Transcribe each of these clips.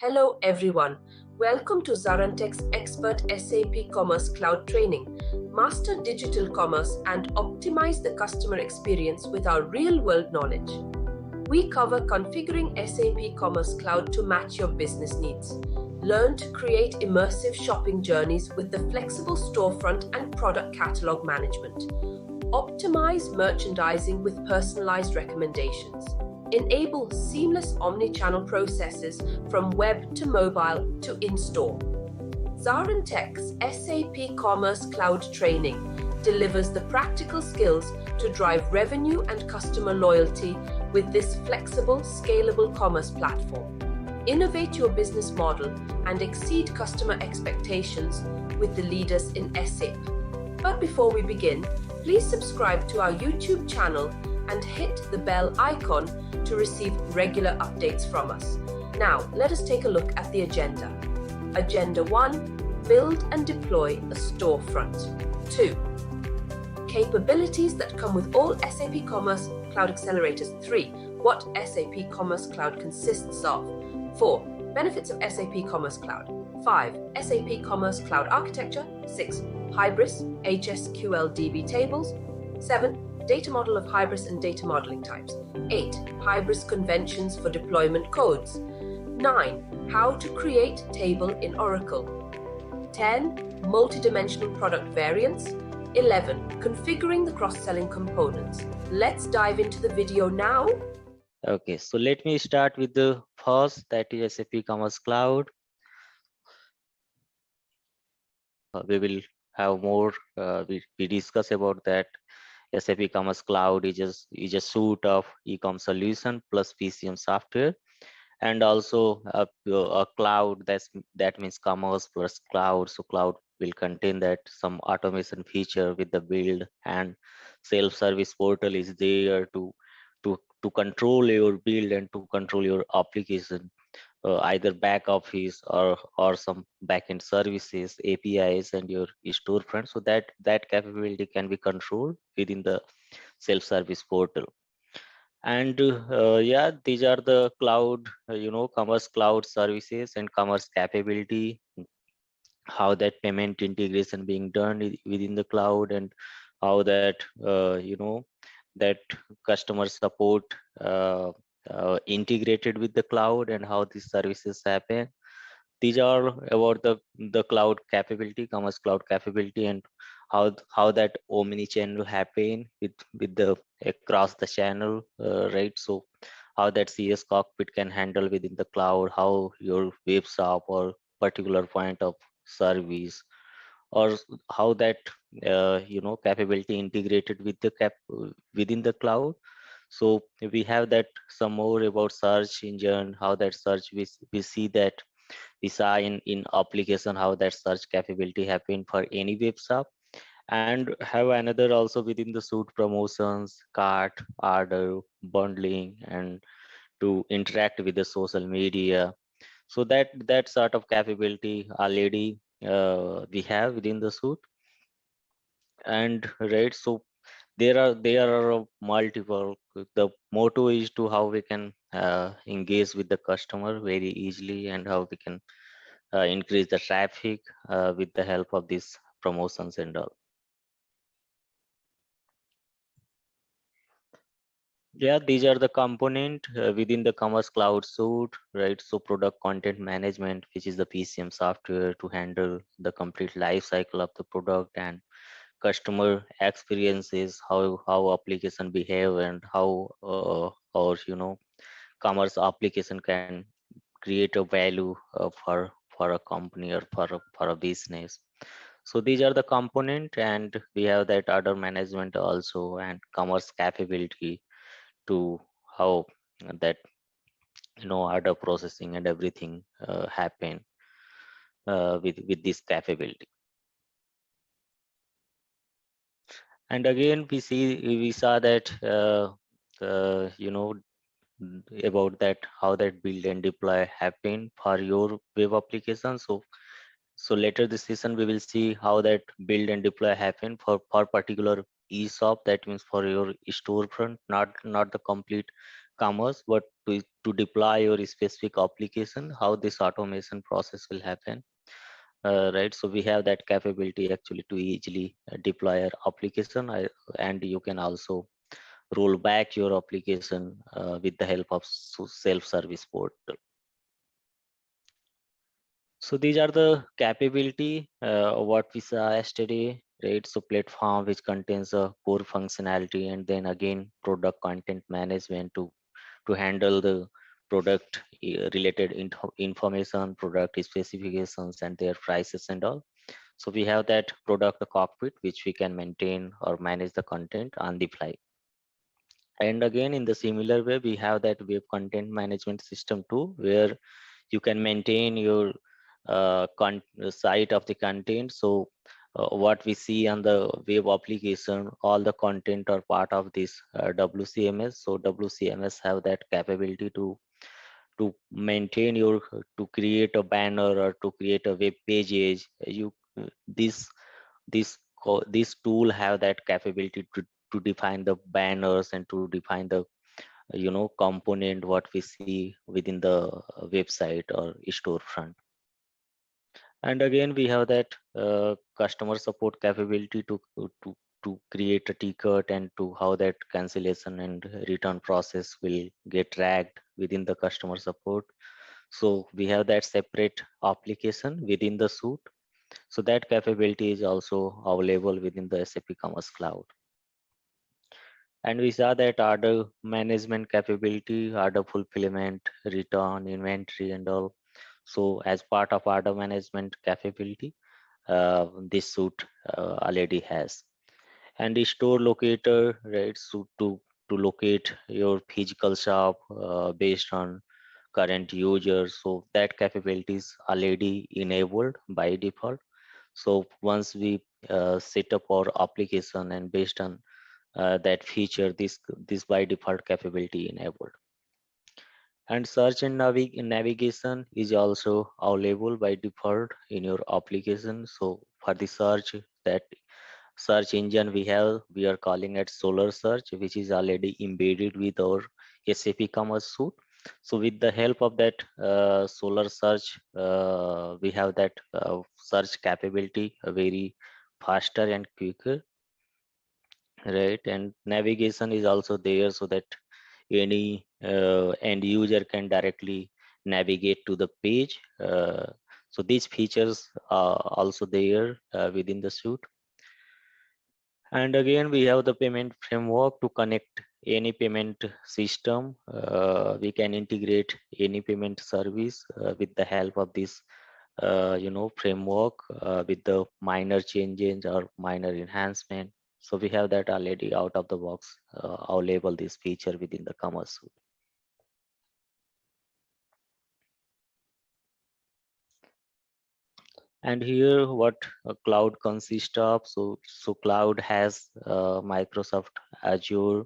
Hello everyone, welcome to ZaranTech's Expert SAP Commerce Cloud Training. Master digital commerce and optimize the customer experience with our real-world knowledge. We cover configuring SAP Commerce Cloud to match your business needs. Learn to create immersive shopping journeys with the flexible storefront and product catalog management. Optimize merchandising with personalized recommendations. Enable seamless omni-channel processes from web to mobile to in-store. ZaranTech's SAP Commerce Cloud Training delivers the practical skills to drive revenue and customer loyalty with this flexible, scalable commerce platform. Innovate your business model and exceed customer expectations with the leaders in SAP. But before we begin, please subscribe to our YouTube channel and hit the bell icon to receive regular updates from us. Now, let us take a look at the agenda. Agenda 1, build and deploy a storefront. 2, capabilities that come with all SAP Commerce Cloud accelerators. 3, what SAP Commerce Cloud consists of. 4, benefits of SAP Commerce Cloud. 5, SAP Commerce Cloud architecture. 6, Hybris, HSQL-DB tables. 7, data model of Hybris and data modeling types. 8, Hybris conventions for deployment codes. 9, how to create table in Oracle. 10, multidimensional product variants. 11, configuring the cross-selling components. Let's dive into the video now. Okay, so let me start with the first, that is SAP Commerce Cloud. We will have more, we discuss about that. SAP Commerce Cloud is a suite of e-com solution plus PCM software, and also a cloud that means commerce plus cloud. So cloud will contain that some automation feature with the build, and self-service portal is there to control your build and to control your application, either back office or some backend services, APIs, and your storefront. So that capability can be controlled within the self-service portal. And yeah, these are the cloud, commerce cloud services and commerce capability, how that payment integration being done within the cloud, and how that that customer support integrated with the cloud, and how these services happen. These are about the cloud capability, commerce cloud capability, and how that omni channel happen with the across the channel, right? So how that CS cockpit can handle within the cloud, how your web shop or particular point of service, or how that capability integrated with the within the cloud. So we have that some more about search engine, how that search we see that we saw in application, how that search capability happen for any web shop, and have another also within the suite promotions, cart, order, bundling, and to interact with the social media. So that sort of capability already we have within the suite. And right, so there are multiple. The motto is to how we can engage with the customer very easily, and how we can increase the traffic with the help of these promotions and all. Yeah, these are the component within the Commerce Cloud suite, right? So product content management, which is the PCM software to handle the complete life cycle of the product, and customer experiences, how application behave, and how or commerce application can create a value for a company or for a business. So these are the component, and we have that order management also, and commerce capability to how that order processing and everything happen with this capability. And again, we saw that about that how that build and deploy happen for your web application. So later this session we will see how that build and deploy happen for particular e-shop, that means for your storefront, not the complete commerce, but to deploy your specific application, how this automation process will happen. Right, so we have that capability actually to easily deploy our application, and you can also roll back your application with the help of self-service portal. So these are the capability what we saw yesterday, right? So platform which contains a core functionality, and then again product content management to handle the product related information, product specifications, and their prices and all. So we have that product cockpit which we can maintain or manage the content on the fly. And again, in the similar way, we have that web content management system too, where you can maintain your site of the content. So what we see on the web application, all the content are part of this WCMS. So WCMS have that capability to maintain your, to create a banner or to create a web pages. You this this this tool have that capability to define the banners and to define the component what we see within the website or storefront. And again, we have that customer support capability to create a ticket, and to how that cancellation and return process will get tracked within the customer support. So we have that separate application within the suite. So that capability is also available within the SAP Commerce Cloud. And we saw that order management capability, order fulfillment, return, inventory, and all. So as part of order management capability, this suite already has. And the store locator, right? So to locate your physical shop based on current users. So that capability is already enabled by default. So once we set up our application, and based on that feature, this by default capability enabled. And search and navigation is also available by default in your application. So for the search, that search engine we are calling it Solar Search, which is already embedded with our SAP Commerce Suite. So with the help of that Solar Search, we have that search capability very faster and quicker, right? And navigation is also there, so that any end user can directly navigate to the page. So these features are also there within the suite. And again, we have the payment framework to connect any payment system. We can integrate any payment service with the help of this framework with the minor changes or minor enhancement. So we have that already out of the box available, this feature within the Commerce Suite. And here what cloud consists of. So cloud has Microsoft Azure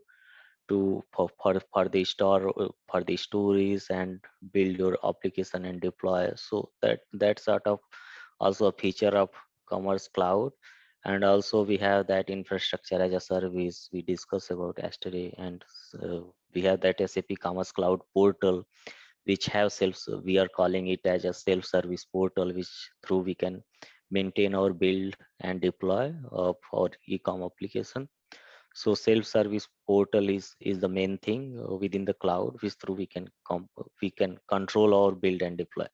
to for the store for the stories and build your application and deploy. So that sort of also a feature of Commerce Cloud. And also we have that infrastructure as a service we discussed about yesterday. And we have that SAP Commerce Cloud portal, which have we are calling it as a self-service portal, which through we can maintain or build and deploy of our e-com application. So self-service portal is the main thing within the cloud, which through we can control or build and deploy.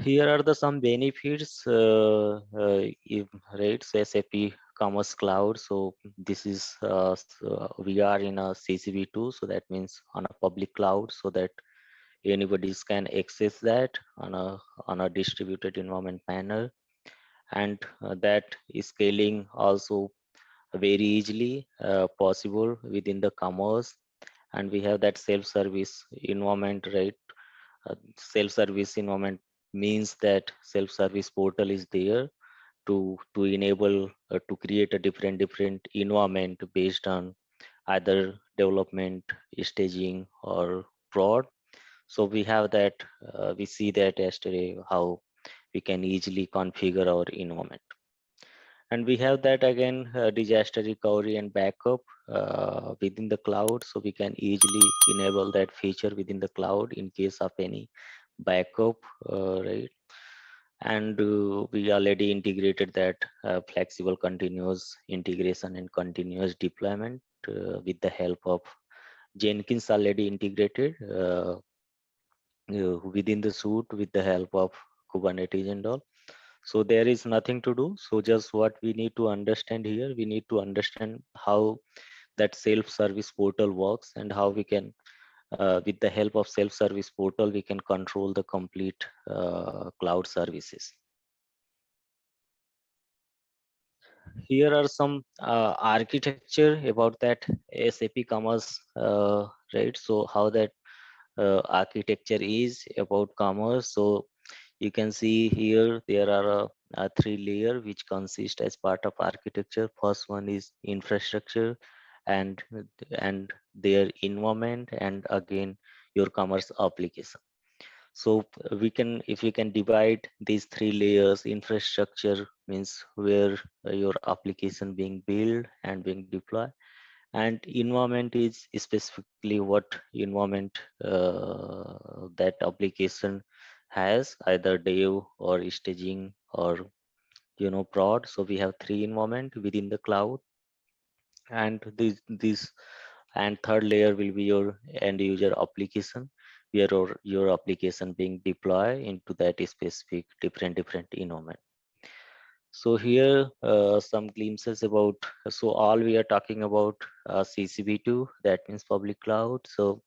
Here are the some benefits, right? So SAP Commerce Cloud. So this is we are in a CCV2, so that means on a public cloud, so that anybody can access that on a distributed environment manner. And that is scaling also very easily possible within the commerce. And we have that self-service environment, right? Self-service environment means that self-service portal is there to enable to create a different environment based on either development, staging, or prod. So we have that we see that yesterday how we can easily configure our environment. And we have that again, disaster recovery and backup within the cloud. So we can easily enable that feature within the cloud in case of any backup, right? And we already integrated that flexible continuous integration and continuous deployment with the help of Jenkins, already integrated within the suite with the help of Kubernetes and all. So there is nothing to do. So just what we need to understand here, we need to understand how that self-service portal works and how we can, with the help of self-service portal, we can control the complete cloud services. Here are some architecture about that SAP Commerce, right? So how that architecture is about commerce. So you can see here there are three layer which consist as part of architecture. First one is infrastructure and their environment, and again your commerce application. So we can, if we can divide these three layers, infrastructure means where your application being built and being deployed, and environment is specifically what environment that application has, either dev or staging or prod. So we have three environment within the cloud, and this and third layer will be your end user application, where your application being deployed into that specific different environment. So here some glimpses about, so all we are talking about CCB2, that means public cloud. So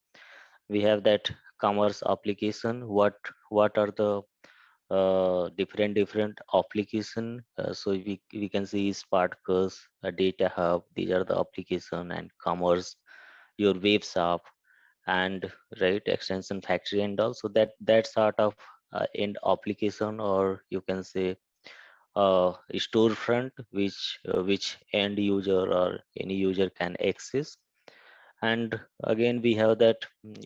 we have that commerce application. What are the different application? So we can see Spartacus, Data Hub. These are the application, and commerce, your web shop, and right extension factory and all. So that sort of end application, or you can say storefront, which end user or any user can access. And again we have that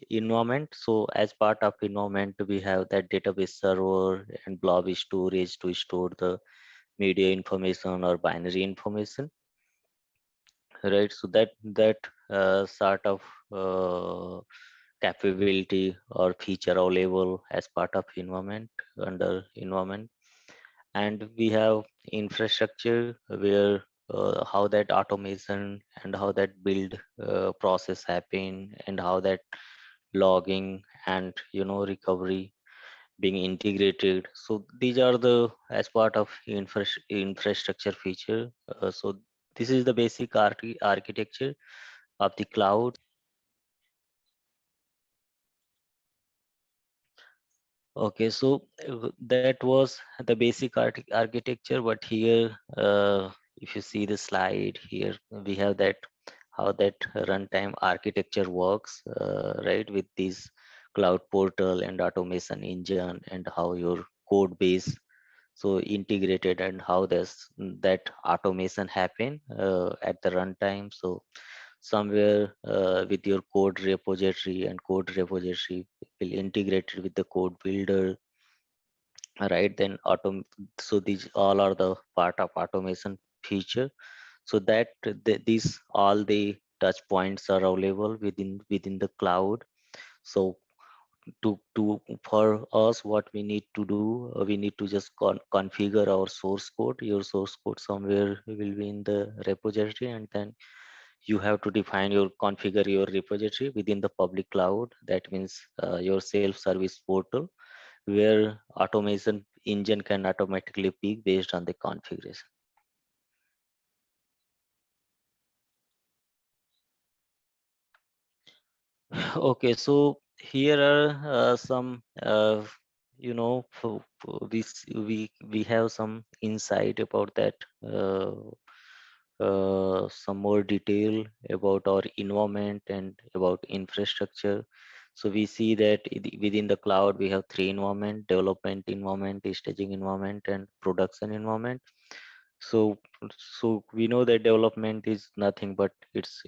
environment. So as part of environment we have that database server and blob storage to store the media information or binary information, right? So that sort of uh, capability or feature available as part of environment, under environment. And we have infrastructure where how that automation and how that build process happen, and how that logging and recovery being integrated. So these are the as part of infrastructure feature. So this is the basic architecture of the cloud. Okay, so that was the basic architecture, but here, if you see the slide here, we have that how that runtime architecture works, right, with this cloud portal and automation engine, and how your code base so integrated, and how this that automation happen at the runtime. So somewhere with your code repository, and code repository will integrate it with the code builder, right? Then so these all are the part of automation feature. So that these all the touch points are available within the cloud. So to for us, what we need to do, we need to just configure our source code. Your source code somewhere will be in the repository, and then you have to define your configure your repository within the public cloud. That means your self-service portal, where automation engine can automatically pick based on the configuration. Okay, so here are some we have some insight about that, some more detail about our environment and about infrastructure. So we see that within the cloud we have three environment: development environment, staging environment, and production environment. So we know that development is nothing but it's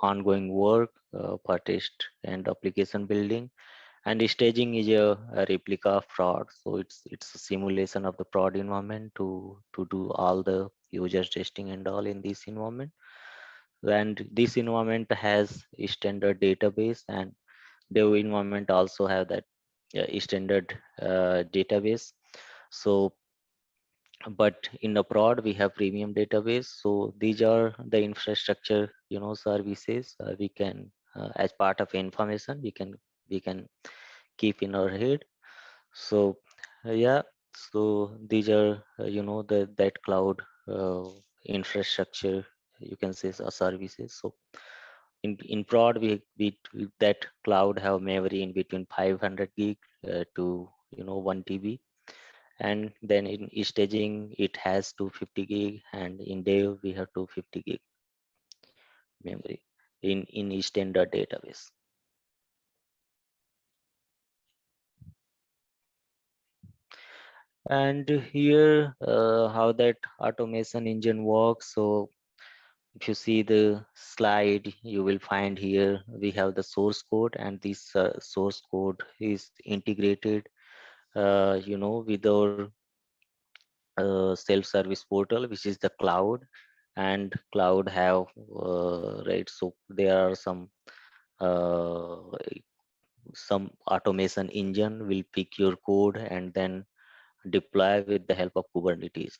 ongoing work for test and application building, and staging is a replica of prod. So it's a simulation of the prod environment to do all the user testing and all in this environment. And this environment has a standard database, and dev environment also have that standard database. So but in the prod we have premium database. So these are the infrastructure, services we can as part of information we can keep in our head. So yeah, so these are the that cloud uh, infrastructure, you can say, services. So in prod that cloud have memory in between 500 gig to 1 TB, and then in staging it has 250 gig, and in dev we have 250 gig memory in standard database. And here how that automation engine works. So if you see the slide, you will find here we have the source code, and this source code is integrated with our self-service portal, which is the cloud. And cloud have right, so there are uh, some automation engine will pick your code and then deploy with the help of Kubernetes.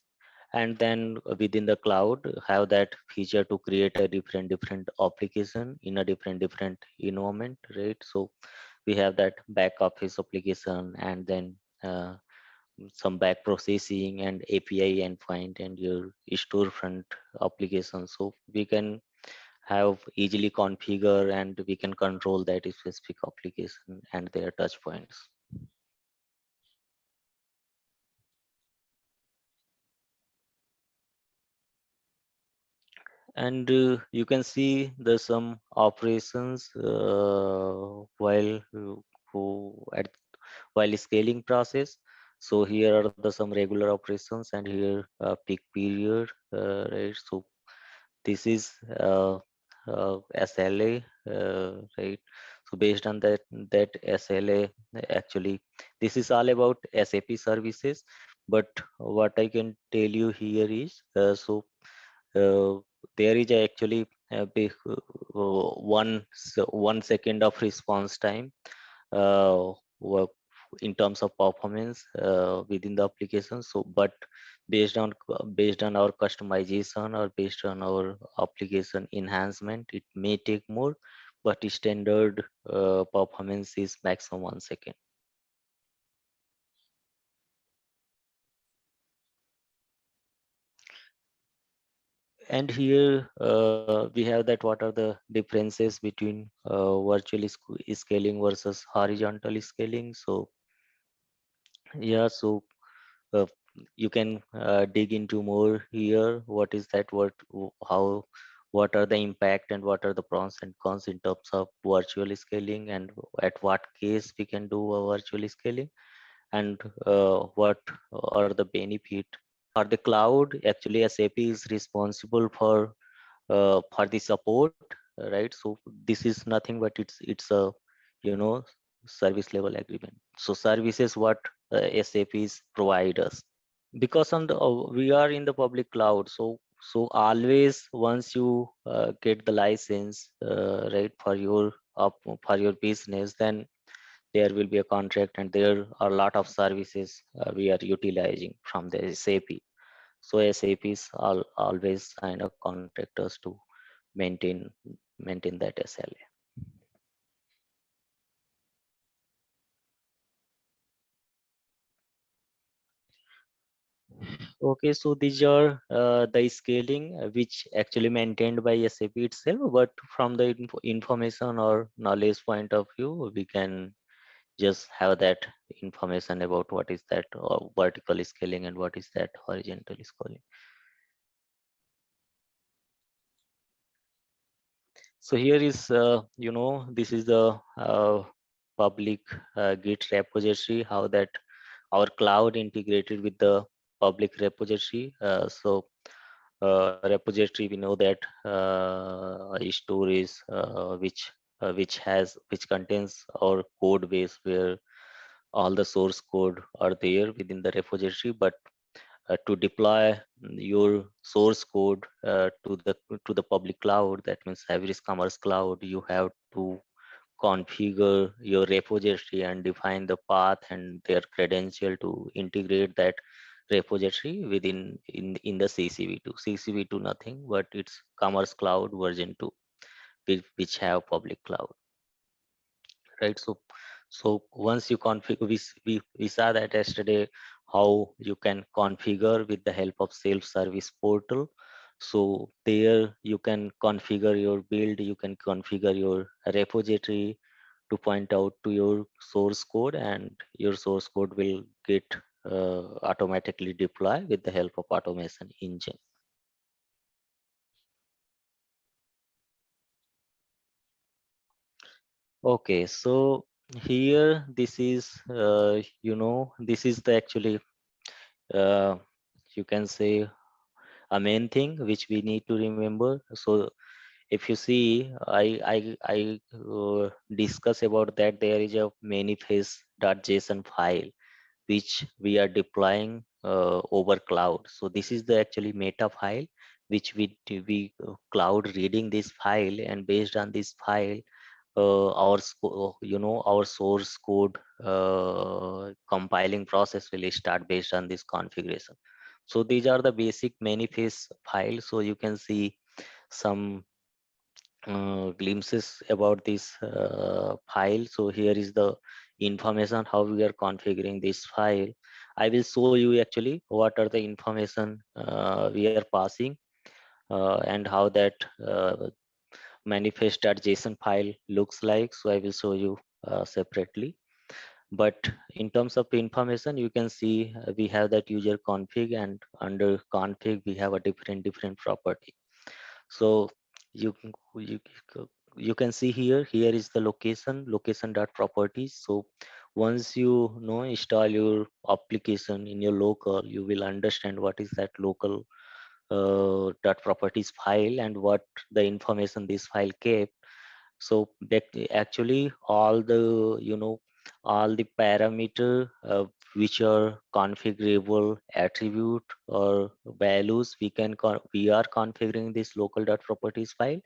And then within the cloud have that feature to create a different application in a different environment, right? So we have that back office application, and then some back processing and API endpoint and your storefront application. So we can have easily configure, and we can control that specific application and their touch points. And you can see the some operations at while scaling process. So here are the some regular operations, and here peak period, right? So this is SLA, right? So based on that SLA, actually this is all about SAP services. But what I can tell you here is uh, there is actually a big, 1 second of response time work in terms of performance within the application. So but based on our customization or based on our application enhancement, it may take more, but standard performance is maximum 1 second. And here we have that what are the differences between scaling versus horizontal scaling. So yeah, so uh, you can dig into more here. What is that? How? What are the impact and what are the pros and cons in terms of virtual scaling, and at what case we can do a virtual scaling, and what are the benefit for the cloud. Actually, SAP is responsible for the support, right? So this is nothing but it's a you know service level agreement. So services what SAPs provide us, because on the we are in the public cloud. So always once you get the license, right, for your business, then there will be a contract, and there are a lot of services we are utilizing from the SAP. So SAPs always sign a contractors to maintain maintain that SLA. Okay, so these are the scaling which actually maintained by SAP itself, but from the information or knowledge point of view, we can just have that information about what is that vertical scaling and what is that horizontal scaling. So here is, this is the public Git repository, how that our cloud integrated with the public repository. So repository, we know that stories which contains our code base, where all the source code are there within the repository. But to deploy your source code to the public cloud, that means Hybris Commerce Cloud, you have to configure your repository and define the path and their credential to integrate that repository within in the CCV2. CCV2 nothing, but it's Commerce Cloud version 2, which have public cloud, right? So once you configure, we saw that yesterday, how you can configure with the help of self-service portal. So there you can configure your build, you can configure your repository to point out to your source code, and your source code will get automatically deployed with the help of automation engine. Okay, so here this is this is the actually uh, you can say a main thing which we need to remember. So if you see, I discuss about that there is a manifest.json file which we are deploying over cloud. So this is the actually meta file which we cloud reading this file, and based on this file our source code compiling process will start based on this configuration. So these are the basic manifest files. So you can see some glimpses about this file. So here is the information how we are configuring this file. I will show you actually what are the information we are passing, and how that manifest.json file looks like. So I will show you separately. But in terms of information, you can see we have that user config, and under config we have a different property. So you you you can see here is the location dot properties. So once you know install your application in your local, you will understand what is that local dot properties file and what the information this file kept. So that actually all the all the parameter which are configurable attribute or values, we are configuring this local dot properties file.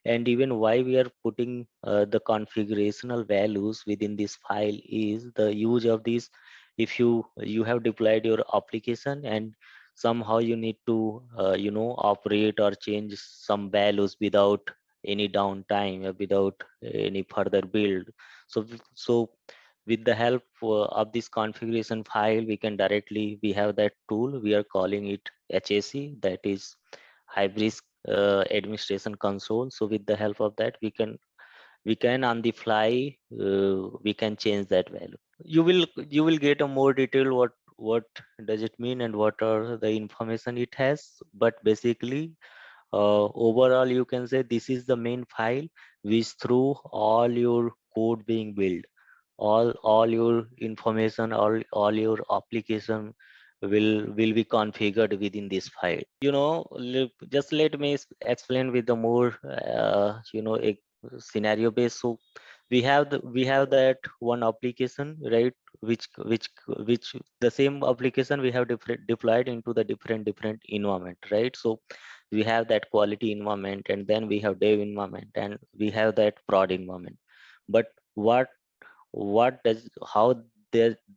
And even why we are putting the configurational values within this file is the use of this. If you have deployed your application and somehow you need to operate or change some values without any downtime or without any further build. So with the help of this configuration file, we can directly, we have that tool, we are calling it HAC, that is hybrid administration console. So with the help of that, we can on the fly we can change that value. You will get a more detail what does it mean and what are the information it has. But basically overall you can say this is the main file which through all your code being built, all your information, all your application will be configured within this file. Just let me explain with the more a scenario based. So we have that one application, right, which the same application we have deployed into the different environment, right? So we have that quality environment, and then we have dev environment, and we have that prod environment. But what does how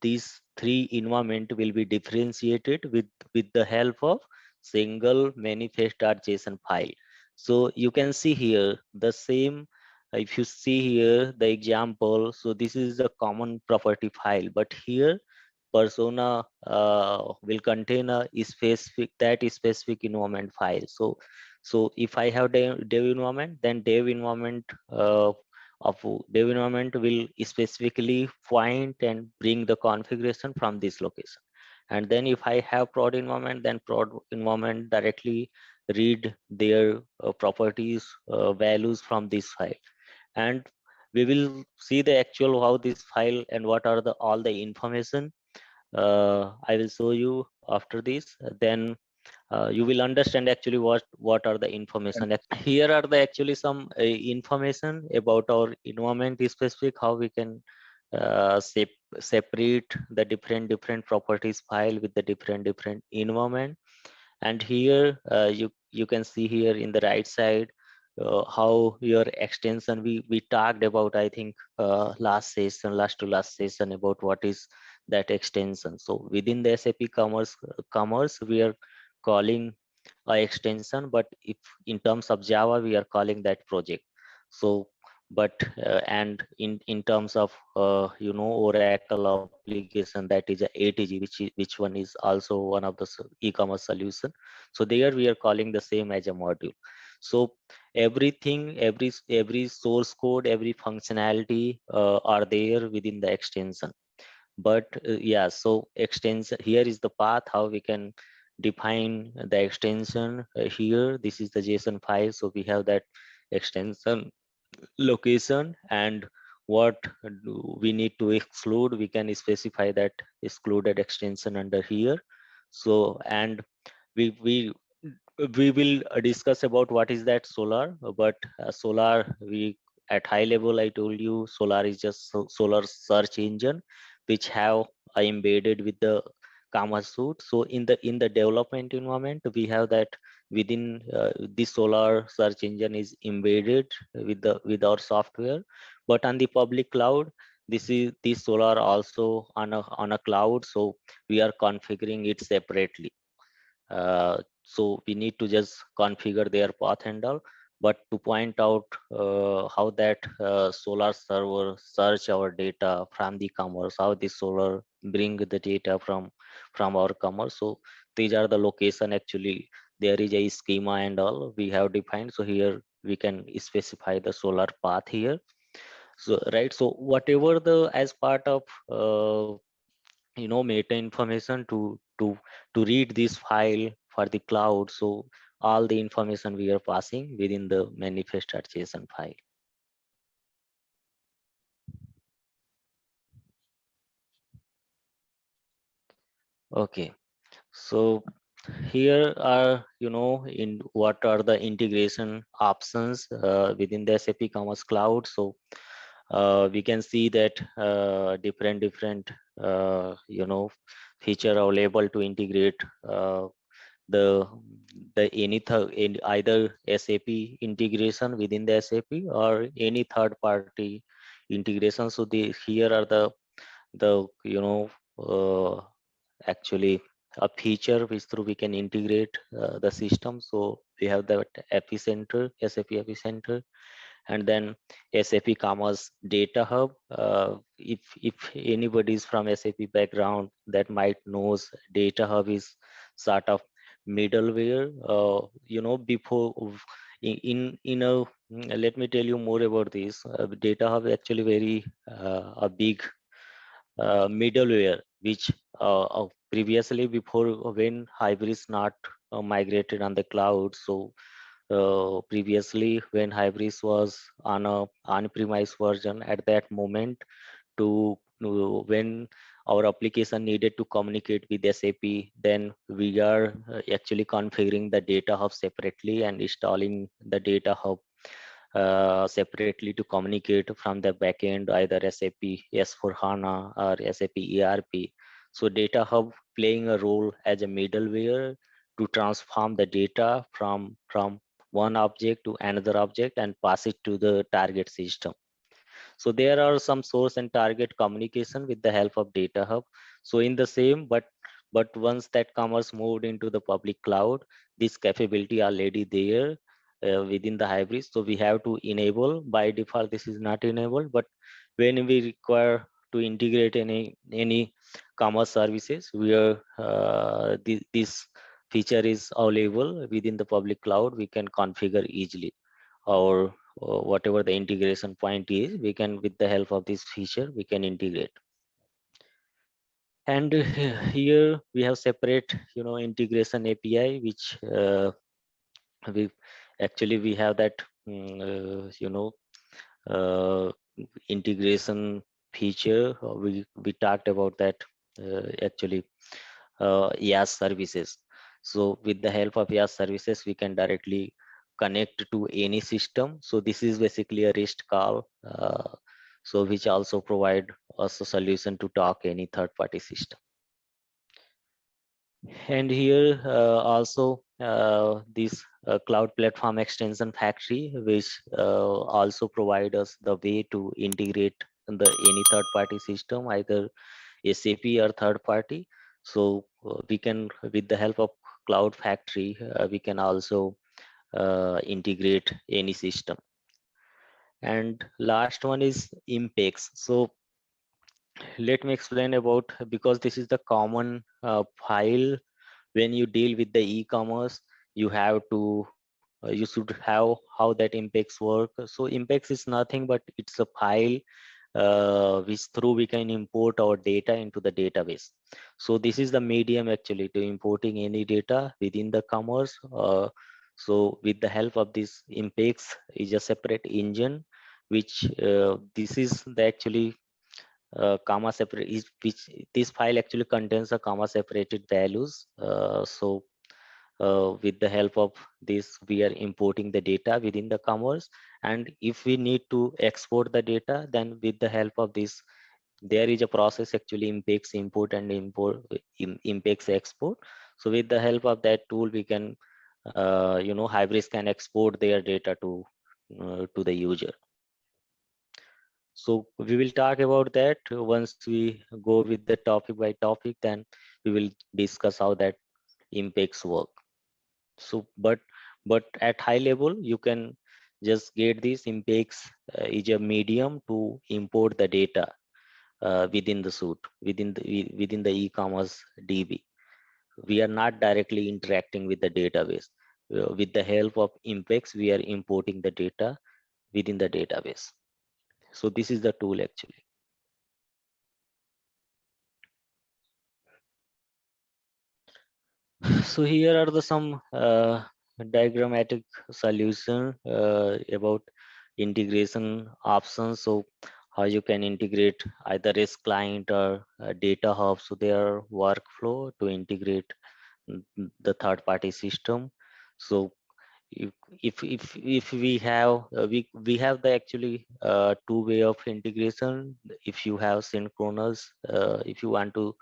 these three environment will be differentiated with the help of single manifest.json file. So you can see here the same. If you see here the example, so this is the common property file, but here persona will contain a specific environment file. So if I have dev environment, then dev environment of dev environment will specifically find and bring the configuration from this location. And then if I have prod environment, then prod environment directly read their properties values from this file. And we will see the actual how this file and what are the all the information I will show you after this. Then you will understand actually what are the information. Here are the actually some information about our environment specific, how we can separate the different properties file with the different environment. And here you can see here in the right side how your extension, we talked about, I think last to last session, about what is that extension. So within the SAP commerce we are calling a extension, but if in terms of Java we are calling that project. So but and in terms of Oracle application, that is a ATG, which one is also one of the e-commerce solution. So there we are calling the same as a module. So everything, every source code, every functionality are there within the extension. But yeah, so extension, here is the path how we can define the extension. Here this is the JSON file, so we have that extension location, and what we need to exclude, we can specify that excluded extension under here. So and we we will discuss about what is that solar. But solar, we at high level I told you solar is just solar search engine which have embedded with the commerce suite. So in the development environment we have that within this solar search engine is embedded with our software. But on the public cloud, this solar also on a cloud, so we are configuring it separately. So we need to just configure their path and all. But to point out how that solar server search our data from the commerce, how the solar bring the data from our commerce. So these are the location, actually there is a schema and all we have defined. So here we can specify the solar path here. So right, so whatever the as part of meta information to read this file for the cloud. So all the information we are passing within the manifest.json file. Okay, so here are, in what are the integration options within the SAP Commerce Cloud. So we can see that different feature available to integrate the in either SAP integration within the SAP or any third party integration. So the here are the actually a feature which through we can integrate the system. So we have the epicenter, SAP epicenter, and then SAP Commerce Data Hub. If anybody is from SAP background, that might knows Data Hub is sort of middleware. Before in a let me tell you more about this. Data Hub actually very a big middleware which previously before when Hybris not migrated on the cloud. So previously when Hybris was on a on-premise version, at that moment when our application needed to communicate with SAP, then we are actually configuring the data hub separately and installing the data hub separately to communicate from the backend, either SAP S4HANA or SAP ERP. So data hub playing a role as a middleware to transform the data from one object to another object and pass it to the target system. So there are some source and target communication with the help of data hub. So in the same, but once that commerce moved into the public cloud, this capability already there within the hybrid. So we have to enable. By default this is not enabled, but when we require to integrate any commerce services, we are this feature is available within the public cloud. We can configure easily, or whatever the integration point is, we can, with the help of this feature, we can integrate. And here we have separate integration API, which we actually we have that uh, integration feature. We talked about that actually IaaS services. So with the help of IaaS services, we can directly connect to any system. So this is basically a REST call. so which also provide us a solution to talk any third party system. And here also this cloud platform extension factory, which also provide us the way to integrate the any third party system, either SAP or third party. So we can, with the help of cloud factory, we can also integrate any system. And last one is impex. So let me explain about, because this is the common file when you deal with the e-commerce, you have to you should have how that impacts work. So impacts is nothing but it's a file which through we can import our data into the database. So this is the medium actually to importing any data within the commerce. So with the help of this impacts is a separate engine, which this is the actually comma separate is, which this file actually contains a comma separated values. With the help of this we are importing the data within the commerce, and if we need to export the data, then with the help of this there is a process actually impacts import and import impacts export. So with the help of that tool we can hybrids can export their data to the user. So we will talk about that once we go with the topic by topic, then we will discuss how that impacts work. So but at high level you can just get this impacts is a medium to import the data within the suite, within the e-commerce DB. We are not directly interacting with the database. With the help of impacts we are importing the data within the database. So this is the tool actually. So here are the some diagrammatic solution about integration options. So how you can integrate either REST client or data hub. So their workflow to integrate the third party system. So if if we have we have the actually two way of integration. If you have synchronous, if you want to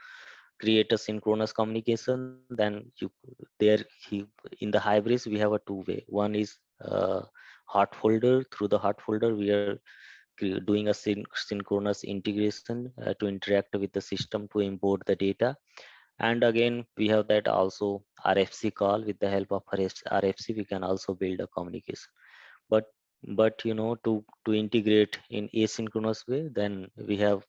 create a synchronous communication, then you there he in the hybrids we have a two way. One is hot folder. Through the hot folder we are doing a synchronous integration to interact with the system to import the data. And again we have that also RFC call. With the help of RFC we can also build a communication. But to integrate in asynchronous way, then we have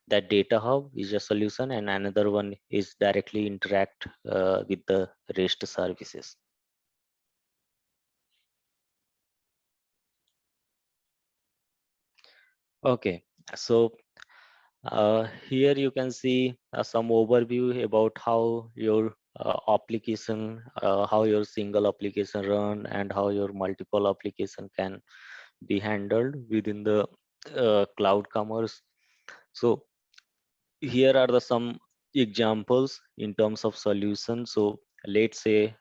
that data hub is a solution, and another one is directly interact with the REST services. Okay, so here you can see some overview about how your application, how your single application run, and how your multiple application can be handled within the cloud commerce. So here are the some examples in terms of solution. So let's say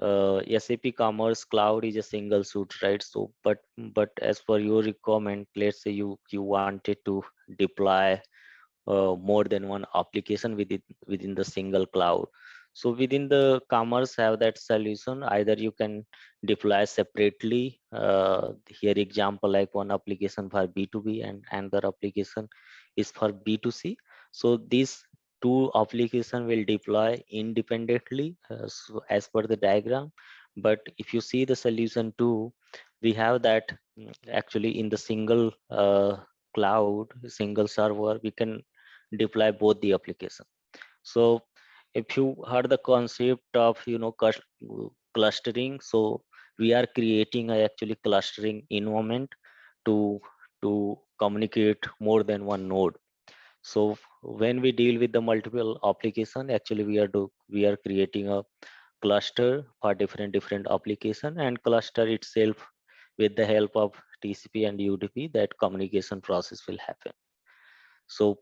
SAP Commerce Cloud is a single suite, right? So but as per your requirement, let's say you wanted to deploy more than one application within the single cloud. So within the commerce have that solution. Either you can deploy separately. Here example like one application for B2B and another application is for B2C. So these two application will deploy independently so as per the diagram. But if you see the solution two, we have that actually in the single cloud, single server, we can deploy both the application. So if you heard the concept of clustering, so we are creating a actually clustering environment to communicate more than one node. So when we deal with the multiple application, actually we are creating a cluster for different application, and cluster itself with the help of TCP and UDP, that communication process will happen. So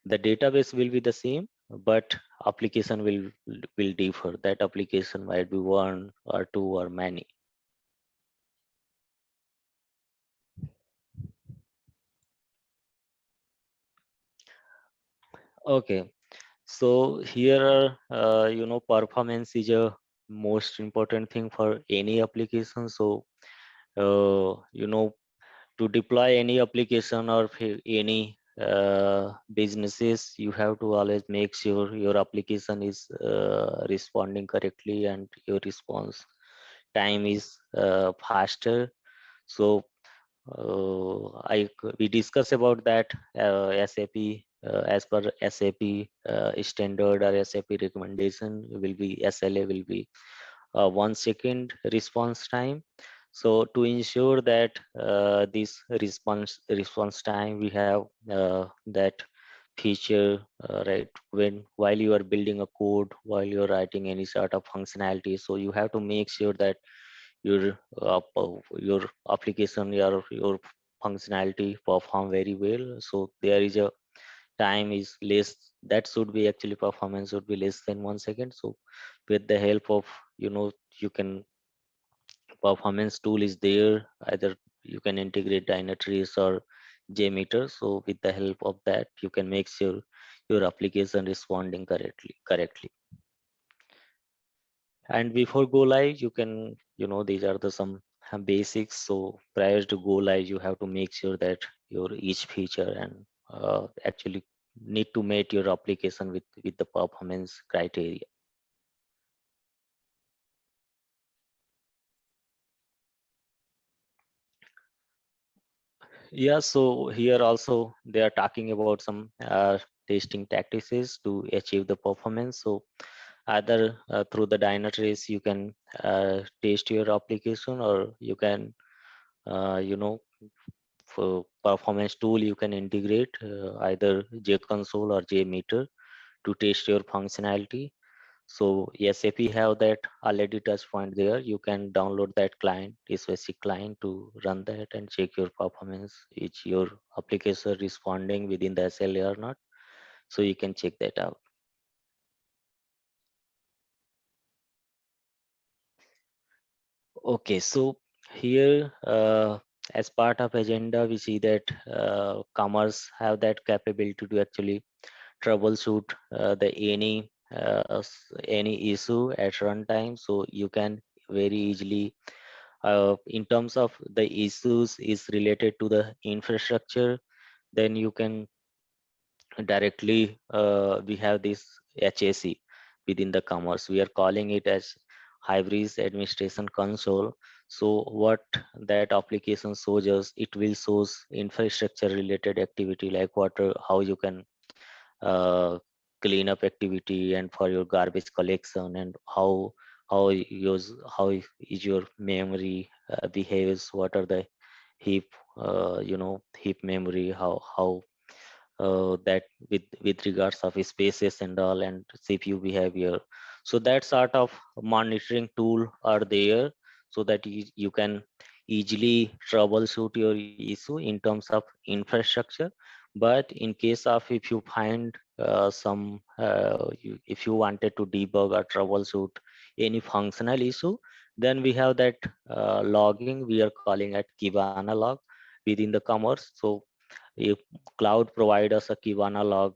the database will be the same, but application will differ. That application might be one or two or many. Okay, so here performance is a most important thing for any application. So to deploy any application or any businesses, you have to always make sure your application is responding correctly and your response time is faster. So we discuss about that SAP, as per SAP standard or SAP recommendation will be SLA will be 1 second response time. So to ensure that this response time we have that feature, right, when while you are building a code, while you're writing any sort of functionality, so you have to make sure that your application, your functionality perform very well. So there is a time is less, that should be actually performance should be less than 1 second. So with the help of, you can, performance tool is there, either you can integrate dynatrace or jmeter. So with the help of that you can make sure your application responding correctly. And before go live, you can, these are the some basics. So prior to go live, you have to make sure that your each feature and actually need to meet your application with the performance criteria. Yeah, so here also they are talking about some testing tactics to achieve the performance. So either through the dynatrace you can test your application, or you can, for performance tool you can integrate either JConsole or JMeter to test your functionality. So SAP have that already touch point there. You can download that client, specific client, to run that and check your performance. Is your application responding within the SLA or not? So you can check that out. Okay, so here as part of agenda, we see that commerce have that capability to actually troubleshoot the any issue at runtime. So you can very easily, in terms of the issues is related to the infrastructure, then you can directly, we have this HAC within the commerce. We are calling it as hybrid administration console. So what that application shows us, it will shows infrastructure related activity, like how you can uh, cleanup activity, and for your garbage collection, and how is your memory behaves, what are the heap, heap memory, how that with regards of spaces and all, and CPU behavior. So that sort of monitoring tool are there, so that you can easily troubleshoot your issue in terms of infrastructure. But in case of, if you find if you wanted to debug or troubleshoot any functional issue, then we have that logging we are calling at Kibana log within the commerce. So if cloud provide us a Kibana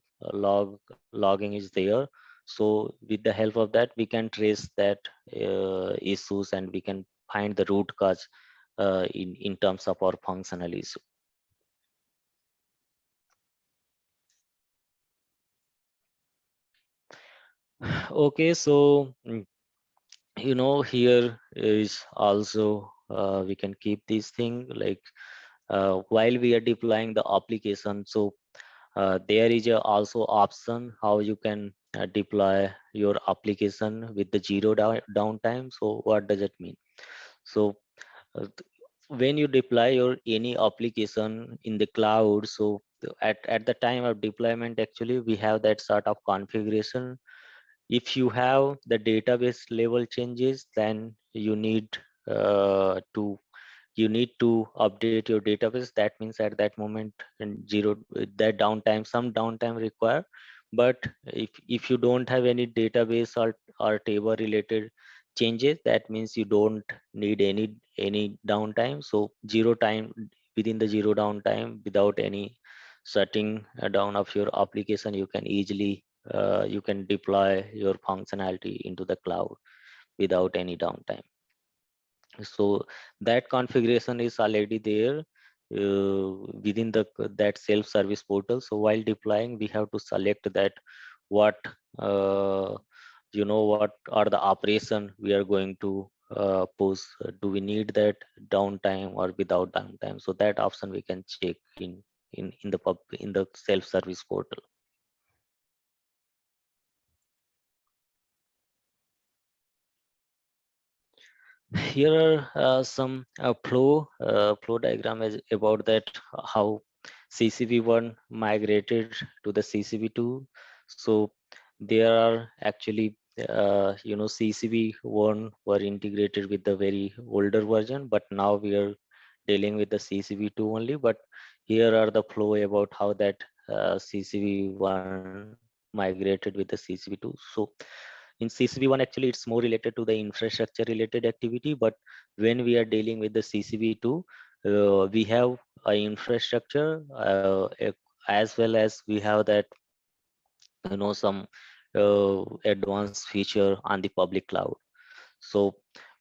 logging is there. So with the help of that, we can trace that issues, and we can find the root cause in terms of our functional issue. Okay, so here is also we can keep this thing like while we are deploying the application. So there is also option how you can deploy your application with the zero downtime. So what does it mean? So when you deploy your any application in the cloud, so at the time of deployment, actually we have that sort of configuration. If you have the database level changes, then you need to update your database. That means at that moment, and zero that downtime, some downtime required. But if you don't have any database or table related changes, that means you don't need any downtime. So zero time, within the zero downtime, without any shutting down of your application, you can easily you can deploy your functionality into the cloud without any downtime. So that configuration is already there within that self-service portal. So while deploying, we have to select that what uh, what are the operation we are going to push. Do we need that downtime or without downtime? So that option we can check in the self-service portal. Here are some flow diagram is about that how CCP1 migrated to the CCP2. So there are actually CCP1 were integrated with the very older version, but now we are dealing with the CCP2 only. But here are the flow about how that CCP1 migrated with the CCP2. So in CCP1 actually it's more related to the infrastructure related activity, but when we are dealing with the CCP2, we have a infrastructure as well as we have that some advanced feature on the public cloud. So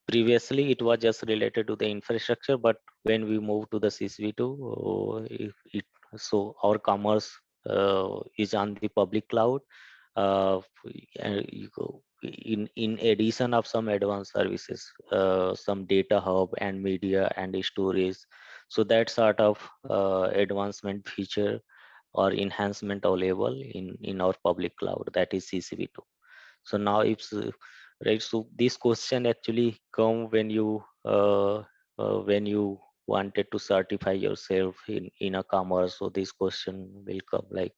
previously it was just related to the infrastructure, but when we move to the CCP2, so our commerce is on the public cloud. And in addition of some advanced services, some data hub and media and storage. So that sort of advancement feature or enhancement available in our public cloud, that is CCP2. So now it's right. So this question actually come when you wanted to certify yourself in a commerce. So this question will come like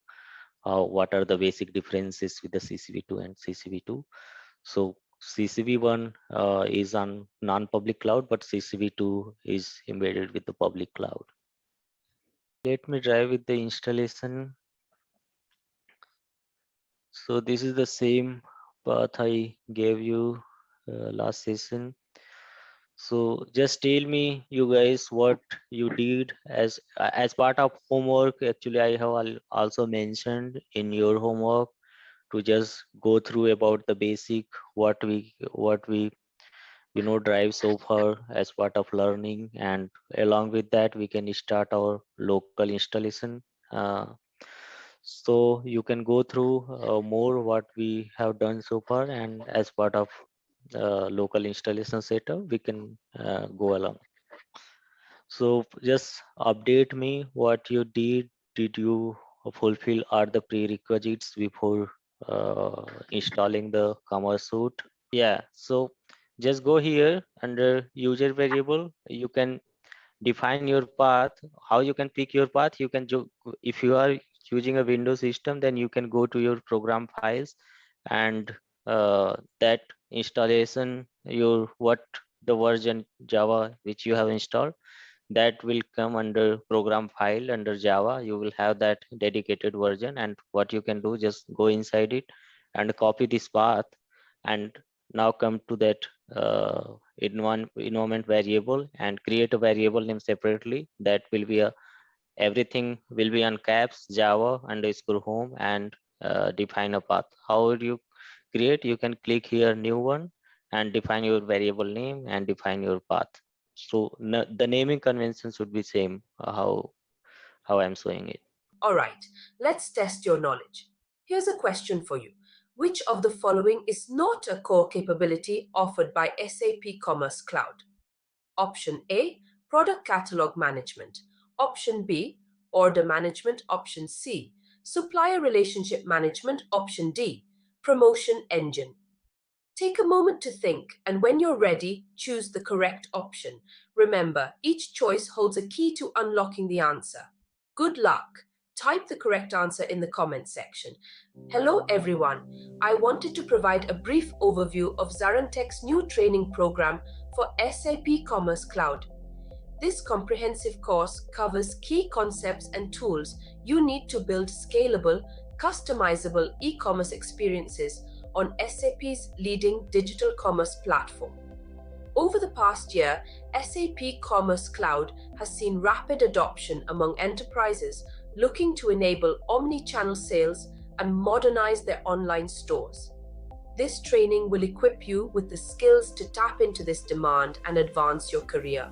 what are the basic differences with the CCP2 and CCP2. So CCP1 is on non-public cloud, but CCP2 is embedded with the public cloud. Let me drive with the installation. So this is the same path I gave you last session. So just tell me, you guys, what you did as part of homework. Actually, I have also mentioned in your homework to just go through about the basic what we drive so far as part of learning, and along with that we can start our local installation. Uh, so you can go through more what we have done so far, and as part of local installation setup we can go along. So just update me what you did. Did you fulfill all the prerequisites before installing the commerce suite? Yeah, so just go here under user variable. You can define your path. How you can pick your path? You can if you are using a Windows system, then you can go to your program files, and that installation, your what the version Java which you have installed, that will come under program file under Java. You will have that dedicated version, and what you can do, just go inside it and copy this path, and now come to that environment variable and create a variable name separately. That will be a everything will be on caps Java underscore home, and define a path. How would you create? You can click here new one and define your variable name and define your path. So the naming convention should be same how I'm showing it. Alright, let's test your knowledge. Here's a question for you. Which of the following is not a core capability offered by SAP Commerce Cloud? Option A, Product Catalog Management. Option B, Order Management. Option C, Supplier Relationship Management. Option D, Promotion Engine. Take a moment to think, and when you're ready, choose the correct option. Remember, each choice holds a key to unlocking the answer. Good luck! Type the correct answer in the comment section. Hello everyone. I wanted to provide a brief overview of ZaranTech's new training program for SAP Commerce Cloud. This comprehensive course covers key concepts and tools you need to build scalable, customizable e-commerce experiences on SAP's leading digital commerce platform. Over the past year, SAP Commerce Cloud has seen rapid adoption among enterprises looking to enable omni-channel sales and modernize their online stores. This training will equip you with the skills to tap into this demand and advance your career.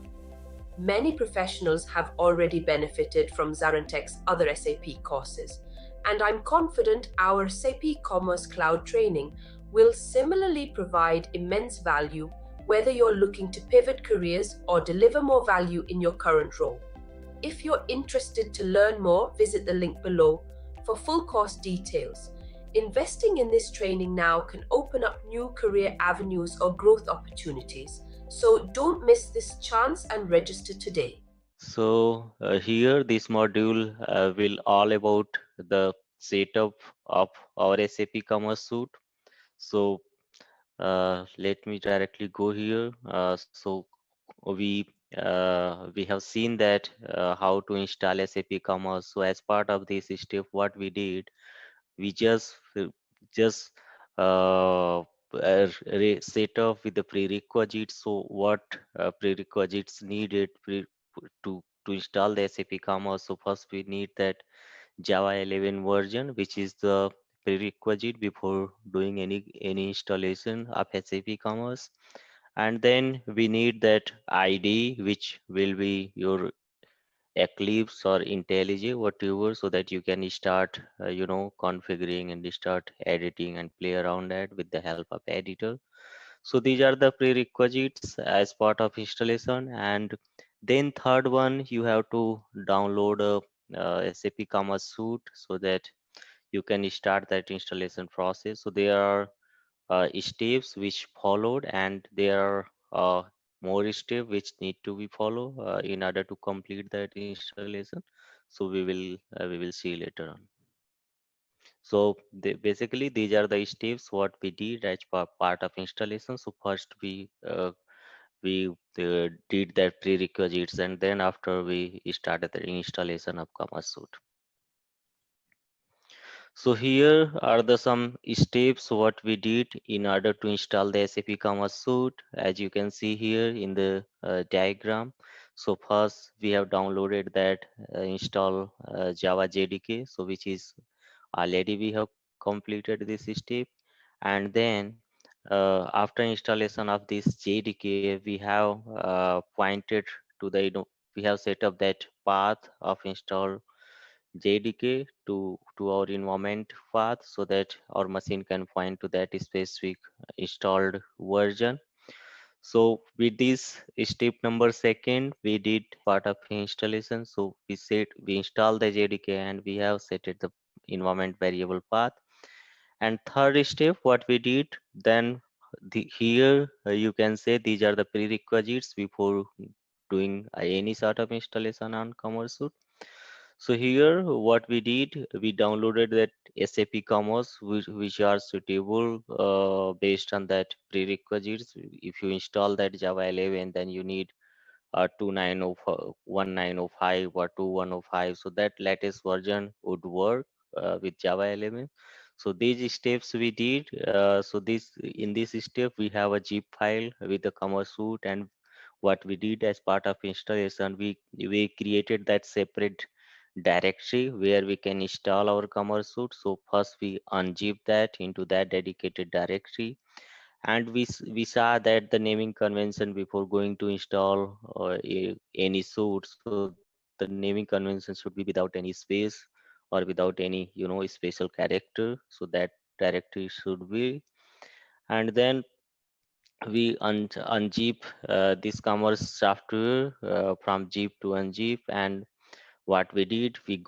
Many professionals have already benefited from ZaranTech's other SAP courses, and I'm confident our SAP Commerce Cloud Training will similarly provide immense value whether you're looking to pivot careers or deliver more value in your current role. If you're interested to learn more, visit the link below for full course details. Investing in this training now can open up new career avenues or growth opportunities, so don't miss this chance and register today. So here this module will all about the setup of our SAP Commerce Suite. So let me directly go here. So we have seen that how to install SAP Commerce. So as part of this step, what we did, we just set up with the prerequisites. So what prerequisites needed to install the SAP Commerce. So first we need that Java 11 version, which is the prerequisite before doing any installation of SAP Commerce. And then we need that ID, which will be your Eclipse or IntelliJ, whatever, so that you can start, configuring and start editing and play around that with the help of editor. So these are the prerequisites as part of installation. And then third one, you have to download a SAP Commerce Suite so that you can start that installation process. So there are steps which followed, and there are more steps which need to be followed in order to complete that installation. So we will see later on. So basically these are the steps what we did as part of installation. So first we did that prerequisites, and then after we started the installation of Commerce Suite. So here are the some steps what we did in order to install the SAP Commerce Suite, as you can see here in the diagram. So first we have downloaded that install Java JDK, so which is already we have completed this step. And then after installation of this JDK, we have pointed to the, we have set up that path of install JDK to our environment path, so that our machine can point to that specific installed version. So with this step number second, we did part of installation. So we install the JDK and we have set it the environment variable path. And third step, what we did then, here you can say these are the prerequisites before doing any sort of installation on Commerce Suite. So here what we did, we downloaded that SAP Commerce, which are suitable based on that prerequisites. If you install that Java 11, then you need 1905 or 2105. So that latest version would work with Java 11. So these steps we did. So this in this step we have a zip file with the Commerce Suite, and what we did as part of installation, we created that separate directory where we can install our Commerce Suite. So first we unzip that into that dedicated directory, and we saw that the naming convention before going to install any suite. So the naming convention should be without any space or without any special character. So that directory should be. And then we unzip this commerce software from zip to unzip. And what we did, we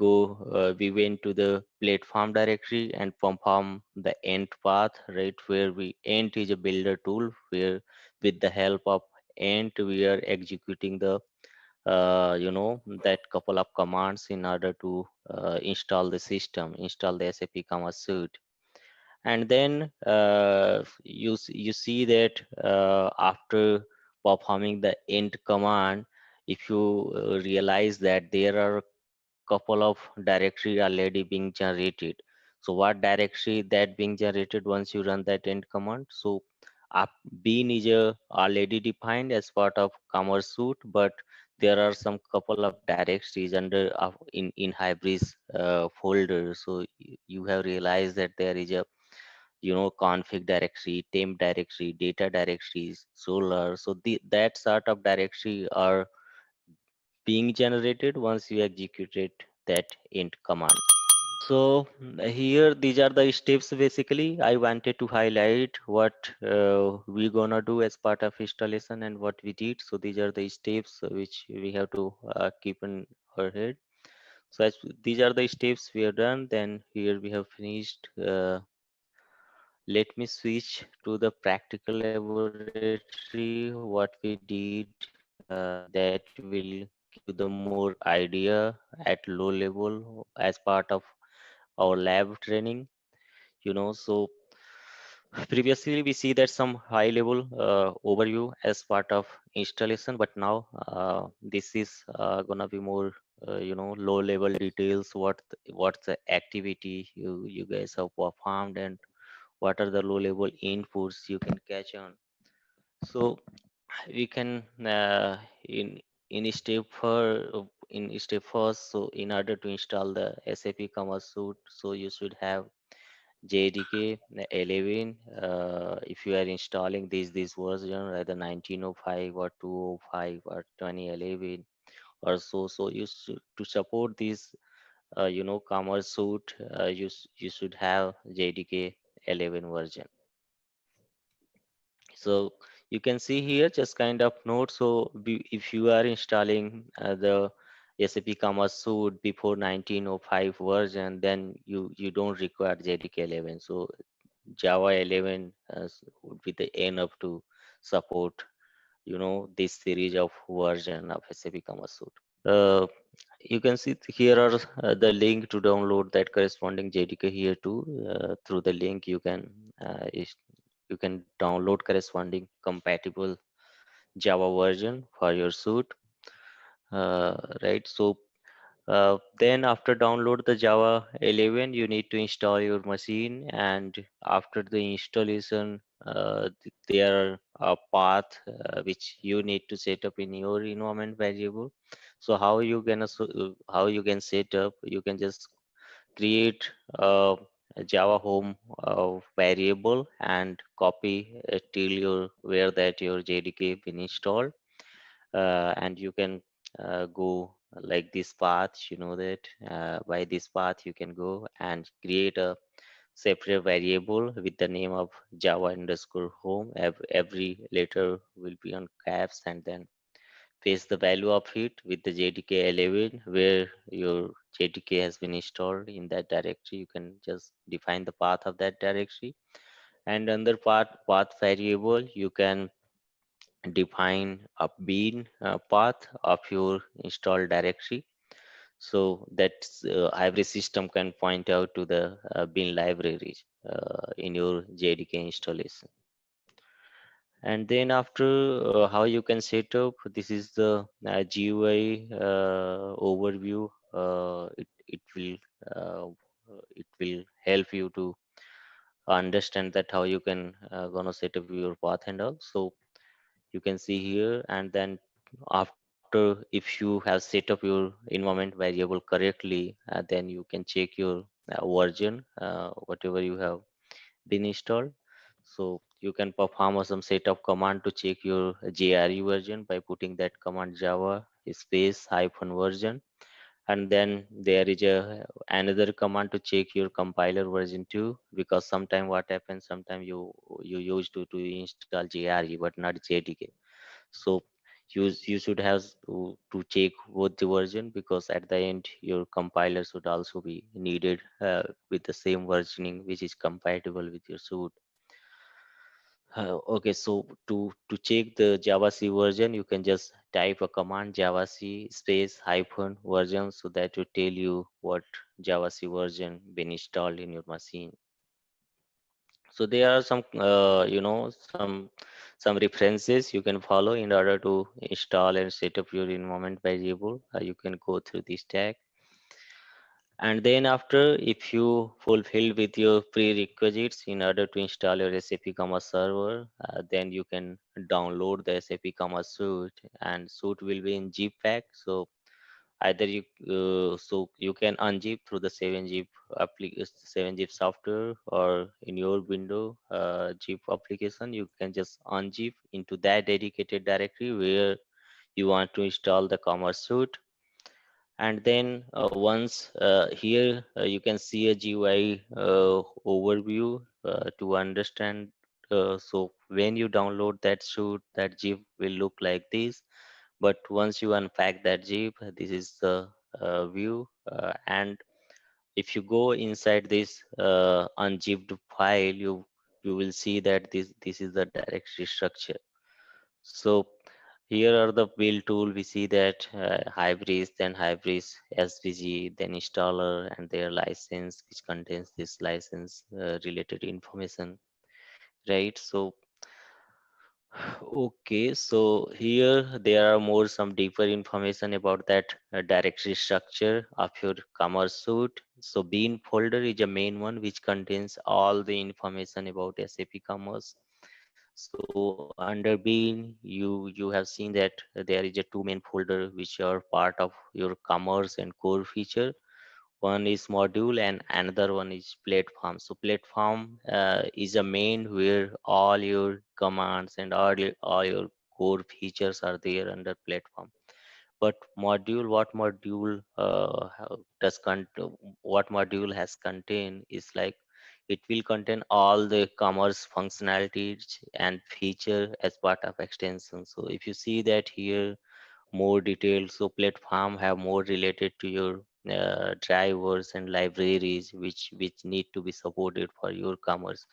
went to the platform directory and perform the end path, right? Where we end is a builder tool, where with the help of end we are executing the that couple of commands in order to install the SAP Commerce Suite. And then you see that after performing the end command, if you realize that there are couple of directory already being generated. So what directory that being generated once you run that end command? So bean is already defined as part of Commerce Suite, but there are some couple of directories under in Hybris folder. So you have realized that there is a config directory, temp directory, data directories, solar. So that sort of directory are being generated once you executed that int command. So here these are the steps. Basically I wanted to highlight what we gonna do as part of installation and what we did. So these are the steps which we have to keep in our head. So as these are the steps we have done, then here we have finished. Let me switch to the practical laboratory. What we did, that will give you the more idea at low level as part of our lab training. So previously we see that some high level overview as part of installation, but now this is gonna be more low level details. What's the activity you guys have performed, and what are the low level inputs you can catch on. So we can in step for in step first. So in order to install the SAP Commerce Suite, so you should have JDK 11. If you are installing this version, either 1905 or 205 or 2011 or so you should, to support this Commerce Suite, you should have JDK 11 version. So you can see here just kind of note. So if you are installing the SAP Commerce Suite before 1905 version, then you don't require JDK 11. So Java 11 would be the enough to support this series of version of SAP Commerce Suite. You can see here are the link to download that corresponding JDK here too. Through the link you can download corresponding compatible Java version for your suite. Right. So then after download the Java 11, you need to install your machine, and after the installation, there are a path which you need to set up in your environment variable. So how you can set up? You can just create a Java home variable and copy till your where that your JDK been installed, and you can go like this path. You know that by this path you can go and create a separate variable with the name of Java underscore home. Every letter will be on caps, and then paste the value of it with the JDK 11 where your JDK has been installed in that directory. You can just define the path of that directory, and under path variable you can define a bean path of your installed directory, so that every system can point out to the bin libraries in your JDK installation. And then after how you can set up, this is the GUI overview. Uh, it will help you to understand that how you can gonna set up your path and all. So you can see here, and then after if you have set up your environment variable correctly, then you can check your version whatever you have been installed. So you can perform some set of command to check your JRE version by putting that command java space hyphen version, and then there is a another command to check your compiler version too, because sometime what happens, sometime you used to install JRE but not JDK. So you should have to check both the version, because at the end your compiler should also be needed with the same versioning which is compatible with your suite. Okay, so to check the Java C version, you can just type a command Java C space hyphen version, so that will tell you what Java C version been installed in your machine. So there are some some references you can follow in order to install and set up your environment variable. You can go through this tag. And then after, if you fulfill with your prerequisites in order to install your SAP Commerce server, then you can download the SAP Commerce suite, and suite will be in zip pack. So either you can unzip through the 7-zip 7-zip software, or in your window zip application, you can just unzip into that dedicated directory where you want to install the Commerce suite. And then once here you can see a GUI overview to understand. So when you download that suite, that zip will look like this. But once you unpack that zip, this is the view. And if you go inside this unzipped file, you will see that this is the directory structure. So here are the build tool. We see that Hybris, then Hybris SVG, then installer and their license, which contains this license related information, right? So okay, so here there are more some deeper information about that directory structure of your commerce suite. So bean folder is a main one which contains all the information about SAP Commerce. So under bean, you have seen that there is a two main folder which are part of your commerce and core feature. One is module and another one is platform. So platform is a main where all your commands and all your core features are there under platform. But module, what module has contained is like, it will contain all the commerce functionalities and feature as part of extension. So if you see that here, more details, so platform have more related to your drivers and libraries which need to be supported for your commerce.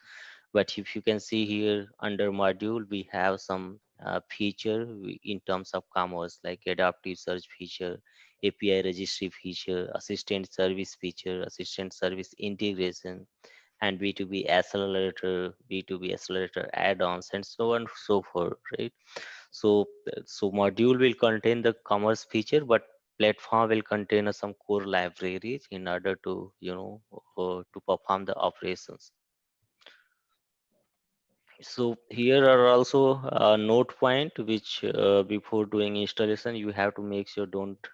But if you can see here under module, we have some feature in terms of commerce, like adaptive search feature, API registry feature, assistant service feature, assistant service integration, and B2B accelerator add-ons, and so on and so forth, right? So, so module will contain the commerce feature, but platform will contain some core libraries in order to, to perform the operations. So here are also a note point which before doing installation, you have to make sure don't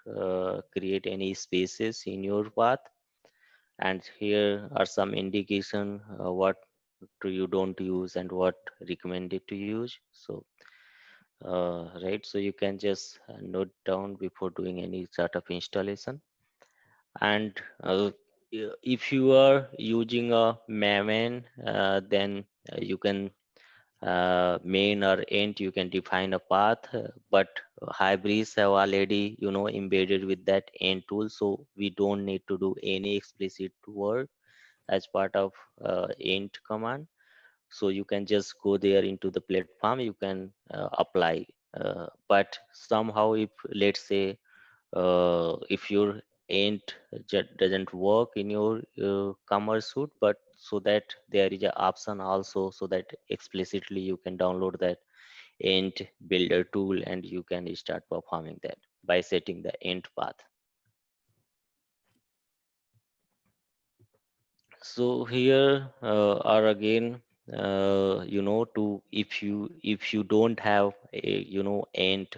create any spaces in your path. And here are some indication what you don't use and what recommended to use. So right, so you can just note down before doing any sort of installation. And if you are using a maven, then you can main or end, you can define a path, but hybrids have already embedded with that end tool, so we don't need to do any explicit work as part of end command. So you can just go there into the platform, you can apply. But somehow, if let's say if your end doesn't work in your commerce suite, but so that there is an option also, so that explicitly you can download that end builder tool and you can start performing that by setting the end path. So here are again, to if you don't have a end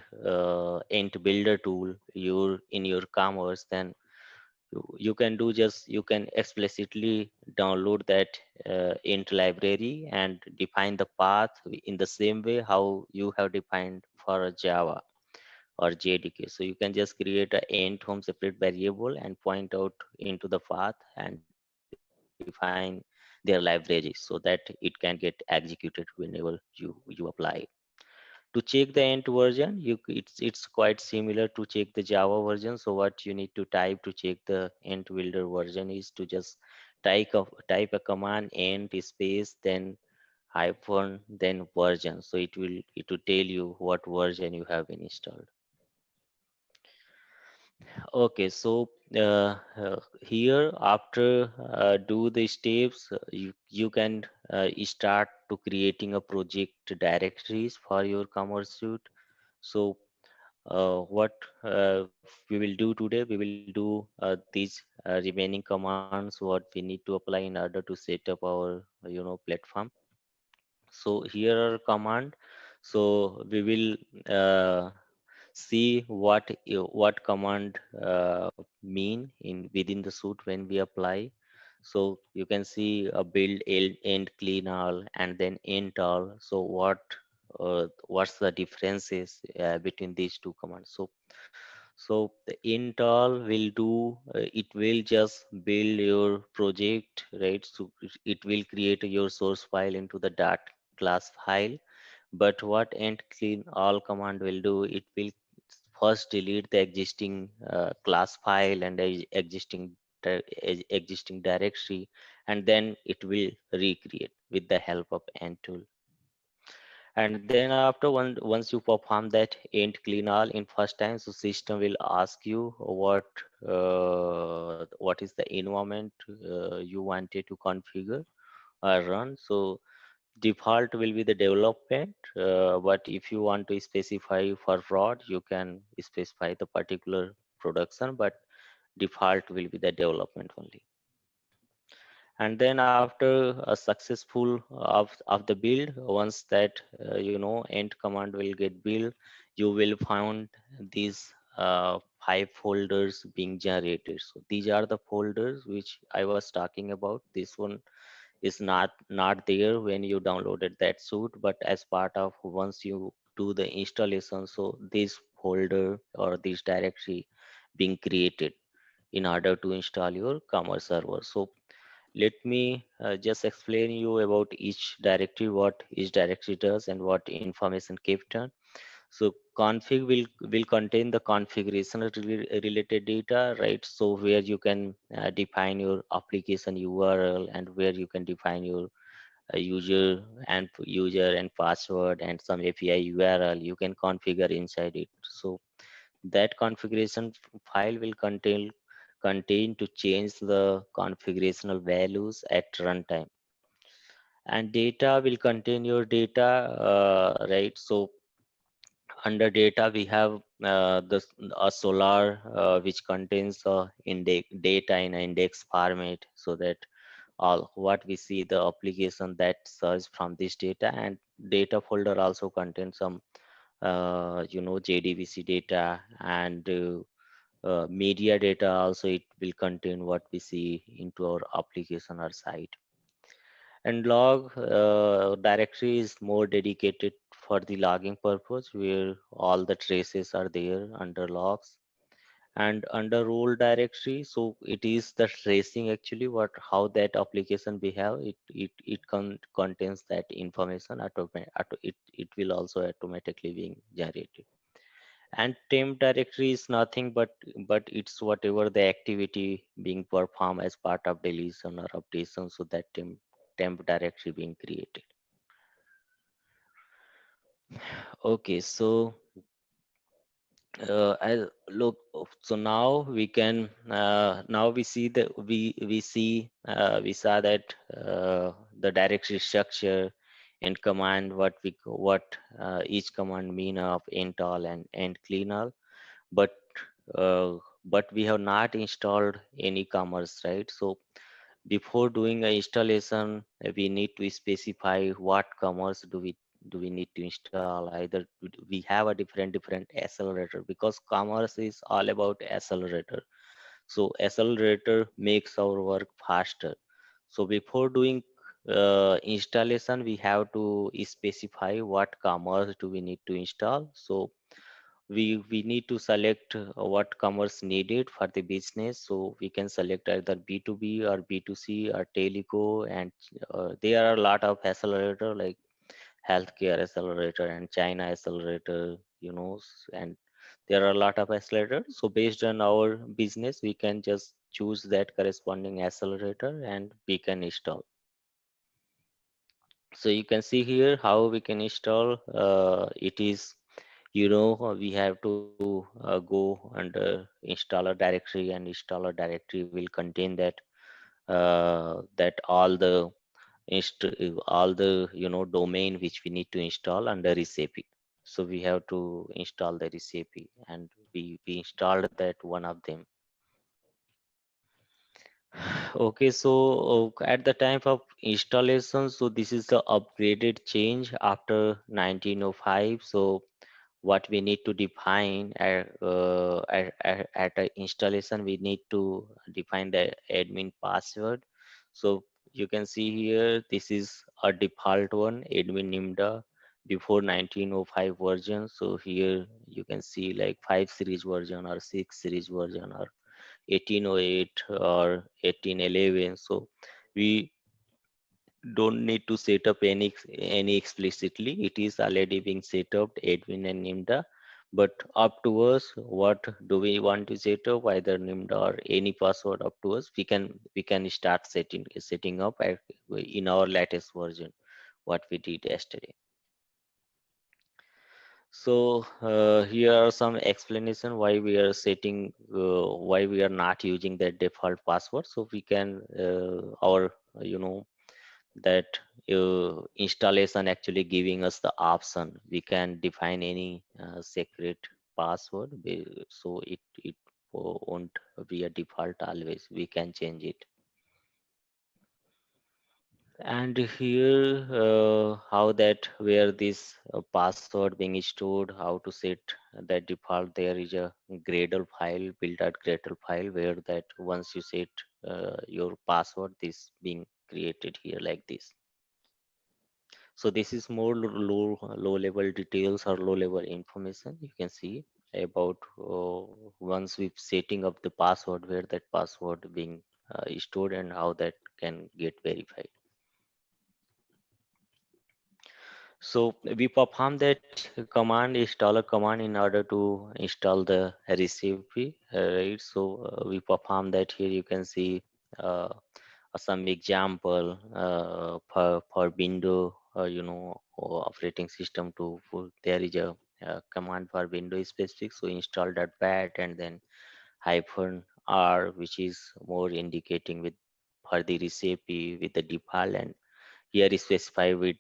end builder tool in your commerce, then you can do just, you can explicitly download that int library and define the path in the same way how you have defined for a Java or JDK. So you can just create a int home separate variable and point out into the path and define their library so that it can get executed whenever you apply. To check the end version, it's quite similar to check the Java version. So what you need to type to check the end builder version is to just type a command end space then hyphen then version. So it will tell you what version you have installed. Okay, so here after do the steps, you can start to creating a project directories for your commerce suite. So What we will do today, we will do these remaining commands what we need to apply in order to set up our platform. So here are command. So we will see what command mean in within the suite when we apply. So you can see a build, end, clean all, and then int all. So what's the differences between these two commands? So the int all will do, it will just build your project, right? So it will create your source file into the dart class file. But what end clean all command will do, it will first delete the existing class file and the existing directory, and then it will recreate with the help of end tool. And then after once you perform that end clean all in first time, so system will ask you what is the environment you wanted to configure or run. So default will be the development, but if you want to specify for fraud, you can specify the particular production, but default will be the development only. And then after a successful of the build, once that end command will get built, you will find these 5 folders being generated. So these are the folders which I was talking about. This one is not there when you downloaded that suite, but as part of once you do the installation, so this folder or this directory being created in order to install your commerce server. So let me just explain you about each directory, what each directory does and what information kept on. So config will contain the configuration related data, right? So where you can define your application URL, and where you can define your user and password and some API URL you can configure inside it. So that configuration file will contain to change the configurational values at runtime. And data will contain your data, right? So under data we have a solar which contains data in an index format, so that all what we see the application that serves from this data. And data folder also contains some JDBC data, and media data also. It will contain what we see into our application or site. And log directory is more dedicated for the logging purpose, where all the traces are there under logs. And under role directory, so it is the tracing actually what how that application behave. It contains that information. It will also automatically being generated. And temp directory is nothing but it's whatever the activity being performed as part of deletion or updation, so that temp directory being created. Okay, so I look, so now we can now we see that we saw that the directory structure and command, what each command mean of int all and end clean all. But uh, but we have not installed any commerce, right? So before doing a installation, we need to specify what commerce do we need to install. Either we have a different accelerator, because commerce is all about accelerator. So accelerator makes our work faster. So before doing installation, we have to specify what commerce do we need to install. So we need to select what commerce needed for the business. So we can select either B2B or B2C or teleco. And there are a lot of accelerator like healthcare accelerator and China accelerator, and there are a lot of accelerators. So based on our business, we can just choose that corresponding accelerator and we can install. So you can see here how we can install. It is, we have to go under installer directory, and installer directory will contain that all the domain which we need to install under SAP. so we have to install the recipe, and we installed that one of them. Okay, so at the time of installation, so this is the upgraded change after 1905. So what we need to define at a installation, we need to define the admin password. So you can see here, this is a default one, admin nimda before 1905 version. So here you can see like 5 series version or 6 series version or 1808 or 1811. So we don't need to set up any explicitly. It is already being set up, admin and nimda. But up to us, what do we want to set up, either nimda or any password, up to us. We can start setting up in our latest version, what we did yesterday. So here are some explanation why we are setting, why we are not using that default password. So we can our that installation actually giving us the option, we can define any secret password, so it won't be a default always, we can change it. And here how that, where this password being stored, how to set that default, there is a gradle file, build.gradle file, where that once you set your password, this being created here like this. So this is more low level details or low level information you can see about once we setting up the password, where that password being stored and how that can get verified. So we perform that command, installer command, in order to install the recipe, right? So we perform that. Here you can see uh, some example for window, or operating system to there is a command for window specific. So install that bat and then -r, which is more indicating with for the recipe with the default, and here is specify with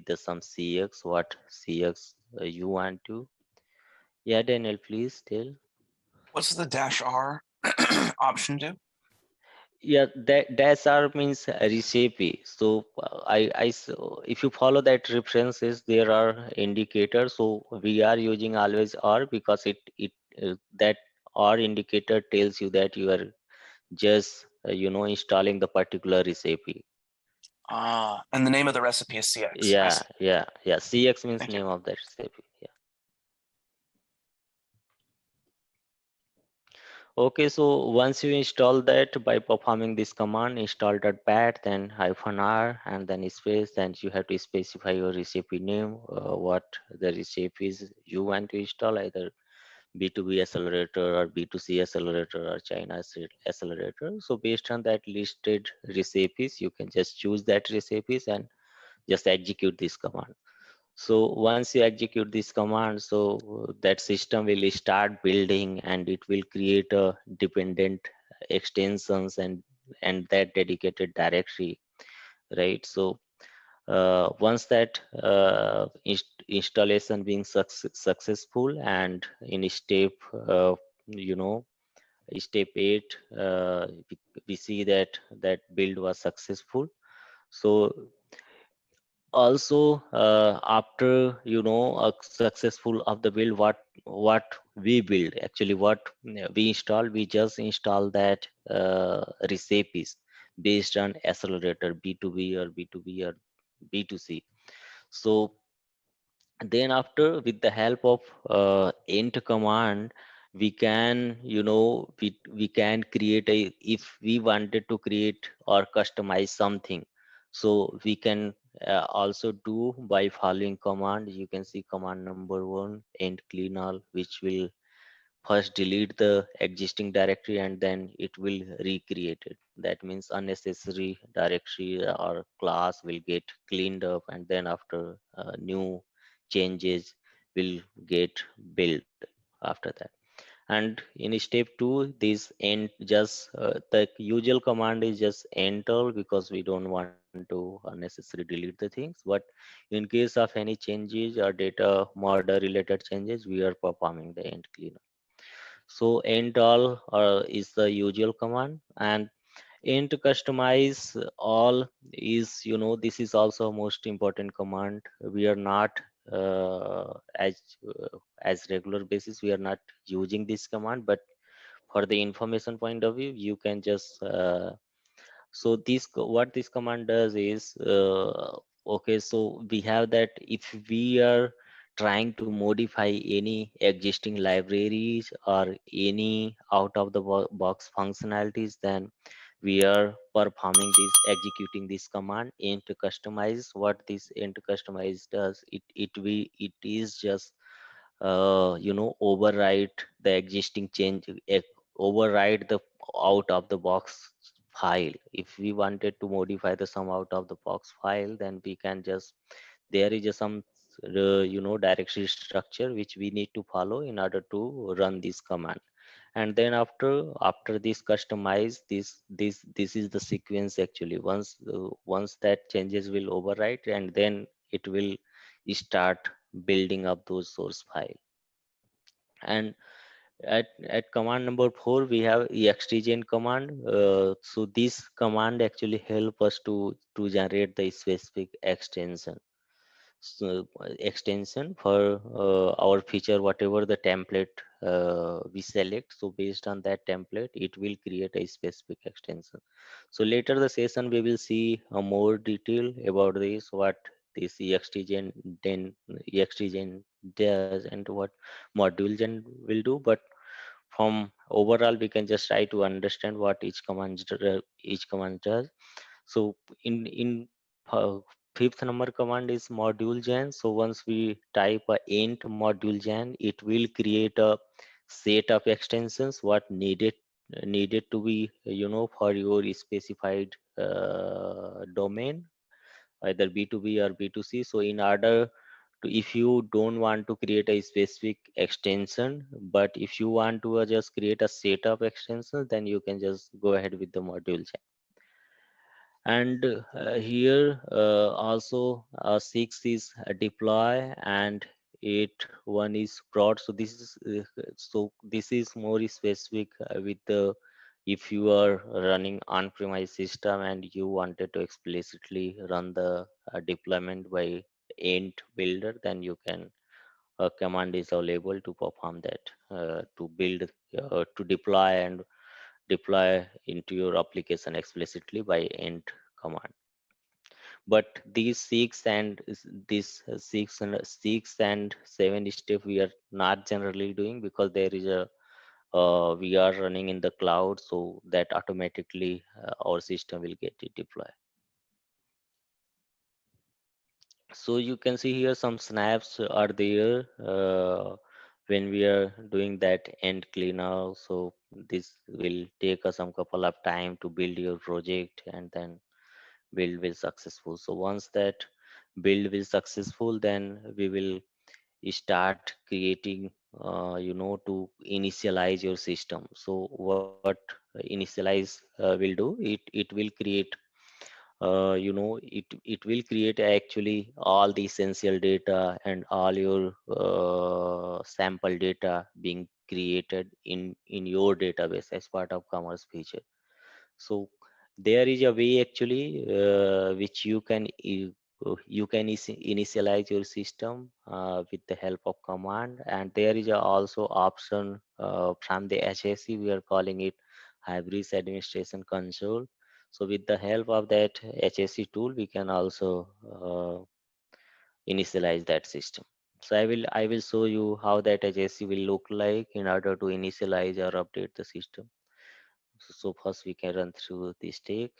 the some cx, what cx you want to. Yeah, Daniel, please tell. What's the -r option do? Yeah, that dash r means recipe. So if you follow that references, there are indicators. So we are using always r because that r indicator tells you that you are just installing the particular recipe. And the name of the recipe is CX. I Yeah, see. yeah. CX means Thank you. name of that recipe. Yeah. Okay, so once you install that by performing this command, install.bat, then -r, and then space, then you have to specify your recipe name, what the recipe is you want to install, either B2B accelerator or B2C accelerator or China accelerator. So based on that listed recipes, you can just choose that recipes and just execute this command. So once you execute this command, so that system will start building and it will create a dependent extensions and that dedicated directory, right? So once that installation being successful, and in step you know step 8, we see that that build was successful. So also after a successful of the build, what we build actually, what we install, we just install that recipes based on accelerator B2B or B2B or B2C. So then after, with the help of int command, we can we can create a, if we wanted to create or customize something, so we can also do by following command. You can see command number 1, int clean all, which will first delete the existing directory and then it will recreate it. That means unnecessary directory or class will get cleaned up, and then after new changes will get built after that. And in step 2, this end just the usual command is just enter, because we don't want to unnecessarily delete the things. But in case of any changes or data model related changes, we are performing the end cleanup. So end all is the usual command. And end customize all is, this is also most important command. We are not uh, as as regular basis we are not using this command, but for the information point of view you can just so what this command does is, okay, so we have that if we are trying to modify any existing libraries or any out of the box functionalities, then we are performing this, executing this command into customize. What this into customize does, it is just overwrite the existing change, override the out of the box file. If we wanted to modify the sum out of the box file, then we can just, there is a some directory structure which we need to follow in order to run this command. And then after this customize, this is the sequence actually. Once that changes will overwrite, and then it will start building up those source file. And at command number 4 we have extgen command. So this command actually help us to generate the specific extension. So extension for our feature, whatever the template we select, so based on that template it will create a specific extension. So later the session we will see more detail about this, what this extgen then extgen does and what module gen will do. But from overall we can just try to understand what each command does. So in uh, fifth number command is module gen. So once we type a int module gen, it will create a set of extensions what needed to be, for your specified domain, either B2B or B2C. So in order to, if you don't want to create a specific extension, but if you want to just create a set of extensions, then you can just go ahead with the module. And here also 6 is deploy, and 8 1 is prod. So this is this is more specific with the, if you are running on-premise system and you wanted to explicitly run the deployment by end builder, then you can, a command is available to perform that, to build, to deploy and deploy into your application explicitly by end command. But these six and seven step we are not generally doing, because there is a we are running in the cloud, so that automatically our system will get it deployed. So you can see here some snaps are there when we are doing that end cleaner. So this will take us some couple of time to build your project, and then build will successful. So once that build is successful, then we will start creating, to initialize your system. So what initialize will do, it will create, it will create actually all the essential data and all your sample data being created in your database as part of commerce feature. So there is a way actually which you can initialize your system with the help of command. And there is a also option from the HSE, we are calling it hybrid administration console. So with the help of that HSE tool, we can also initialize that system. So I will show you how that HSE will look like in order to initialize or update the system. So first we can run through this take.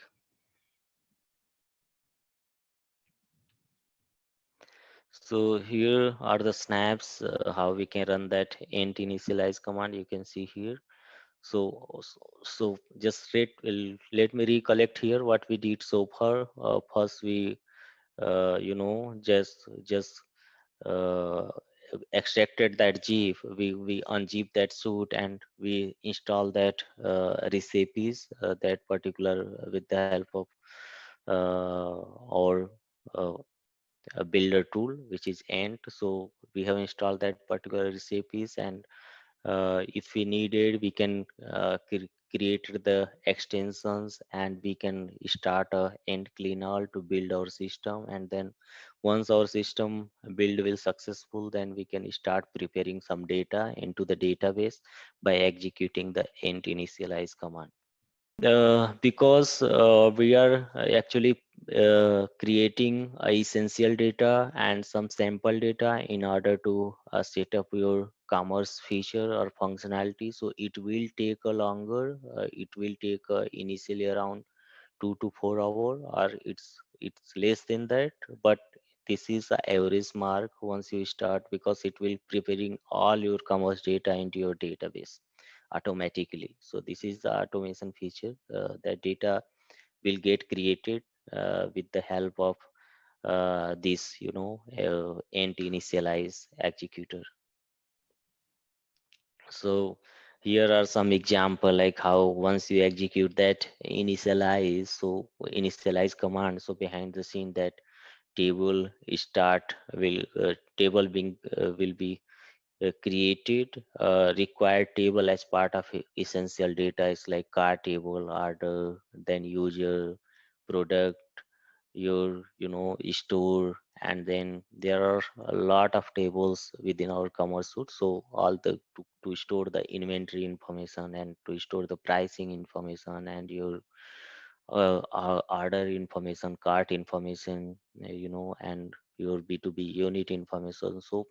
So here are the snaps, how we can run that int initialize command. You can see here. So just let me recollect here what we did so far. First we just uh, extracted that zip, we unzip that suite and we install that recipes, that particular with the help of our uh, a builder tool, which is Ant. So we have installed that particular recipes, and if we needed, we can create the extensions, and we can start a Ant cleaner to build our system. And then once our system build will successful, then we can start preparing some data into the database by executing the Ant initialize command. Because we are actually creating essential data and some sample data in order to set up your commerce feature or functionality. So it will take a longer, it will take initially around 2 to 4 hours, or it's less than that. But this is the average mark once you start, because it will preparing all your commerce data into your database automatically. So this is the automation feature. That data will get created with the help of this, ent initialize executor. So here are some example, like how once you execute that initialize command, so behind the scene that table start table being will be created. Required table as part of essential data is like car table, order, then user, product, your store. And then there are a lot of tables within our commerce suite. So all to store the inventory information, and to store the pricing information, and your order information, cart information, and your B2B unit information. So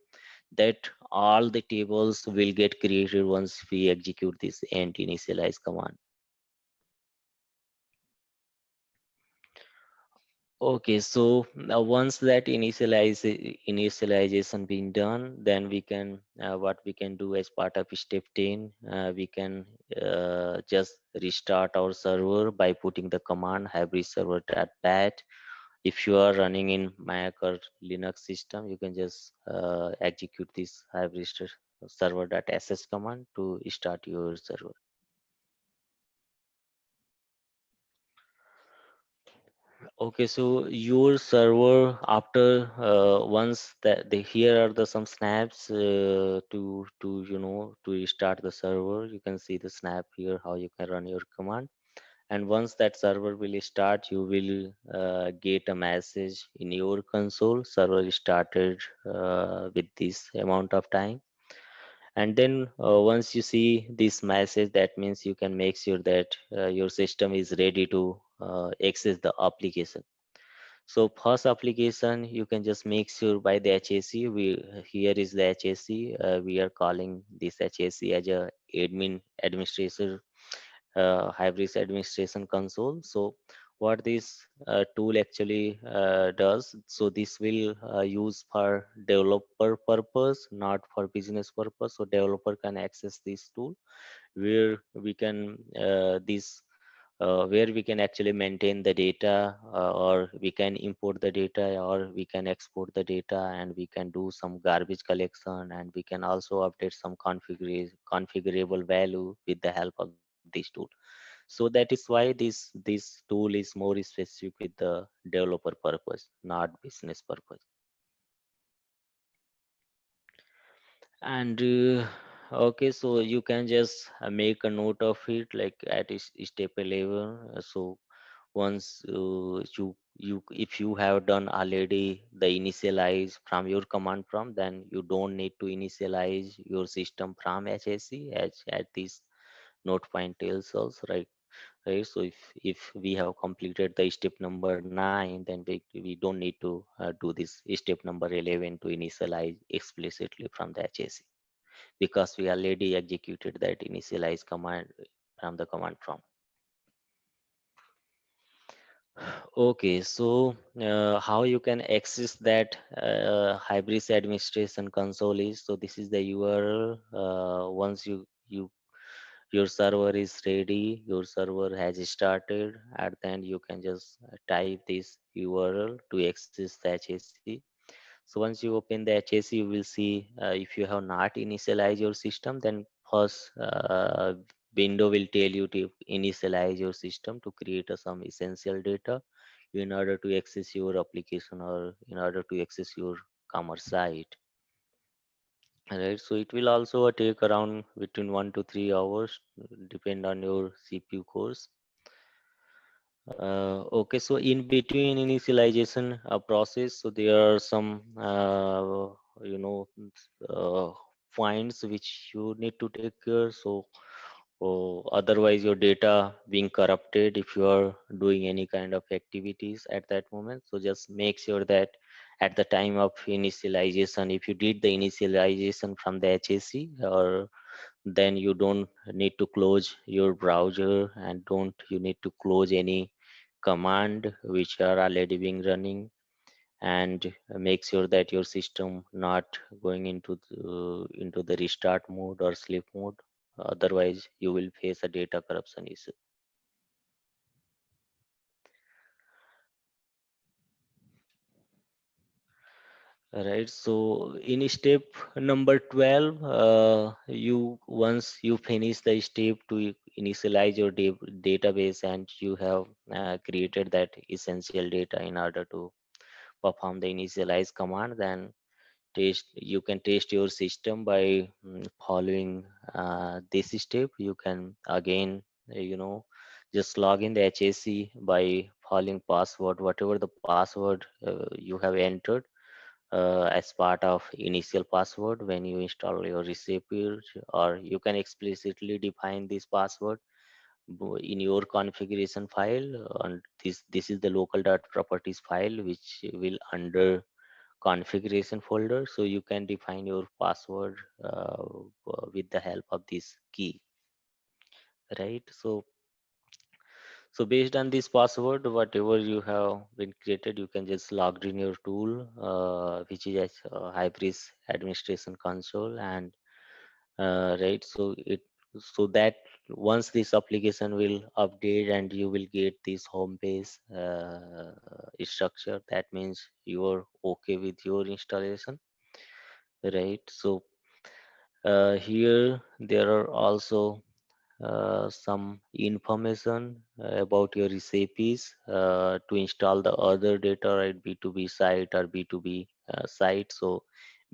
that all the tables will get created once we execute this ent initialize command. Okay, so now once that initialization being done, then we can what we can do as part of step 10, we can just restart our server by putting the command hybrid server .bat. If you are running in Mac or Linux system, you can just execute this hybrid server.sh command to start your server. Okay, so your server after once that the here are the some snaps to start the server. You can see the snap here how you can run your command. And once that server will start, you will get a message in your console. Server started with this amount of time. And then once you see this message, that means you can make sure that your system is ready to access the application. So first application, you can just make sure by the HAC. Here is the HAC. We are calling this HAC as a administrator hybrid administration console. So what this tool actually does, so this will use for developer purpose, not for business purpose. So developer can access this tool where we can where we can actually maintain the data, or we can import the data, or we can export the data, and we can do some garbage collection, and we can also update some configurable value with the help of this tool. So that is why this tool is more specific with the developer purpose, not business purpose. And okay, so you can just make a note of it, like at step 11. So once you if you have done already the initialize from your command prompt, then you don't need to initialize your system from HAC, as at this note point tells us, right? So if we have completed the step number 9, then we don't need to do this step number 11 to initialize explicitly from the HAC, because we already executed that initialize command from the command prompt. Okay, so how you can access that hybrid administration console is, so this is the URL. Once your server is ready, your server has started, and then you can just type this URL to access the HAC. So once you open the HAC, you will see if you have not initialized your system, then first window will tell you to initialize your system to create some essential data in order to access your application or in order to access your commerce site. Right, so it will also take around between 1 to 3 hours, depend on your CPU cores. Okay, so in between initialization process, so there are some you know uh, points which you need to take care. So otherwise your data being corrupted if you are doing any kind of activities at that moment. So just make sure that at the time of initialization, if you did the initialization from the HAC, or then you don't need to close your browser and don't you need to close any command which are already being running, and make sure that your system not going into the restart mode or sleep mode. Otherwise you will face a data corruption issue. Right, so in step number 12, you once you finish the step to initialize your database, and you have created that essential data in order to perform the initialize command, then you can test your system by following this step. You can again just log in the HAC by following password, whatever the password you have entered as part of initial password when you install your recipe, or you can explicitly define this password in your configuration file. And this is the local dot properties file which will under configuration folder, so you can define your password with the help of this key. Right, so based on this password, whatever you have been created, you can just logged in your tool, which is as Hybris administration console. And right, so that once this application will update and you will get this home page structure, that means you are okay with your installation. Right, so here there are also some information about your recipes to install the other data, right? B2B site or B2B site. So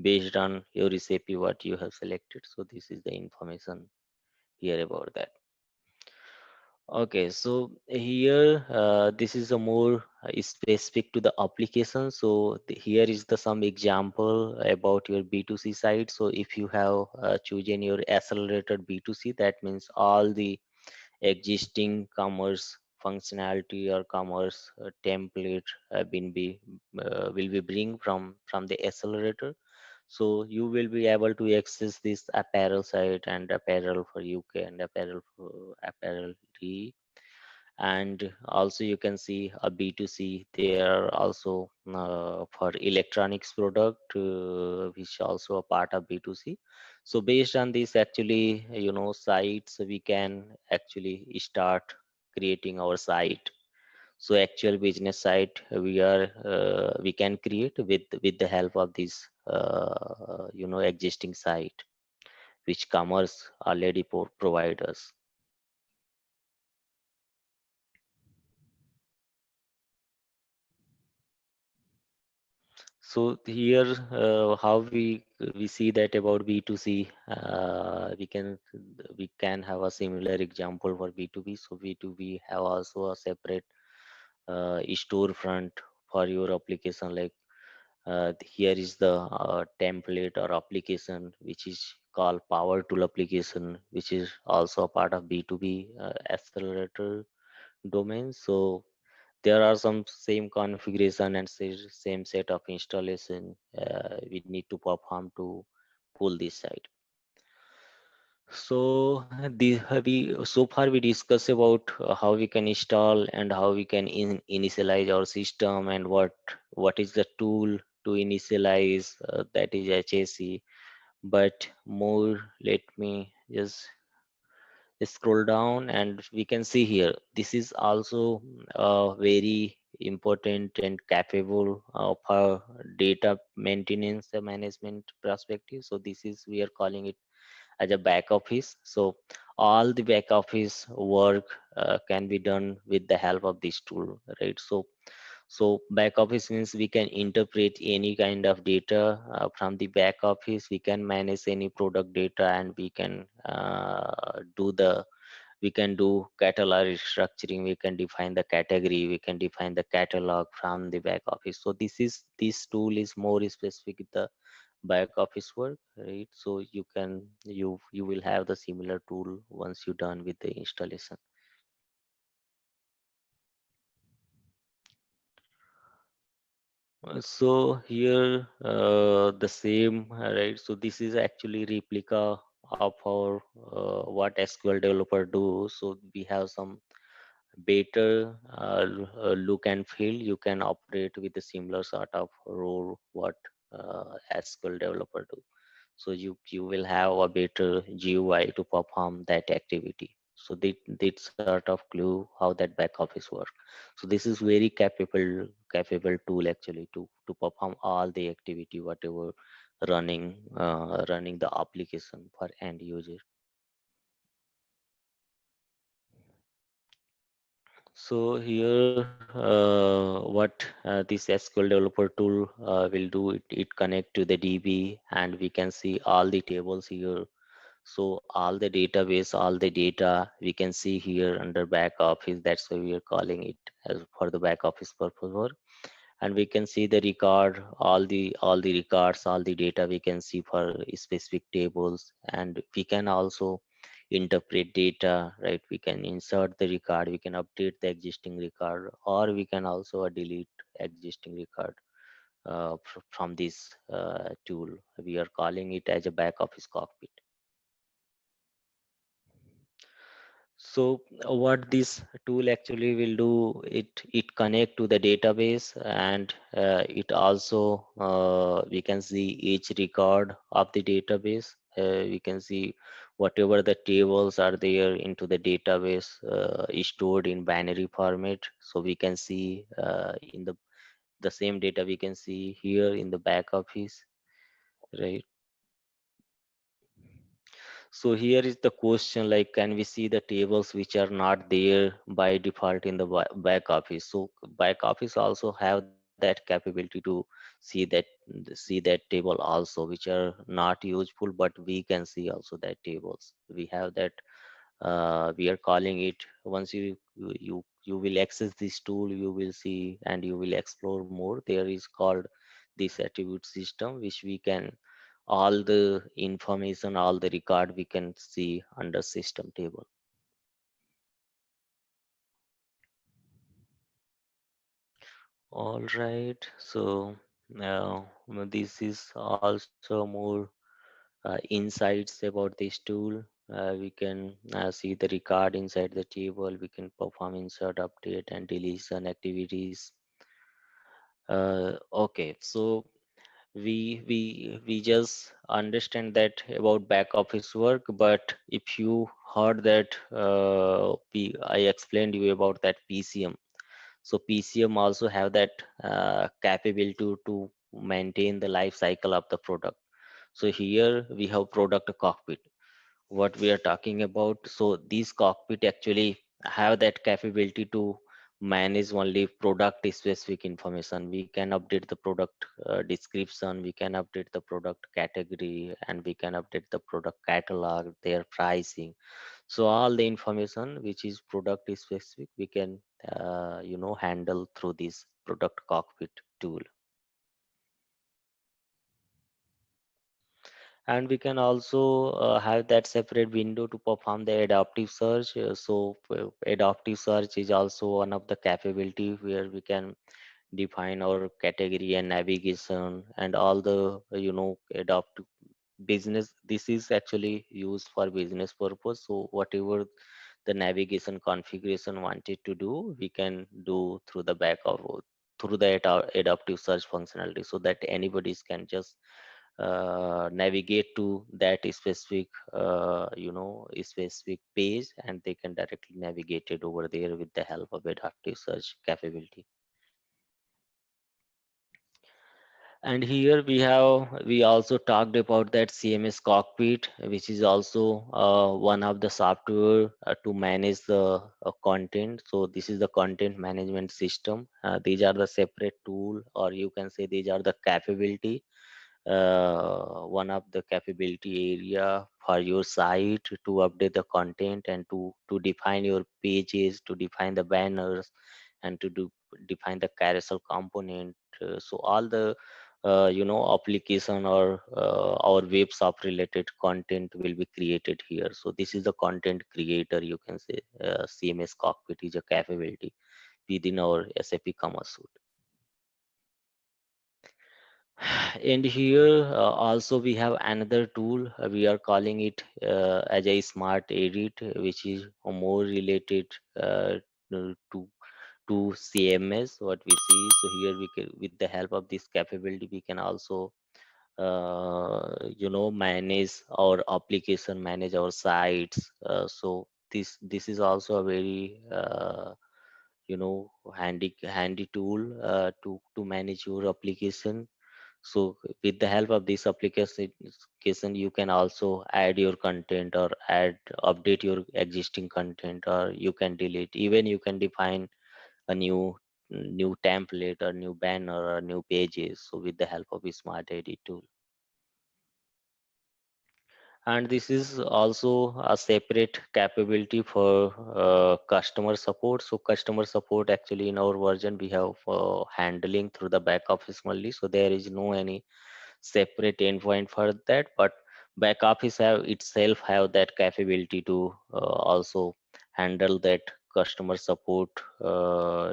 based on your recipe, what you have selected. So this is the information here about that. Okay, so here this is a more specific to the application. So here is the some example about your B2C site. So if you have chosen your accelerated B2C, that means all the existing commerce functionality or commerce template been be will be bring from the accelerator. So you will be able to access this apparel site and apparel for UK and apparel for apparel D. And also you can see a B2C there also for electronics product, which also a part of B2C. So based on this, actually, sites, we can actually start creating our site. So actual business site we can create with the help of this existing site which commerce already provide us. So here, how we see that about B2C, we can have a similar example for B2B. So B2B have also a separate storefront for your application. Like here is the template or application which is called Power Tool application, which is also a part of B2B accelerator domain. So there are some same configuration and same set of installation we need to perform to pull this site. So so far we discuss about how we can install and how we can initialize our system, and what is the tool to initialize, that is HAC. But more, let me just scroll down and we can see here, this is also very important and capable of our data maintenance and management perspective. So this is, we are calling it as a back office. So all the back office work can be done with the help of this tool, right? So back office means we can interpret any kind of data from the back office. We can manage any product data, and we can do catalog restructuring. We can define the category. We can define the catalog from the back office. So this tool is more specific with the back office work, right? So you will have the similar tool once you're done with the installation. So here the same, right? So this is actually replica of our what SQL developer do. So we have some better look and feel. You can operate with a similar sort of role what SQL developer do. So you will have a better GUI to perform that activity. So that sort of clue how that back office work. So this is very capable tool actually to perform all the activity whatever running the application for end user. So here, what this SQL developer tool will do, it connect to the DB, and we can see all the tables here. So all the database, all the data we can see here under back office. That's why we are calling it as for the back office purpose work. And we can see the record, all the records, all the data we can see for specific tables. And we can also interpret data, right? We can insert the record, we can update the existing record, or we can also delete existing record from this tool. We are calling it as a back office cockpit. So what this tool actually will do, it connect to the database, and it also we can see each record of the database. We can see whatever the tables are there into the database is stored in binary format. So we can see in the same data we can see here in the back office, right? So here is the question, like, can we see the tables which are not there by default in the back office? So back office also have that capability to see that see that table also, which are not useful, but we can see also that tables. We have that. We are calling it, once you will access this tool, you will see and you will explore more. There is called this attribute system, which we can all the information, all the record we can see under system table. All right, so now this is also more insights about this tool. We can see the record inside the table. We can perform insert, update, and deletion activities. Okay, so we just understand that about back office work. But if you heard that I explained you about that PCM. So PCM also have that capability to maintain the life cycle of the product. So here we have product cockpit, what we are talking about. So these cockpit actually have that capability to manage only product specific information. We can update the product description, we can update the product category, and we can update the product catalog, their pricing. So all the information which is product specific, we can handle through this product cockpit tool. And we can also have that separate window to perform the adaptive search. Adaptive search is also one of the capability where we can define our category and navigation and all the adaptive business. This is actually used for business purpose. So whatever the navigation configuration wanted to do, we can do through the back of through the adaptive search functionality, so that anybody can just navigate to that specific specific page, and they can directly navigate it over there with the help of adaptive search capability. And here we also talked about that CMS cockpit, which is also one of the software to manage the content. So this is the content management system. These are the separate tool, or you can say these are the capability, one of the capability area for your site to update the content and to define your pages, to define the banners, and to define the carousel component. So all the application or web shop related content will be created here. So this is the content creator, you can say. CMS cockpit is a capability within our SAP Commerce Suite. And here also we have another tool. We are calling it as a smart edit, which is more related to CMS. What we see, so here we can, with the help of this capability, we can also manage our application, manage our sites. So this is also a very handy tool to manage your application. So with the help of this application, you can also add your content or update your existing content, or you can delete. Even you can define a new template or new banner or new pages. So with the help of a smart edit tool. And this is also a separate capability for customer support. So customer support, actually in our version we have handling through the back office only, so there is no any separate endpoint for that, but back office have itself have that capability to also handle that customer support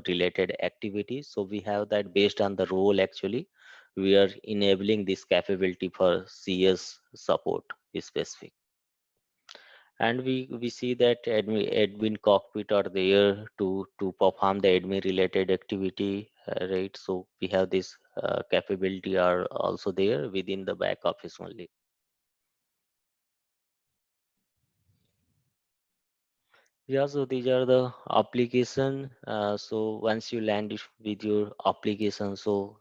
related activities. So we have that based on the role. Actually we are enabling this capability for CS support specific. And we see that admin cockpit are there to perform the admin related activity, right? So we have this capability are also there within the back office only. Yeah, so these are the application. So once you land with your application, so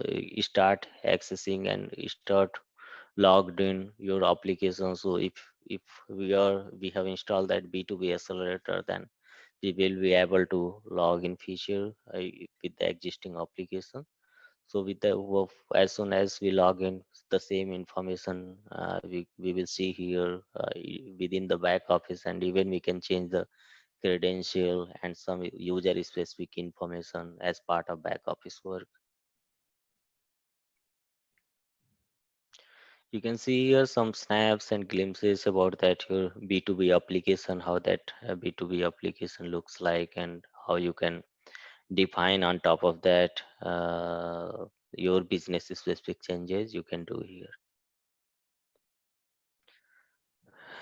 you start accessing and you start logged in your application. So if we have installed that B2B accelerator, then we will be able to log in feature with the existing application. So with the as soon as we log in, the same information we will see here within the back office, and even we can change the credential and some user specific information as part of back office work. You can see here some snaps and glimpses about that your B2B application, how that B2B application looks like, and how you can define on top of that your business specific changes you can do here.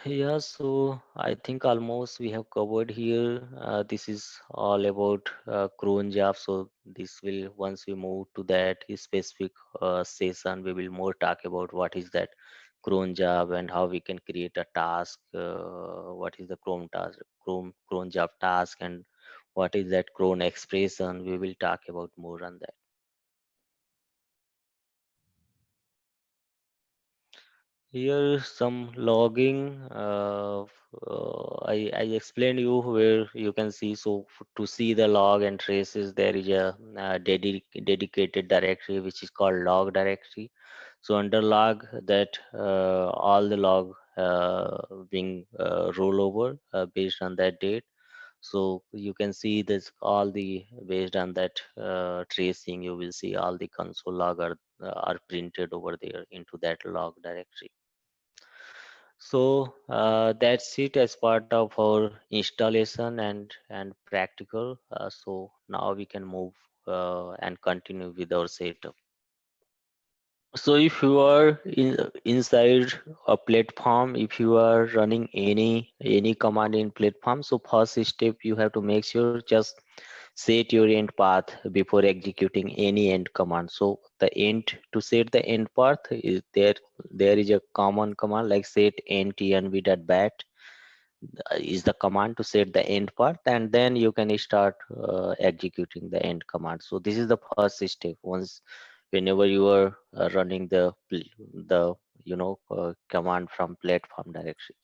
Yeah, so I think almost we have covered here. This is all about cron job. So this will, once we move to that specific session, we will more talk about what is that cron job and how we can create a task. What is the cron task, cron job task, and what is that cron expression. We will talk about more on that. Here some logging. I explained you where you can see. So to see the log and traces, there is a dedicated directory which is called log directory. So under log, that all the log being roll over based on that date. So you can see this all the based on that tracing. You will see all the console log are printed over there into that log directory. So that's it as part of our installation and practical. So now we can move and continue with our setup. So if you are inside a platform, if you are running any command in platform, so first step you have to make sure just set your end path before executing any end command. So the end, to set the end path is there is a common command like set end tnv.bat is the command to set the end path, and then you can start executing the end command. So this is the first step. Once whenever you are running the command from platform directory.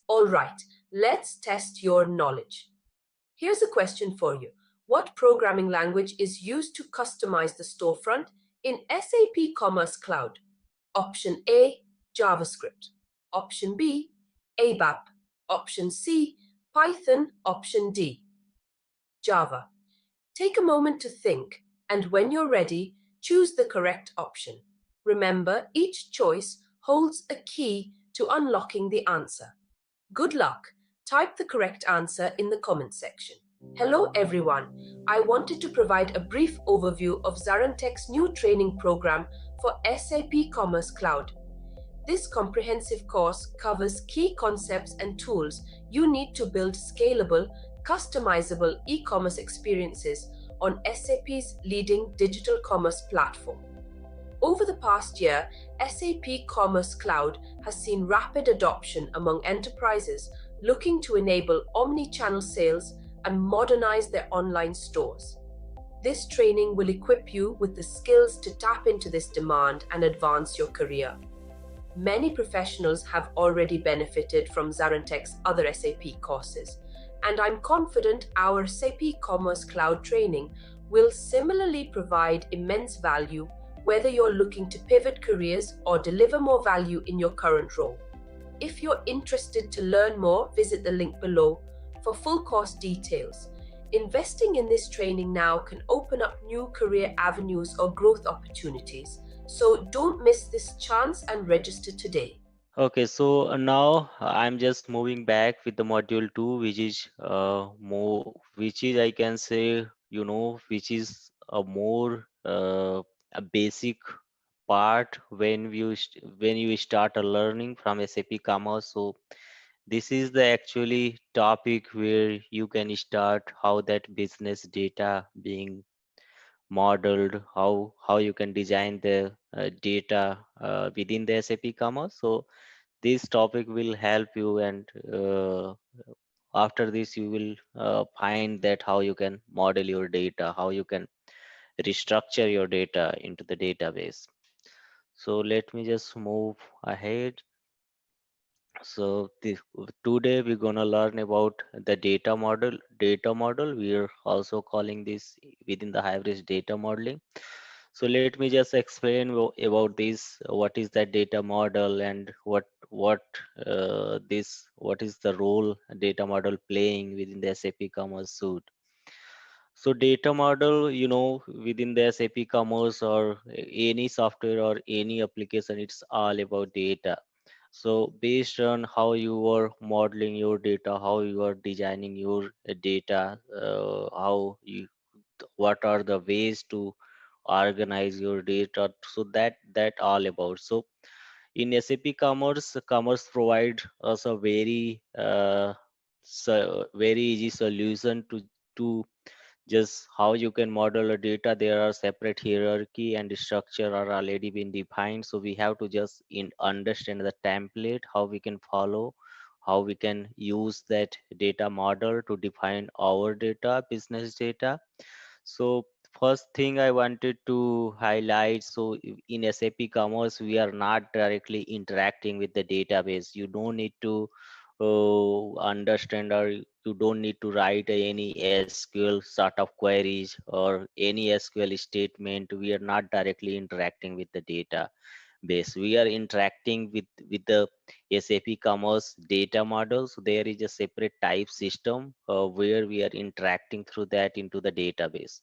Alright, let's test your knowledge. Here's a question for you. What programming language is used to customize the storefront in SAP Commerce Cloud? Option A, JavaScript. Option B, ABAP. Option C, Python. Option D, Java. Take a moment to think, and when you're ready, choose the correct option. Remember, each choice holds a key to unlocking the answer. Good luck. Type the correct answer in the comment section. Hello everyone. I wanted to provide a brief overview of ZaranTech's new training program for SAP Commerce Cloud. This comprehensive course covers key concepts and tools you need to build scalable, customizable e-commerce experiences on SAP's leading digital commerce platform. Over the past year, SAP Commerce Cloud has seen rapid adoption among enterprises looking to enable omni-channel sales and modernize their online stores. This training will equip you with the skills to tap into this demand and advance your career. Many professionals have already benefited from ZaranTech's other SAP courses, and I'm confident our SAP Commerce Cloud training will similarly provide immense value whether you're looking to pivot careers or deliver more value in your current role. If you're interested to learn more, visit the link below for full course details. Investing in this training now can open up new career avenues or growth opportunities, so don't miss this chance and register today. Okay, so now I'm just moving back with the module 2, which is which is I can say, which is a more a basic part when you start a learning from SAP Commerce. So this is the actually topic where you can start how that business data being modeled, how you can design the data within the SAP Commerce. So this topic will help you, and after this you will find that how you can model your data, how you can restructure your data into the database. So let me just move ahead. So today we're gonna learn about the data model. We are also calling this within the hybrid data modeling. So let me just explain about this. What is that data model, and what is the role data model playing within the SAP Commerce suite. So data model, within the SAP Commerce or any software or any application, it's all about data. So based on how you are modeling your data, how you are designing your data, what are the ways to organize your data. So that all about. So in SAP Commerce provide us a very easy solution to just how you can model a data. There are separate hierarchy and structure are already been defined, so we have to just understand the template, how we can follow, how we can use that data model to define our data, business data. So first thing I wanted to highlight, so in SAP Commerce we are not directly interacting with the database. You don't need to understand, or you don't need to write any SQL sort of queries or any SQL statement. We are not directly interacting with the database. We are interacting with the SAP Commerce data model. So there is a separate type system where we are interacting through that into the database.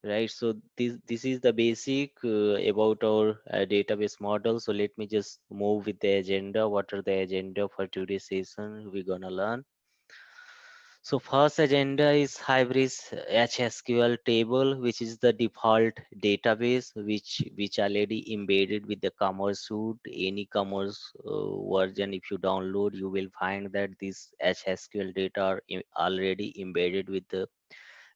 Right, so this is the basic about our database model. So let me just move with the agenda. What are the agenda for today's session we're gonna learn? So first agenda is Hybris HSQL table, which is the default database which already embedded with the Commerce Suite. Any Commerce version, if you download, you will find that this HSQL data are already embedded with the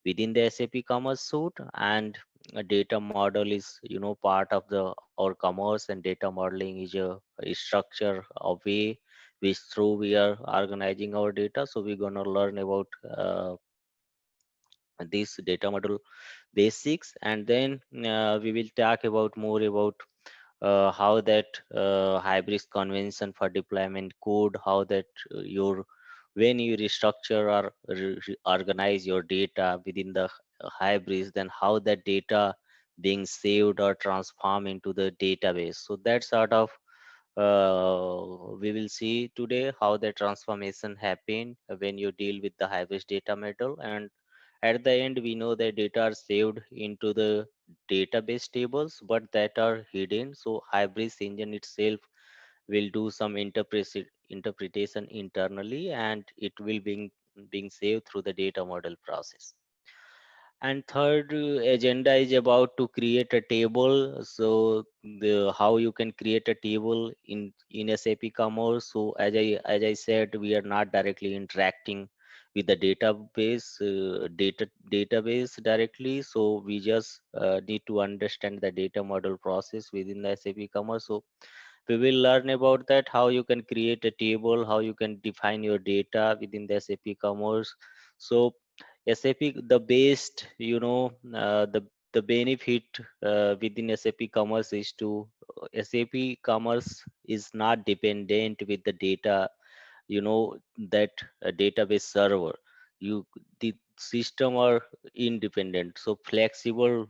within the SAP Commerce Suite, and a data model is part of the our commerce, and data modeling is a structure, a way which through we are organizing our data. So we're gonna learn about this data model basics, and then we will talk about more about how that hybrid convention for deployment code, how that your when you restructure or organize your data within the hybrids, then how that data being saved or transformed into the database. So that sort of we will see today how the transformation happen when you deal with the hybrid data model. And at the end, we know that data are saved into the database tables, but that are hidden. So hybrid engine itself will do some interpretation internally, and it will being saved through the data model process. And third agenda is about to create a table. So the how you can create a table in SAP Commerce. So as I said, we are not directly interacting with the database directly. So we just need to understand the data model process within the SAP Commerce. So we will learn about that, how you can create a table, how you can define your data within the SAP Commerce. So SAP, the best, the benefit within SAP Commerce is to SAP Commerce is not dependent with the data, that database server. You the system are independent, so flexible.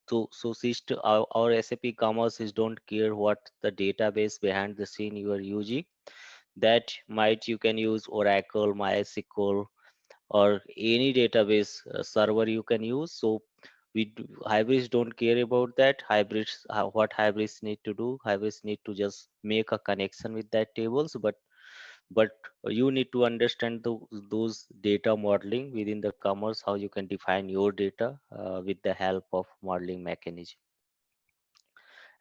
So system, our SAP Commerce is don't care what the database behind the scene you are using. That might you can use Oracle, MySQL, or any database server you can use. So hybrids don't care about that. Hybrids, what hybrids need to do, hybrids need to just make a connection with that tables, but you need to understand those data modeling within the commerce, how you can define your data with the help of modeling mechanism.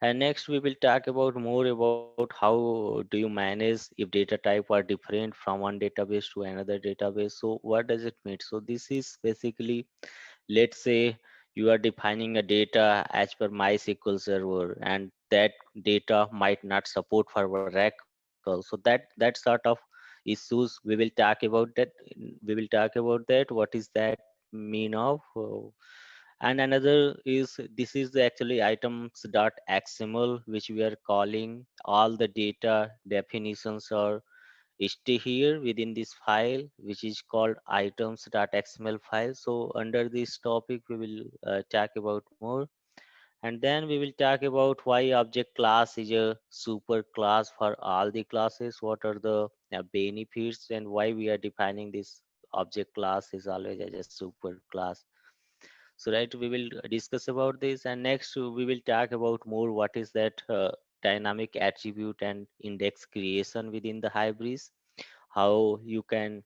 And next, we will talk about more about how do you manage if data type are different from one database to another database. So what does it mean? So this is basically, let's say you are defining a data as per MySQL server, and that data might not support for Oracle. So that sort of issues we will talk about that. We will talk about that. What is that mean of? And another is, this is the actually items.xml, which we are calling all the data definitions are stay here within this file, which is called items.xml file. So under this topic we will talk about more, and then we will talk about why object class is a super class for all the classes, what are the benefits, and why we are defining this object class is always as a super class. So right, we will discuss about this. And next we will talk about more what is that dynamic attribute and index creation within the hybrids, how you can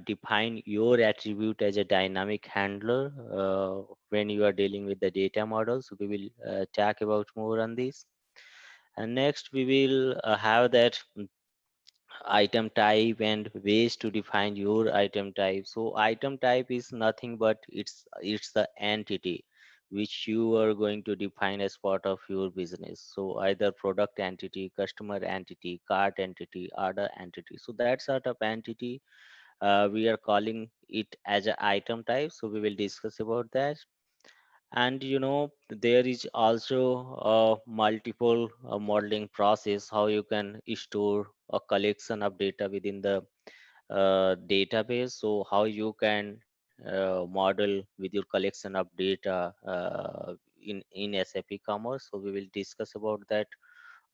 define your attribute as a dynamic handler when you are dealing with the data models. We will talk about more on this. And next we will have that item type and ways to define your item type. So item type is nothing but it's the entity which you are going to define as part of your business. So either product entity, customer entity, cart entity, order entity. So that sort of entity we are calling it as an item type. So we will discuss about that. And there is also a multiple modeling process, how you can store a collection of data within the database. So how you can model with your collection of data in SAP Commerce. So we will discuss about that,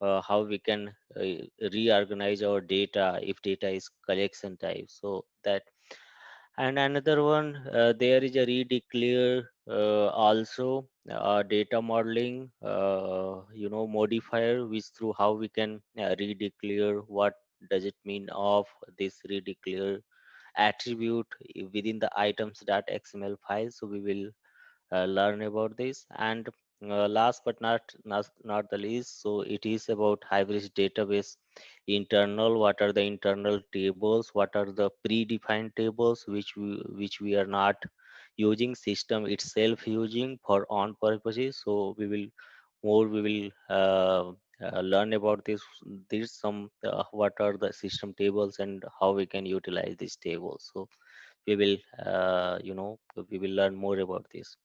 how we can reorganize our data if data is collection type. So that, and another one, there is a redeclare also data modeling, modifier, which through how we can redeclare, what does it mean of this redeclare. attribute within the items.xml file. So we will learn about this. And last but not the least, so it is about hybrid database internal. What are the internal tables? What are the predefined tables which we are not using, system itself using for on purposes? So we will learn about this some what are the system tables and how we can utilize these tables. So we will we will learn more about this.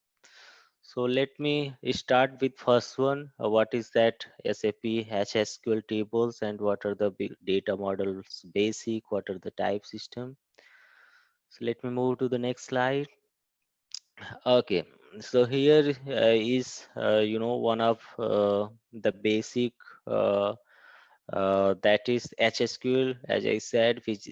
So let me start with first one. What is that SAP HSQL tables and what are the data models basic? What are the type system? So let me move to the next slide. Okay, so here is one of the basic uh, that is HSQL, as I said, which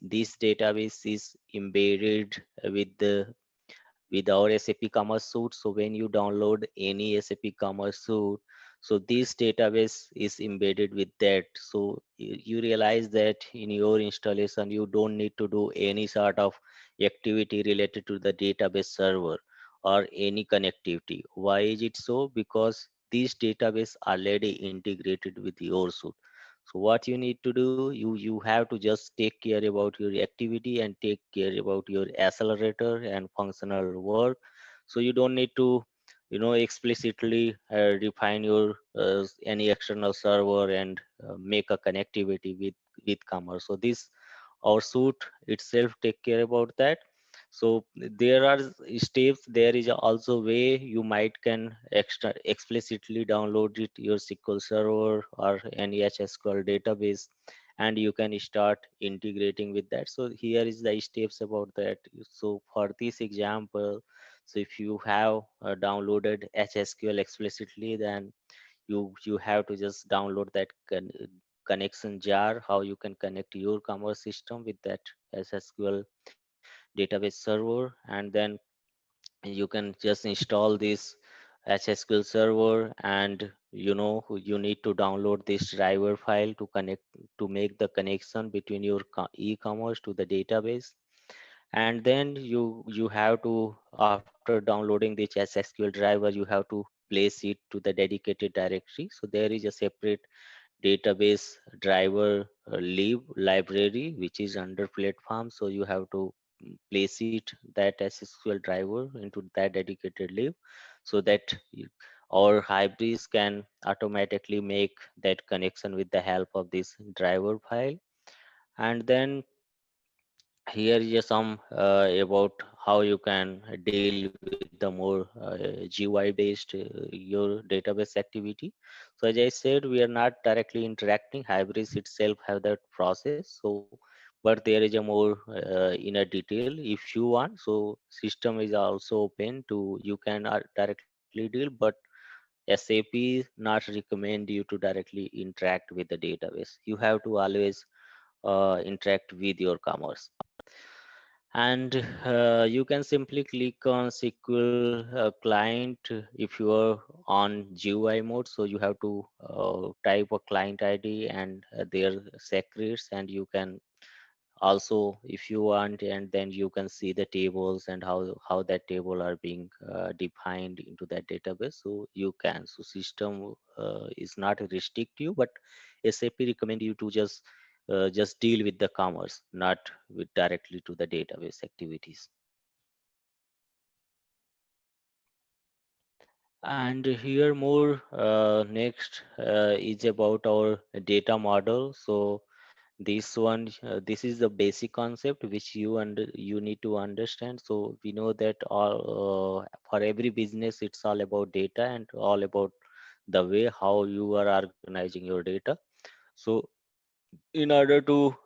this database is embedded with our SAP Commerce Suite. So when you download any SAP Commerce Suite, so this database is embedded with that. So you realize that in your installation, you don't need to do any sort of activity related to the database server or any connectivity. Why is it so? Because this database already integrated with your suite. So what you need to do, you have to just take care about your activity and take care about your accelerator and functional work. So you don't need to explicitly define your any external server and make a connectivity with commerce. So this our suite itself take care about that. So there are steps. There is also way you might can extra explicitly download it your SQL server or any HSQL database, and you can start integrating with that. So here is the steps about that. So for this example, so if you have downloaded HSQL explicitly, then you have to just download that connection jar, how you can connect your commerce system with that SSQL database server. And then you can just install this HSQL server, and you need to download this driver file to connect to make the connection between your e-commerce to the database. And then you have to, after downloading this SSQL driver, you have to place it to the dedicated directory. So there is a separate database driver library which is under platform. So you have to place it that SSQL driver into that dedicated lib, so that our hybrids can automatically make that connection with the help of this driver file. And then here is some about how you can deal with the more GUI based your database activity. So as I said, we are not directly interacting. Hybrids itself have that process. So but there is a more in a detail if you want. So system is also open to you can directly deal, but SAP not recommend you to directly interact with the database. You have to always interact with your commerce. And you can simply click on SQL client if you are on GUI mode. So you have to type a client ID and their secrets, and you can also, if you want, and then you can see the tables and how that table are being defined into that database. So you can, so system is not restrict you, but SAP recommend you to just deal with the commerce, not with directly to the database activities. And here more next is about our data model. So this one this is the basic concept which you need to understand. So we know that all for every business it's all about data and all about the way how you are organizing your data. So in order to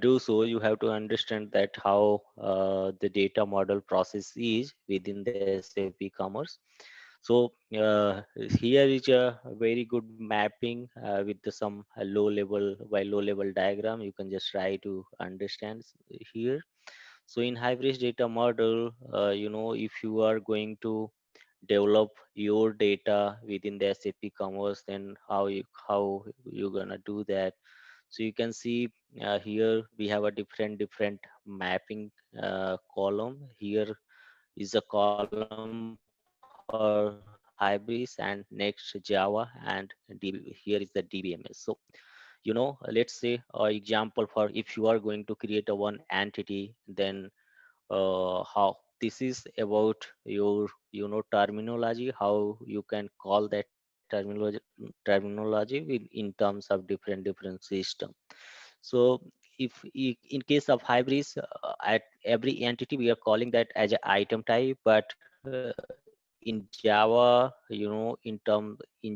do so, you have to understand that how the data model process is within the SAP Commerce. So here is a very good mapping with some low level diagram. You can just try to understand here. So in hybrid data model, if you are going to develop your data within the SAP Commerce, then how you gonna do that? So you can see here we have a different mapping column. Here is a column for Hybris, and next Java, and here is the DBMS. So let's say example for if you are going to create a one entity, then how this is about your terminology, how you can call that terminology in terms of different system. So if in case of Hybris, at every entity we are calling that as an item type, but in Java, in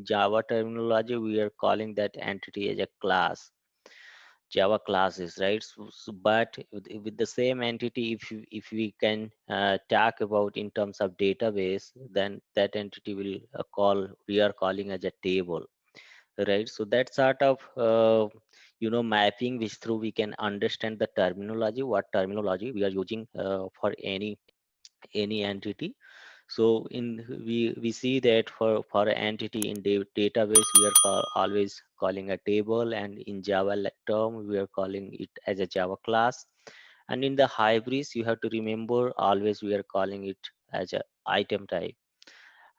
Java terminology, we are calling that entity as a class, Java classes, right? But with the same entity, if we can talk about in terms of database, then that entity will we are calling as a table, right? So that sort of mapping which through we can understand the terminology, what terminology we are using for any entity. So in we see that for an entity in database, we are always calling a table, and in Java term we are calling it as a Java class. And in the Hybris, you have to remember always we are calling it as a item type.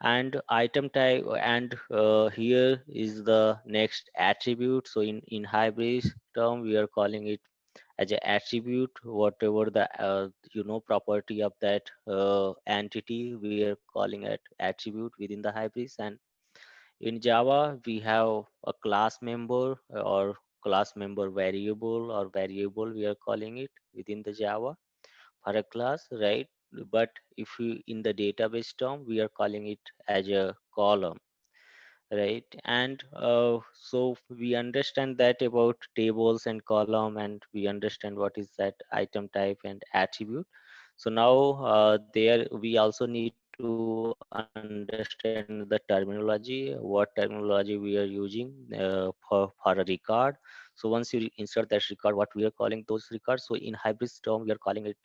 And item type, and here is the next attribute. So in Hybris term we are calling it as an attribute, whatever the property of that entity, we are calling it attribute within the Hybris. And in Java we have a class member or class member variable, or variable we are calling it within the Java for a class, right? But if we in the database term we are calling it as a column, right? And so we understand that about tables and column, and we understand what is that item type and attribute. So now there we also need to understand the terminology, what terminology we are using for a record. So once you insert that record, what we are calling those records. So in Hybris term we are calling it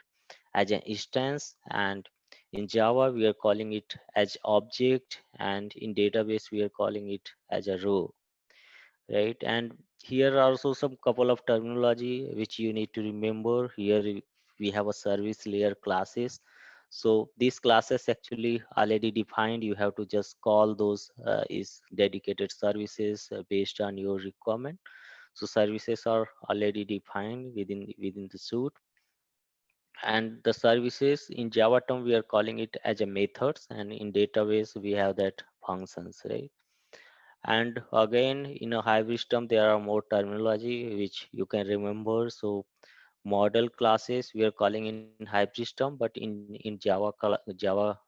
as an instance, and in Java we are calling it as object, and in database we are calling it as a row, right? And here are also some couple of terminology which you need to remember. Here we have a service layer classes. So these classes actually already defined, you have to just call those is dedicated services based on your requirement. So services are already defined within the suite. And the services in Java term we are calling it as a methods, and in database we have that functions, right? And again in a hybrid term there are more terminology which you can remember. So model classes we are calling in hybrid term, but in Java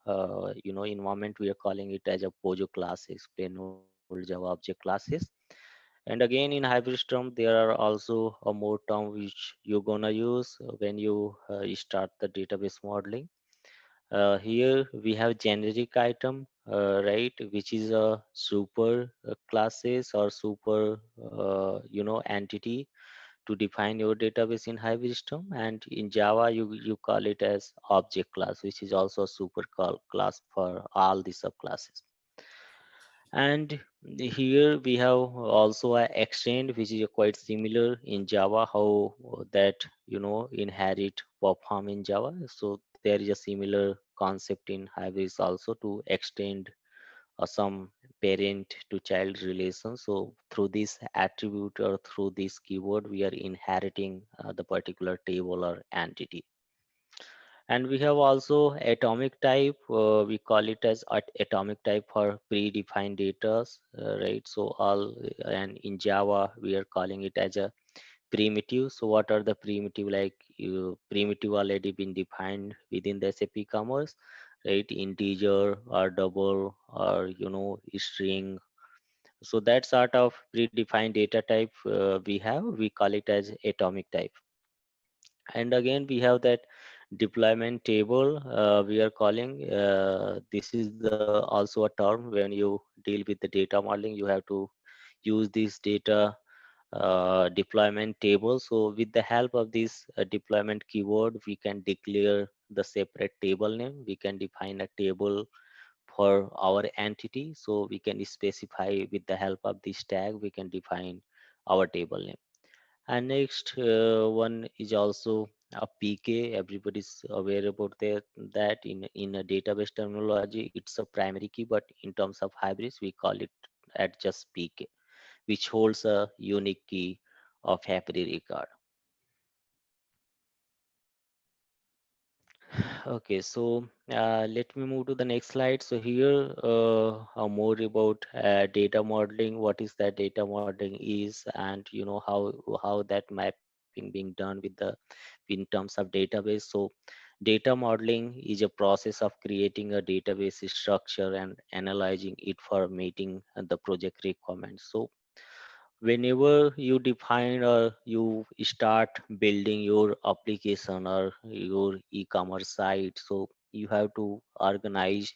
environment we are calling it as a pojo classes, plain old Java object classes. And again in hybrid term there are also a more term which you're gonna use when you start the database modeling. Here we have generic item, right, which is a super classes or super entity to define your database in hybrid system. And in Java you call it as object class, which is also a super class for all the subclasses. And here we have also a extend, which is quite similar in Java, how that inherit perform in Java. So there is a similar concept in Hybris also to extend some parent to child relation. So through this attribute or through this keyword, we are inheriting the particular table or entity. And we have also atomic type. We call it as atomic type for predefined data, right? So all, and in Java we are calling it as a primitive. So what are the primitive? Like primitive already been defined within the SAP Commerce, right? Integer or double or string. So that sort of predefined data type we have. We call it as atomic type. And again we have that deployment table we are calling, this is the also a term when you deal with the data modeling, you have to use this data deployment table. So with the help of this deployment keyword, we can declare the separate table name. We can define a table for our entity, so we can specify with the help of this tag we can define our table name. And next one is also a PK. Everybody's aware about that in a database terminology, it's a primary key, but in terms of hybrids, we call it at just PK, which holds a unique key of every record. Okay, so let me move to the next slide. So here, more about data modeling. What is that data modeling is, and how that mapping being done with the in terms of database. So data modeling is a process of creating a database structure and analyzing it for meeting the project requirements. So whenever you define or you start building your application or your e-commerce site, so you have to organize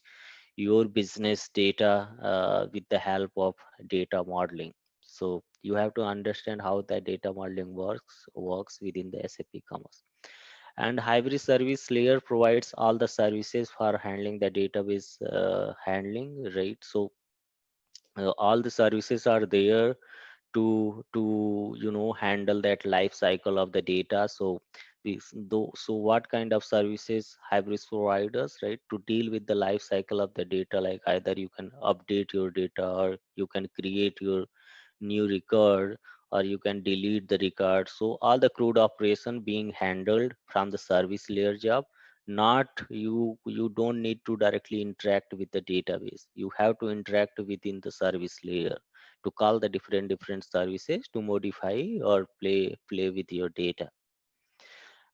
your business data with the help of data modeling. So you have to understand how that data modeling works within the SAP Commerce. And hybrid service layer provides all the services for handling the database handling, right? So all the services are there to handle that life cycle of the data. So so what kind of services hybrids provide us, right, to deal with the life cycle of the data, like either you can update your data or you can create your new record or you can delete the record. So all the crude operation being handled from the service layer job. Not you don't need to directly interact with the database. You have to interact within the service layer to call the different services to modify or play with your data.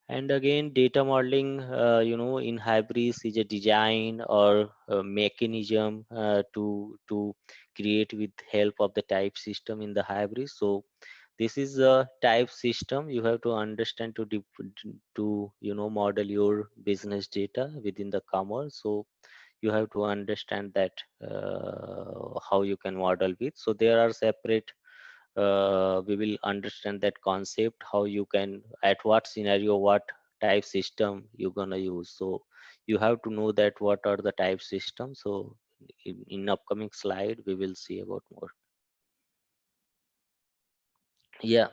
And again, data modeling, in hybrids is a design or a mechanism to create with help of the type system in the hybrid. So this is a type system you have to understand to model your business data within the commerce. So you have to understand that how you can model with. So there are separate we will understand that concept, how you can at what scenario what type system you're gonna use. So you have to know that what are the type systems. So in upcoming slide we will see about more. Yeah,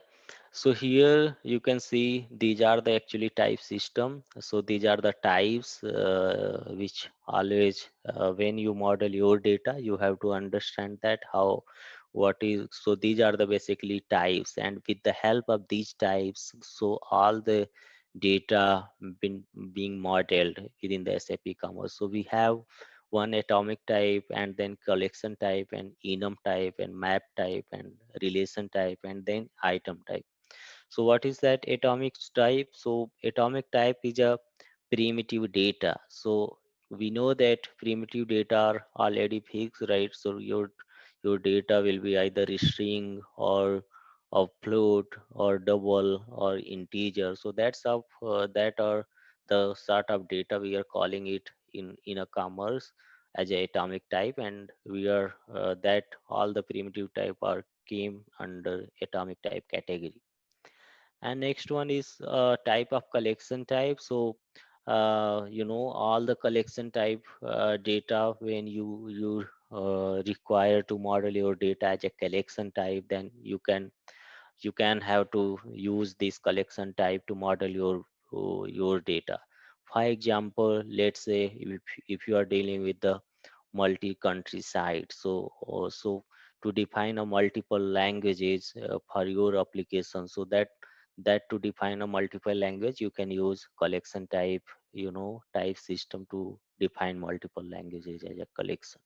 so here you can see these are the actually type system. So these are the types which always when you model your data, you have to understand that how what is. So these are the basically types, and with the help of these types, so all the data been being modeled within the SAP Commerce. So we have one atomic type, and then collection type, and enum type, and map type, and relation type, and then item type. So what is that atomic type? So atomic type is a primitive data. So we know that primitive data are already fixed, right? So your data will be either a string or float or double or integer. So that's of that are the sort of data we are calling it in a commerce as a atomic type, and we are that all the primitive type are came under atomic type category. And next one is type of collection type. So all the collection type data, when you require to model your data as a collection type, then you can have to use this collection type to model your data. For example, let's say if you are dealing with the multi-country site, so also to define a multiple languages for your application, so that to define a multiple language, you can use collection type, type system to define multiple languages as a collection.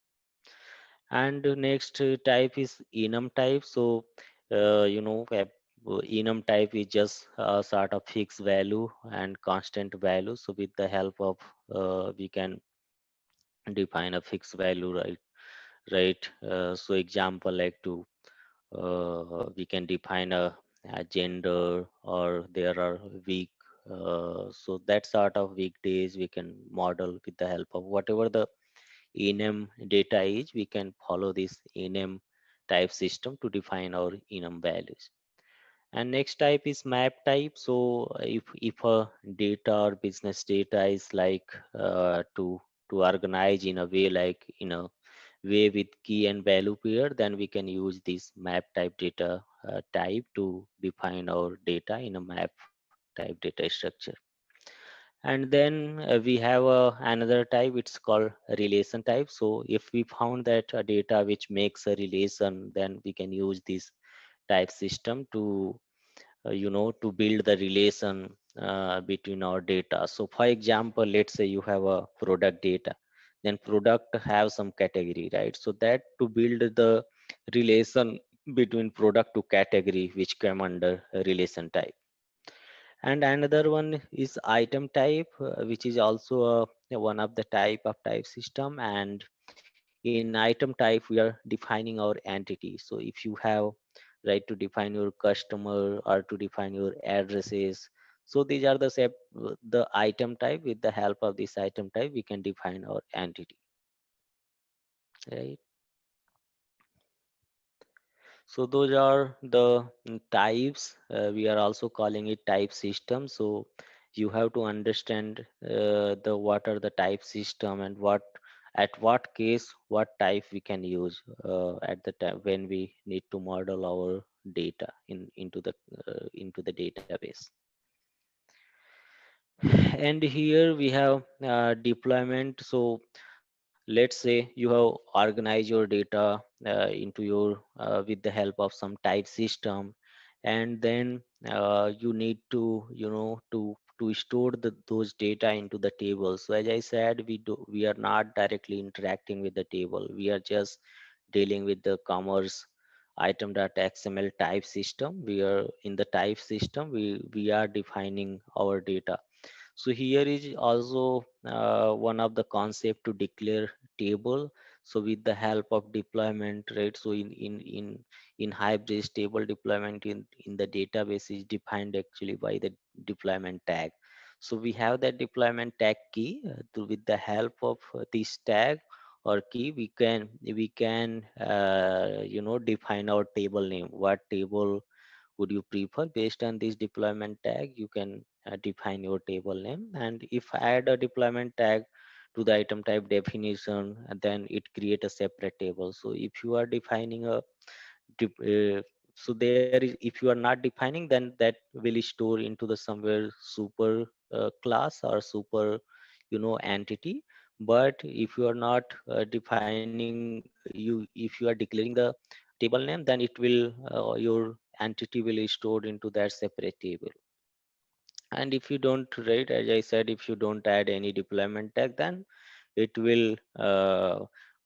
And the next type is enum type. So enum type is just a sort of fixed value and constant value. So with the help of we can define a fixed value, right. So example, like to we can define a gender, or there are week, so that sort of weekdays we can model with the help of whatever the enum data is. We can follow this enum type system to define our enum values. And next type is map type. So if a data or business data is like to organize in a way like in a way with key and value pair, then we can use this map type data type to define our data in a map type data structure. And then we have another type, it's called relation type. So if we found that a data which makes a relation, then we can use this type system to to build the relation between our data. So for example, let's say you have a product data, then product have some category, right? So that to build the relation between product to category, which come under a relation type. And another one is item type, which is also one of the type of type system. And in item type, we are defining our entity. So if you have right to define your customer or to define your addresses, so these are the item type. With the help of this item type, we can define our entity, right? So those are the types. We are also calling it type system. So you have to understand the what are the type system and what at what case what type we can use at the time when we need to model our data into the database. And here we have deployment. So let's say you have organized your data into your with the help of some type system, and then you need to to store those data into the table. So as I said, we are not directly interacting with the table, we are just dealing with the commerce item.xml type system. We are in the type system, we are defining our data. So here is also one of the concept to declare table. So with the help of deployment, right? So in hybrid table deployment in the database is defined actually by the deployment tag. So we have that deployment tag key. With the help of this tag or key, we can define our table name. What table would you prefer? Based on this deployment tag, you can define your table name. And if I add a deployment tag to the item type definition, then it create a separate table. So if you are defining a so there is, if you are not defining, then that will store into the somewhere super class or super entity. But if you are not defining, if you are declaring the table name, then it will your entity will stored into that separate table. And if you don't, right, as I said, if you don't add any deployment tag, then it will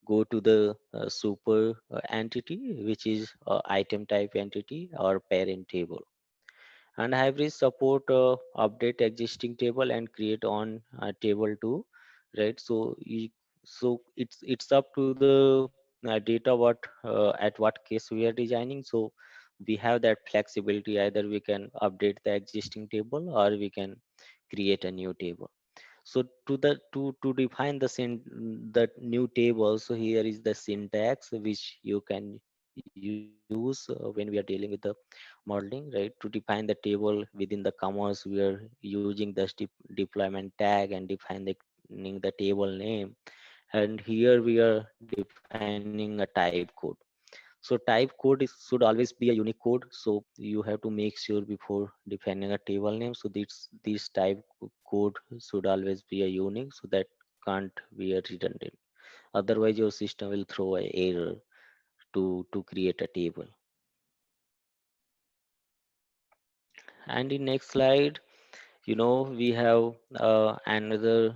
go to the super entity, which is item type entity or parent table. And hybrid support update existing table and create on table too, right? So so it's up to the data at what case we are designing. So we have that flexibility, either we can update the existing table or we can create a new table. So to define the new table, so here is the syntax which you can use when we are dealing with the modeling, right? To define the table within the commerce, we are using the deployment tag and defining the table name. And here we are defining a type code. So type code should always be a unique code. So you have to make sure before defining a table name. So this type code should always be a unique, so that can't be a redundant. Otherwise, your system will throw an error to create a table. And in next slide, we have another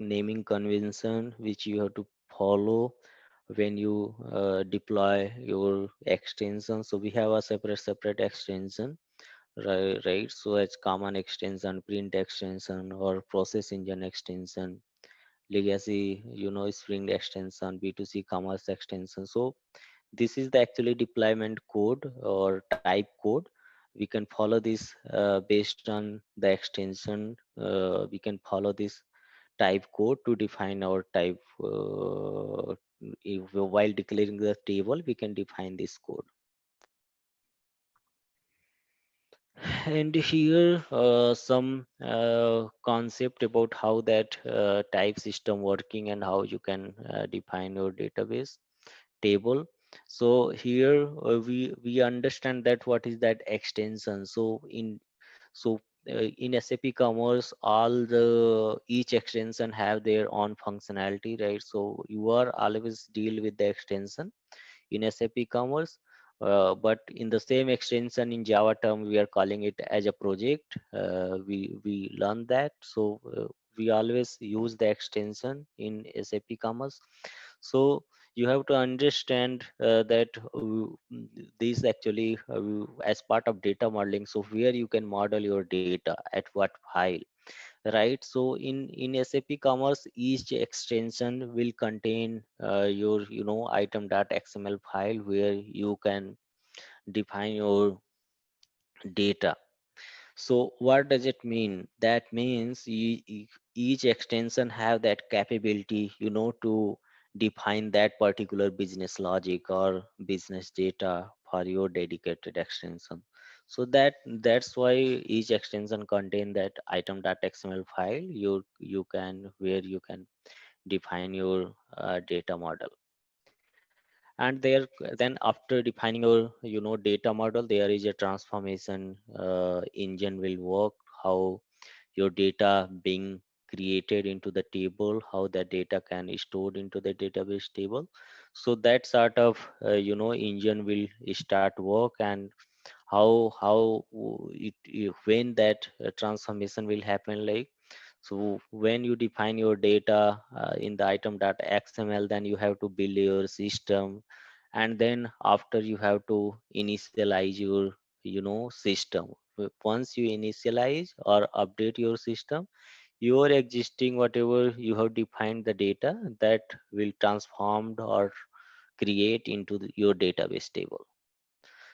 naming convention which you have to follow when you deploy your extension. So we have a separate extension, right? So it's common extension, print extension, or process engine extension, legacy, spring extension, b2c commerce extension. So this is the actually deployment code or type code. We can follow this based on the extension. We can follow this type code to define our type. While declaring the table, we can define this code. And here some concept about how that type system working and how you can define your database. table. So here we understand that what is that extension. So in SAP Commerce, all the each extension have their own functionality, right? So you are always deal with the extension in SAP Commerce. But in the same extension in Java term, we are calling it as a project. We learn that. So we always use the extension in SAP Commerce. So you have to understand that these actually as part of data modeling. So where you can model your data at what file, right? So in SAP Commerce, each extension will contain your item.xml file where you can define your data. So what does it mean? That means each extension have that capability, to define that particular business logic or business data for your dedicated extension. So that's why each extension contain that item.xml file you can where you can define your data model. And there then after defining your data model, there is a transformation engine will work, how your data being created into the table, how the data can be stored into the database table. So that sort of engine will start work. And when that transformation will happen, like, so when you define your data in the item.xml, then you have to build your system. And then after you have to initialize your system. Once you initialize or update your system, your existing whatever you have defined the data, that will transformed or create into your database table.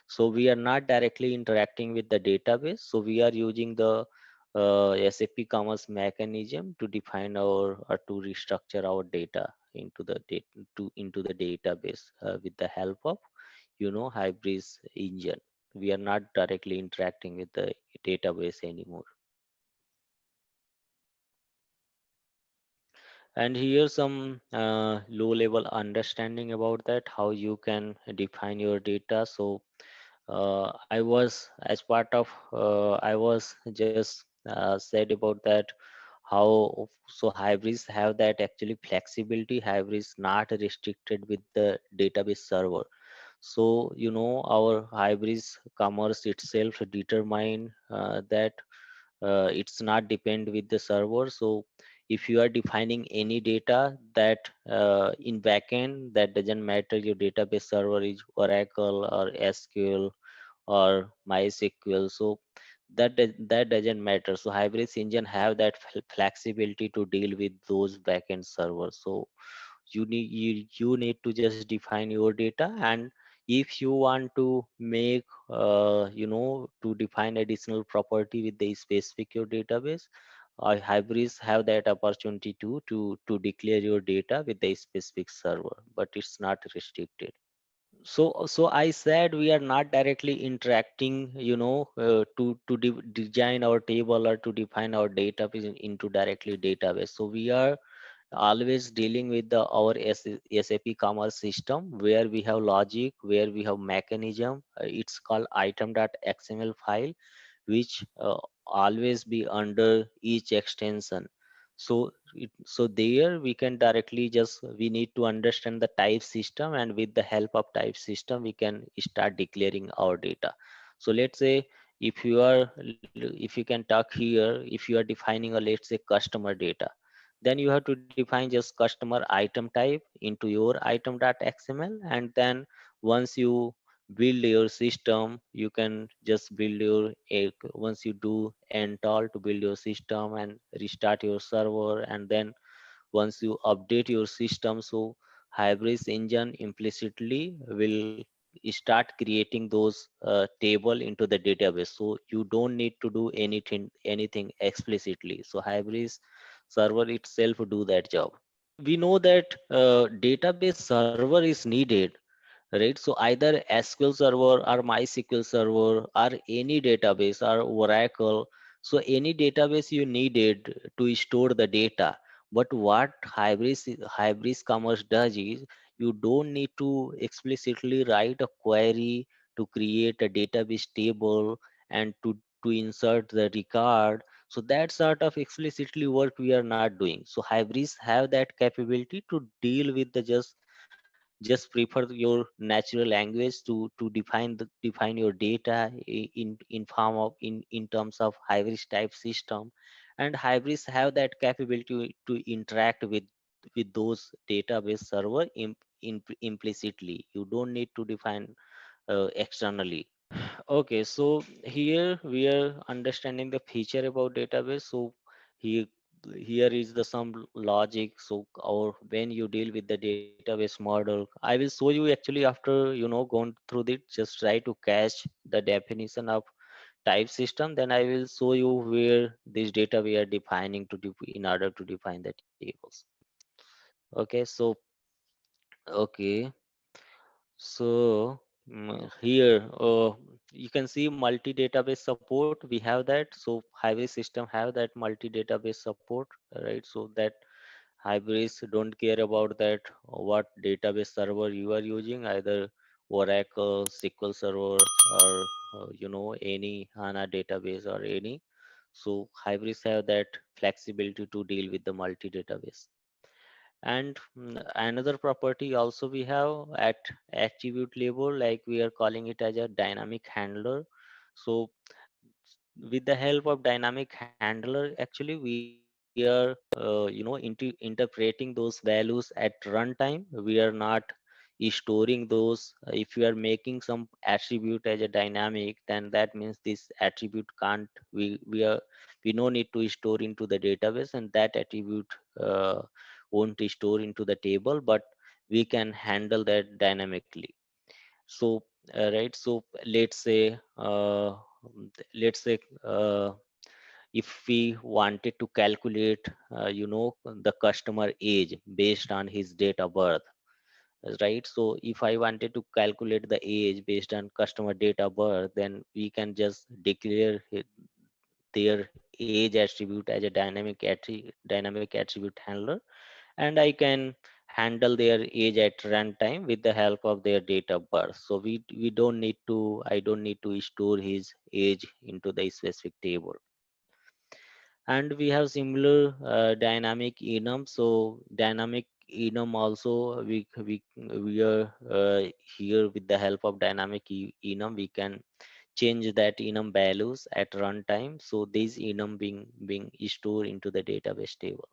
So we are not directly interacting with the database. So we are using the SAP Commerce mechanism to define our or to restructure our data into the into the database with the help of Hybris engine. We are not directly interacting with the database anymore. And here's some low level understanding about that, how you can define your data. So I was as part of I was just said about that, how so hybrids have that actually flexibility. Hybrids not restricted with the database server. So our hybrids commerce itself determine that it's not depend with the server. So if you are defining any data that in backend, that doesn't matter your database server is Oracle or SQL or MySQL. So that doesn't matter. So Hybris engine have that flexibility to deal with those backend servers. So you need to just define your data. And if you want to make to define additional property with the specific your database, hybrids have that opportunity to declare your data with a specific server, but it's not restricted. So I said we are not directly interacting, to design our table or to define our database into directly database. So we are always dealing with our SAP Commerce system, where we have logic, where we have mechanism. It's called item.xml file, which always be under each extension. So there we can directly just we need to understand the type system, and with the help of type system we can start declaring our data. So let's say if you can talk here, if you are defining a, let's say, customer data, then you have to define just customer item type into your item.xml. And then once you build your system, you can just build your once you do install to build your system and restart your server. And then once you update your system, so Hybris engine implicitly will start creating those table into the database. So you don't need to do anything explicitly. So Hybris server itself do that job. We know that database server is needed, right? So either SQL server or MySQL server or any database or Oracle. So any database you needed to store the data. But what Hybris Commerce does is you don't need to explicitly write a query to create a database table and to insert the record. So that sort of explicitly work we are not doing. So hybrids have that capability to deal with the just prefer your natural language to define your data in form of in terms of hybrid type system. And hybrids have that capability to interact with those database server implicitly. You don't need to define externally. Okay, so here we are understanding the feature about database. So here here is the some logic. So or when you deal with the database model, I will show you actually after gone through it. Just try to catch the definition of type system. Then I will show you where this data we are defining in order to define the tables. Okay, so okay. So here you can see multi-database support. We have that. So hybrid system have that multi-database support, right? So that hybrids don't care about that what database server you are using, either Oracle, SQL Server, or any HANA database or any. So hybrids have that flexibility to deal with the multi-database. And another property also we have at attribute level, like we are calling it as a dynamic handler. So with the help of dynamic handler, actually we are interpreting those values at runtime. We are not storing those. If you are making some attribute as a dynamic, then that means this attribute can't we no need to store into the database, and that attribute uh, won't store into the table, but we can handle that dynamically. So right, so let's say uh, if we wanted to calculate the customer age based on his date of birth, right? So if I wanted to calculate the age based on customer date of birth, then we can just declare their age attribute as a dynamic attribute handler, and I can handle their age at runtime with the help of their date of birth. So we don't need to I don't need to store his age into the specific table. And we have similar dynamic enum. So dynamic enum also we are here with the help of dynamic enum we can change that enum values at runtime, so these enum being stored into the database table.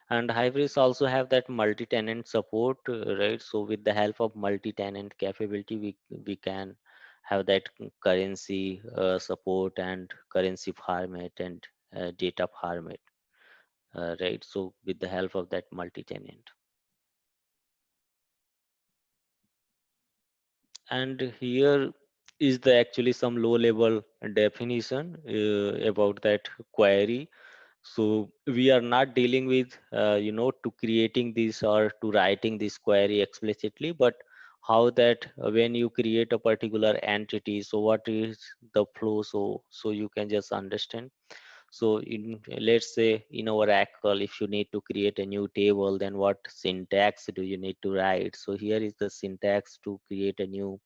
And hybrids also have that multi-tenant support, right? So with the help of multi-tenant capability, we can have that currency support and currency format and data format, right? So with the help of that multi-tenant. And here is the actually some low level definition about that query. So we are not dealing with to creating this or to writing this query explicitly, but how that when you create a particular entity, so what is the flow, so you can just understand. So in let's say in our Oracle, if you need to create a new table, then what syntax do you need to write? So here is the syntax to create a new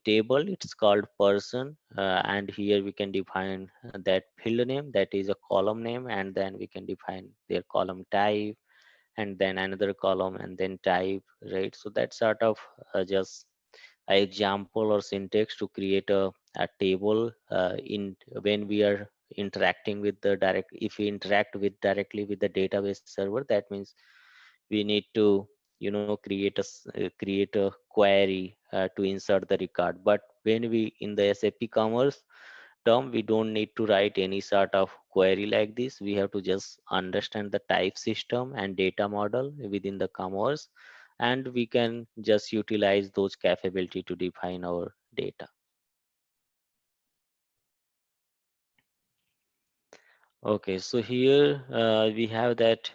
table. It's called person, and here we can define that field name, that is a column name, and then we can define their column type, and then another column, and then type, right? So that sort of just a example or syntax to create a table in when we are interacting with the direct if we interact with directly with the database server. That means we need to create a query to insert the record. But when we in the SAP Commerce term, we don't need to write any sort of query like this. We have to just understand the type system and data model within the commerce, and we can just utilize those capability to define our data. Okay, so here we have that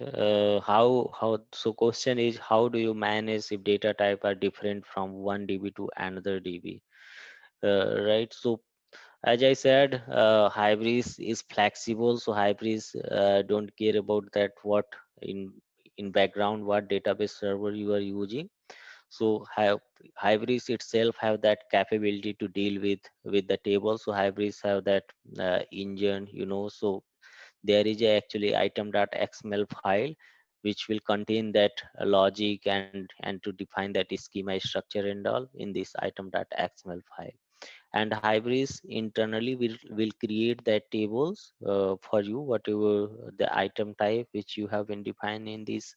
how so question is, how do you manage if data type are different from one DB to another DB, right? So as I said, Hybris is flexible. So Hybris don't care about that what in in background what database server you are using. So have Hybris itself have that capability to deal with the table. So Hybris have that engine, so there is a actually item.xml file which will contain that logic and to define that schema structure and all in this item.xml file. And Hybris internally will create that tables for you, whatever the item type which you have been defined in this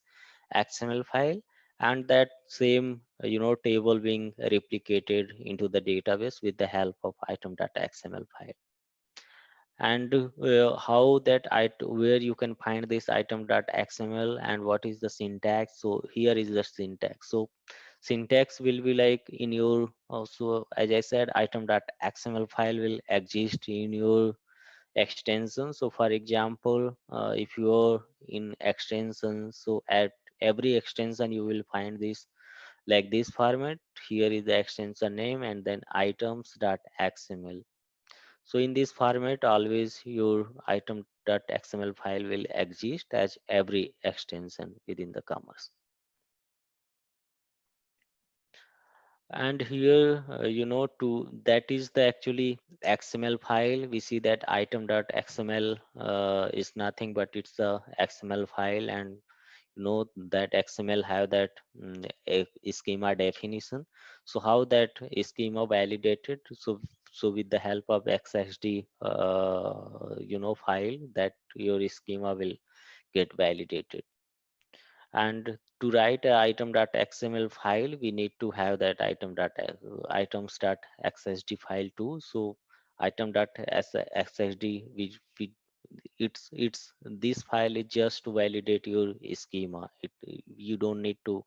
XML file, and that same table being replicated into the database with the help of item.xml file. And how that where you can find this item.xml and what is the syntax. So here is the syntax. So syntax will be like in your also, as I said, item.xml file will exist in your extension. So for example, if you're in extension, so at every extension you will find this like this format. Here is the extension name and then items.xml. So in this format, always your item.xml file will exist as every extension within the commerce. And here, to that is the actually XML file. We see that item.xml is nothing but it's a XML file, and that XML have that a schema definition. So how that schema validated? So with the help of XSD, file, that your schema will get validated. And to write a item.xml file, we need to have that items.xsd file too. So item.xsd, we it's this file is just to validate your schema. You don't need to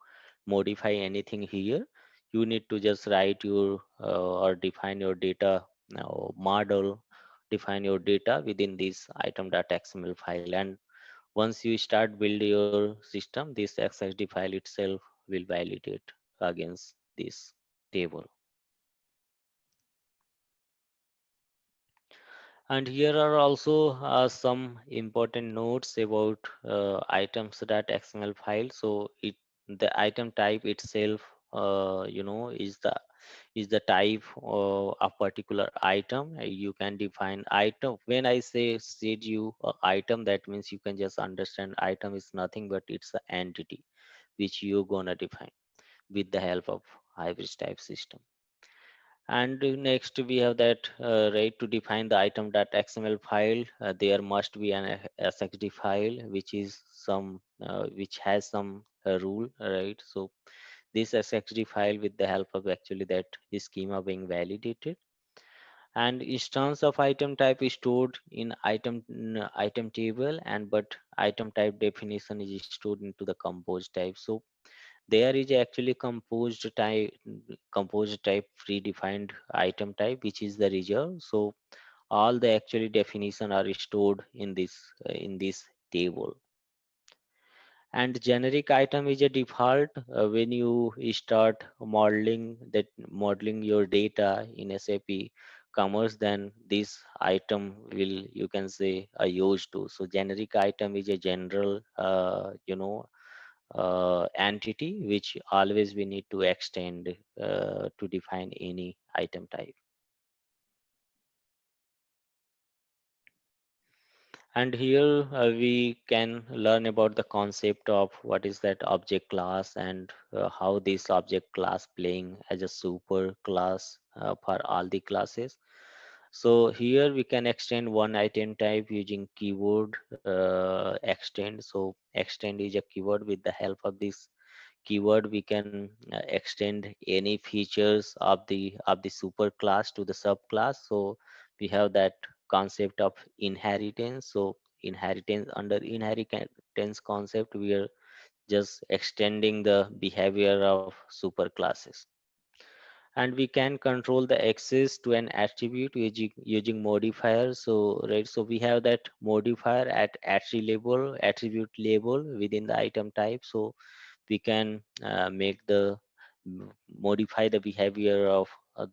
modify anything here. You need to just write your or define your data model, define your data within this item.xml file. And once you start build your system, this xsd file itself will validate against this table. And here are also some important notes about items.xml file. So the item type itself, is the type of a particular item. You can define item. When I said you item, that means you can just understand item is nothing but it's the entity which you're gonna define with the help of hybrid type system. And next we have that right to define the item.xml file. There must be an SXD file which is some which has some rule, right? So this SXD file with the help of actually that schema being validated. And instance of item type is stored in item table, and but item type definition is stored into the compose type. So there is actually composed type predefined item type which is the reserve. So all the actually definition are stored in this table. And generic item is a default when you start modeling your data in SAP Commerce, then this item will, you can say, used to. So generic item is a general entity which always we need to extend to define any item type. And here we can learn about the concept of what is that object class, and how this object class playing as a super class for all the classes. So here we can extend one item type using keyword extend. So extend is a keyword. With the help of this keyword we can extend any features of the super class to the subclass. So we have that concept of inheritance. So inheritance, under inheritance concept, we are just extending the behavior of super classes. And we can control the access to an attribute using modifiers. So right, so we have that modifier at attribute label within the item type. So we can make the modify the behavior of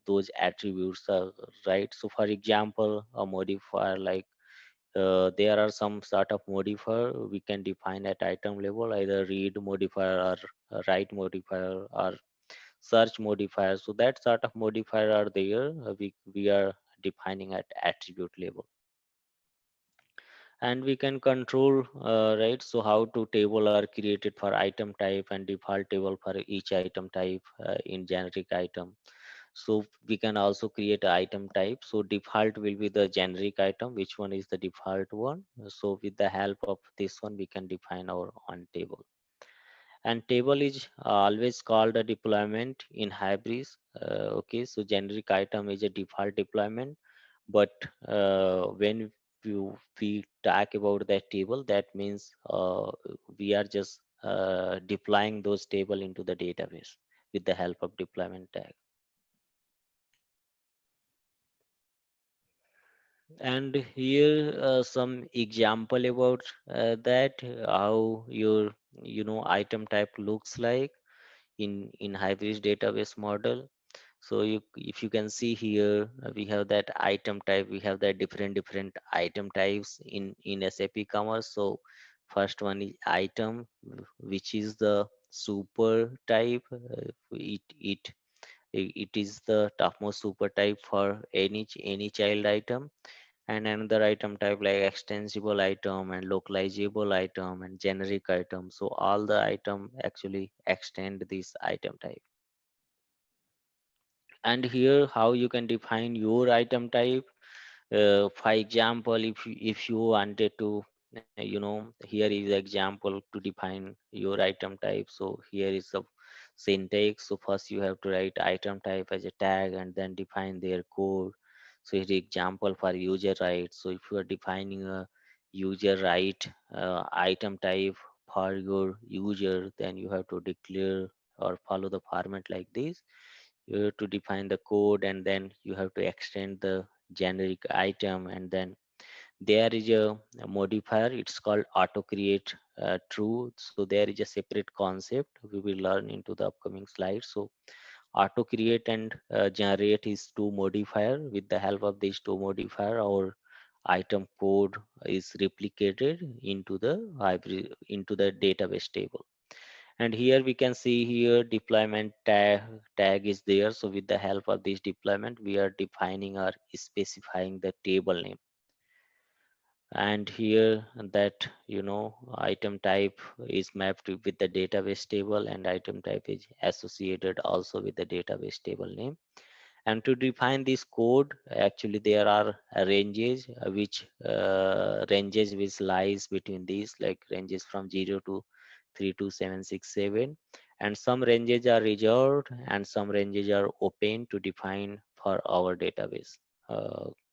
those attributes, right? So for example, a modifier like there are some sort of modifier we can define at item level, either read modifier or write modifier or search modifier. So that sort of modifier are there. We are defining at attribute level, and we can control, right? So how to table are created for item type and default table for each item type in generic item. So we can also create a item type. So default will be the generic item, which one is the default one. So with the help of this one, we can define our on table. And table is always called a deployment in Hybris. Okay, so generic item is a default deployment, but when we talk about that table, that means we are just deploying those table into the database with the help of deployment tag. And here some example about that, how your item type looks like in hybrid database model. So if you can see here, we have that item type, we have that different item types in SAP Commerce. So first one is item, which is the super type. It is the topmost super type for any child item, and another item type like extensible item and localizable item and generic item. So all the item actually extend this item type. And here how you can define your item type. For example, if you wanted to here is example to define your item type. So here is the syntax. So first you have to write item type as a tag and then define their code. So here example for user right. So if you are defining a user right item type for your user, then you have to declare or follow the format like this. You have to define the code, and then you have to extend the generic item, and then there is a modifier, it's called auto create true. So there is a separate concept we will learn into the upcoming slides. So auto create and generate is two modifier. With the help of these two modifier, our item code is replicated into the hybrid, into the database table. And here we can see here deployment tag is there. So with the help of this deployment, we are defining or specifying the table name. And here that item type is mapped with the database table, and item type is associated also with the database table name. And to define this code, actually there are ranges which lies between these, like ranges from 0 to 32767, and some ranges are reserved and some ranges are open to define for our database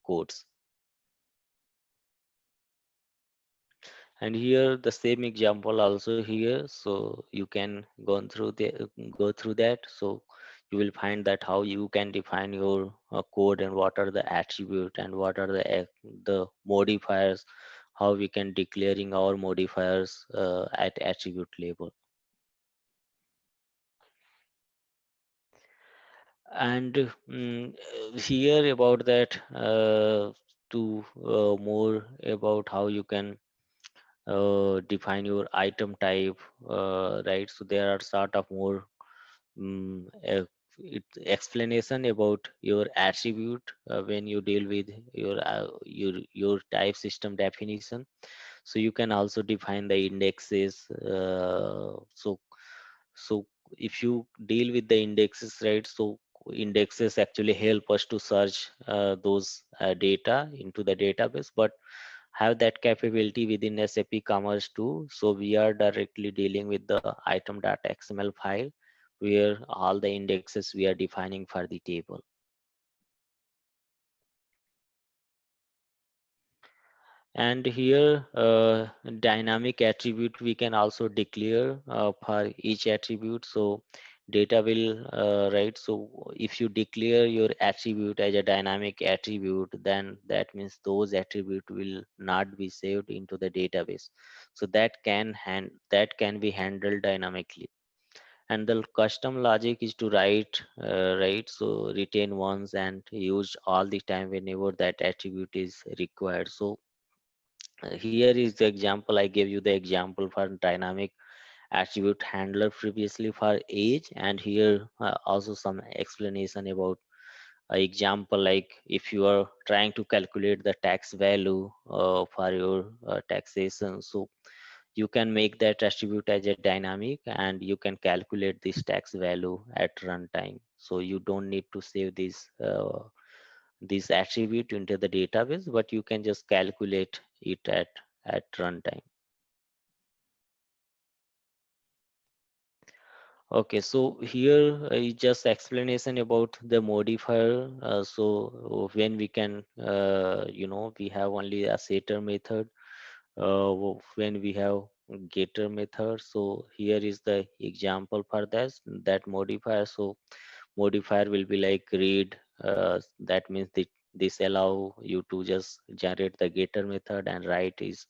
codes. And here the same example also here, so you can go through that. So you will find that how you can define your code, and what are the attribute and what are the modifiers, how we can declaring our modifiers at attribute level. And here about that, to more about how you can define your item type, right? So there are sort of more um, uh, explanation about your attribute when you deal with your type system definition. So you can also define the indexes. So if you deal with the indexes, right? So indexes actually help us to search those data into the database, but have that capability within SAP Commerce too. So we are directly dealing with the item.xml file, where all the indexes we are defining for the table. And here dynamic attribute we can also declare for each attribute. So data will right. So if you declare your attribute as a dynamic attribute, then that means those attribute will not be saved into the database. So that can be handled dynamically. And the custom logic is to write so retain once and use all the time whenever that attribute is required. So Here is the example. I gave you the example for dynamic attribute handler previously for age, and here also some explanation about example, like if you are trying to calculate the tax value for your taxation, so you can make that attribute as a dynamic and you can calculate this tax value at runtime. So you don't need to save this attribute into the database, but you can just calculate it at runtime. Okay, so here is just explanation about the modifier. When we can, we have only a setter method. When we have getter method, so here is the example for that modifier. So modifier will be like read. That means this allow you to just generate the getter method, and write is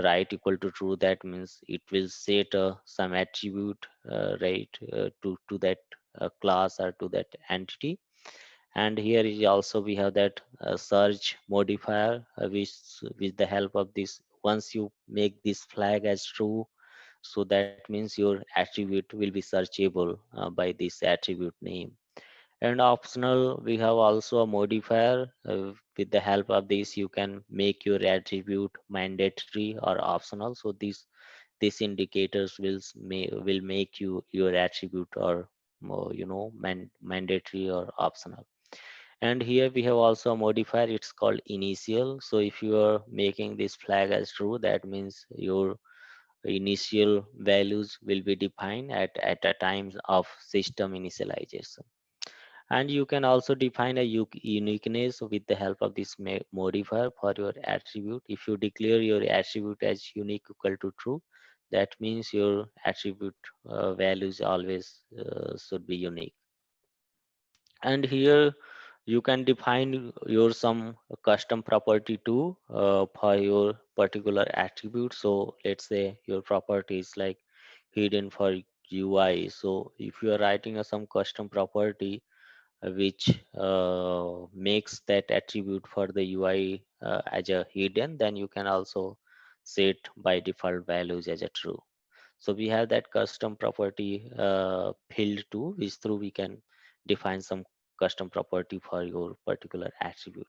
right equal to true. That means it will set some attribute to that class or to that entity. And here is also we have that search modifier, which with the help of this, once you make this flag as true, so that means your attribute will be searchable by this attribute name. And optional, we have also a modifier. With the help of this, you can make your attribute mandatory or optional. So these indicators will make your attribute or mandatory or optional. And here we have also a modifier. It's called initial. So if you are making this flag as true, that means your initial values will be defined at a time of system initialization. And you can also define a uniqueness with the help of this modifier for your attribute. If you declare your attribute as unique equal to true, that means your attribute values always should be unique. And here you can define your some custom property too for your particular attribute. So let's say your property is like hidden for UI. So if you are writing some custom property which makes that attribute for the UI as a hidden, then you can also set by default values as a true. So we have that custom property field too, which through we can define some custom property for your particular attribute.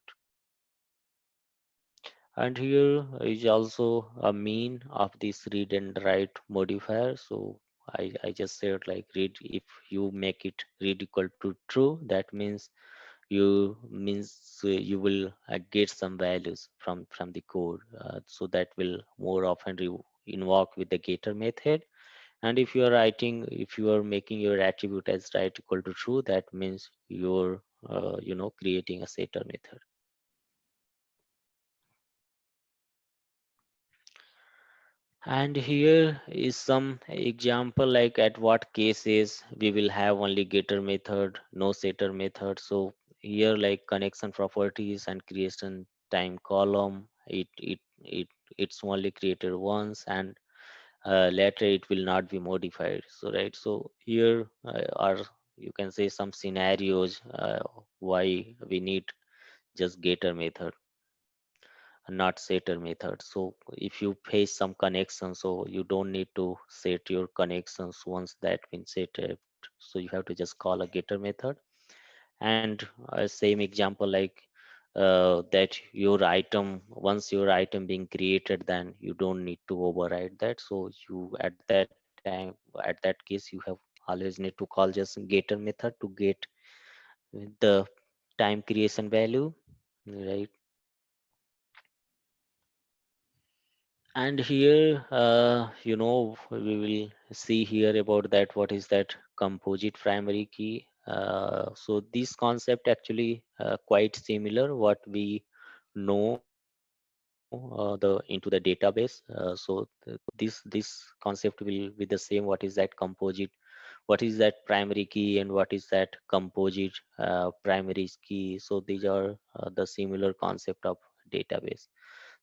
And here is also a mean of this read and write modifier. So I just said like read, if you make it read equal to true, that means you will get some values from the code. So that will more often invoke with the getter method. And if you are making your attribute as right equal to true, that means you're creating a setter method. And here is some example, like at what cases we will have only getter method, no setter method. So here like connection properties and creation time column, it's only created once, and later it will not be modified. So right, so here are, you can say, some scenarios why we need just getter method, not setter method. So if you face some connection, so you don't need to set your connections once that been set up. So you have to just call a getter method. And same example, like that your item, once your item being created, then you don't need to override that. So you at that case you have always need to call just getter method to get the time creation value, right? And here, we will see here about that. What is that composite primary key? So this concept actually quite similar what we know into the database. This concept will be the same. What is that composite? What is that primary key? And what is that composite primary key? So these are the similar concept of database.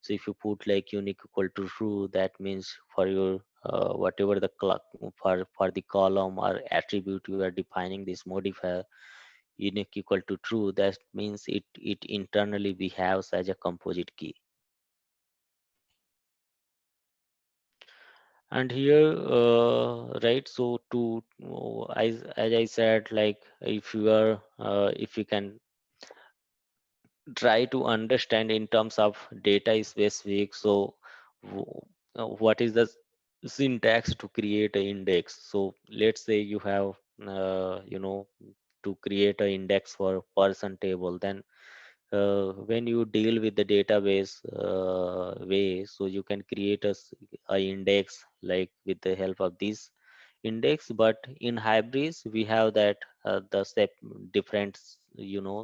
So if you put like unique equal to true, that means for your whatever the for the column or attribute you are defining this modifier unique equal to true, that means it internally behaves as a composite key. And here right, so to as I said, like if you are if you can try to understand in terms of data specific, so what is the syntax to create an index. So let's say you have to create an index for person table, then when you deal with the database way, so you can create a index like with the help of this index. But in hybrids we have that the step different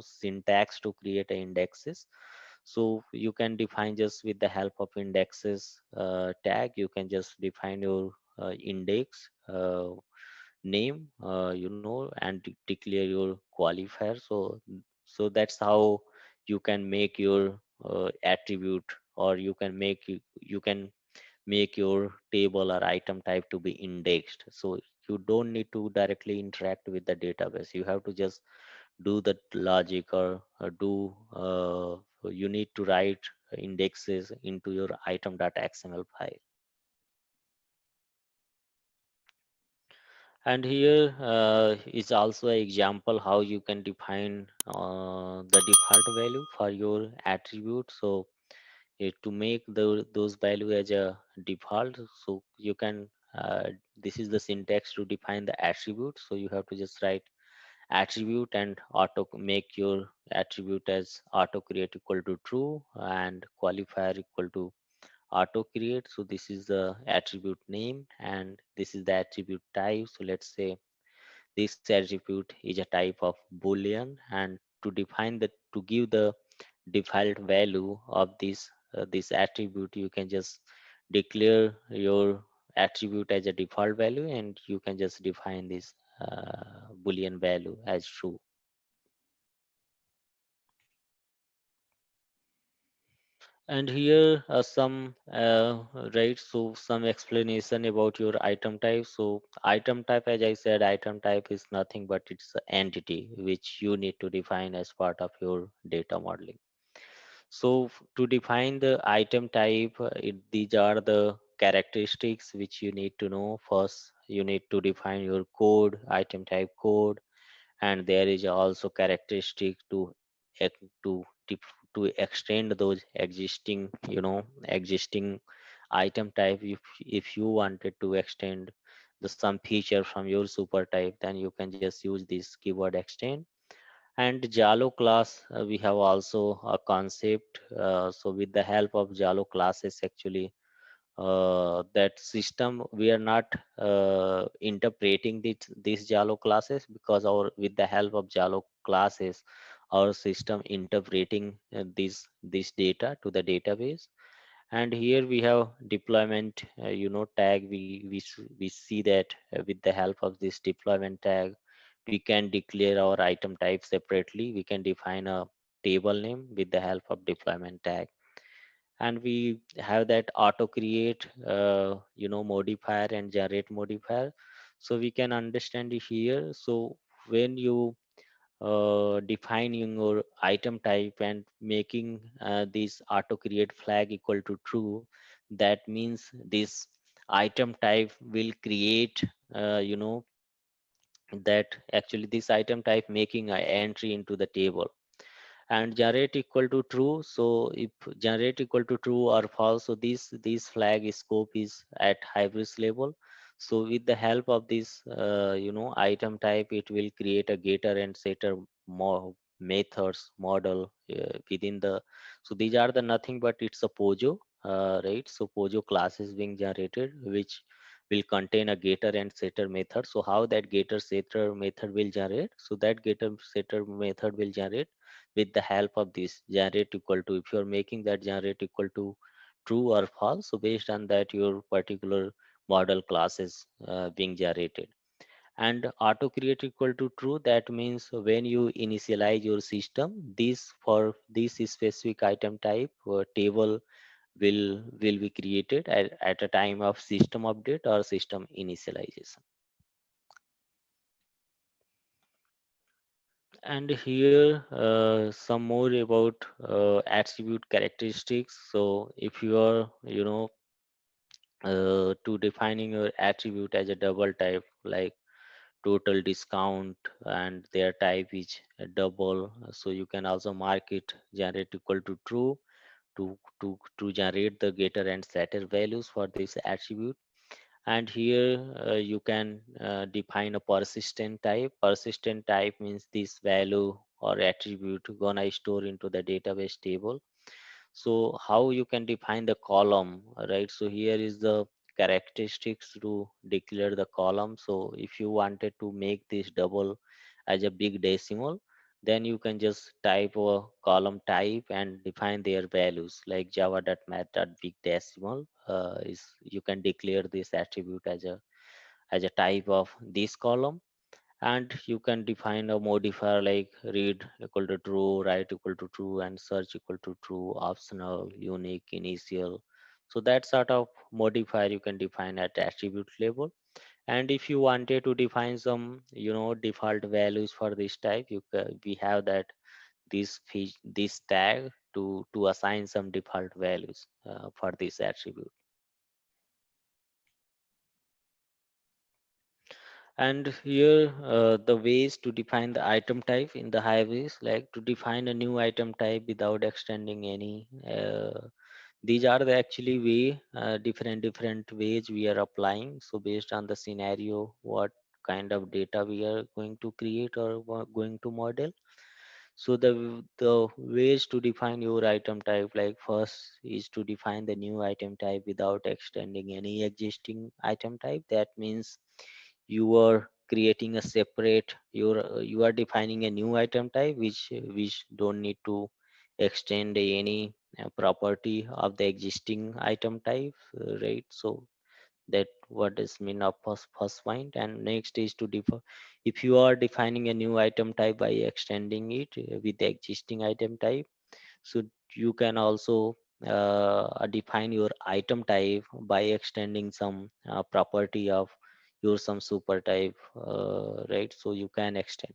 syntax to create a indexes. So you can define just with the help of indexes tag, you can just define your index name, and declare your qualifier. So that's how you can make your attribute, or you can make your table or item type to be indexed. So you don't need to directly interact with the database, you have to just do the logic, or do you need to write indexes into your item.xml file. And here is also an example how you can define the default value for your attribute. So to make those value as a default, so you can this is the syntax to define the attribute. So you have to just write attribute and auto make your attribute as auto create equal to true and qualifier equal to auto create. So this is the attribute name and this is the attribute type. So let's say this attribute is a type of boolean, and to define the to give the default value of this attribute, you can just declare your attribute as a default value, and you can just define this boolean value as true. And here some right, so some explanation about your item type. So item type, as I said, item type is nothing but it's an entity which you need to define as part of your data modeling. So to define the item type, these are the characteristics which you need to know. First, you need to define your code, item type code, and there is also characteristic to extend those existing existing item type. If you wanted to extend some feature from your super type, then you can just use this keyword extend. And Jalo class, we have also a concept. So with the help of Jalo classes, actually, that system we are not interpreting these Jalo classes, because our with the help of Jalo classes, our system interpreting this data to the database. And here we have deployment tag. We see that with the help of this deployment tag, we can declare our item type separately. We can define a table name with the help of deployment tag, and we have that auto create modifier and generate modifier. So we can understand it here. So when you defining your item type and making this auto create flag equal to true, that means this item type will create that actually this item type making an entry into the table. And generate equal to true, so if generate equal to true or false, so this flag scope is at hybris level. So with the help of this item type, it will create a getter and setter methods model within the. So these are the nothing but it's a pojo, right? So pojo class is being generated, which will contain a getter and setter method. So how that getter setter method will generate, so that getter setter method will generate with the help of this generate equal to. If you're making that generate equal to true or false, so based on that your particular model class is being generated. And auto create equal to true, that means when you initialize your system, this for this specific item type table will be created at a time of system update or system initialization. And here some more about attribute characteristics. So if you are to defining your attribute as a double type, like total discount, and their type is a double. So you can also mark it generate equal to true to generate the getter and setter values for this attribute. And here you can define a persistent type. Persistent type means this value or attribute gonna store into the database table. So how you can define the column, right? So here is the characteristics to declare the column. So if you wanted to make this double as a big decimal, then you can just type a column type and define their values, like java.math.big decimal is you can declare this attribute as a type of this column. And you can define a modifier like read equal to true, write equal to true, and search equal to true, optional, unique, initial. So that sort of modifier you can define at attribute level. And if you wanted to define some default values for this type, we have that this tag to assign some default values for this attribute. And here the ways to define the item type in the highways, like to define a new item type without extending any. These are the actually way different ways we are applying. So based on the scenario, what kind of data we are going to create or going to model. So the ways to define your item type, like first is to define the new item type without extending any existing item type. That means you are creating a separate you are defining a new item type which don't need to extend any property of the existing item type, right? So that what is mean of first point. And next is to define, if you are defining a new item type by extending it with the existing item type, so you can also define your item type by extending some property of your some super type, right? So you can extend.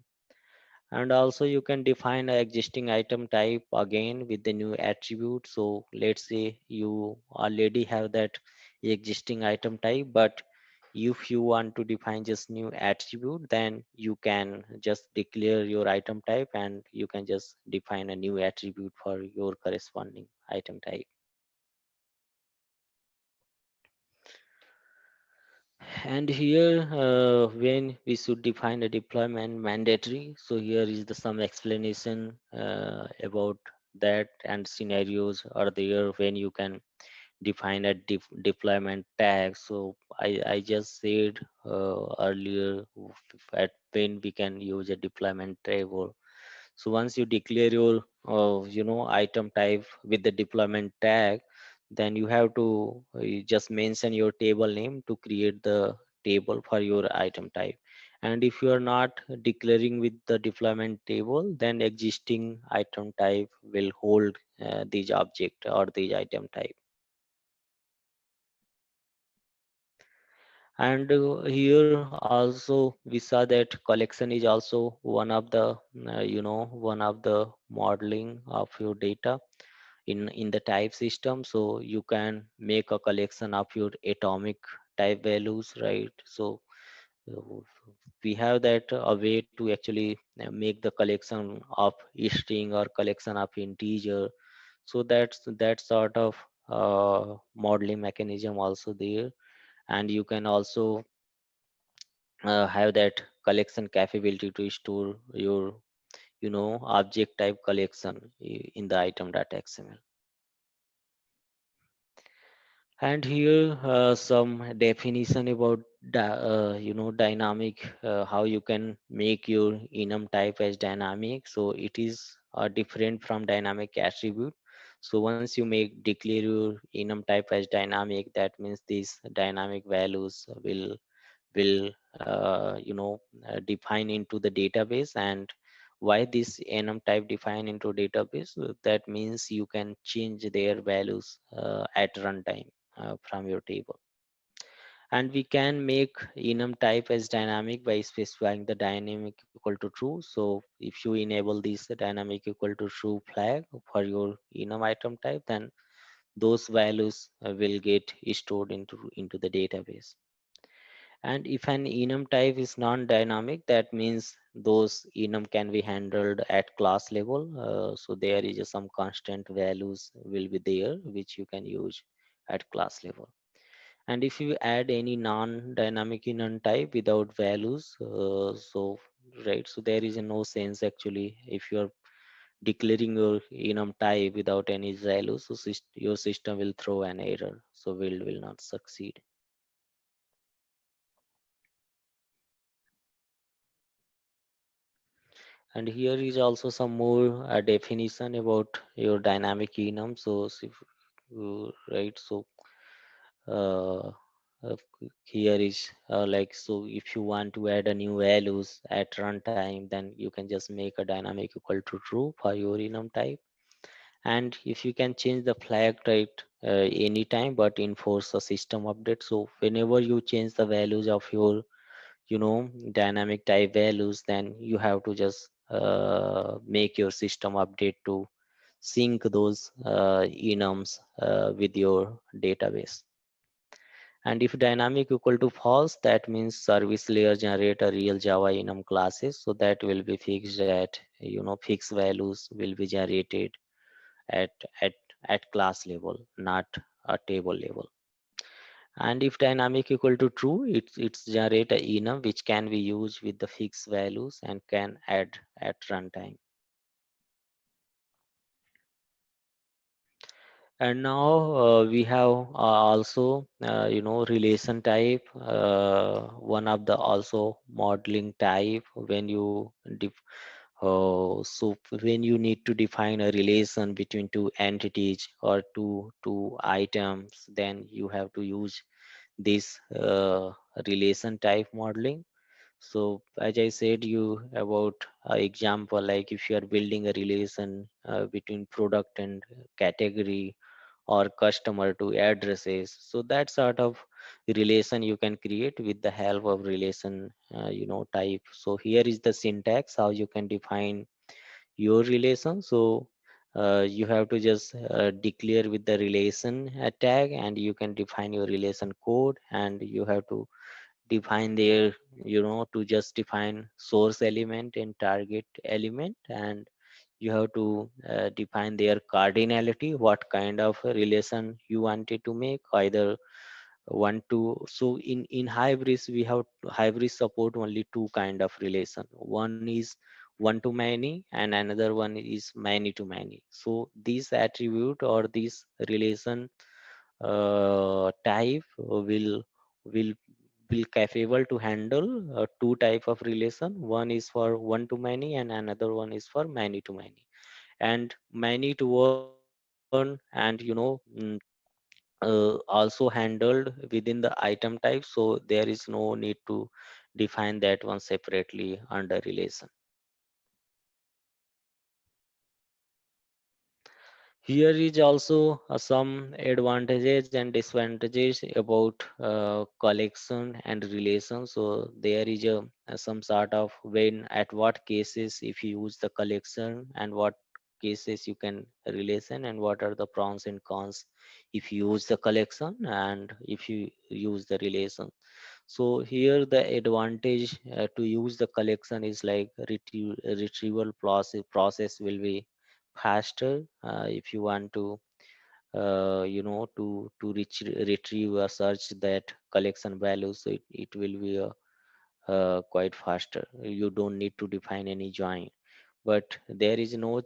And also you can define an existing item type again with the new attribute. So let's say you already have that existing item type, but if you want to define just new attribute, then you can just declare your item type and you can just define a new attribute for your corresponding item type. And here when we should define a deployment mandatory, so here is the some explanation about that, and scenarios are there when you can define a deployment tag. So I just said earlier at when we can use a deployment table. So once you declare your item type with the deployment tag, then you have to you just mention your table name to create the table for your item type. And if you are not declaring with the deployment table, then existing item type will hold these object or these item type. And here also we saw that collection is also one of the one of the modeling of your data in the type system. So you can make a collection of your atomic type values, right? So uh, we have that a way to actually make the collection of string or collection of integer. So that's that sort of modeling mechanism also there. And you can also have that collection capability to store your object type collection in the item.xml. And here some definition about dynamic, how you can make your enum type as dynamic. So it is different from dynamic attribute. So once you make declare your enum type as dynamic, that means these dynamic values will define into the database. And why this enum type define into database? That means you can change their values at runtime from your table. And we can make enum type as dynamic by specifying the dynamic equal to true. So if you enable this dynamic equal to true flag for your enum item type, then those values will get stored into the database. And if an enum type is non-dynamic, that means those enum can be handled at class level. So there is some constant values will be there which you can use at class level. And if you add any non-dynamic enum type without values, so right, so there is no sense actually if you're declaring your enum type without any values, so your system will throw an error, so will not succeed. And here is also some more definition about your dynamic enum. So if right, so uh, here is like, so if you want to add a new values at runtime, then you can just make a dynamic equal to true for your enum type. And if you can change the flag type anytime but enforce a system update, so whenever you change the values of your dynamic type values, then you have to just make your system update to sync those enums with your database. And if dynamic equal to false, that means service layer generate a real Java enum classes, so that will be fixed at fixed values will be generated at at at class level, not a table level. And if dynamic equal to true, it's generate a enum which can be used with the fixed values and can add at runtime. And now we have also relation type, one of the also modeling type. When you so when you need to define a relation between two entities or two items, then you have to use this relation type modeling. So as I said you about example, like if you are building a relation between product and category or customer to addresses, so that sort of relation you can create with the help of relation type. So here is the syntax how you can define your relation. So you have to just declare with the relation tag, and you can define your relation code, and you have to define their to just define source element and target element, and you have to define their cardinality, what kind of a relation you wanted to make, either one to. So in hybrids, we have hybrids support only two kind of relation. One is one to many and another one is many to many. So this attribute or this relation type will will capable to handle two type of relation. One is for one to many and another one is for many to many. And many to one, and also handled within the item type, so there is no need to define that one separately under relation. Here is also some advantages and disadvantages about collection and relation. So there is some sort of when at what cases if you use the collection, and what cases you can relation, and what are the pros and cons if you use the collection and if you use the relation. So here the advantage to use the collection is like retrieval process will be faster. If you want to retrieve or search that collection value, so it will be quite faster. You don't need to define any join. But there is no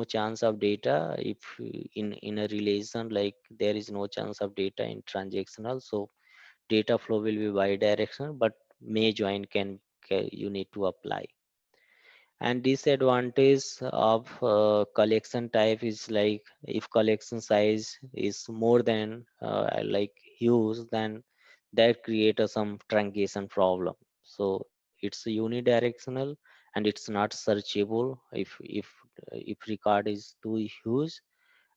chance of data if in a relation, like there is no chance of data in transactional. So data flow will be bi-directional, but may join can you need to apply. And disadvantage of collection type is like if collection size is more than like huge, then that create some truncation problem. So it's unidirectional and it's not searchable if record is too huge.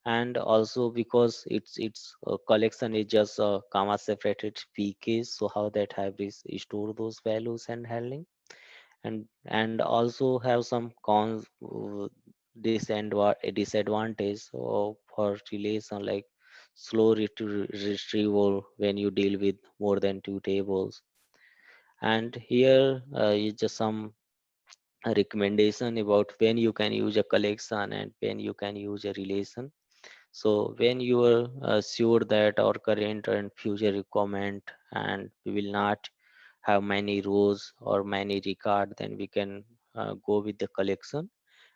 And also because it's collection is just a comma separated pk, so how that hybrid store those values and handling. And also have some cons, disadvantage for relation, like slow retrieval when you deal with more than 2 tables. And here is just some recommendation about when you can use a collection and when you can use a relation. So when you are sure that our current and future requirement and we will not have many rows or many record, then we can go with the collection.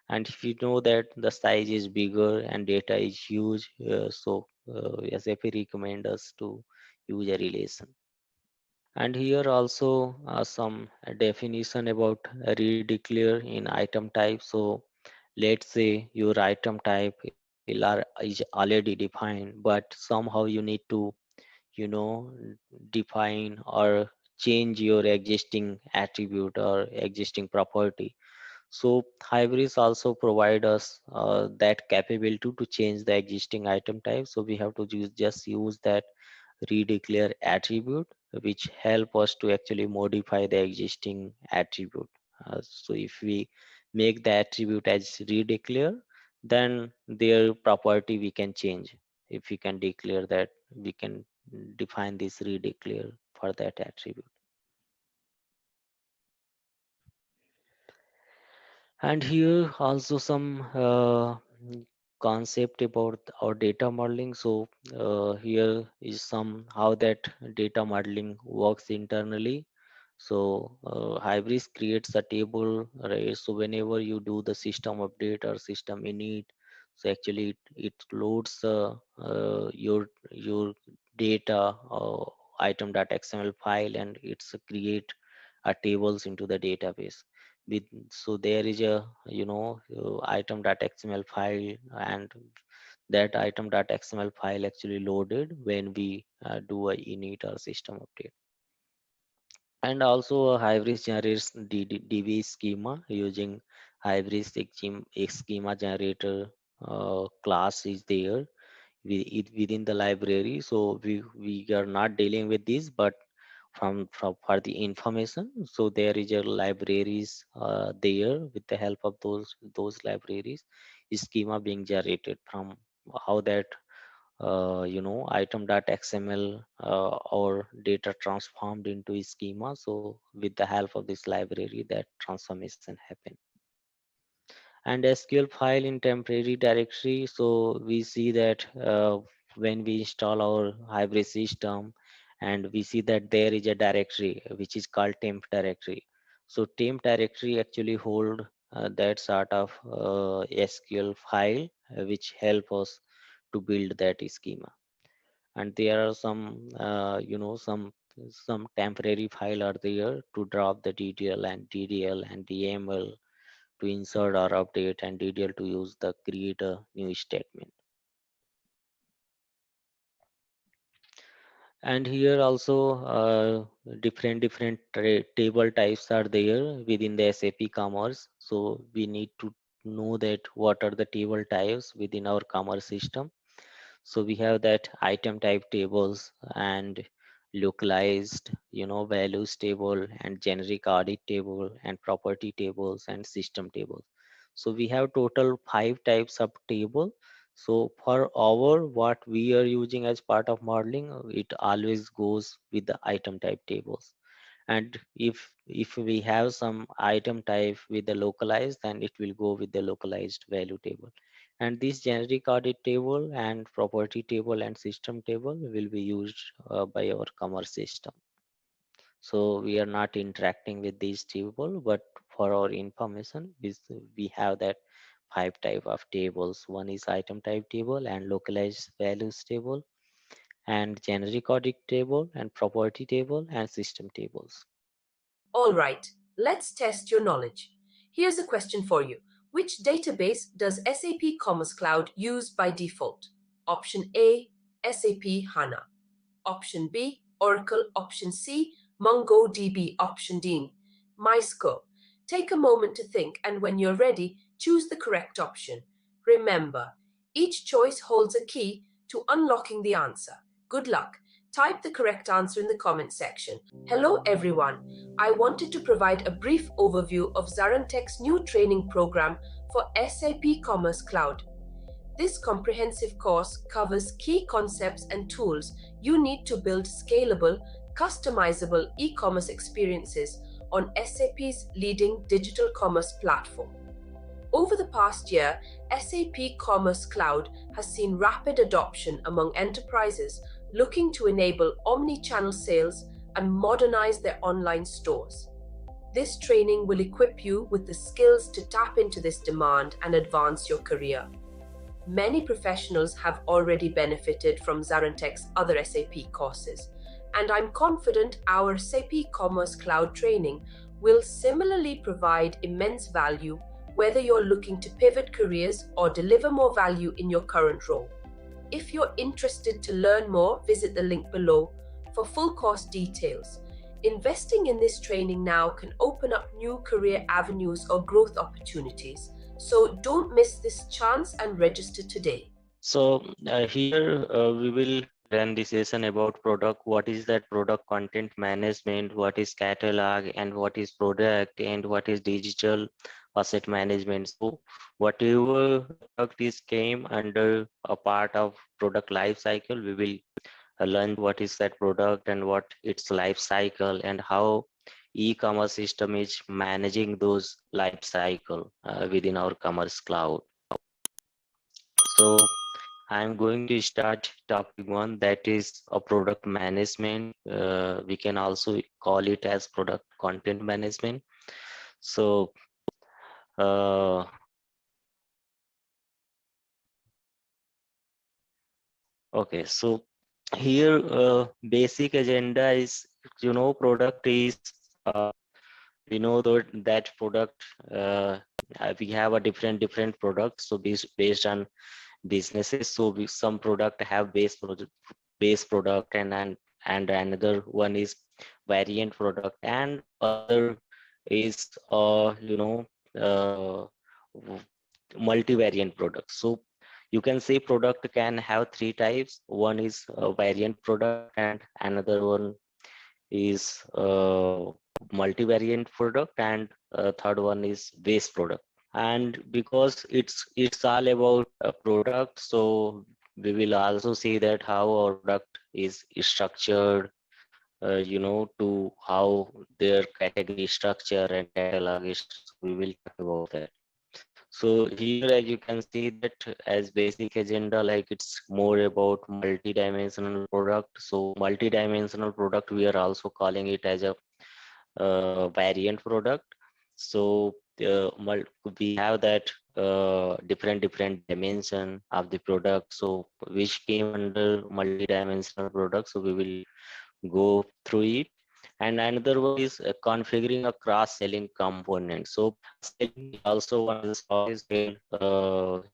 And if you know that the size is bigger and data is huge, SAP recommend us to use a relation. And here also some definition about redeclare in item type. So let's say your item type is already defined, but somehow you need to, you know, define or change your existing attribute or existing property. So hybrids also provide us that capability to change the existing item type. So we have to just use that redeclare attribute, which help us to actually modify the existing attribute. So if we make the attribute as redeclare, then their property we can change. If we can declare that, we can define this redeclare for that attribute. And here also some concept about our data modeling. So here is some how that data modeling works internally. So Hybris creates a table, right? So whenever you do the system update or system init, so actually it loads your data item.xml file, and it's create a tables into the database. With so there is a item.xml file, and that item.xml file actually loaded when we do a init or system update. And also a hybrid generates DB schema using hybrid schema generator class is there within the library. So we are not dealing with this, but from for the information, so there is a libraries there. With the help of those libraries, is schema being generated from how that item.xml or data transformed into a schema. So with the help of this library, that transformation happen. And SQL file in temporary directory. So we see that when we install our hybrid system, and we see that there is a directory which is called temp directory. So temp directory actually hold that sort of SQL file which help us to build that schema. And there are some some temporary file are there to drop the DDL and DDL and DML to insert or update, and DDL to use the create a new statement. And here also different table types are there within the SAP Commerce. So we need to know that what are the table types within our commerce system. So we have that item type tables and localized values table and generic audit table and property tables and system tables. So we have total 5 types of table. So for our what we are using as part of modeling, it always goes with the item type tables. And if we have some item type with the localized, then it will go with the localized value table. And this generic audit table and property table and system table will be used by our commerce system. So we are not interacting with these table, but for our information, we have that 5 type of tables. One is item type table and localized values table and generic audit table and property table and system tables. All right, let's test your knowledge. Here's a question for you. Which database does SAP Commerce Cloud use by default? Option A, SAP HANA. Option B, Oracle. Option C, MongoDB. Option D, MySQL. Take a moment to think, and when you're ready, choose the correct option. Remember, each choice holds a key to unlocking the answer. Good luck. Type the correct answer in the comment section. Hello everyone. I wanted to provide a brief overview of ZaranTech's new training program for SAP Commerce Cloud. This comprehensive course covers key concepts and tools you need to build scalable, customizable e-commerce experiences on SAP's leading digital commerce platform. Over the past year, SAP Commerce Cloud has seen rapid adoption among enterprises looking to enable omni-channel sales and modernize their online stores. This training will equip you with the skills to tap into this demand and advance your career. Many professionals have already benefited from ZaranTech's other SAP courses, and I'm confident our SAP Commerce Cloud training will similarly provide immense value whether you're looking to pivot careers or deliver more value in your current role. If you're interested to learn more, visit the link below for full course details. Investing in this training now can open up new career avenues or growth opportunities. So don't miss this chance and register today. So here we will run the session about product. What is that product content management? What is catalog and what is product and what is digital asset management? So whatever product is came under a part of product life cycle, we will learn what is that product and what its life cycle and how e-commerce system is managing those life cycle within our commerce cloud. So I'm going to start topic 1, that is a product management. We can also call it as product content management. So okay, so here basic agenda is, product is we know that product we have a different products, so based on businesses. So some product have base product and another one is variant product, and other is multivariant product. So you can say product can have 3 types. One is a variant product and another one is multivariant product, and third one is base product. And because it's all about a product, so we will also see that how our product is structured, to how their category structure and catalog is. We will talk about that. So here, as you can see that as basic agenda, like it's more about multi-dimensional product. So multi-dimensional product, we are also calling it as a variant product. So we have that different dimension of the product, so which came under multi-dimensional product. So we will go through it. And another one is configuring a cross-selling component. So selling also one of the stories where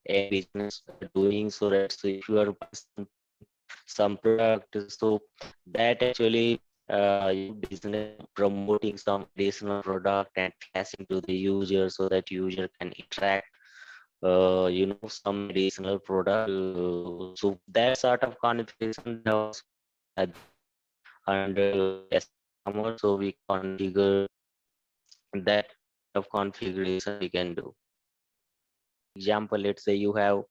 a business doing, so that so if you are buying some product, so that actually business promoting some additional product and flashing to the user so that user can interact some additional product. So that sort of configuration was under SAP, so we configure that of configuration we can do. Example, let's say you have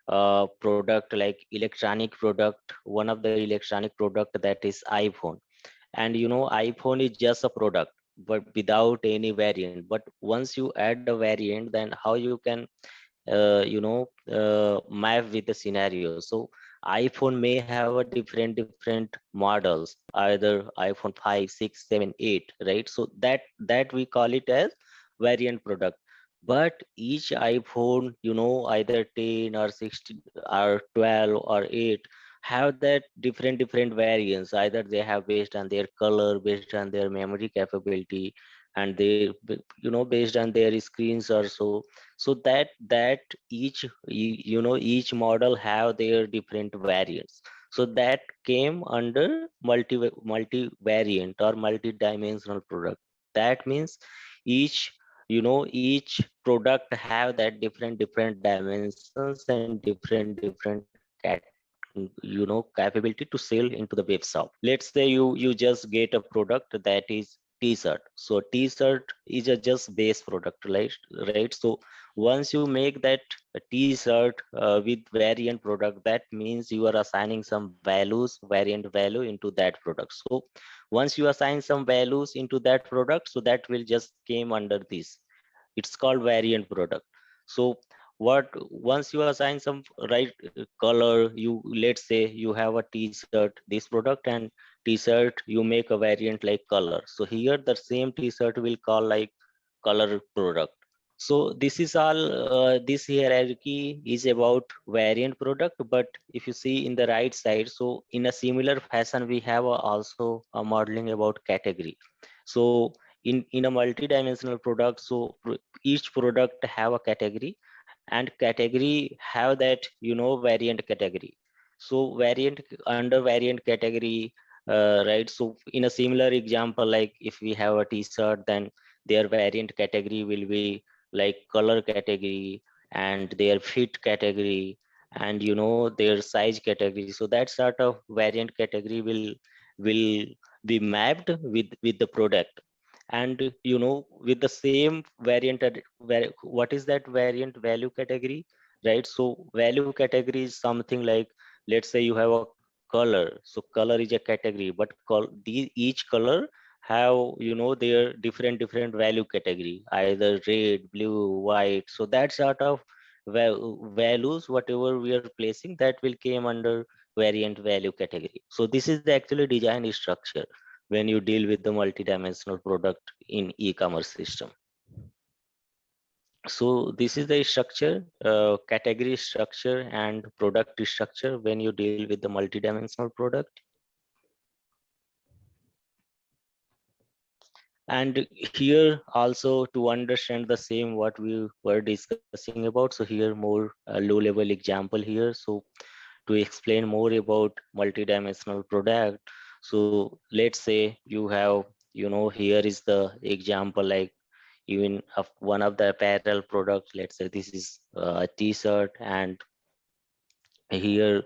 a product like electronic product, one of the electronic product that is iPhone, and iPhone is just a product but without any variant. But once you add the variant, then how you can map with the scenario. So iPhone may have a different models, either iPhone 5, 6, 7, 8, right? So that we call it as variant product. But each iPhone, either 10 or 16 or 12 or 8 have that different variants. Either they have based on their color, based on their memory capability, and they based on their screens or so. So that each model have their different variants. So that came under multi-variant or multi-dimensional product. That means each product have that different dimensions and different capability to sell into the web shop. Let's say you just get a product that is t-shirt. So t-shirt is a just base product, right? So once you make that t-shirt with variant product, that means you are assigning some values, variant value into that product. So once you assign some values into that product, so that will just came under this. It's called variant product. So what, once you assign some right color, you, let's say you have a t-shirt this product, and t-shirt you make a variant like color, so here the same t-shirt will call like color product. So this is all, this hierarchy is about variant product. But if you see in the right side, so in a similar fashion we have also a modeling about category. So in a multi-dimensional product, so each product have a category, and category have that, you know, variant category. So variant, under variant category, right, so in a similar example, like if we have a t-shirt, then their variant category will be like color category, and their fit category, and you know, their size category. So that sort of variant category will be mapped with the product. And you know, with the same variant what is that variant value category, right? So value category is something like, let's say you have a color, so color is a category, but each color have, you know, their different value category, either red, blue, white. So that sort of values, whatever we are placing, that will came under variant value category. So this is the actually design structure when you deal with the multi-dimensional product in e-commerce system. So this is the structure, category structure and product structure when you deal with the multi-dimensional product. And here also, to understand the same what we were discussing about, so here more low level example here. So to explain more about multi-dimensional product, so let's say you have, you know, here is the example, like even of one of the apparel products. Let's say this is a t-shirt, and here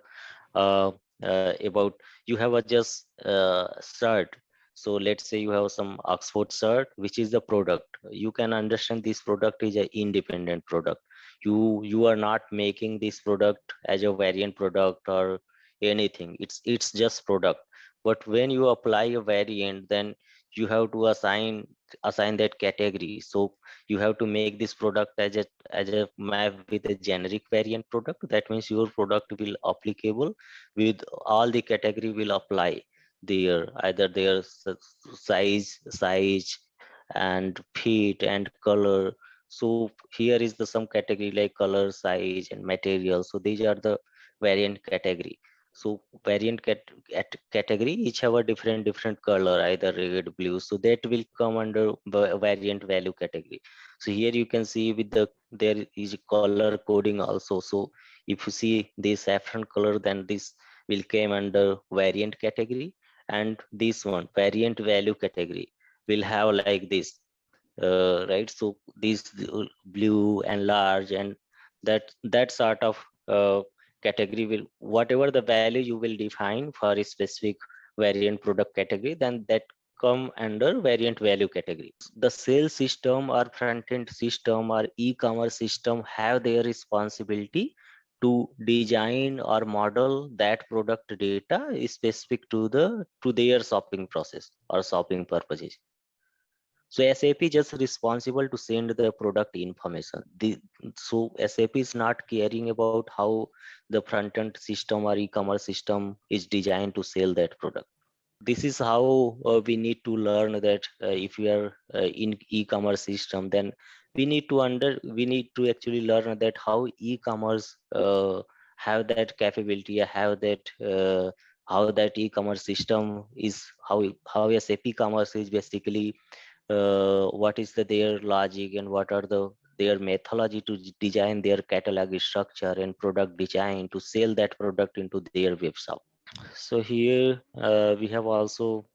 uh, about, you have a just shirt. So let's say you have some Oxford shirt, which is the product. You can understand this product is an independent product. You are not making this product as a variant product or anything. It's just product. But when you apply a variant, then you have to assign that category. So you have to make this product as a map with a generic variant product. That means your product will applicable with all the category will apply their, either their size and fit and color. So here is the some category like color, size and material. So these are the variant category. So variant category each have a different color, either red, blue. So that will come under variant value category. So here you can see with the, there is color coding also. So if you see this saffron color, then this will came under variant category, and this one variant value category will have like this, right? So these blue and large, and that sort of category will, whatever the value you will define for a specific variant product category, then that come under variant value category. The sales system or front-end system or e-commerce system have their responsibility to design or model that product data is specific to their shopping process or shopping purposes. So SAP just responsible to send the product information. So SAP is not caring about how the front-end system or e-commerce system is designed to sell that product. This is how we need to learn that if we are in e-commerce system, then we need to actually learn that how e-commerce have that capability, have that how that e-commerce system is, how SAP Commerce is basically, what is their logic and what are their methodology to design their catalog structure and product design to sell that product into their website. So here we have also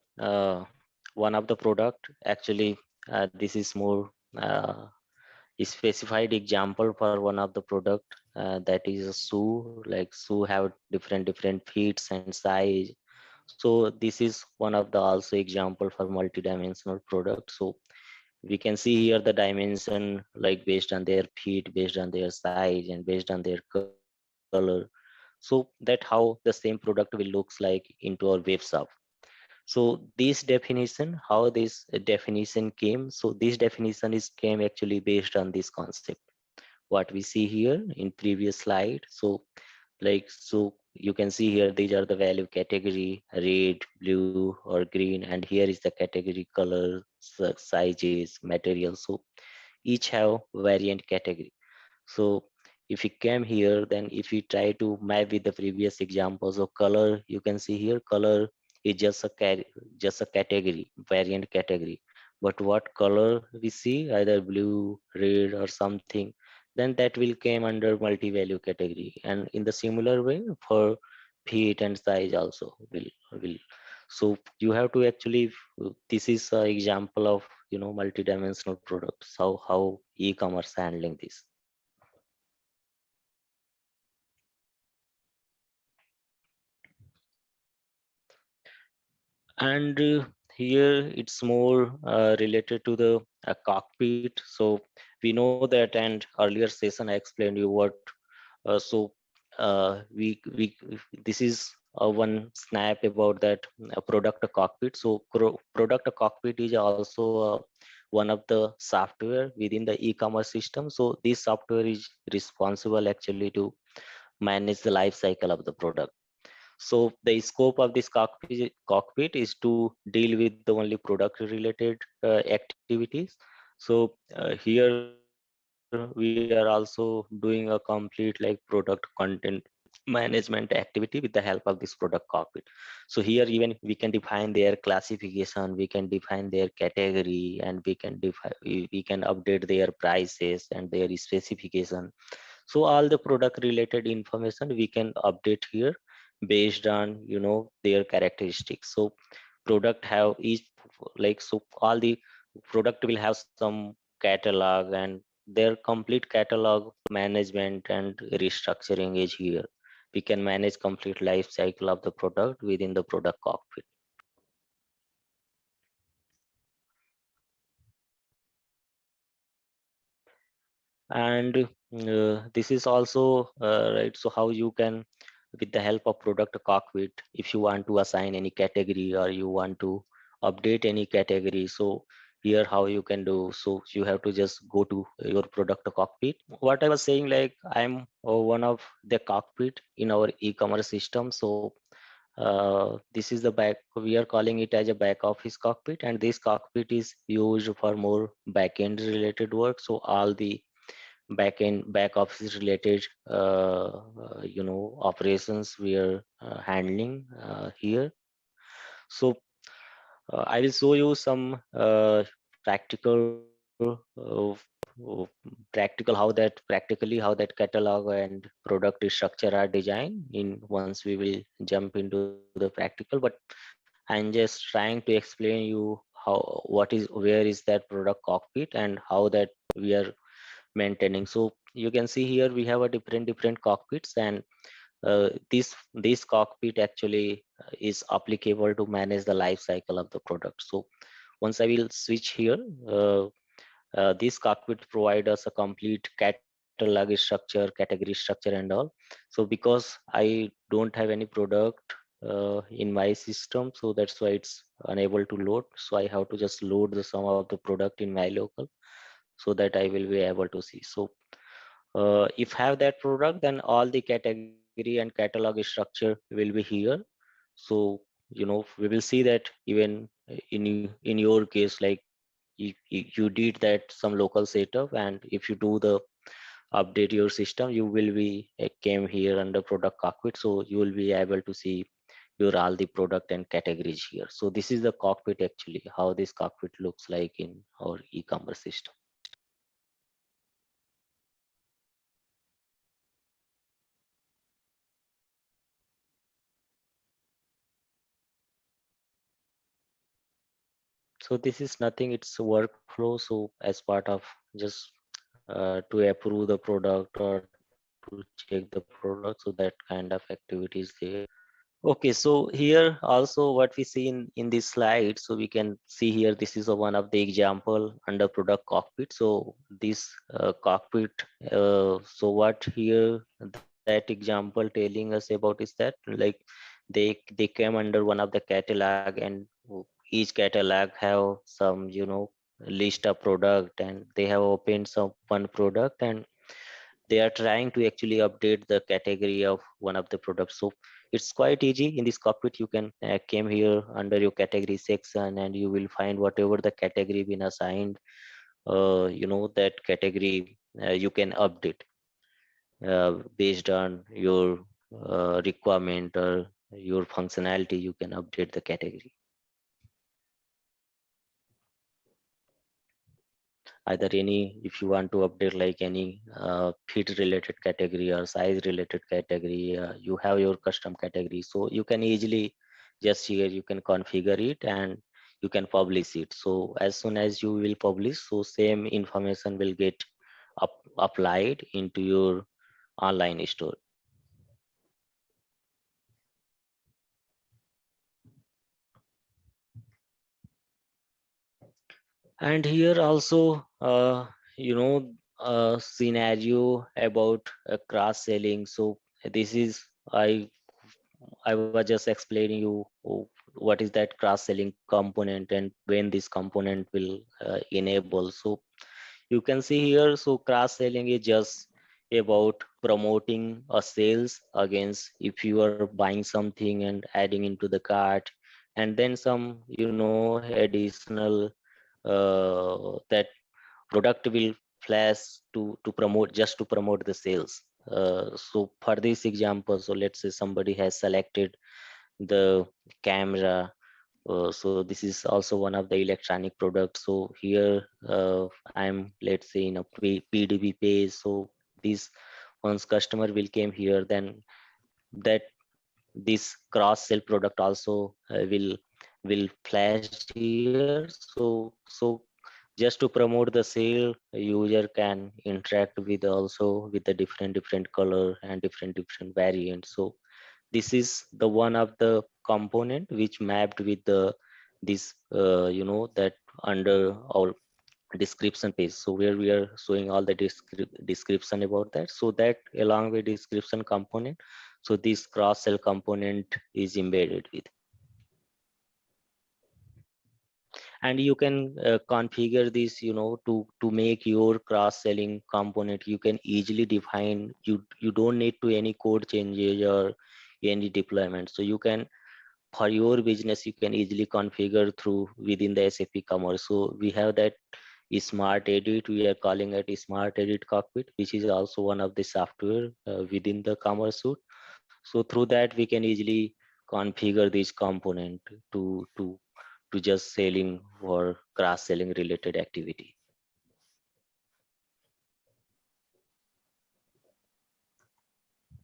one of the product. Actually, this is more specified example for one of the product, that is a shoe. Like shoe have different fits and size. So this is one of the also example for multidimensional product. So we can see here the dimension like based on their feet, based on their size, and based on their color. So that how the same product will looks like into our web shop. So this definition, how this definition came, so this definition is came actually based on this concept what we see here in previous slide. So like, so you can see here these are the value category: red, blue or green, and here is the category: color, sizes, material. So each have variant category. So if you came here, then if you try to map with the previous examples of color, you can see here color is just a category, variant category. But what color we see, either blue, red or something, then that will came under multi-value category. And in the similar way for feet and size also will. So you have to actually, this is an example of, you know, multi-dimensional products, how e-commerce handling this. And here it's more related to the cockpit. So we know that, and earlier session I explained you what. So we this is one snap about that product cockpit. So product cockpit is also one of the software within the e-commerce system. So this software is responsible actually to manage the life cycle of the product. So the scope of this cockpit is to deal with the only product related activities. So here we are also doing a complete like product content management activity with the help of this product cockpit. So here even we can define their classification, we can define their category, and we can define, we can update their prices and their specification. So all the product related information we can update here based on, you know, their characteristics. So product have each, like, so all the product will have some catalog, and their complete catalog management and restructuring is here. We can manage complete life cycle of the product within the product cockpit. And this is also right, so how you can, with the help of product cockpit, if you want to assign any category or you want to update any category, so here how you can do. So you have to just go to your product cockpit. What I was saying, like, I'm one of the cockpit in our e-commerce system. So this is the back, we are calling it as a back office cockpit, and this cockpit is used for more back end related work. So all the back office related you know, operations we are handling here. So I will show you some practical practical how that practically how that catalog and product structure are designed in, once we will jump into the practical. But I'm just trying to explain you how, what is, where is that product cockpit and how that we are maintaining. So you can see here we have a different cockpits, and this cockpit actually is applicable to manage the life cycle of the product. So once I will switch here, this cockpit provide us a complete catalog structure, category structure and all. So because I don't have any product in my system, so that's why it's unable to load. So I have to just load the sum of the product in my local, so that I will be able to see. So if have that product, then all the category and catalog structure will be here. So you know, we will see that even in your case, like you did that some local setup, and if you do the update your system, you will be came here under product cockpit, so you will be able to see your all the product and categories here. So this is the cockpit actually, how this cockpit looks like in our e-commerce system. So this is nothing, it's a workflow. So as part of just to approve the product or to check the product, so that kind of activities there. Okay, so here also what we see in this slide, so we can see here this is a one of the example under product cockpit. So this cockpit, so what here that example telling us about is that like they came under one of the catalog, and each catalog have some list of product, and they have opened some one product, and they are trying to actually update the category of one of the products. So it's quite easy in this cockpit. You can came here under your category section, and you will find whatever the category been assigned, that category you can update based on your requirement or your functionality. You can update the category, either any, if you want to update like any fit related category or size related category. You have your custom category, so you can easily just here you can configure it, and you can publish it. So as soon as you will publish, so same information will get applied into your online store. And here also, scenario about cross selling. So this is, I was just explaining you what is that cross selling component and when this component will enable. So you can see here, so cross selling is just about promoting a sales against if you are buying something and adding into the cart, and then some additional that product will flash to promote, just to promote the sales. So for this example, so let's say somebody has selected the camera. So this is also one of the electronic products. So here I'm, let's say, in a PDB page. So this, once customer will came here, then that this cross sell product also will flash here. So just to promote the sale, a user can interact with also with the different color and different variants. So this is the one of the component which mapped with the this that under our description page, so where we are showing all the description about that. So that along with description component, so this cross sell component is embedded with, and you can configure this to make your cross selling component. You can easily define, you don't need to any code changes or any deployment. So you can, for your business, you can easily configure through within the SAP Commerce. So we have that smart edit, we are calling it smart edit cockpit, which is also one of the software within the Commerce suite. So through that we can easily configure this component to just selling or cross selling related activity.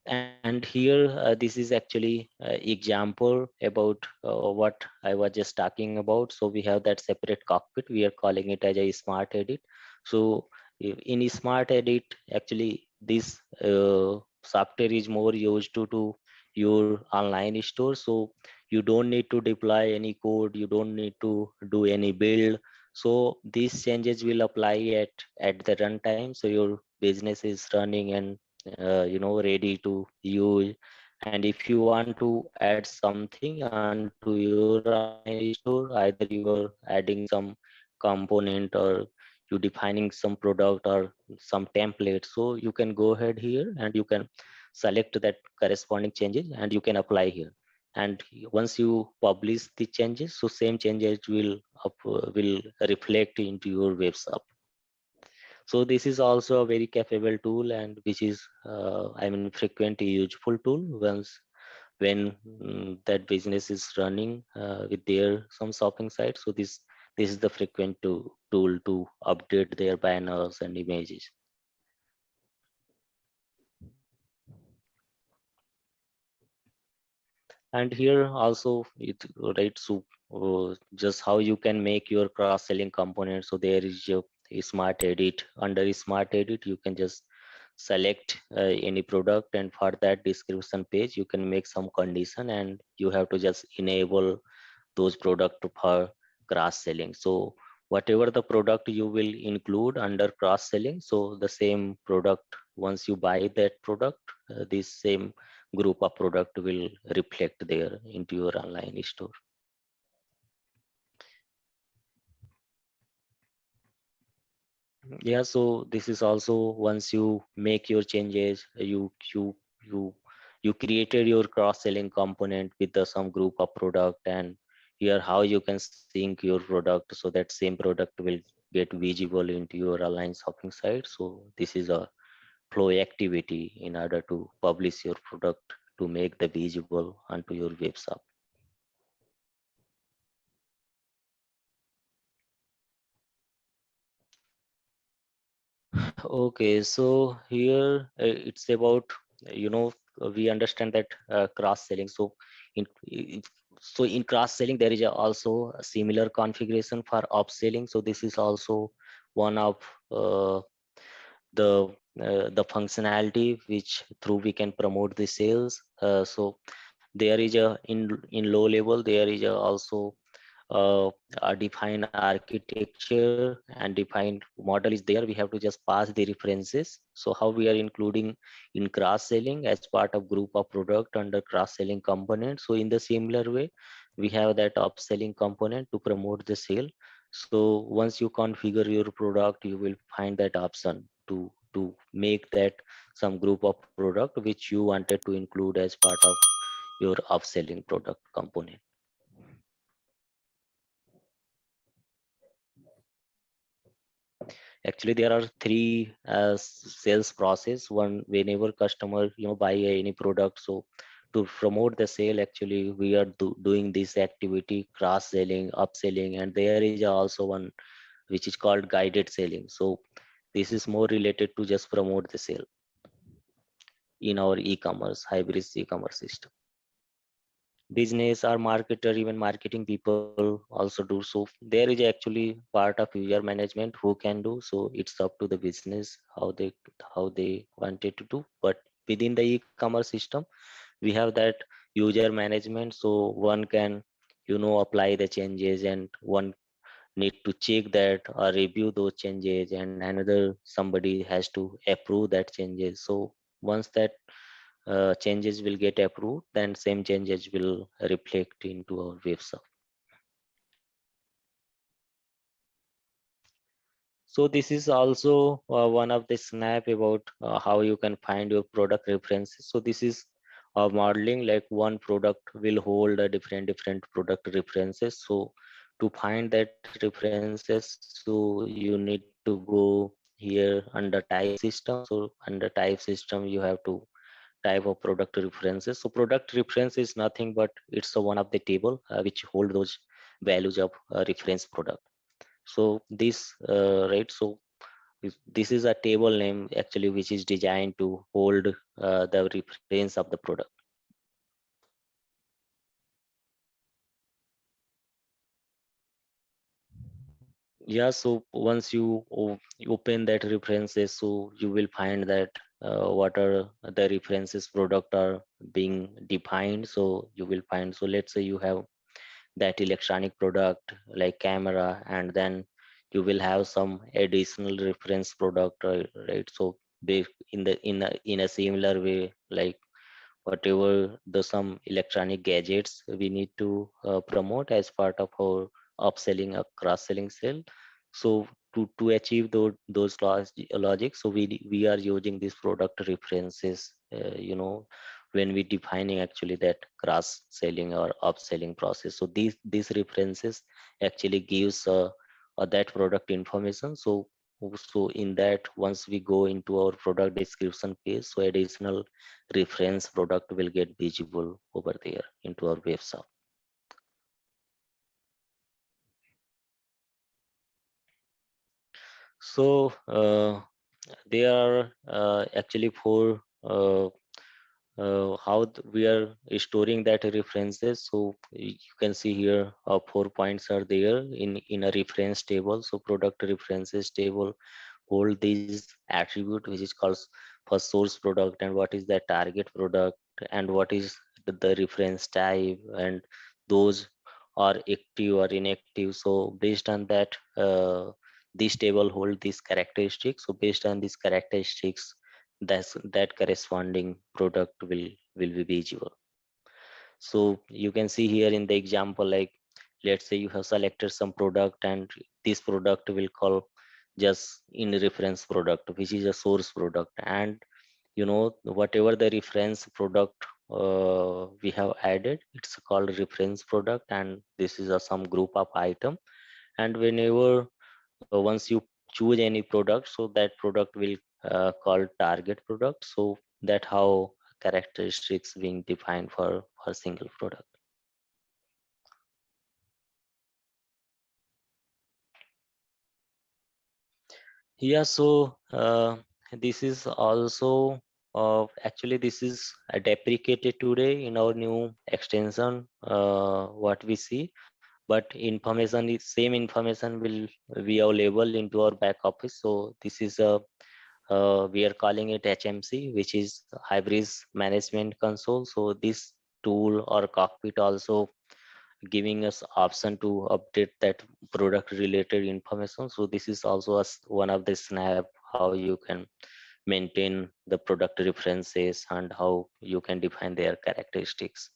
And here this is actually example about what I was just talking about. So we have that separate cockpit, we are calling it as a smart edit. So in a smart edit, actually this software is more used to your online store. So you don't need to deploy any code, you don't need to do any build. So these changes will apply at the runtime, so your business is running and ready to use. And if you want to add something onto your online store, either you are adding some component or you defining some product or some template, so you can go ahead here and you can select that corresponding changes and you can apply here. And once you publish the changes, so same changes will reflect into your web shop. So this is also a very capable tool, and which is I mean frequently useful tool once when that business is running with their some shopping site. So this is the frequent tool to update their banners and images. And here also it, right, so just how you can make your cross selling component. So there is your smart edit. Under smart edit you can just select any product, and for that description page you can make some condition, and you have to just enable those product for cross selling. So whatever the product you will include under cross selling, so the same product, once you buy that product, this same group of product will reflect there into your online store. Yeah, so this is also, once you make your changes, you you created your cross selling component with the some group of product, and here how you can sync your product so that same product will get visible into your online shopping site. So this is a flow activity in order to publish your product to make the visible onto your web shop. Okay, so here it's about, we understand that cross selling. So in cross selling there is also a similar configuration for upselling. So this is also one of uh, the functionality which through we can promote the sales. So there is in low level there is also a defined architecture and defined model is there. We have to just pass the references. So how we are including in cross selling as part of group of product under cross selling component. So in the similar way, we have that upselling component to promote the sale. So once you configure your product, you will find that option to make that some group of product which you wanted to include as part of your upselling product component. Actually there are three sales process. One, whenever customer buy any product, so to promote the sale, actually we are doing this activity, cross selling, upselling, and there is also one which is called guided selling. So this is more related to just promote the sale in our e-commerce, hybrid e-commerce system. Business or marketer, even marketing people also do. So there is actually part of user management who can do. So it's up to the business how they wanted to do. But within the e-commerce system we have that user management, so one can apply the changes, and one need to check that or review those changes, and another somebody has to approve that changes. So once that changes will get approved, then same changes will reflect into our website. So this is also one of the snap about how you can find your product references. So this is modeling, like one product will hold a different product references. So to find that references, so you need to go here under type system. So under type system you have to type of product references. So product reference is nothing but it's one of the table which hold those values of reference product. So this right, so this is a table name actually which is designed to hold the reference of the product. Yeah, so once you open that references, so you will find that what are the references product are being defined. So you will find, so let's say you have that electronic product like camera, and then you will have some additional reference product, right? So they in a similar way, like whatever the some electronic gadgets we need to promote as part of our upselling or cross-selling sale. So to achieve those logic, so we are using these product references, when we defining actually that cross selling or upselling process. So these references actually gives that product information. So in that, once we go into our product description page, so additional reference product will get visible over there into our website. So there are actually four how we are storing that references. So you can see here 4 points are there in a reference table. So product references table hold these attribute which is called for source product and what is the target product and what is the reference type, and those are active or inactive. So based on that, this table hold these characteristics. So based on these characteristics, that corresponding product will be visible. So you can see here in the example, like let's say you have selected some product, and this product will call just in reference product, which is a source product. And whatever the reference product we have added, it's called reference product, and this is a some group of item. And whenever once you choose any product, so that product will called target product. So that how characteristics being defined for single product. Yeah, so this is also actually this is deprecated today in our new extension, what we see. But information is same information will be available into our back office. So this is a we are calling it HMC, which is hybrid management console. So this tool or cockpit also giving us option to update that product related information. So this is also one of the snap how you can maintain the product references and how you can define their characteristics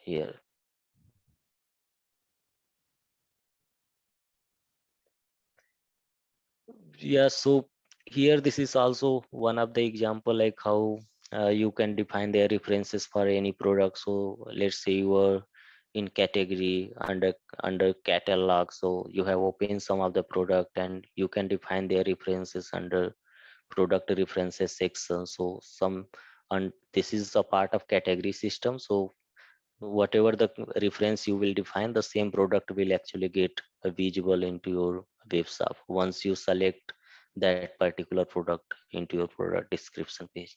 here. Yeah, so here this is also one of the example, like how you can define their references for any product. So let's say you are in category under catalog, so you have opened some of the product and you can define their references under product references section. So some, and this is a part of category system. So whatever the reference you will define, the same product will actually get visible into your web shop once you select that particular product into your product description page.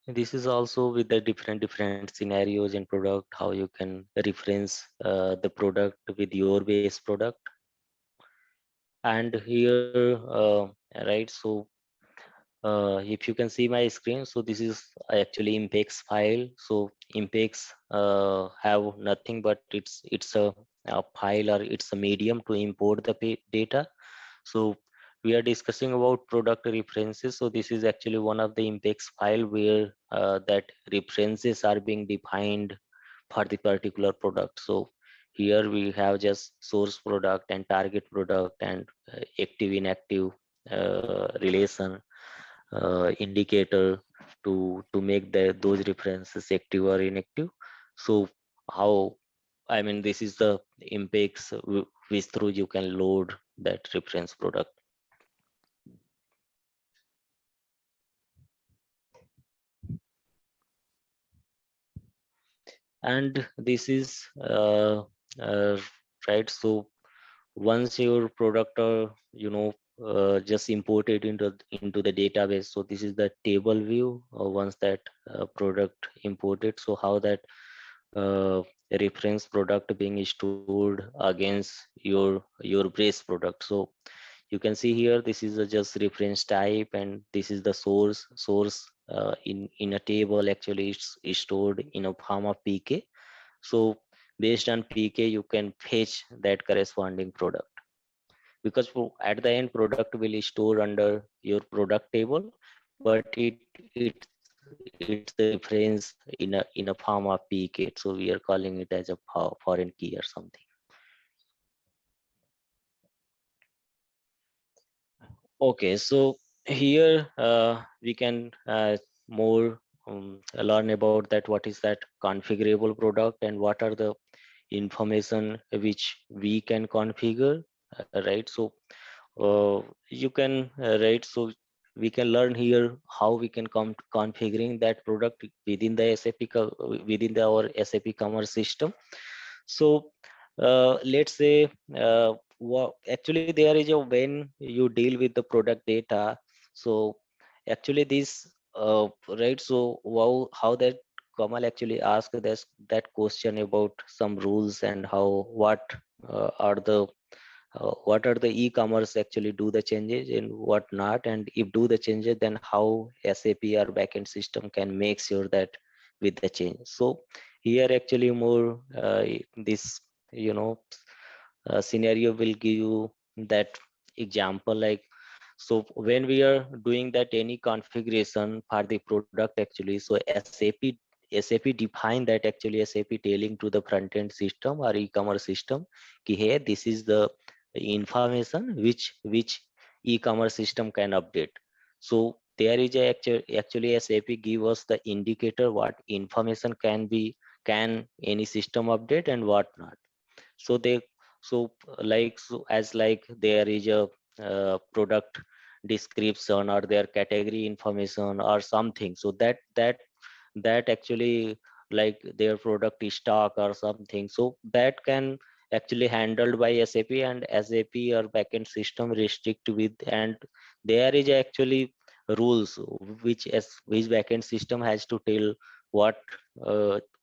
This is also with the different scenarios in product, how you can reference the product with your base product. And here right, so if you can see my screen, so this is actually impex file. So impex have nothing but it's a file, or it's a medium to import the data. So we are discussing about product references. So this is actually one of the impex file where that references are being defined for the particular product. So here we have just source product and target product and active inactive relation indicator to make those references active or inactive. So how, I mean, this is the impacts which through you can load that reference product. And this is right. So once your product just imported into the database, so this is the table view once that product imported. So how that uh, reference product being stored against your base product. So you can see here, this is a just reference type, and this is the source in a table. Actually it's stored in a form of PK. So based on PK you can fetch that corresponding product, because at the end product will store under your product table, but it's the reference in a form of PK. So we are calling it as a foreign key or something. Okay, so here we can more learn about that, what is that configurable product and what are the information which we can configure, right? So you can right, so we can learn here how we can come configuring that product within the within our SAP Commerce system. So let's say actually there is a when you deal with the product data. So actually this right, so how that Kamal actually asked that question about some rules and how what are the what are the e-commerce actually do the changes and what not, and if do the changes, then how SAP or backend system can make sure that with the change. So here actually more this you know scenario will give you that example, like, so when we are doing that any configuration for the product actually, so SAP define that actually SAP telling to the front end system or e-commerce system ki, hey, this is the information which e-commerce system can update. So there is a actually SAP give us the indicator what information can any system update and what not. So they like so as like there is a product description or their category information or something, so that actually like their product is stock or something, so that can actually handled by SAP, and SAP or backend system restrict with, and there is actually rules which backend system has to tell what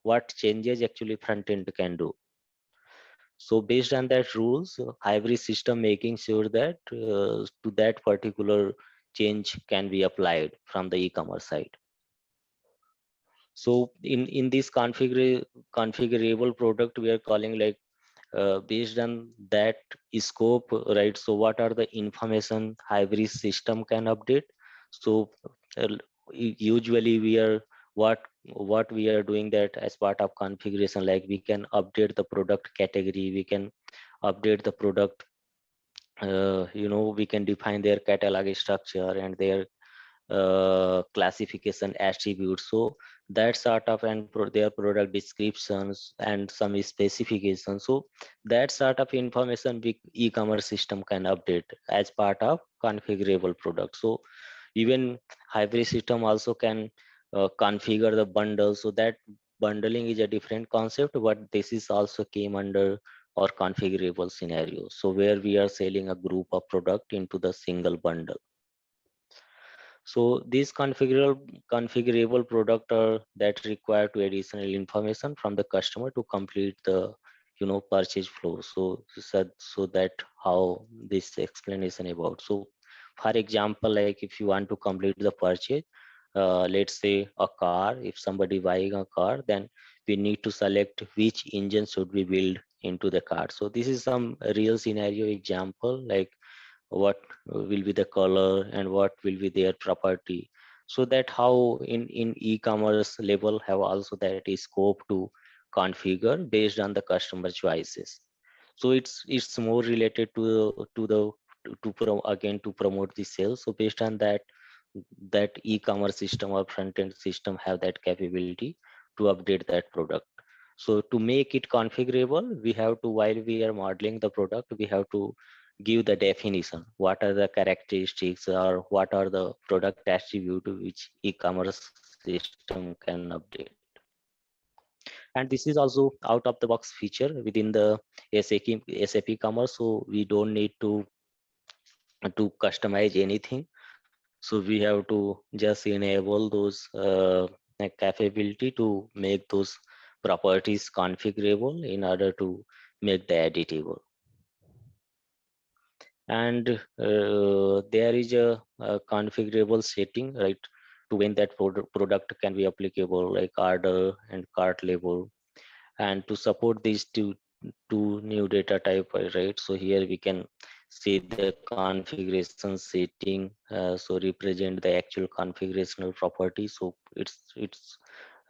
what changes actually front end can do. So based on that rules, hybrid system making sure that to that particular change can be applied from the e-commerce side. So in this configurable product, we are calling like based on that scope, right? So what are the information hybrid system can update? So uh, usually we are what we are doing that as part of configuration, like we can update the product category, we can update the product, we can define their catalog structure and their classification attributes. So that sort of, and their product descriptions and some specifications. So that sort of information e-commerce system can update as part of configurable product. So even hybrid system also can configure the bundle. So that bundling is a different concept, but this is also came under or configurable scenario. So where we are selling a group of product into the single bundle. So these configurable product are that require to additional information from the customer to complete the purchase flow. So that how this explanation about. So for example, like if you want to complete the purchase, let's say a car, if somebody buying a car, then we need to select which engine should be built into the car. So this is some real scenario example, like what will be the color and what will be their property, so that how in e-commerce level have also that is scope to configure based on the customer choices. So it's more related again to promote the sales. So based on that, that e-commerce system or front-end system have that capability to update that product. So to make it configurable, we have to, while we are modeling the product, we have to give the definition, what are the characteristics or what are the product attribute which e-commerce system can update. And this is also out of the box feature within the SAP Commerce, so we don't need to customize anything. So we have to just enable those capability to make those properties configurable in order to make the editable. And there is a configurable setting, right, to when that product can be applicable, like order and cart label, and to support these two new data type, right? So here we can see the configuration setting, so represent the actual configurational property. So it's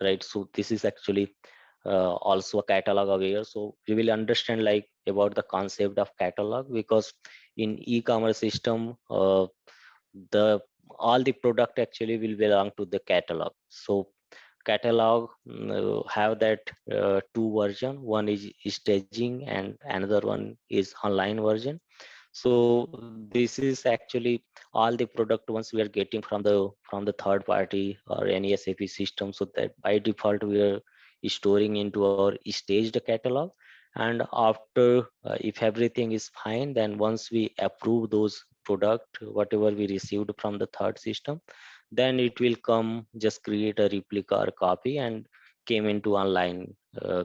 right. So this is actually also a catalog aware. So we will understand like about the concept of catalog, because in e-commerce system, the all the product actually will belong to the catalog. So catalog have that two version, one is staging and another one is online version. So this is actually all the product once we are getting from the third party or any SAP system, so that by default we are storing into our staged catalog. And after if everything is fine, then once we approve those product whatever we received from the third system, then it will come just create a replica or copy and came into online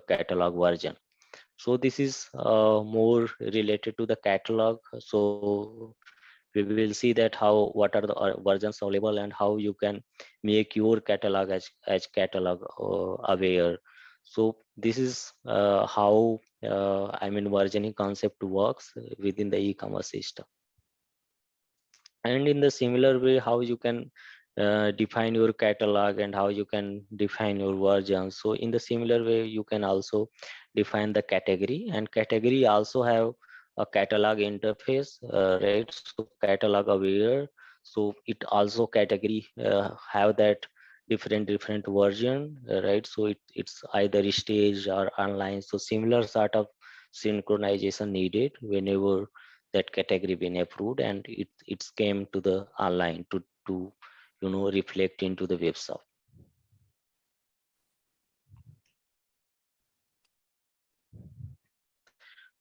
catalog version. So this is more related to the catalog. So we will see that how what are the versions available and how you can make your catalog as catalog aware. So this is how I mean versioning concept works within the e-commerce system. And in the similar way, how you can define your catalog and how you can define your version. So in the similar way, you can also define the category, and category also have a catalog interface, right? So catalog aware. So it also category have that different version, right? So it's either staged or online. So similar sort of synchronization needed whenever that category been approved and it's came to the online to reflect into the web shop.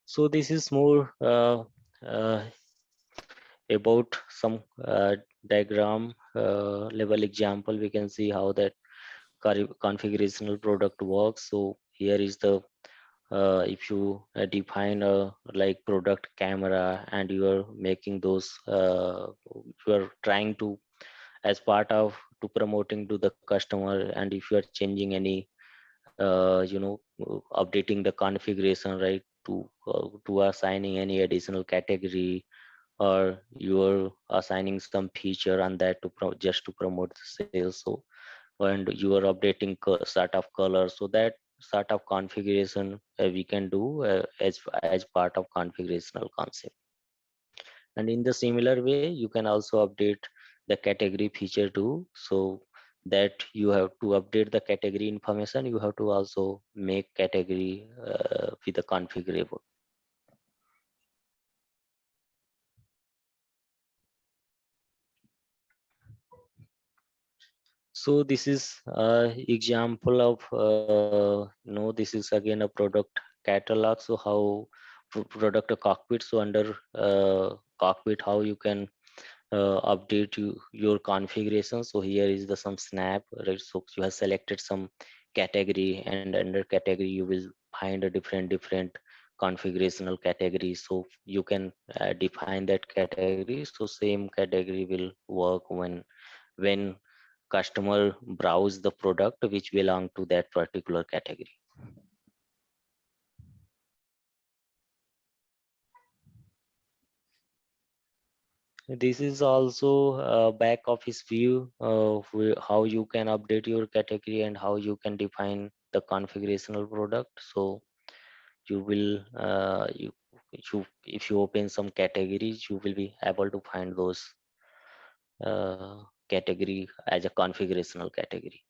So this is more uh, about some diagram level example. We can see how that configurational product works. So here is the if you define a like product camera and you are making those you are trying to as part of to promoting to the customer, and if you are changing any updating the configuration, right, to assigning any additional category, or you are assigning some feature on that to just to promote the sales. So and you are updating sort of color, so that sort of configuration we can do as part of configurational concept. And in the similar way, you can also update the category feature too. So that you have to update the category information, you have to also make category with the configurable. So this is example of this is again a product catalog. So how product a cockpit. So under cockpit, how you can update your configuration. So here is the some snap, right? So you have selected some category, and under category you will find a different configurational category. So you can define that category. So same category will work when customer browse the product which belong to that particular category. This is also back office view of how you can update your category and how you can define the configurational product. So you will if you open some categories, you will be able to find those category as a configurational category.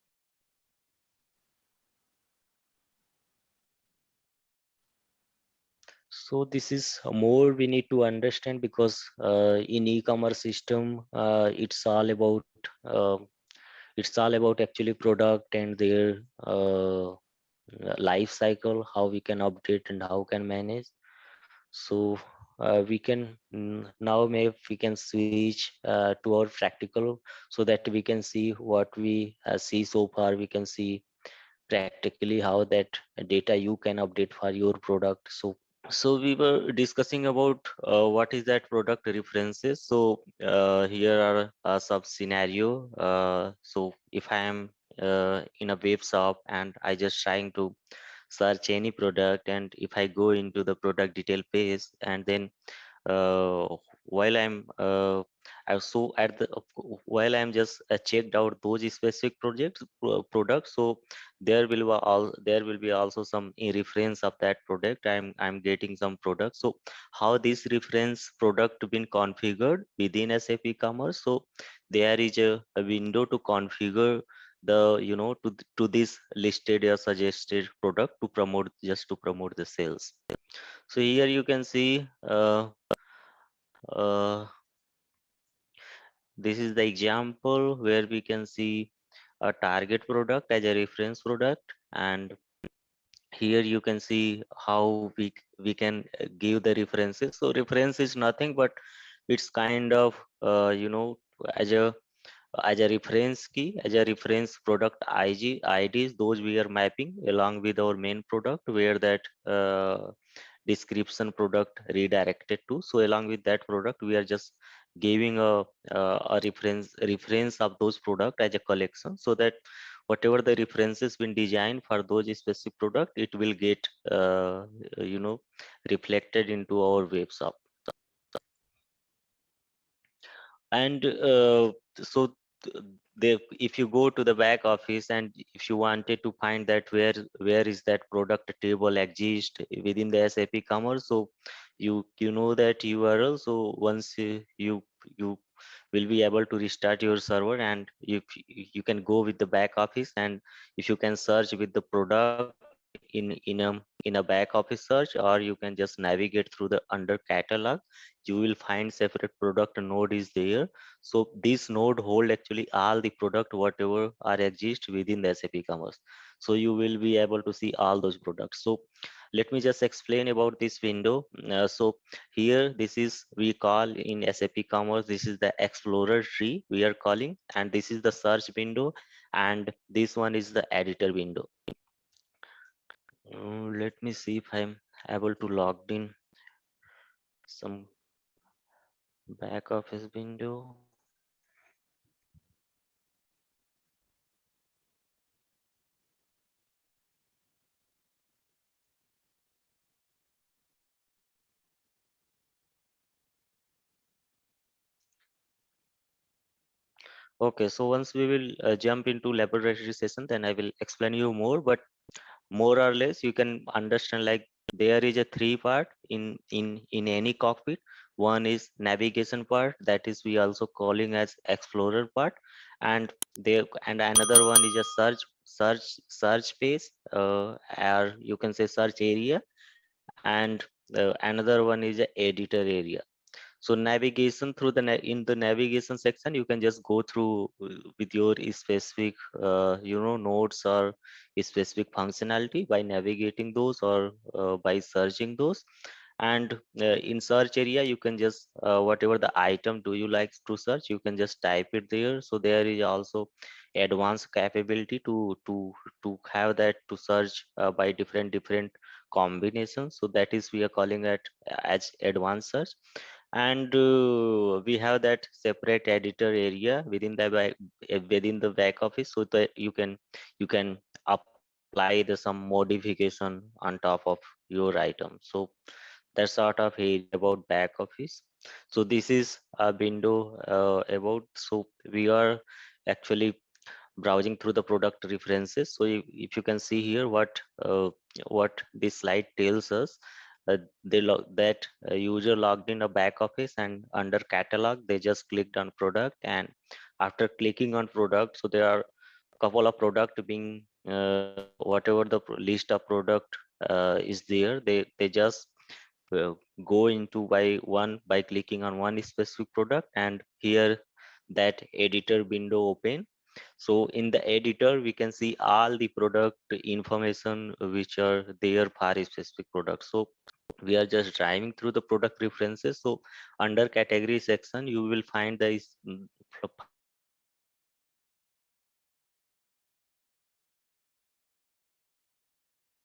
So this is more we need to understand, because in e-commerce system it's all about actually product and their life cycle, how we can update and how can manage. So we can now maybe we can switch to our practical, so that we can see what we see so far. We can see practically how that data you can update for your product. So we were discussing about what is that product references. So here are some scenario. So if I am in a web shop and I just trying to search any product, and if I go into the product detail page, and then uh, while I'm so at the while I'm just checked out those specific products, so there will be also some reference of that product. I'm getting some products. So how this reference product been configured within SAP Commerce? So there is a window to configure the to this listed or suggested product to promote, just to promote the sales. So here you can see uh, this is the example where we can see a target product as a reference product, and here you can see how we can give the references. So reference is nothing but it's kind of as a as a reference key, as a reference product IDs, those we are mapping along with our main product where that description product redirected to. So along with that product, we are just giving a reference of those product as a collection, so that whatever the references been designed for those specific product, it will get you know reflected into our web shop. And so they, if you go to the back office and if you wanted to find that where is that product table exist within the SAP Commerce, so you know that URL. So once you will be able to restart your server, and you can go with the back office, and if you can search with the product in a back office search, or you can just navigate through the under catalog, you will find separate product node is there. So this node hold actually all the product whatever are exist within the SAP Commerce. So you will be able to see all those products. So let me just explain about this window. So here, this is we call in SAP Commerce, this is the Explorer tree we are calling, and this is the search window, and this one is the editor window. Let me see if I'm able to log in some back office window. Okay, so once we will jump into laboratory session, then I will explain you more, but more or less you can understand like there is a three part in any cockpit. One is navigation part, that is we also calling as explorer part, and there, and another one is a search page, or you can say search area, and another one is a editor area. So navigation through the in the navigation section, you can just go through with your specific nodes or specific functionality by navigating those, or by searching those. And in search area, you can just whatever the item do you like to search, you can just type it there. So there is also advanced capability to have that to search by different combinations. So that is we are calling it as advanced search. And we have that separate editor area within the within the back office, so that you can apply the some modification on top of your item. So that's sort of area about back office. So this is a window about, so we are actually browsing through the product references. So if you can see here what this slide tells us, that user logged in a back office, and under catalog they just clicked on product, and after clicking on product, so there are couple of product being whatever the list of product is there, they just uh, go into by one by clicking on one specific product, and here that editor window open. So in the editor, we can see all the product information which are there for a specific product. So we are just driving through the product references. So under category section, you will find find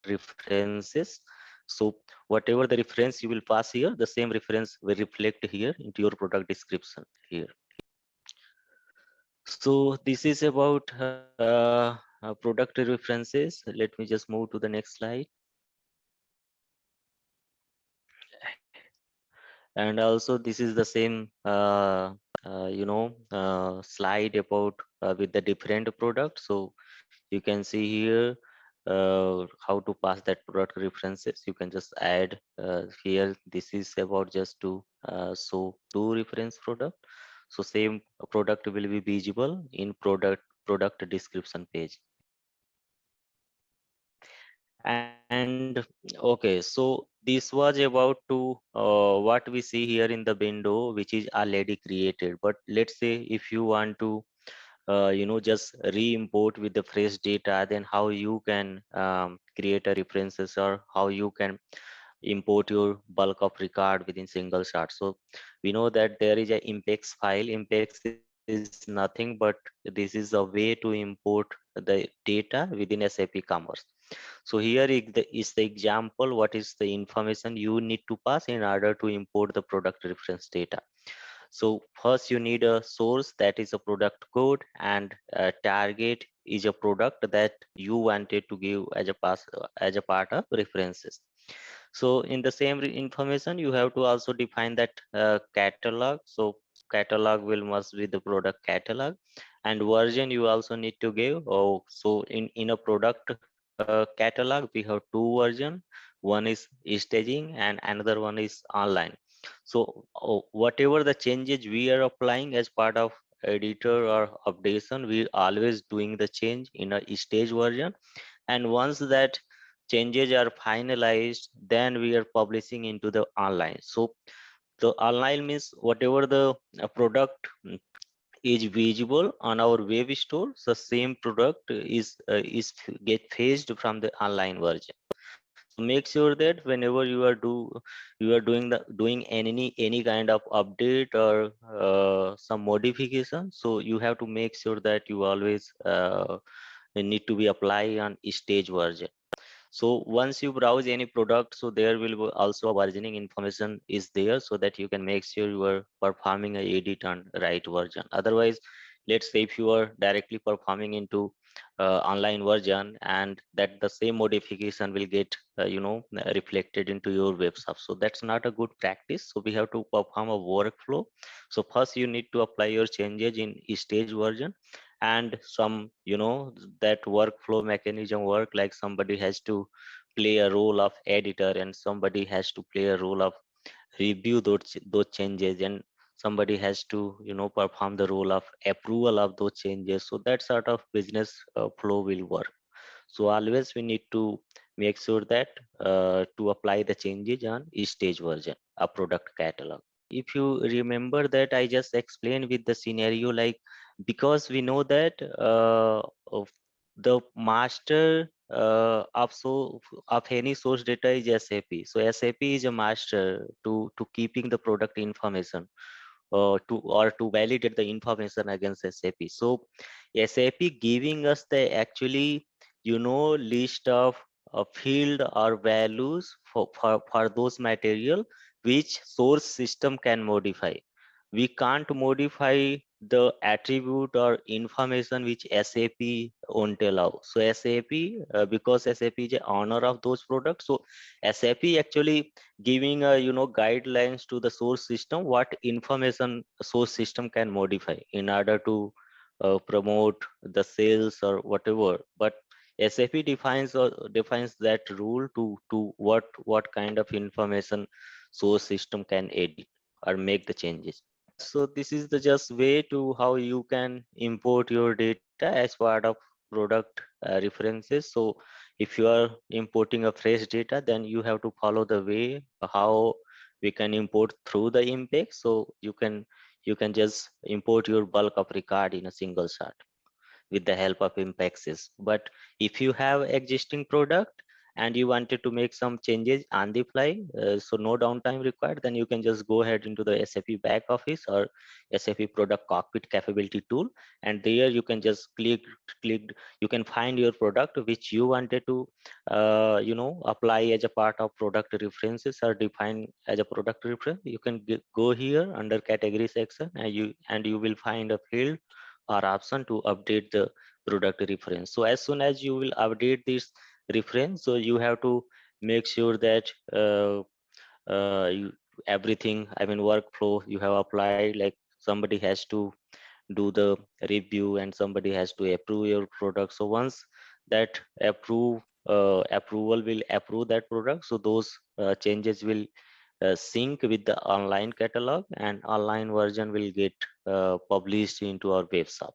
the references. So whatever the reference you will pass here, the same reference will reflect here into your product description here. So this is about product references. Let me just move to the next slide. And also this is the same slide about with the different products. So you can see here how to pass that product references. You can just add here, this is about just to show two reference product. So same product will be visible in product description page. And okay, so this was about to what we see here in the window, which is already created. But let's say if you want to just re-import with the fresh data, then how you can create a references, or how you can import your bulk of record within single shot. So we know that there is a impex file. Impex is is nothing but this is a way to import the data within SAP Commerce. So here is the example, what is the information you need to pass in order to import the product reference data. So first you need a source, that is a product code, and a target is a product that you wanted to give as as a part of references. So in the same information, you have to also define that catalog. So catalog will must be the product catalog, and version you also need to give. Oh, so in a product catalog, we have two version. One is staging and another one is online. So whatever the changes we are applying as part of editor or updation, we always doing the change in a stage version, and once that changes are finalized, then we are publishing into the online. So the online means whatever the product is visible on our web store, the same product is get fetched from the online version. So make sure that whenever you are doing any kind of update or some modification, so you have to make sure that you always need to be apply on stage version. So once you browse any product, so there will be also a versioning information is there, so that you can make sure you are performing a edit on right version. Otherwise, let's say if you are directly performing into online version, and that the same modification will get reflected into your web shop, so that's not a good practice. So we have to perform a workflow. So first you need to apply your changes in stage version, and some that workflow mechanism work like somebody has to play a role of editor, and somebody has to play a role of review those changes, and somebody has to perform the role of approval of those changes. So that sort of business flow will work. So always we need to make sure that to apply the changes on each stage version a product catalog. If you remember that I just explained with the scenario, like because we know that of the master of any source data is SAP. So SAP is a master to keeping the product information to validate the information against SAP. So SAP giving us the actually list of field or values for those material which source system can modify. We can't modify the attribute or information which SAP won't allow. So SAP, because SAP is a owner of those products, so SAP actually giving a guidelines to the source system what information source system can modify in order to promote the sales or whatever. But SAP defines that rule to what kind of information source system can edit or make the changes. So this is the just way to how you can import your data as part of product references. So if you are importing a fresh data, then you have to follow the way how we can import through the impact. So you can just import your bulk of record in a single shot with the help of impexes. But if you have existing product and you wanted to make some changes on the fly, so no downtime required, then you can just go ahead into the SAP back office or SAP product cockpit capability tool, and there you can just click, you can find your product which you wanted to apply as a part of product references or define as a product reference. You can go here under category section, and you will find a field or option to update the product reference. So as soon as you will update this reference, so you have to make sure that everything, I mean workflow you have applied, like somebody has to do the review and somebody has to approve your product. So once that approval will approve that product, so those changes will sync with the online catalog, and online version will get published into our web shop,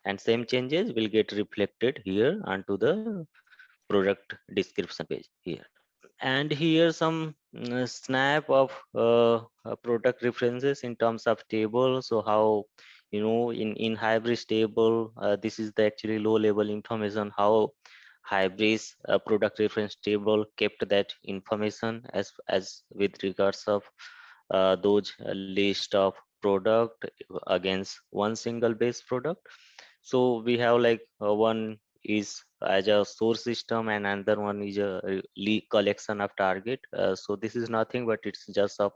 and same changes will get reflected here onto the product description page here. And here some snap of product references in terms of table. So how in hybrid table, this is the actually low level information how hybrid product reference table kept that information as with regards of those list of product against one single base product. So we have like one is as a source system and another one is a collection of target. So this is nothing but it's just a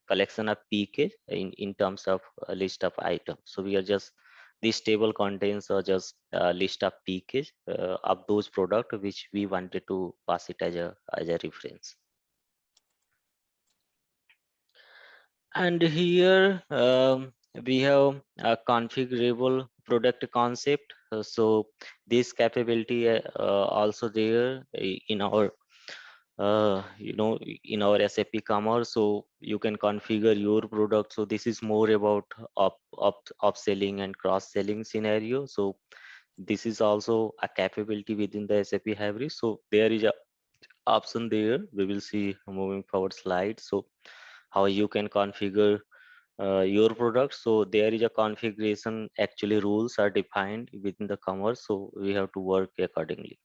collection of pk in terms of a list of items. So we are just, this table contains just a list of pk of those product which we wanted to pass it as a reference. And here we have a configurable product concept. So this capability also there in our in our SAP Commerce. So you can configure your product. So this is more about upselling and cross selling scenario. So this is also a capability within the SAP Hybrid. So there is a option there. We will see moving forward slides. So how you can configure your product. So there is a configuration, actually rules are defined within the commerce, so we have to work accordingly.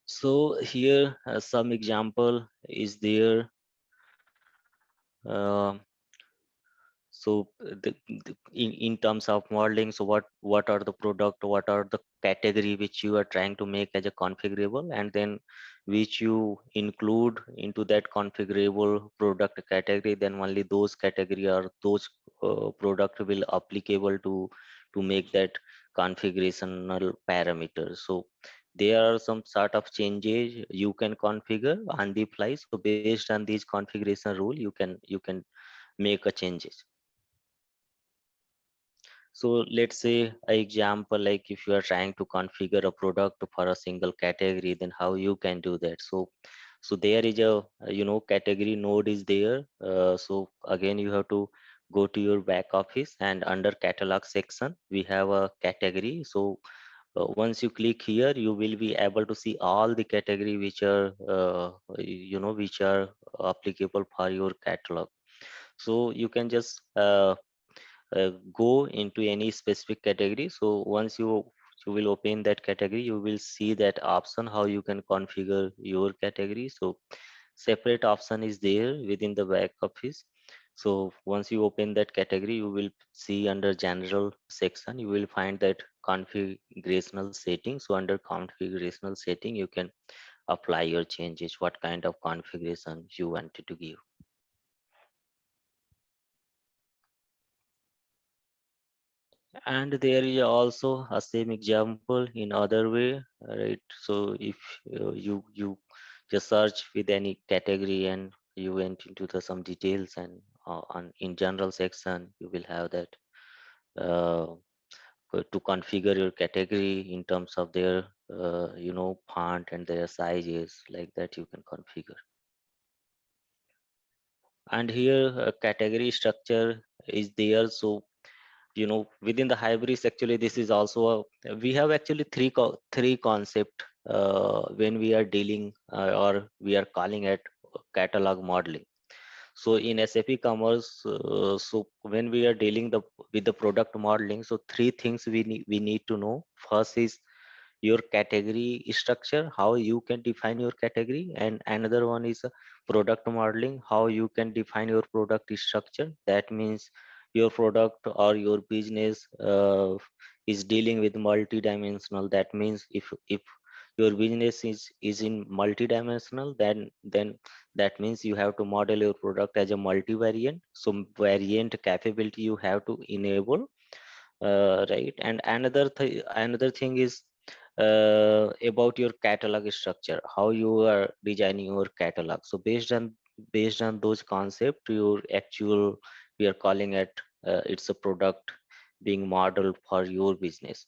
So here some example is there. uh, so in terms of modeling, so what are the product, what are the category which you are trying to make as a configurable, and then which you include into that configurable product category, then only those category or those product will applicable to make that configurational parameters. So there are some sort of changes you can configure on the fly. So based on these configuration rule, you can make a changes. So let's say an example, like if you are trying to configure a product for a single category, then how you can do that. So there is a category node is there. So again you have to go to your back office, and under catalog section we have a category. So once you click here, you will be able to see all the category which are which are applicable for your catalog. So you can just go into any specific category. So once you will open that category, you will see that option how you can configure your category. So separate option is there within the back office. So once you open that category, you will see under general section, you will find that configurational setting. So under configurational setting, you can apply your changes, what kind of configuration you wanted to give. And there is also a same example in other way, right? So if you just search with any category and you went into the some details, and on in general section you will have that uh, to configure your category in terms of their font and their sizes, like that you can configure. And here category structure is there. So within the hybrids, actually this is also we have actually three concept when we are dealing or we are calling it catalog modeling. So in SAP Commerce, so when we are dealing with the product modeling, so three things we need to know. First is your category structure, how you can define your category, and another one is product modeling, how you can define your product structure. That means your product or your business is dealing with multi-dimensional. That means if your business is in multi-dimensional, then that means you have to model your product as a multi-variant. So variant capability you have to enable, right? And another thing is about your catalog structure, how you are designing your catalog. So based on those concepts, your actual, we are calling it it's a product being modeled for your business.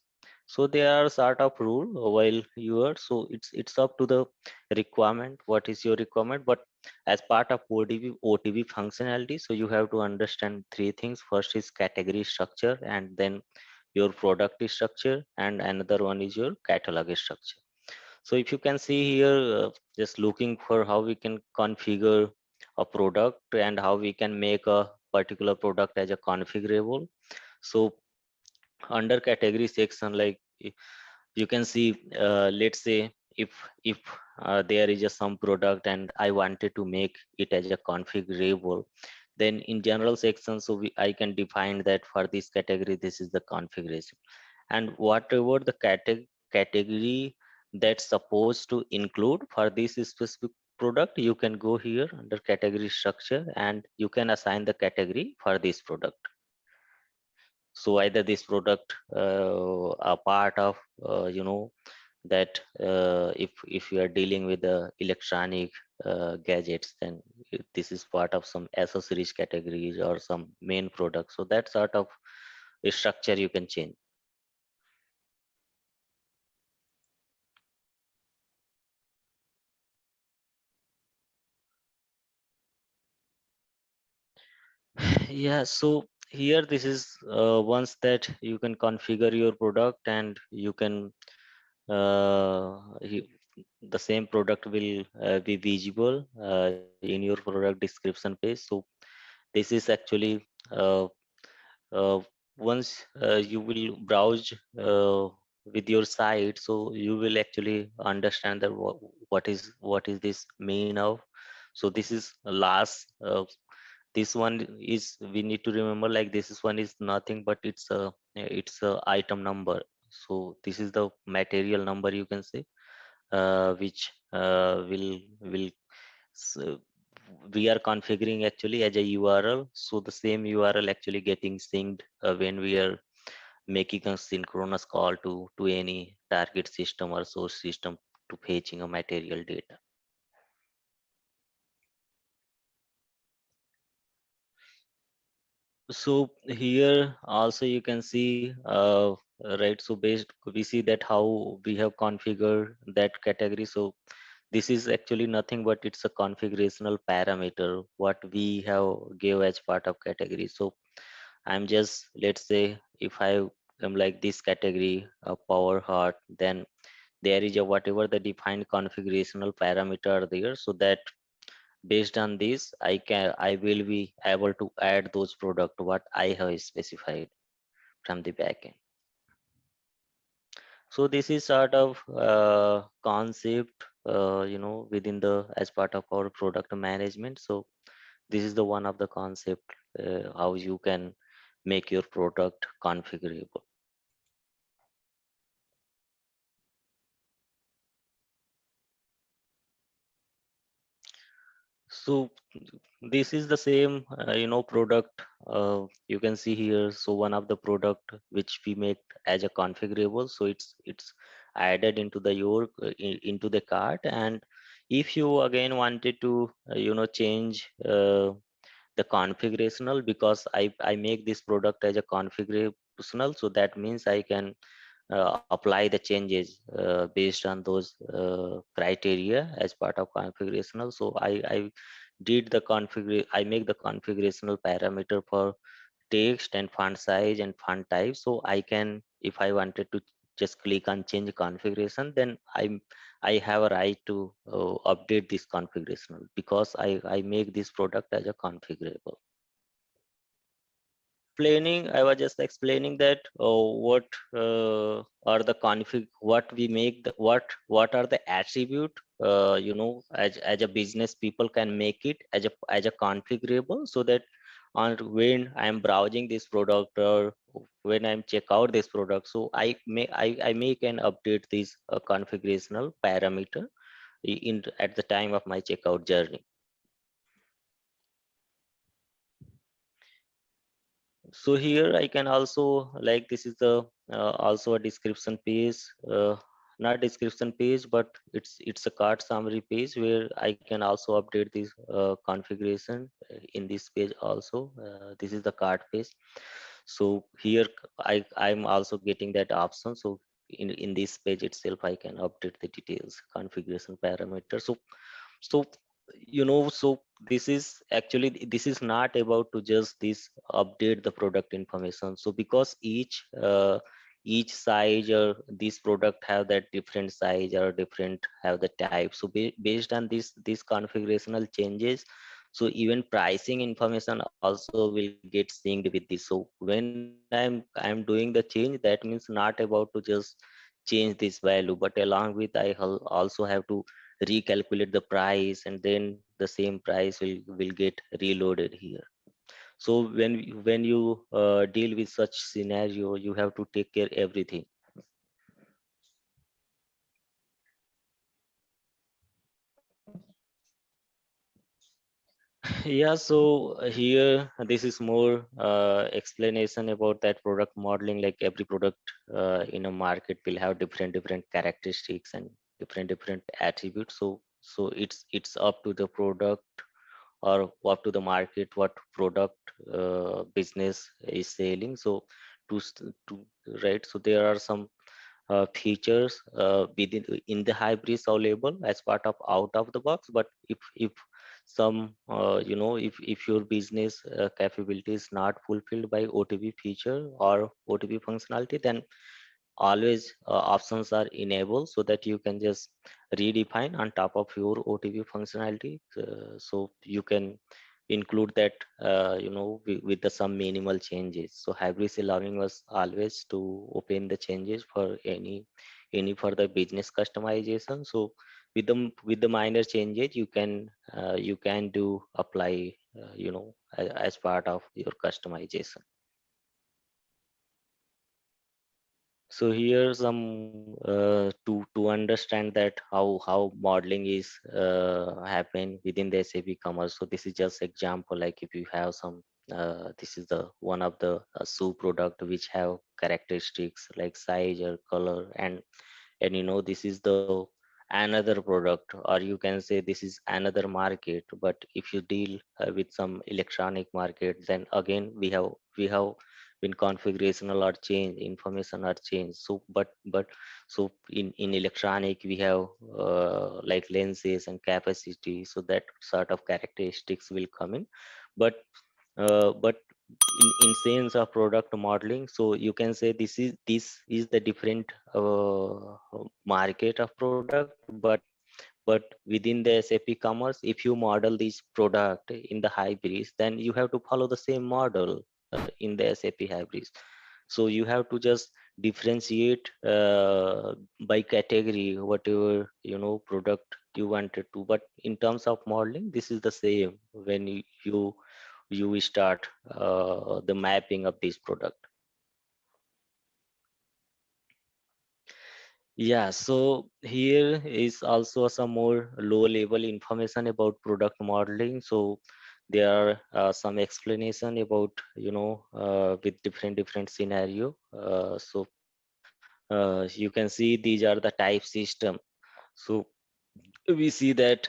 So there are sort of rule while you are, so it's up to the requirement, what is your requirement. But as part of OTB functionality, so you have to understand three things. First is category structure, and then your product structure, and another one is your catalog structure. So if you can see here, just looking for how we can configure a product and how we can make a particular product as a configurable. So under category section, like you can see, let's say if there is a some product and I wanted to make it as a configurable, then in general section, so I can define that for this category, this is the configuration. And whatever the category that's supposed to include for this specific product, you can go here under category structure and you can assign the category for this product. So either this product a part of that if you are dealing with the electronic gadgets, then this is part of some accessories categories or some main product. So that sort of a structure you can change. Yeah, so here this is once that you can configure your product and you can you, the same product will be visible in your product description page. So this is actually uh, uh, once you will browse with your site, so you will actually understand that what is this mean of. So this is last this one is, we need to remember, like this is one is nothing but it's a item number. So this is the material number, you can say, which will s- we are configuring actually as a URL. So the same URL actually getting synced when we are making a synchronous call to any target system or source system to fetching a material data. So here also you can see right, so based we see that how we have configured that category. So this is actually nothing but it's a configurational parameter what we have gave as part of category. So I'm just, let's say if I am like this category power hard, then there is a whatever the defined configurational parameter there, so that based on this I will be able to add those product what I have specified from the backend. So this is sort of concept within the as part of our product management. So this is the one of the concept how you can make your product configurable. So this is the same product you can see here. So one of the product which we make as a configurable, so it's added into the into the cart. And if you again wanted to change the configurational, because I make this product as a configurational, so that means I can apply the changes based on those criteria as part of configurational. So I did the configure I make the configurational parameter for text and font size and font type. So I can, if I wanted to just click on change configuration, then I have a right to update this configurational, because I make this product as a configurable. I was just explaining that what are the config, what we make, what are the attribute, as a business people can make it as a configurable, so that on when I'm browsing this product or when I'm check out this product, so I make and update this configurational parameter in at the time of my checkout journey. So here I can also, like this is the also a description page, not description page, but it's a card summary page where I can also update this configuration in this page also. This is the card page. So here I'm also getting that option. So in this page itself I can update the details configuration parameter. So so this is actually, this is not about to just this update the product information. So because each size or this product have that different size or different have the type, so based on this configurational changes, so even pricing information also will get synced with this. So when I'm doing the change, that means not about to just change this value, but along with I also have to recalculate the price, and then the same price will get reloaded here. So when you deal with such scenario, you have to take care everything. Yeah, so here this is more explanation about that product modeling. Like every product in a market will have different characteristics and different attributes. So it's up to the product or up to the market what product business is selling. So to right, so there are some features within in the hybrids available as part of out of the box. But if some if your business capability is not fulfilled by OTB feature or OTB functionality, then always options are enabled so that you can just redefine on top of your OTB functionality. So you can include that with the some minimal changes. So hybrid is allowing us always to open the changes for any further business customization. So with the minor changes you can do apply as part of your customization. So here some to understand that how modeling is happen within the SAP Commerce. So this is just example. Like if you have some this is the one of the shoe product which have characteristics like size or color, and this is the another product, or you can say this is another market. But if you deal with some electronic market, then again we have when configurational are changed, information are changed. So so in electronic we have like lenses and capacity, so that sort of characteristics will come in. But in sense of product modeling, so you can say this is the different market of product. But within the SAP Commerce, if you model this product in the hybrids, then you have to follow the same model in the SAP hybrids. So you have to just differentiate by category whatever product you wanted to. But in terms of modeling, this is the same when you start the mapping of this product. Yeah, so here is also some more low level information about product modeling. So there are some explanation about with different scenario. You can see these are the type system. So we see that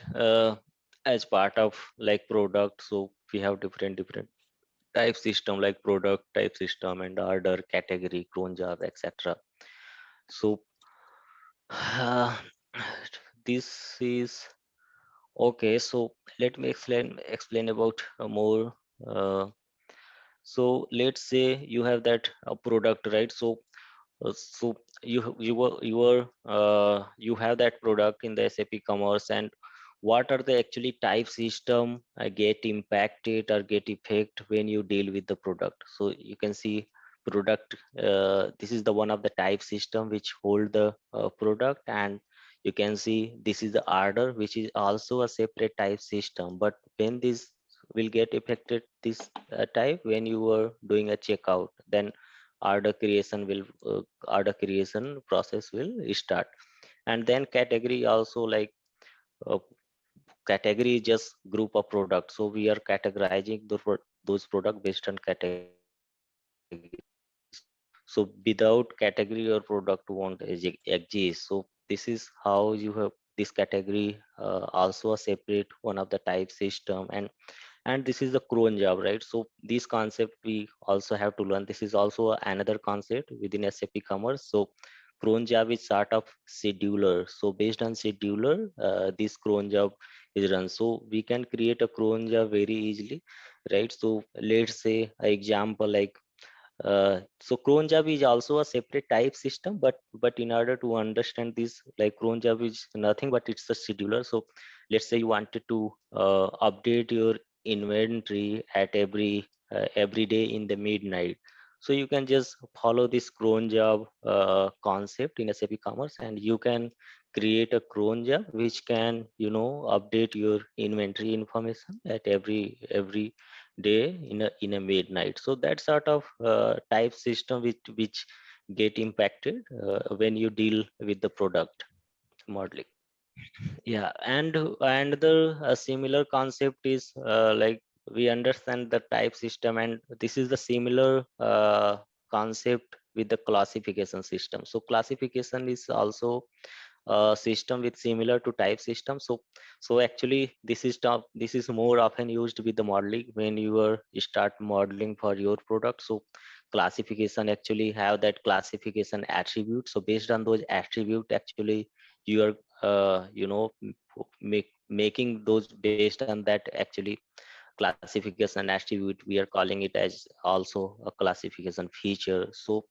as part of like product, so we have different type system like product type system and order category cron job, etc. So uh, this is okay. So let me explain about more. uh, so let's say you have that product, right? So you have that product in the SAP Commerce, and what are the actually type system get impacted or get effect when you deal with the product. So you can see product. This is the one of the type system which hold the product, and you can see this is the order, which is also a separate type system. But when this will get affected, this type when you were doing a checkout, then order creation process will start. And then category also, like uh, category is just group of products, so we are categorizing those product based on category. So without category your product won't exist. So this is how you have this category, also a separate one of the type system. And this is the cron job, right? So this concept we also have to learn. This is also another concept within SAP Commerce. So cron job is sort of scheduler. So based on scheduler, this cron job is run. So we can create a cron job very easily, right? So let's say an example like so cron job is also a separate type system, but in order to understand this, like cron job is nothing but it's a scheduler. So let's say you wanted to update your inventory at every day in the midnight. So you can just follow this cron job concept in SAP Commerce, and you can create a cron job which can, update your inventory information at every day in a midnight. So that sort of type system which get impacted when you deal with the product modeling. Yeah, and the similar concept is like we understand the type system, and this is the similar concept with the classification system. So classification is also system with similar to type system. So actually this is more often used with the modeling when you are start modeling for your product. So classification actually have that classification attribute. So based on those attribute, actually you are making those based on that actually classification attribute. We are calling it as also a classification feature. So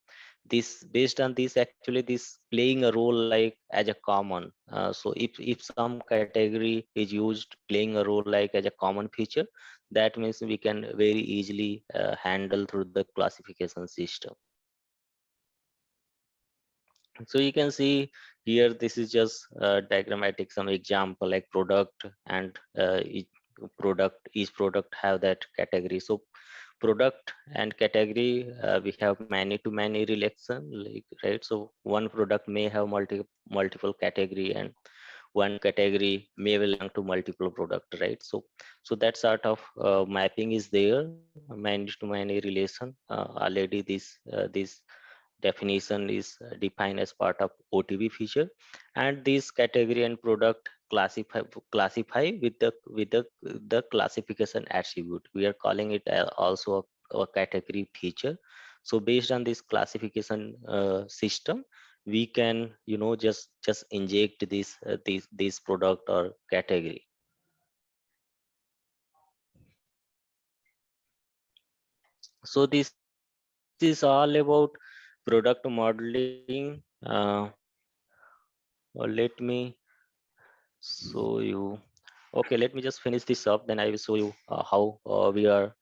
this based on this, actually this playing a role like as a common. So if some category is used playing a role like as a common feature, that means we can very easily handle through the classification system. So you can see here, this is just diagrammatic some example like product, and each product have that category. So product and category, we have many to many relation, like, right? So one product may have multiple category, and one category may belong to multiple product, right? So that sort of mapping is there, many to many relation. Already this definition is defined as part of OTB feature, and this category and product classify with the classification attribute. We are calling it also a category feature. So based on this classification system, we can just inject this product or category. So this is all about product modeling. Let me show you. Okay, let me just finish this up, then I will show you how we are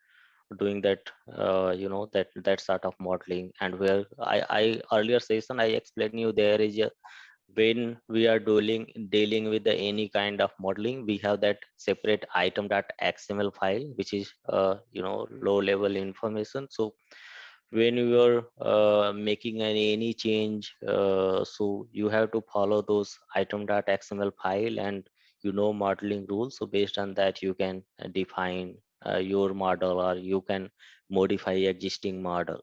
doing that, that sort of modeling. And where I earlier session I explained you, there is a, when we are dealing with the any kind of modeling, we have that separate item.xml file, which is low level information. So when you are making any change, so you have to follow those item.xml file and modeling rules. So based on that, you can define your model, or you can modify existing model.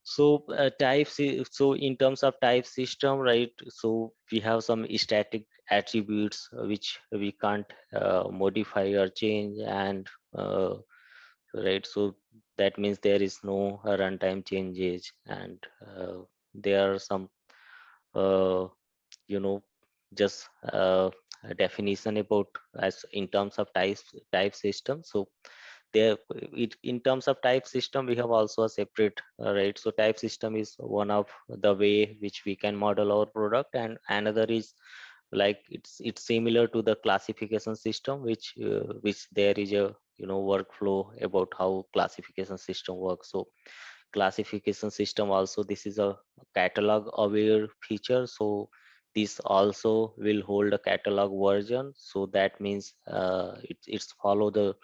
So so in terms of type system, right? So we have some static attributes which we can't modify or change, and right, so that means there is no runtime changes, and there are some uh, you know just a definition about as in terms of type system. So there, in terms of type system, we have also a separate, right? So type system is one of the way which we can model our product, and another is like it's similar to the classification system, which there is a workflow about how classification system works. So classification system also, this is a catalog aware feature. So this also will hold a catalog version. So that means it's follow the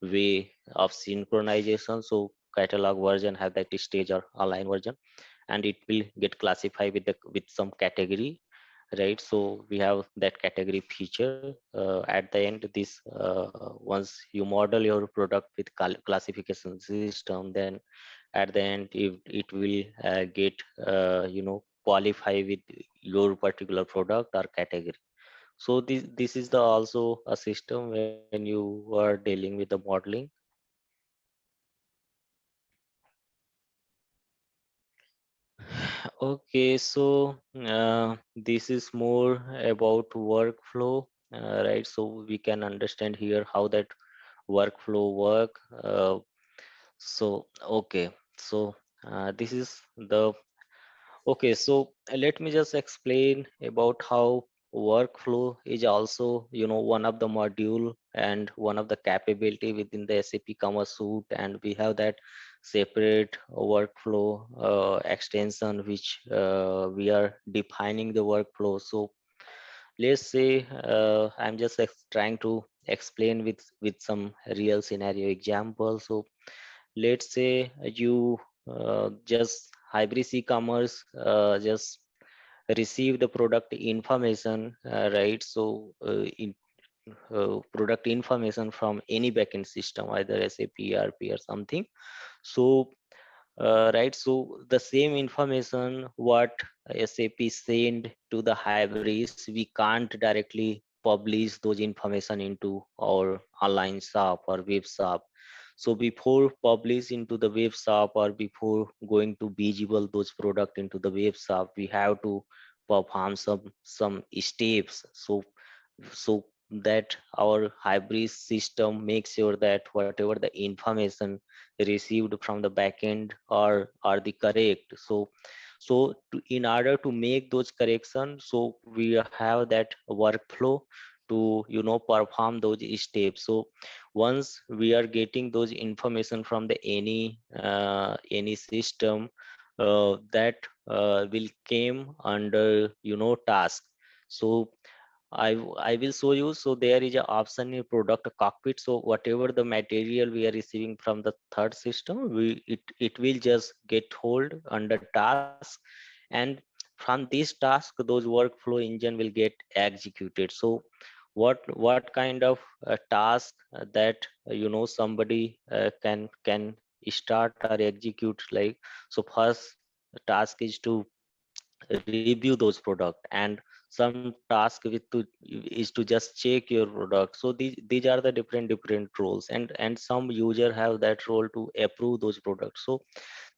way of synchronization. So catalog version have that stage or align version, and it will get classified with some category, right? So we have that category feature. At the end, this once you model your product with classification system, then at the end it will get qualify with your particular product or category. So this is the also a system when you are dealing with the modeling. Okay, so this is more about workflow, right? So we can understand here how that workflow work. So okay, so this is the okay. So let me just explain about how workflow is also one of the module and one of the capability within the SAP Commerce Suite, and we have that separate workflow extension which we are defining the workflow. So let's say I'm just trying to explain with some real scenario example. So let's say you just hybrid e-commerce just receive the product information, right? So product information from any backend system, either SAP, ERP or something. So right, so the same information what SAP send to the hybrids, we can't directly publish those information into our online shop or web shop. So before publish into the web shop or before going to visible those product into the web shop, we have to perform some steps. So that our hybrid system makes sure that whatever the information received from the backend are the correct. In order to make those corrections, so we have that workflow to perform those steps. So once we are getting those information from the any system, that will came under task. So I will show you. So there is an option in product cockpit. So whatever the material we are receiving from the third system, it will just get hold under task, and from this task, those workflow engine will get executed. So what kind of task that somebody can start or execute, like, so first task is to review those product, and some task is to just check your product. So these are the different roles, and some user have that role to approve those products. So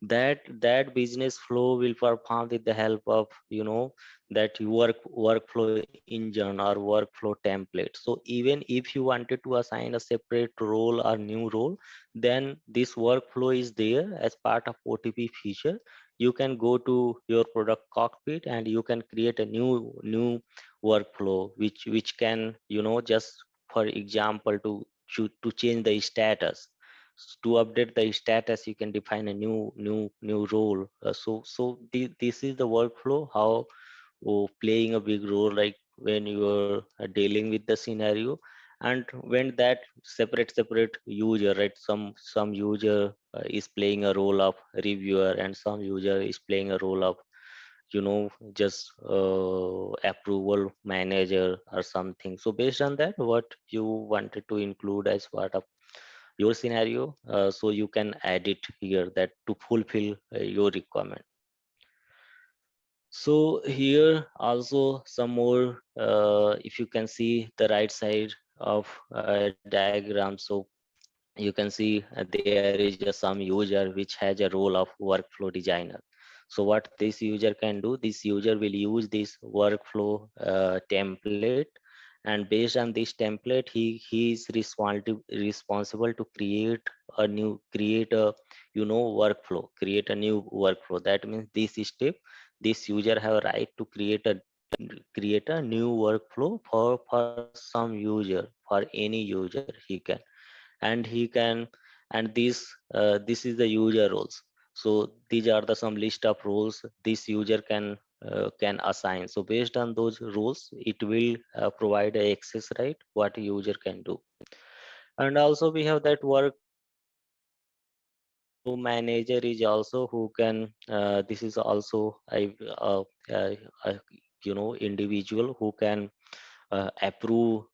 that business flow will perform with the help of that workflow engine or workflow template. So even if you wanted to assign a separate role or new role, then this workflow is there as part of OTP feature. You can go to your product cockpit and you can create a new workflow which can just, for example, to change the status. To update the status, you can define a new role. This is the workflow how playing a big role, like when you are dealing with the scenario. And when that separate user, right, some user is playing a role of reviewer, and some user is playing a role of just approval manager or something. So based on that, what you wanted to include as part of your scenario, so you can add it here that to fulfill your requirement. So here also some more, if you can see the right side of diagram. So you can see there is a some user which has a role of workflow designer. So what this user can do, this user will use this workflow template, and based on this template, he is responsible to create a create a new workflow. That means this step, this user have a right to create a new workflow for some user, for any user he can. And this is the user roles. So these are the some list of roles this user can assign. So based on those roles, it will provide a access right what a user can do. And also we have that workflow manager is also who can this is also uh, uh, individual who can approve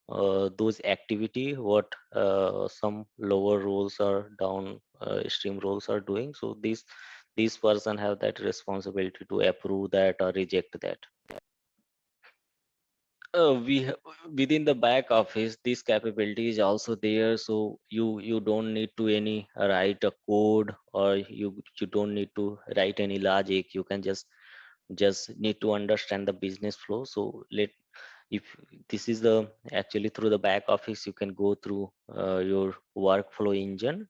those activity what some lower roles or down stream roles are doing. So this person have that responsibility to approve that or reject that. Within the back office, this capability is also there. So you don't need to any write a code, or you don't need to write any logic. You can just need to understand the business flow. So let if this is the actually through the back office, you can go through your workflow engine.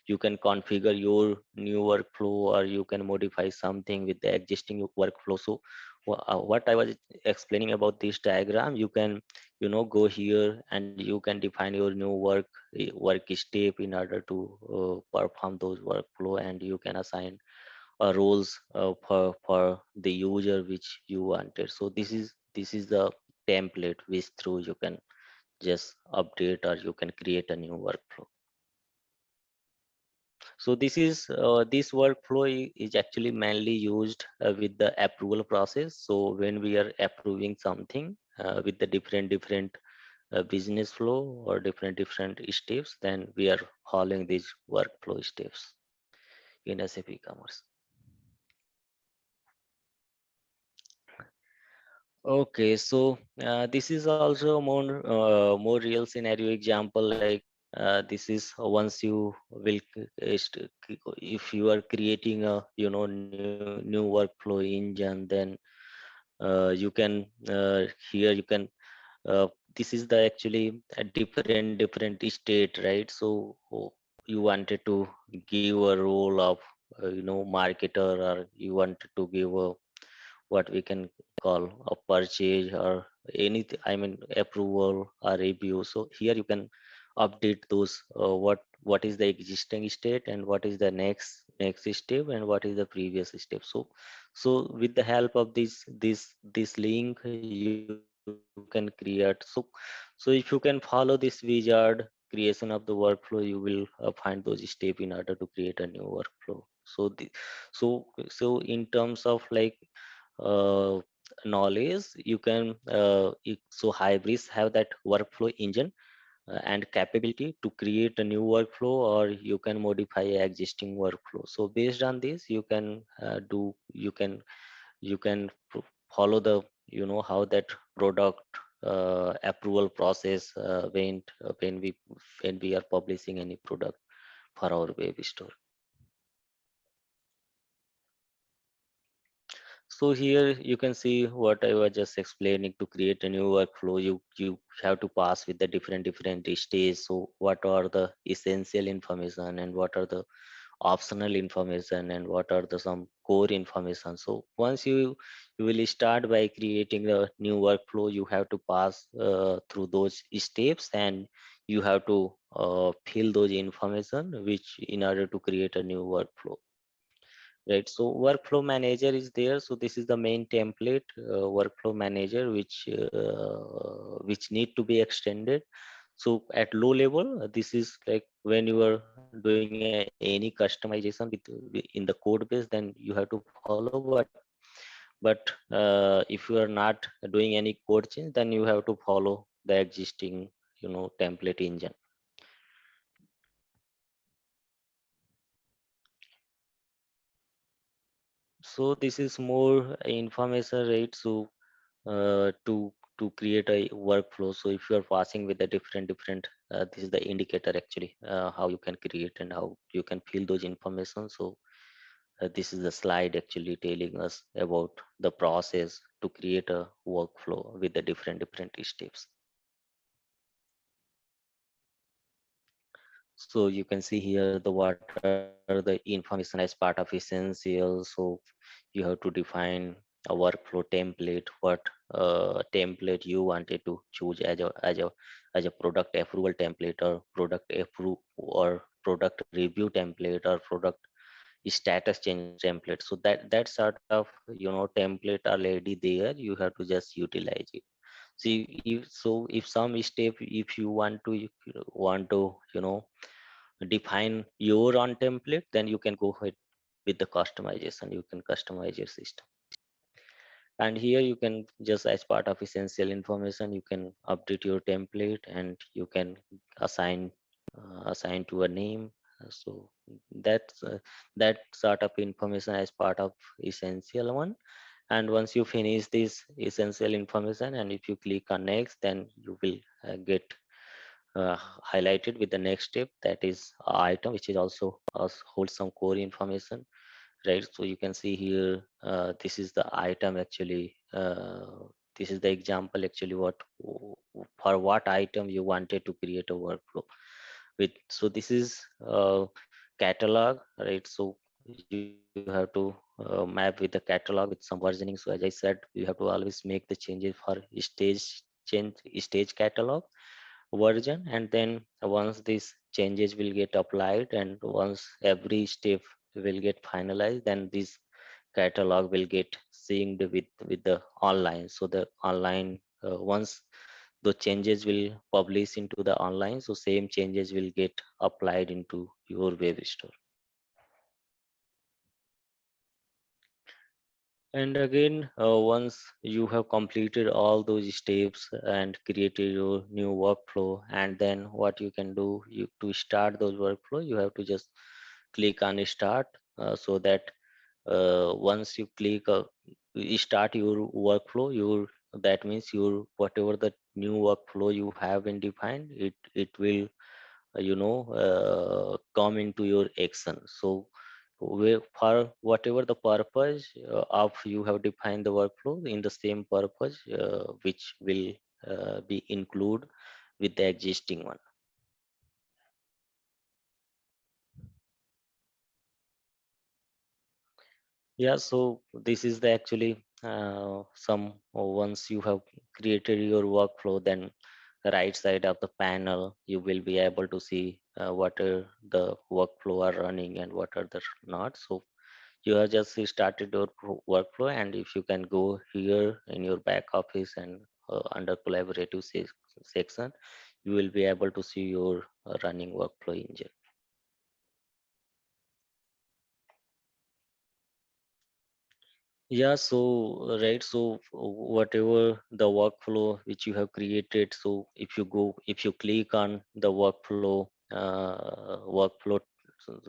You can configure your new workflow, or you can modify something with the existing workflow. So what I was explaining about this diagram, you can go here and you can define your new work step in order to perform those workflow, and you can assign roles for the user which you wanted. So this is the template which through you can just update or you can create a new workflow. So this workflow is actually mainly used with the approval process. So when we are approving something with the different business flow or different steps, then we are following these workflow steps in SAP Commerce. Okay, so this is also more real scenario example. Like this is once you will if you are creating a new workflow engine, then you can here you can this is the actually a different state, right? So you wanted to give a role of marketer, or you wanted to give a what we can call a purchase or anything, I mean approval or review. So here you can update those what is the existing state and what is the next step and what is the previous step. So with the help of this link you can create. So if you can follow this wizard creation of the workflow, you will find those steps in order to create a new workflow. So in terms of like uh, knowledge, you can so Hybris have that workflow engine and capability to create a new workflow, or you can modify a existing workflow. So based on this you can follow the how that product approval process went when we are publishing any product for our web store. So here you can see what I was just explaining. To create a new workflow, you have to pass with the different stages. So what are the essential information and what are the optional information and what are the some core information. So once you will start by creating a new workflow, you have to pass through those steps, and you have to fill those information which in order to create a new workflow, right? So workflow manager is there. So this is the main template workflow manager which need to be extended. So at low level, this is like when you are doing any customization in the code base, then you have to follow. But if you are not doing any code change, then you have to follow the existing template engine. So this is more information, right? So to create a workflow. So if you are passing with the different this is the indicator actually how you can create and how you can fill those information. So this is the slide actually telling us about the process to create a workflow with the different steps. So you can see here the what are the information as part of essential. So you have to define a workflow template, what template you wanted to choose as a product approval template, or product approve or product review template, or product status change template. So that sort of template already there, you have to just utilize it. See, if some step, if you want to define your own template, then you can go ahead with the customization. You can customize your system. And here you can just, as part of essential information, you can update your template and you can assign assign to a name. So that's that sort of information as part of essential one. And once you finish this essential information, and if you click on next, then you will get highlighted with the next step, that is item, which is also holds some core information, right? So you can see here this is the item actually. This is the example actually what for what item you wanted to create a workflow with. So this is catalog, right? So you have to map with the catalog with some versioning. So as I said, you have to always make the changes for stage catalog version, and then once these changes will get applied and once every step will get finalized, then this catalog will get synced with the online. So the online once the changes will publish into the online, so same changes will get applied into your web store. And again, once you have completed all those steps and created your new workflow, and then what you can do, you to start those workflow, you have to just click on start, so that once you click you start your workflow, your that means your whatever the new workflow you have been defined, it will come into your action. So for whatever the purpose of you have defined the workflow, in the same purpose which will be included with the existing one. Yeah, so this is the actually some once you have created your workflow, then the right side of the panel you will be able to see what are the workflow are running and what are the not. So you have just started your workflow, and if you can go here in your back office and under collaborative section, you will be able to see your running workflow engine. Yeah, so right, so whatever the workflow which you have created, so if you click on the workflow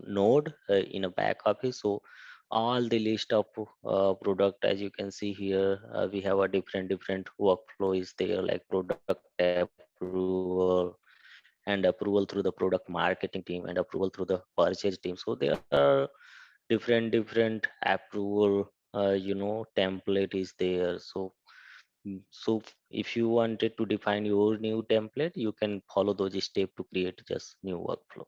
node in a back office, so all the list of product, as you can see here, we have a different workflow is there, like product approval and approval through the product marketing team and approval through the purchase team. So there are different approval template is there. So so if you wanted to define your new template, you can follow those steps to create just new workflow.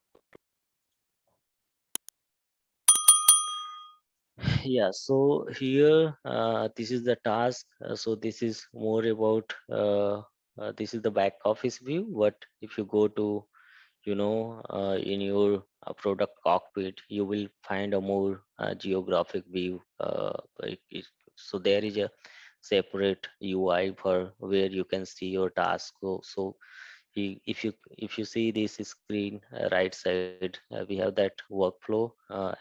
Yeah, so here this is the task. So this is more about this is the back office view. But if you go to in your product cockpit, you will find a more geographic view. So there is a separate UI for where you can see your task. So if you see this screen right side, we have that workflow,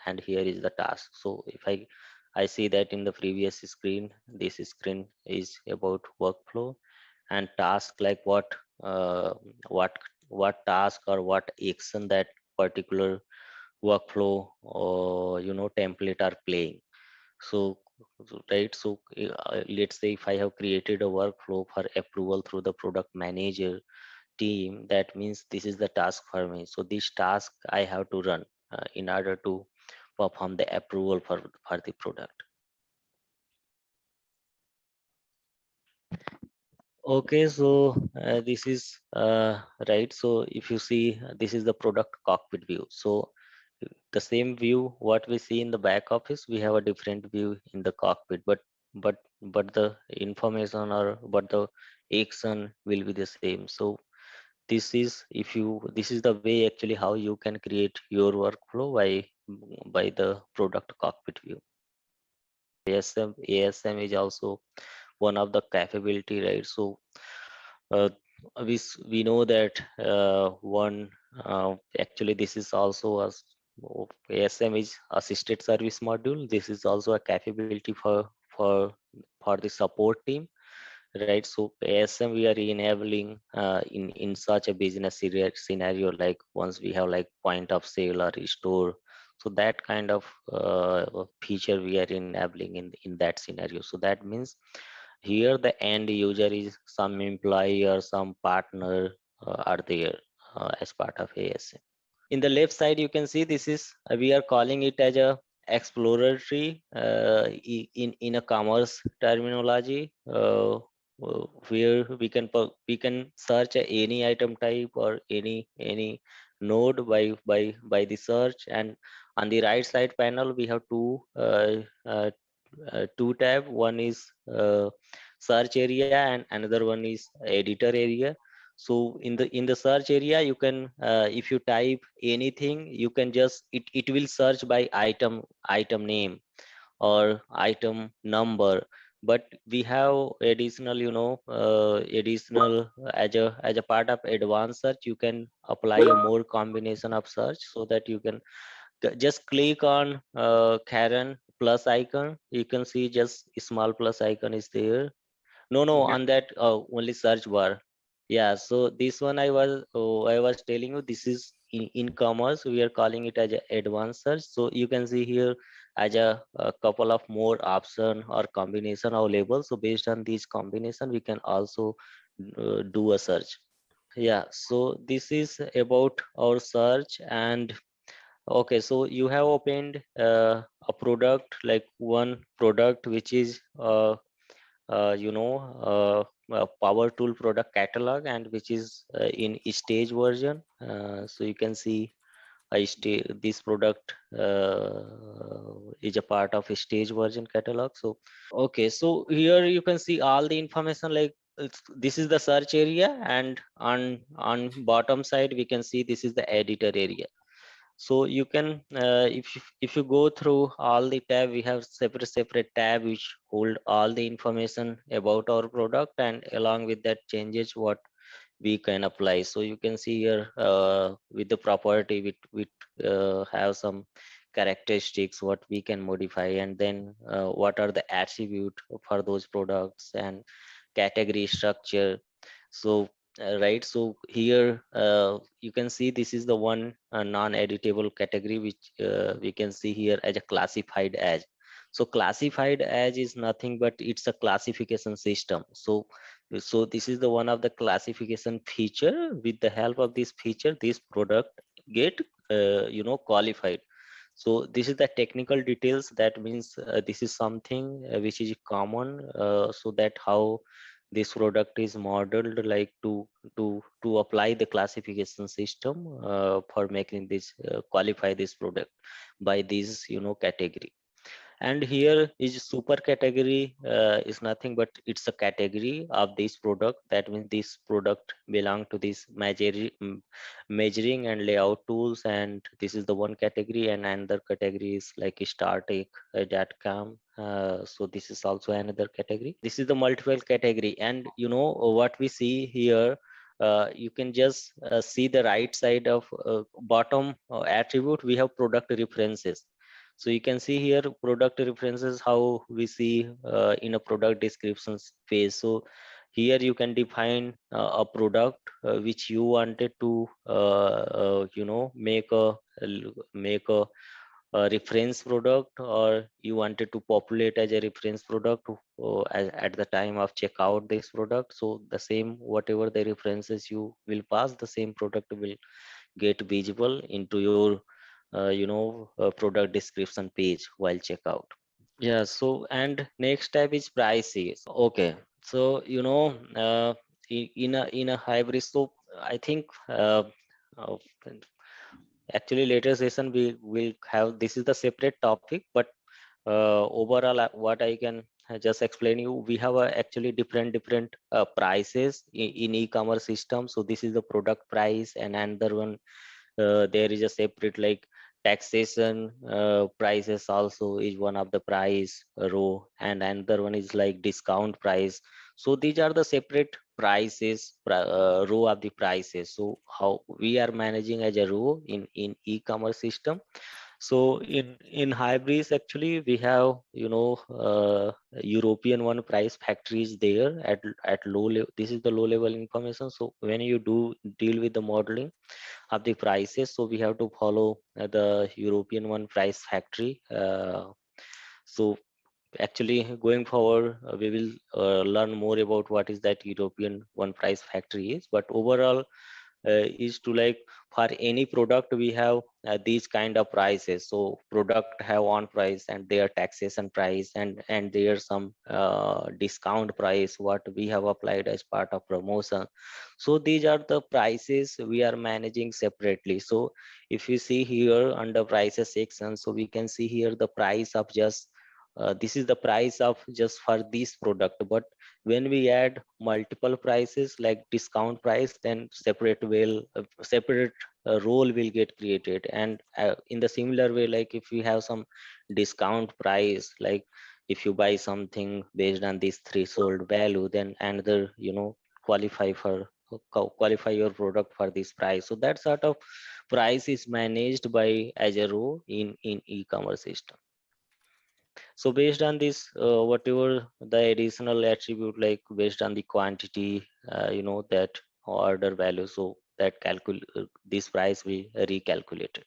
and here is the task. So if I see that in the previous screen, this screen is about workflow and task, like uh, what what task or what action that particular workflow or template are playing. So right, so let's say if I have created a workflow for approval through the product manager team, that means this is the task for me. So this task I have to run in order to perform the approval for the product. Okay, so this is right. So if you see, this is the product cockpit view. So the same view what we see in the back office, we have a different view in the cockpit, but the information or but the action will be the same. So this is the way actually how you can create your workflow by the product cockpit view. ASM is also one of the capability, right? So uh, we know that one actually this is also ASM is assisted service module. This is also a capability for the support team, right? So ASM we are enabling in such a business scenario, like once we have like point of sale or store, so that kind of feature we are enabling in that scenario. So that means here the end user is some employee or some partner are there as part of ASM. In the left side you can see this is we are calling it as a exploratory in a commerce terminology, where we can search any item type or any node by the search. And on the right side panel we have two tab. One is search area and another one is editor area. So in the search area you can if you type anything, you can just it will search by item name or item number. but we have additional, additional as a part of advanced search, you can apply a more combination of search, so that you can just click on Karen plus icon. You can see just a small plus icon is there. No, Yeah. on that only search bar. Yeah, so this one I was telling you, this is in commerce we are calling it as a advanced search. So you can see here as a couple of more option or combination available. So based on these combination, we can also do a search. Yeah, so this is about our search. And okay, so you have opened a product, like one product which is power tool product catalog, and which is in stage version. So you can see this product is a part of a stage version catalog. So okay, so here you can see all the information, like this is the search area, and on bottom side we can see this is the editor area. So you can if you go through all the tab, we have separate tab which hold all the information about our product, and along with that changes what we can apply. So you can see here with the property have some characteristics what we can modify, and then what are the attribute for those products, and category structure. So right, so here you can see this is the one non-editable category which we can see here as a classified as. So classified as is nothing but it's a classification system. So this is the one of the classification feature. With the help of this feature, this product get qualified. So this is the technical details. That means this is something which is common, so that how this product is modeled, like to apply the classification system for making this qualify this product by this category. And here is super category is nothing but it's a category of this product. That means this product belong to this measuring and layout tools, and this is the one category. And another category is like startech.com. So this is also another category. This is the multiple category. And what we see here, you can just see the right side of bottom attribute, we have product references. So you can see here product references, how we see in a product descriptions phase. So here you can define a product which you wanted to make a reference product, or you wanted to populate as a reference product at the time of checkout this product. So the same whatever the references you will pass, the same product will get visible into your product description page while checkout. Yeah, so and next tab is prices. Okay, so in a hybrid. So I think uh, actually later session we will have, this is the separate topic, but overall what I can just explain you, we have actually different prices in e-commerce system. So this is the product price, and another one there is a separate like taxation prices also is one of the price row, and another one is like discount price. So these are the separate prices row of the prices. So how we are managing as a row in e-commerce system. So in hybrids actually we have European one price factories there at low level. This is the low level information. So when you do deal with the modeling of the prices, so we have to follow the European one price factory. So actually going forward we will learn more about what is that European one price factory is. But overall is to like for any product we have these kind of prices. So product have on price, and their taxation price, and there's some discount price what we have applied as part of promotion. So these are the prices we are managing separately. So if you see here under prices section, so we can see here the price of just this is the price of just for this product. But when we add multiple prices like discount price, then separate role will get created. And in the similar way, like if we have some discount price, like if you buy something based on this threshold value, then another, qualify your product for this price. So that sort of price is managed by as a row in e-commerce system. So based on this, whatever the additional attribute, like based on the quantity, that order value, so that this price we recalculated.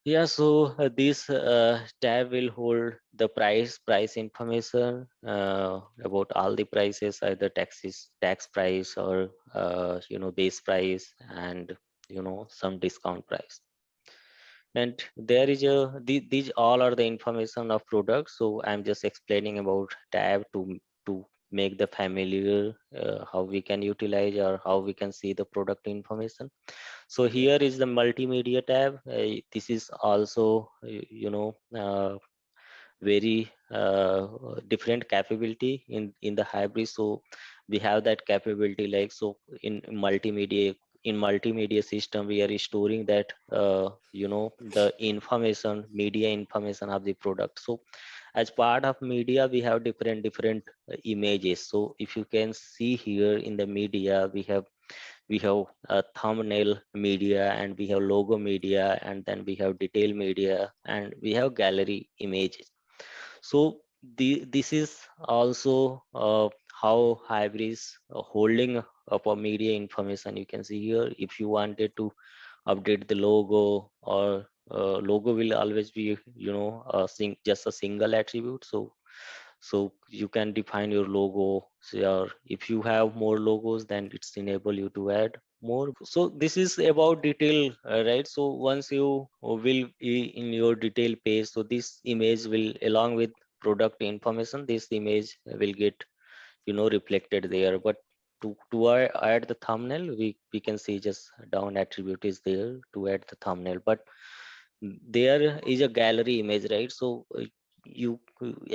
Yeah, so this tab will hold the price information about all the prices, either tax price or base price, and some discount price. And there is these all are the information of products. So I'm just explaining about tab to make the familiar how we can utilize or how we can see the product information. So here is the multimedia tab. This is also very different capability in the hybrid. So we have that capability, like, so in multimedia system we are storing that the media information of the product. So as part of media we have different images. So if you can see here in the media, we have a thumbnail media, and we have logo media, and then we have detail media, and we have gallery images. So this is also how hybrid is holding up a media information. You can see here, if you wanted to update the logo, or logo will always be just a single attribute. So you can define your logo. So if you have more logos, then it's enable you to add more. So this is about detail, right? So once you will be in your detail page, so this image will, along with product information, this image will get reflected there. But to add the thumbnail, we can see just down attribute is there to add the thumbnail. But there is a gallery image, right? So you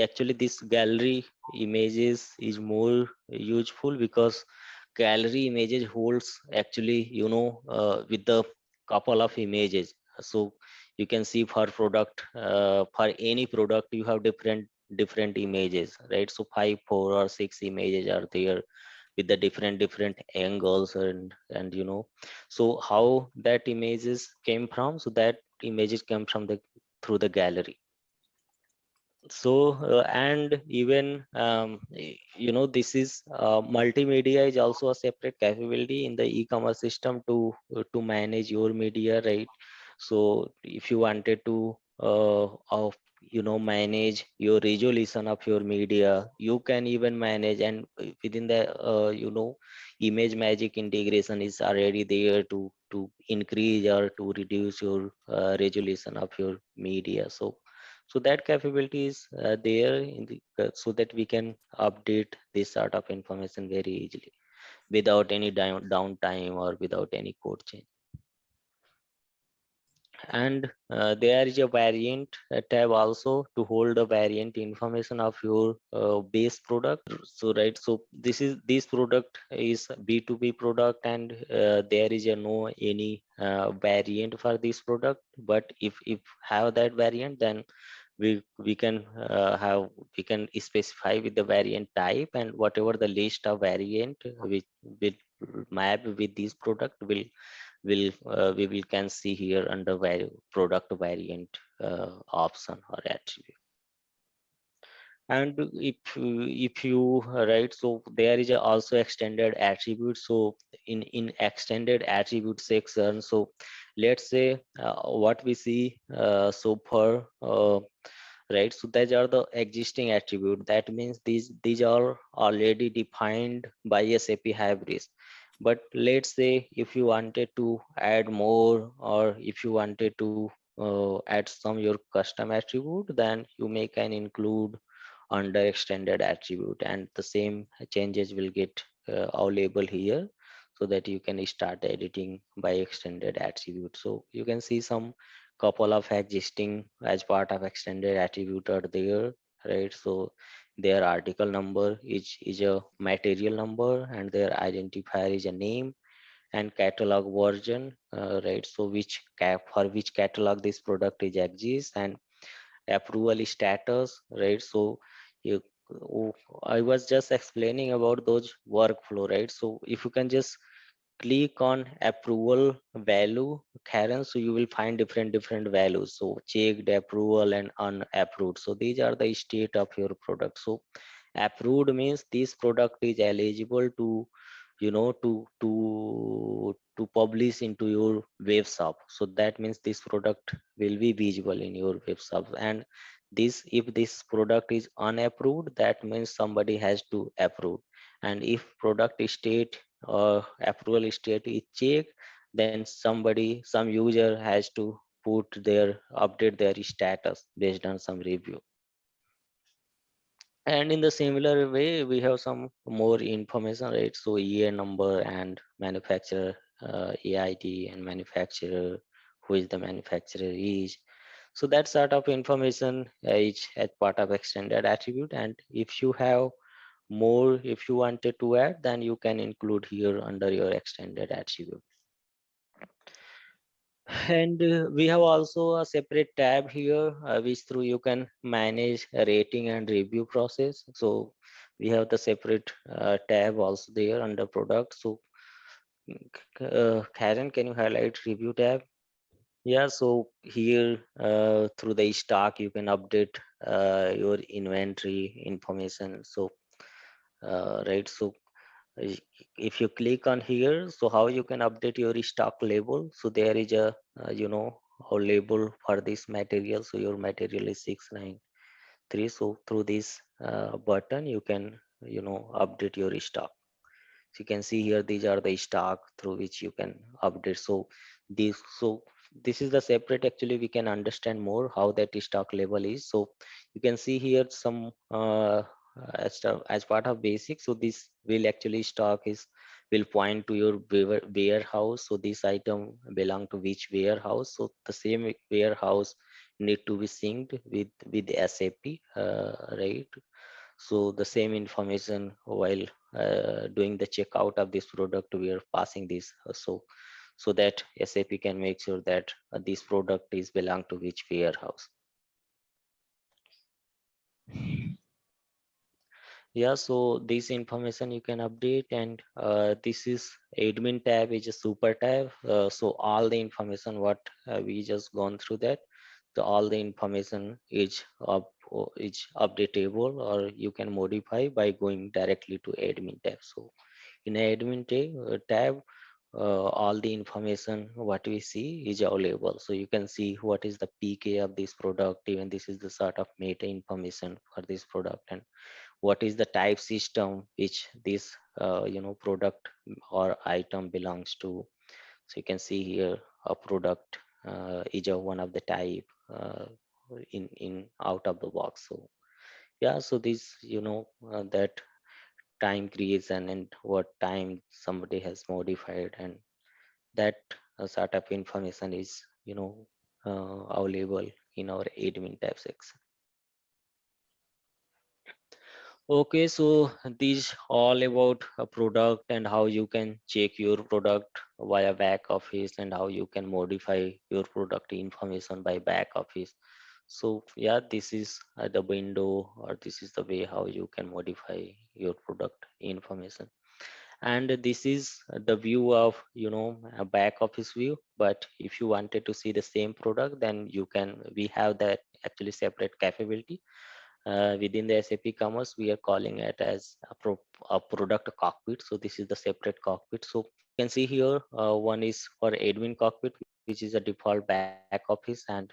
actually, this gallery images is more useful, because gallery images holds actually with the couple of images. So you can see for product, for any product you have different images, right? So 5, 4 or 6 images are there with the different angles, and so how that images came from, so that images come from the through the gallery. So and even this is multimedia is also a separate capability in the e-commerce system to manage your media, right? So if you wanted to manage your resolution of your media, you can even manage. And within the image magic integration is already there to increase or to reduce your resolution of your media. So that capability is there so that we can update this sort of information very easily without any downtime or without any code change. And there is a variant tab also to hold a variant information of your base product. So right, so this product is B2B product, and there is a no any variant for this product. But if have that variant, then we can specify with the variant type, and whatever the list of variant which will map with this product we will can see here under product variant option or attribute. And if you right, so there is also extended attribute. So in extended attribute section, so let's say what we see so far, right? So these are the existing attribute. That means these are already defined by SAP Hybrid. But let's say if you wanted to add more, or if you wanted to add some your custom attribute, then you may can include under extended attribute, and the same changes will get available here, so that you can start editing by extended attribute. So you can see some couple of existing as part of extended attribute are there, right? So their article number is a material number, and their identifier is a name, and catalog version, right? So for which catalog this product is exists, and approval status, right? So you, I was just explaining about those workflow, right? So if you can just click on approval value, Karen, so you will find different values. So checked, approval, and unapproved. So these are the state of your product. So approved means this product is eligible to, to publish into your web shop. So that means this product will be visible in your web shop. And this, if this product is unapproved, that means somebody has to approve. And if product state approval state is checked, then some user has to update their status based on some review. And in the similar way, we have some more information, right? So year number and manufacturer, AID and manufacturer, who is the manufacturer is. So that sort of information is as part of extended attribute. And if you have more, if you wanted to add, then you can include here under your extended attribute. And we have also a separate tab here, which through you can manage a rating and review process. So we have the separate tab also there under product. So Karen, can you highlight review tab? Yeah, so here through the stock you can update your inventory information. So right, so if you click on here, so how you can update your stock label. So there is a a label for this material. So your material is 693. So through this button you can update your stock. So you can see here, these are the stock through which you can update. So this is the separate, actually we can understand more how that stock level is. So you can see here some as part of basic. So this will actually stock is will point to your warehouse. So this item belong to which warehouse. So the same warehouse need to be synced with the SAP, right? So the same information while doing the checkout of this product, we are passing this, so that SAP can make sure that this product is belong to which warehouse. Yeah, so this information you can update. And this is admin tab is a super tab. So all the information what we just gone through that, so all the information is updatable, or you can modify by going directly to admin tab. So in admin tab, all the information what we see is available. So you can see what is the PK of this product. Even this is the sort of meta information for this product, and what is the type system which this product or item belongs to. So you can see here a product is one of the type in out of the box. So yeah, so this that time creation and what time somebody has modified, and that sort of information is available in our admin tab section. Okay, so these all about a product and how you can check your product via back office, and how you can modify your product information by back office. So yeah, this is the window, or this is the way how you can modify your product information. And this is the view of a back office view. But if you wanted to see the same product, then you can, we have that actually separate capability within the SAP Commerce. We are calling it as a product cockpit. So this is the separate cockpit. So you can see here, one is for admin cockpit, which is a default back office, and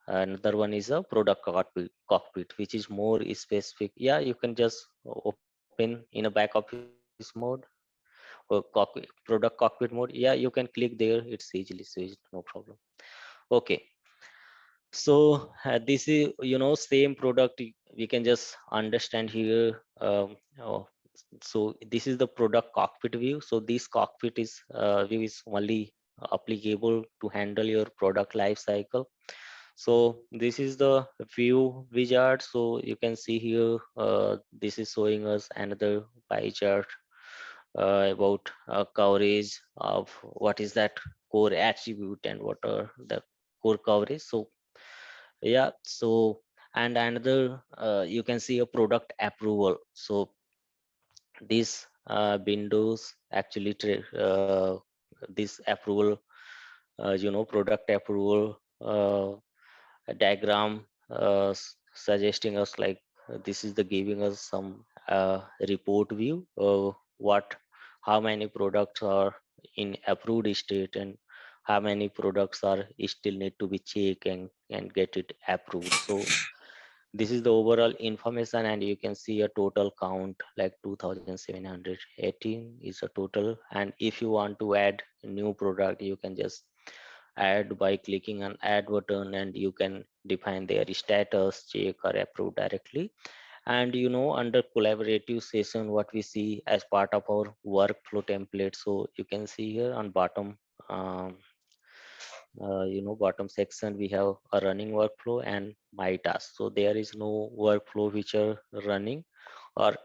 another one is a product cockpit, which is more specific. Yeah, you can just open in a back office mode, or product cockpit mode. Yeah, you can click there, it's easily switched, no problem. Okay, so this is same product, we can just understand here. So this is the product cockpit view. So this cockpit is view is only applicable to handle your product life cycle. So this is the view wizard. So you can see here, this is showing us another pie chart about coverage of what is that core attribute and what are the core coverage. So Yeah, so and another you can see a product approval. So these windows actually this approval, product approval diagram suggesting us like this is the giving us some report view of what how many products are in approved state and how many products are still need to be checked and get it approved. So this is the overall information, and you can see a total count like 2718 is a total. And if you want to add a new product, you can just add by clicking on add button, and you can define their status, check or approve directly. And under collaborative session, what we see as part of our workflow template, so you can see here on bottom, um, bottom section, we have a running workflow and my task. So there is no workflow which are running or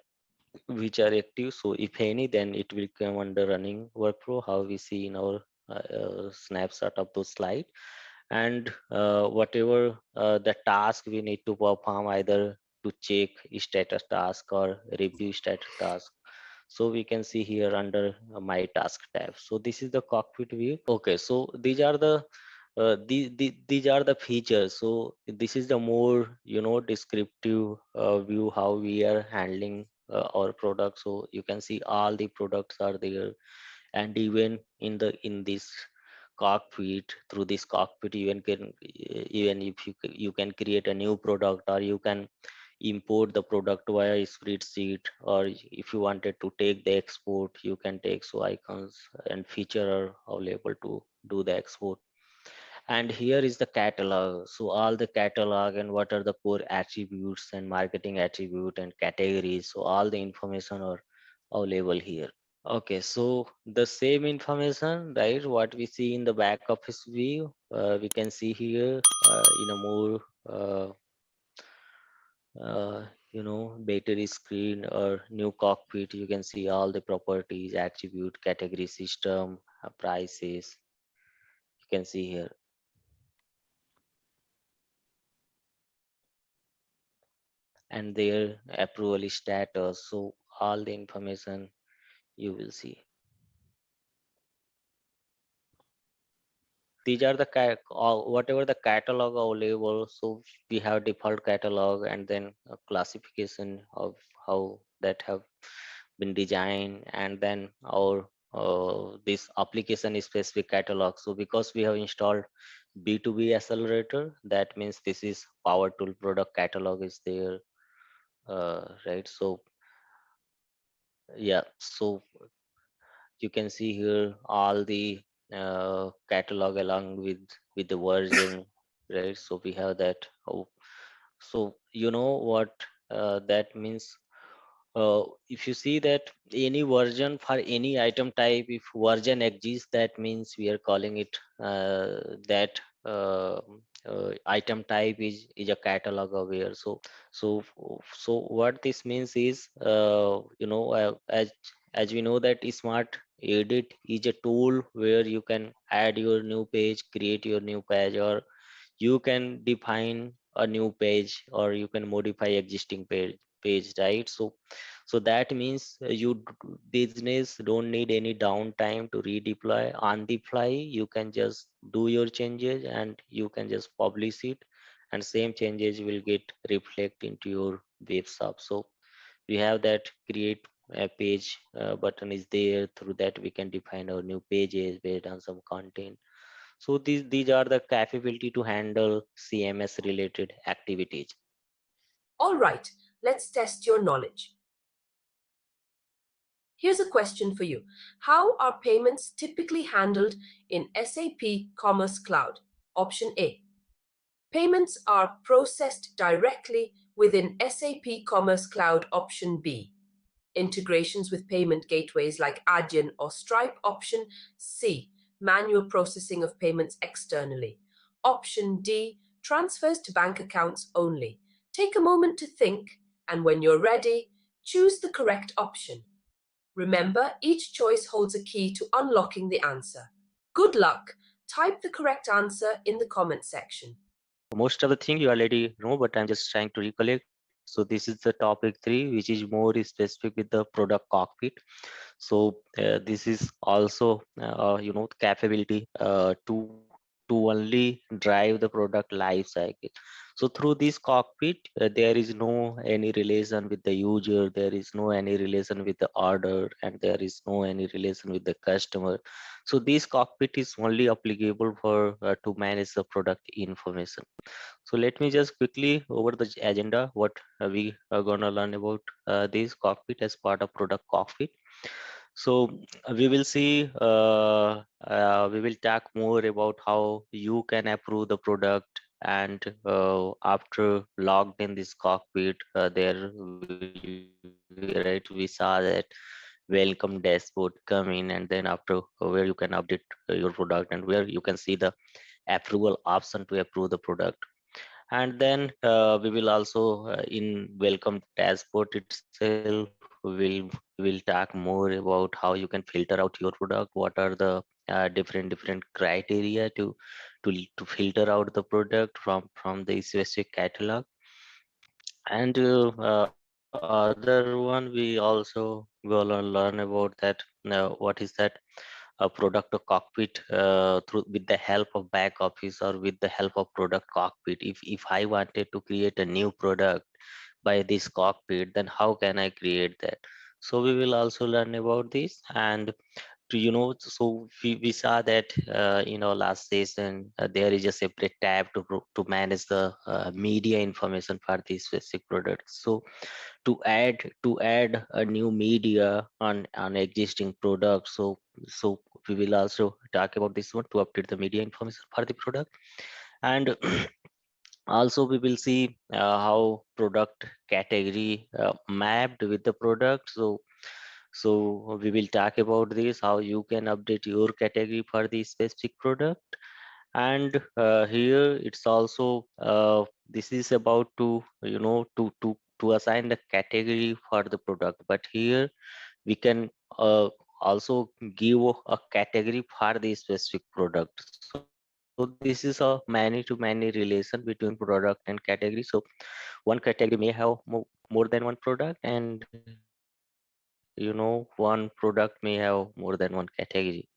which are active. So if any, then it will come under running workflow, how we see in our snapshot of those slide. And whatever the task we need to perform, either to check status task or review status task, so we can see here under my task tab. So this is the cockpit view. Okay, so these are the features. So this is the more descriptive view how we are handling our product. So you can see all the products are there, and even in this cockpit, through this cockpit, even if you can create a new product, or you can import the product via a spreadsheet, or if you wanted to take the export, you can take. So icons and feature are available to do the export. And here is the catalog. So all the catalog and what are the core attributes and marketing attribute and categories, so all the information are available here. Okay, so the same information, right, what we see in the back office view, we can see here in a more battery screen or new cockpit. You can see all the properties, attribute, category, system, prices. You can see here. And their approval status. So all the information you will see. These are the whatever the catalog available. So we have default catalog, and then a classification of how that have been designed, and then our this application specific catalog. So because we have installed B2B accelerator, that means this is power tool product catalog is there, right? So yeah, so you can see here all the catalog along with the version, right? So we have that. Oh, so you know what that means. If you see that any version for any item type, if version exists, that means we are calling it that item type is a catalog aware. So what this means is, as we know that smart edit is a tool where you can add your new page, create your new page, or you can define a new page, or you can modify existing page, right? So that means business don't need any downtime to redeploy. On the fly, you can just do your changes and you can just publish it, and same changes will get reflect into your web shop. So we have that create a page button is there. Through that we can define our new pages based on some content. So these are the capability to handle CMS related activities. All right, let's test your knowledge. Here's a question for you. How are payments typically handled in SAP Commerce Cloud? Option A. Payments are processed directly within SAP Commerce Cloud. Option B. Integrations with payment gateways like Adyen or Stripe. Option C. Manual processing of payments externally. Option D. Transfers to bank accounts only. Take a moment to think, and when you're ready, choose the correct option. Remember, each choice holds a key to unlocking the answer. Good luck! Type the correct answer in the comment section. most of the thing you already know, but I'm just trying to recollect. So this is the topic 3, which is more specific with the product cockpit. So this is also capability to only drive the product life cycle. So through this cockpit, there is no any relation with the user, there is no any relation with the order, and there is no any relation with the customer. So this cockpit is only applicable for to manage the product information. So let me just quickly over the agenda what we are gonna learn about this cockpit as part of product cockpit. So we will see, we will talk more about how you can approve the product, and after logged in this cockpit, there will be, right, we saw that welcome dashboard come in, and then after where you can update your product, and where you can see the approval option to approve the product. And then we will also in welcome dashboard itself will talk more about how you can filter out your product, what are the different criteria to filter out the product from the specific catalog. And other one, we also will learn about that what is that a product cockpit through with the help of back office or with the help of product cockpit. If I wanted to create a new product by this cockpit, then how can I create that? So we will also learn about this. And to so we saw that in our last session, there is a separate tab to manage the media information for these specific products. So to add a new media on existing products, so we will also talk about this one to update the media information for the product. And also we will see how product category mapped with the product. So we will talk about this, how you can update your category for the specific product. And here it's also this is about to to assign the category for the product, but here we can also give a category for the specific product. So this is a many to many relation between product and category. So one category may have more than one product, and one product may have more than one category.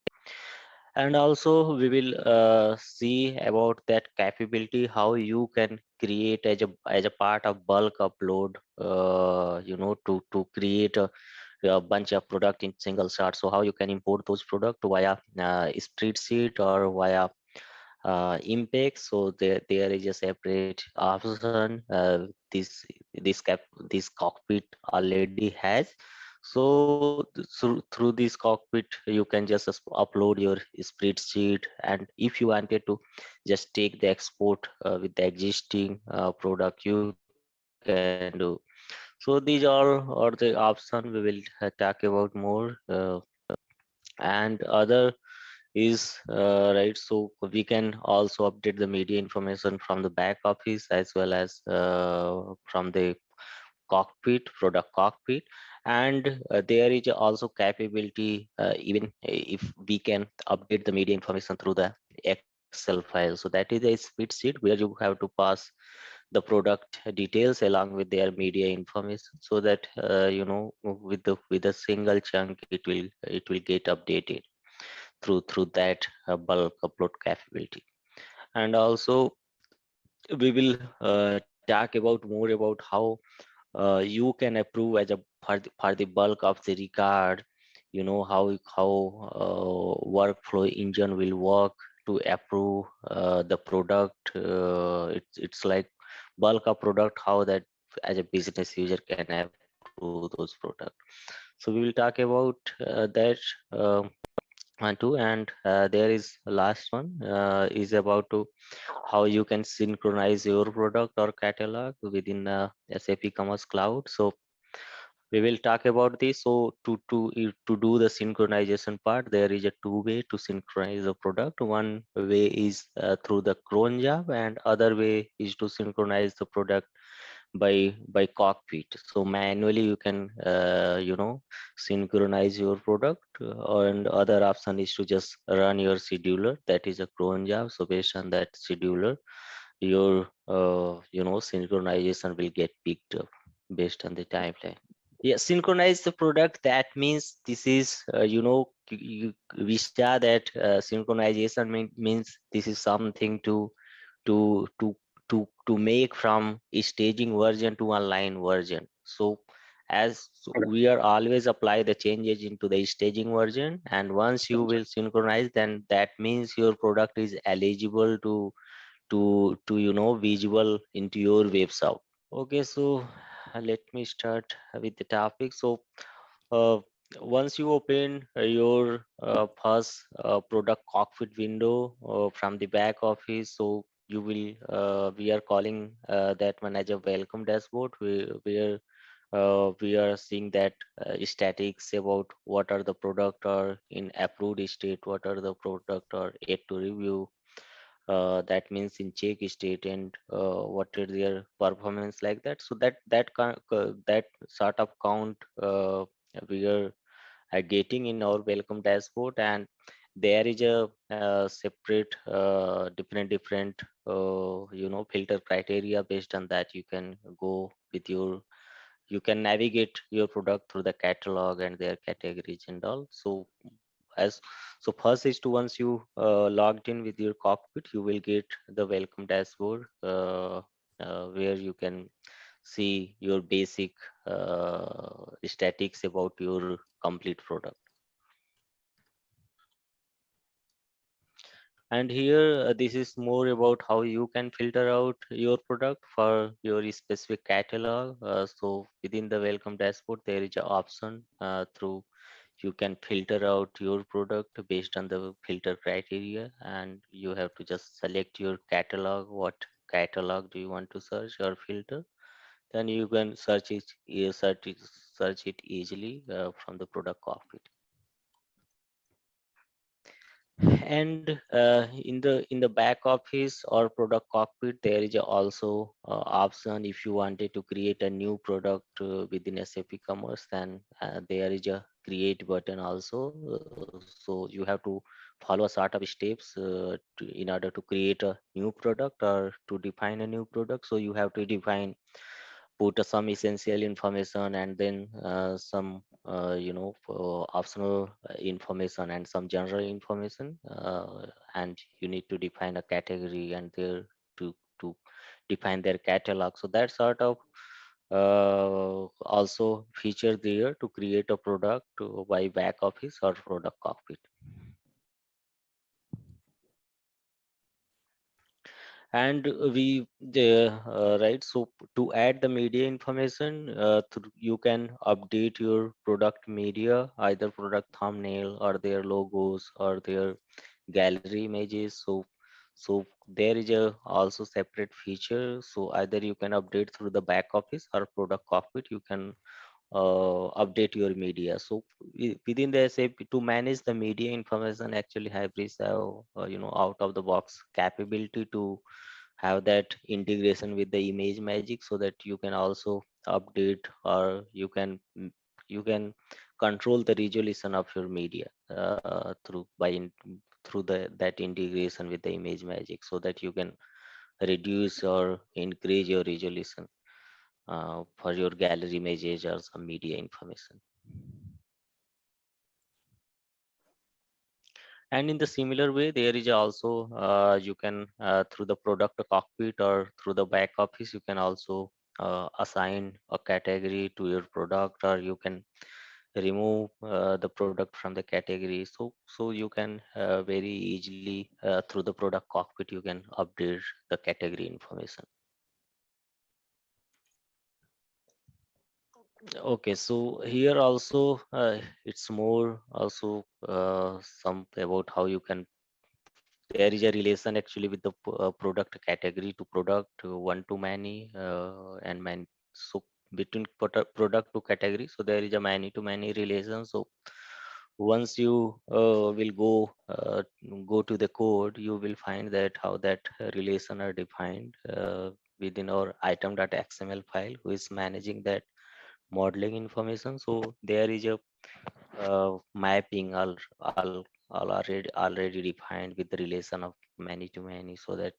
And also we will see about that capability, how you can create as a part of bulk upload, to create a bunch of product in single shot. So how you can import those product via spreadsheet or via impact. So there is a separate option this cockpit already has. So through this cockpit you can just upload your spreadsheet, and if you wanted to just take the export with the existing product, you can do. So these are the option we will talk about more. And other is right, so we can also update the media information from the back office as well as from the cockpit, product cockpit. And there is also capability, even if we can update the media information through the Excel file. So that is a spreadsheet where you have to pass the product details along with their media information, so that with a single chunk it will get updated through that bulk upload capability. And also we will talk about more about how you can approve as a for the bulk of the record, how workflow engine will work to approve the product. It's like bulk of product, how that as a business user can approve those product. So we will talk about that one too. And there is last one is about to how you can synchronize your product or catalog within SAP Commerce Cloud. So we will talk about this. So to do the synchronization part, there is a two-way to synchronize the product. One way is through the cron job, and other way is to synchronize the product by cockpit. So manually you can synchronize your product, and other option is to just run your scheduler, that is a cron job. So based on that scheduler your synchronization will get picked up based on the timeline. Yeah, synchronize the product. That means this is we saw that synchronization means this is something to to to make from a staging version to online version. So as we are always apply the changes into the staging version, and once you will synchronize, then that means your product is eligible to visual into your website. Okay, so let me start with the topic. So uh, once you open your first product cockpit window from the back office, so you will we are calling that one as a welcome dashboard. We are seeing that statics about what are the product are in approved state, what are the product are yet to review, that means in check state, and what is their performance like that. So that sort of count we are getting in our welcome dashboard, and there is a separate different filter criteria. Based on that, you can go with your you can navigate your product through the catalog and their categories and all. So as so first is to once you logged in with your cockpit, you will get the welcome dashboard where you can see your basic statics about your complete product. And here this is more about how you can filter out your product for your specific catalog. So within the welcome dashboard there is an option through you can filter out your product based on the filter criteria, and you have to just select your catalog, what catalog do you want to search or filter. Then you can search it easily from the product cockpit. And in the back office or product cockpit, there is also option if you wanted to create a new product within SAP Commerce, then there is a create button also. So you have to follow a sort of steps in order to create a new product or to define a new product. So you have to define, put some essential information, and then some optional information and some general information, and you need to define a category and there to define their catalog. So that sort of also feature there to create a product by back office or product cockpit. And we right, so to add the media information, you can update your product media, either product thumbnail or their logos or their gallery images. So there is a also separate feature. So either you can update through the back office or product cockpit, you can update your media. So within the SAP, to manage the media information, actually Hybris have out of the box capability to have that integration with the image magic, so that you can also update, or you can control the resolution of your media through that integration with the image magic, so that you can reduce or increase your resolution for your gallery images or some media information. And in the similar way, there is also you can through the product cockpit or through the back office, you can also assign a category to your product, or you can remove the product from the category. So you can very easily through the product cockpit, you can update the category information. Okay, so here also it's more also some about how you can, there is a relation actually with the product category to product one to many and man. So between product to category, so there is a many to many relation. So once you will go to the code, you will find that how that relation are defined within our item.xml file, who is managing that modeling information. So there is a mapping all already defined with the relation of many to many, so that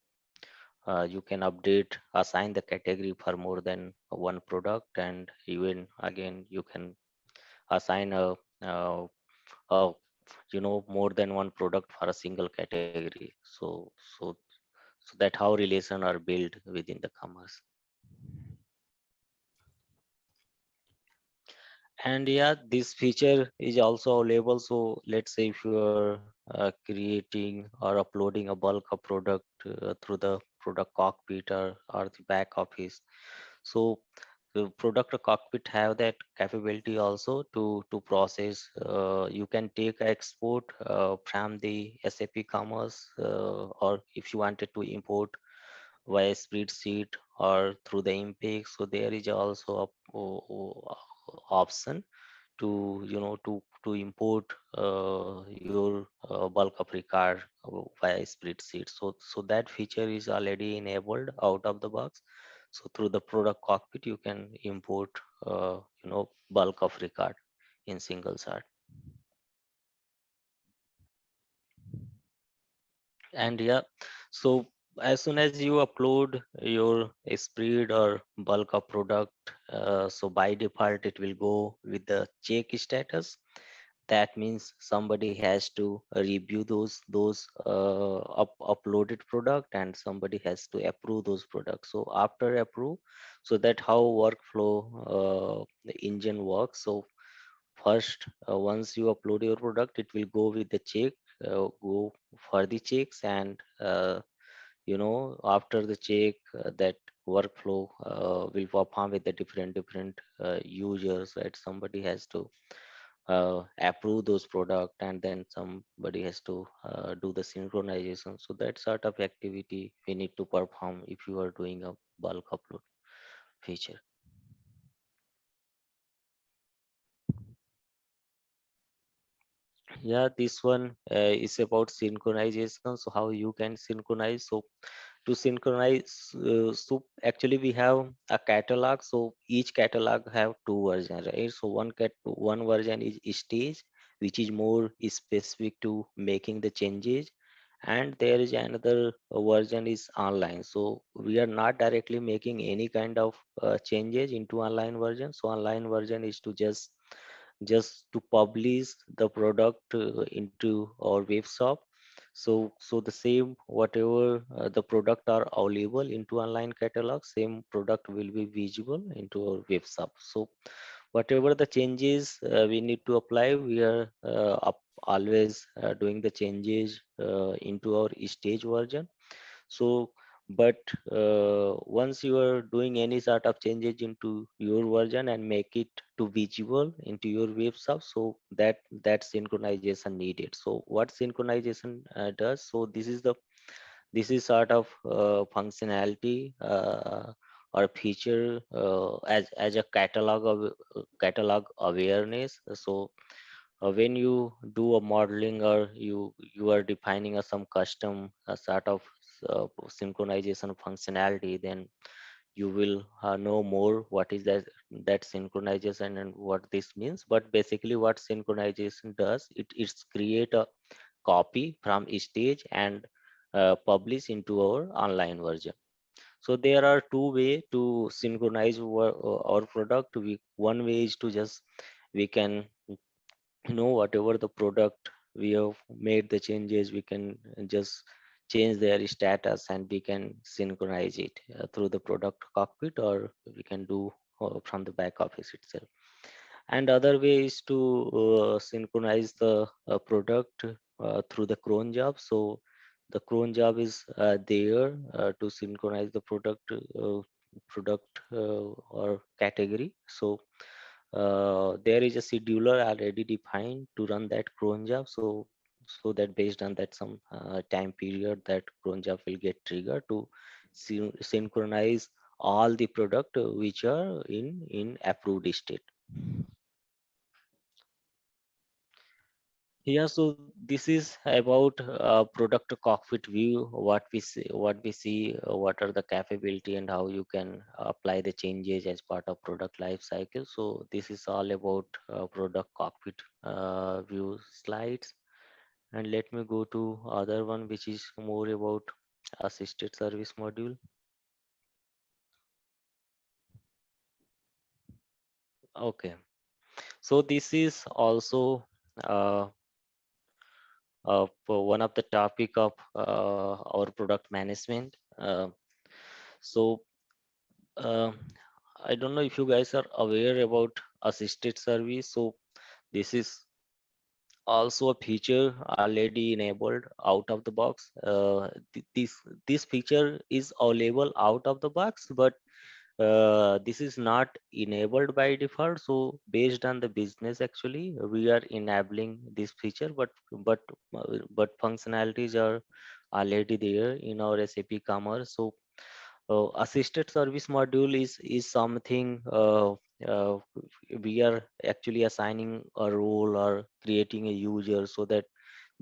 you can update, assign the category for more than one product, and even again you can assign a, a more than one product for a single category. So that how relation are built within the commerce. And yeah, this feature is also available. So let's say if you are creating or uploading a bulk of product through the product cockpit or the back office. So the product cockpit have that capability also to process. You can take export from the SAP Commerce, or if you wanted to import via spreadsheet or through the Impeg. So there is also option to to import your bulk of record via spreadsheet. So that feature is already enabled out of the box. So through the product cockpit you can import bulk of record in single shot. And yeah, so as soon as you upload your spread or bulk of product, so by default it will go with the check status. That means somebody has to review those uploaded product, and somebody has to approve those products. So after approve, so that how workflow the engine works. So first, once you upload your product, it will go with the check, go for the checks, and after the check, that workflow will perform with the different users, right? Somebody has to approve those product, and then somebody has to do the synchronization. So that sort of activity we need to perform if you are doing a bulk upload feature. Yeah, this one is about synchronization. So how you can synchronize. So to synchronize, so actually we have a catalog. So each catalog have two versions, right? So one version is stage, which is more specific to making the changes, and there is another version is online. So we are not directly making any kind of changes into online version. So online version is to just to publish the product into our web shop. So the same whatever the product are available into online catalog, same product will be visible into our web shop. So whatever the changes we need to apply, we are always doing the changes into our stage version. So but once you are doing any sort of changes into your version and make it to visible into your web shop, so that synchronization needed. So what synchronization does, so this is sort of functionality or feature as a catalog awareness. So when you do a modeling, or you are defining some custom sort of synchronization functionality, then you will know more what is that synchronization and what this means. But basically what synchronization does, it's create a copy from stage and publish into our online version. So there are two way to synchronize our product. One way is to just we can whatever the product we have made the changes, we can just change their status and we can synchronize it through the product cockpit, or we can do from the back office itself. And other way is to synchronize the product through the cron job. So the cron job is there to synchronize the product or category. So there is a scheduler already defined to run that cron job. So that based on that some time period, that cron job will get triggered to synchronize all the product which are in approved state. Yeah, so this is about product cockpit view, what are the capability and how you can apply the changes as part of product life cycle. So this is all about product cockpit view slides. And let me go to other one, which is more about assisted service module. Okay, so this is also uh, for one of the topic of our product management. So uh, I don't know if you guys are aware about assisted service. So this is also a feature already enabled out of the box. This feature is available out of the box, but this is not enabled by default. So based on the business, actually we are enabling this feature, but functionalities are already there in our SAP Commerce. So assisted service module is something uh, we are actually assigning a role or creating a user, so that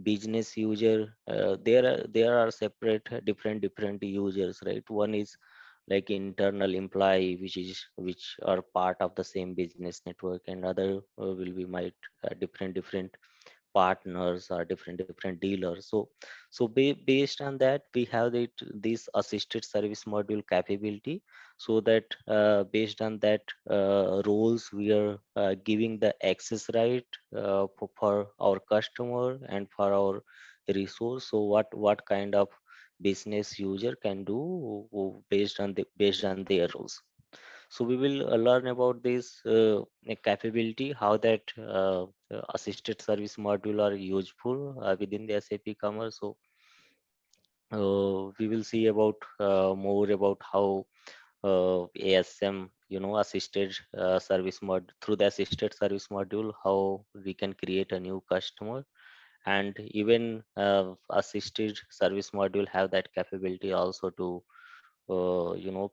business user, there are separate different users, right? One is like internal employee, which are part of the same business network, and other will be might different partners or different dealers. So based on that, we have this assisted service module capability, so that based on that roles, we are giving the access right for our customer and for our resource. So what kind of business user can do based on their roles. So we will learn about this capability, how that assisted service module are useful within the SAP Commerce. So we will see about more about how ASM, assisted service mod through the assisted service module, how we can create a new customer, and even assisted service module have that capability also to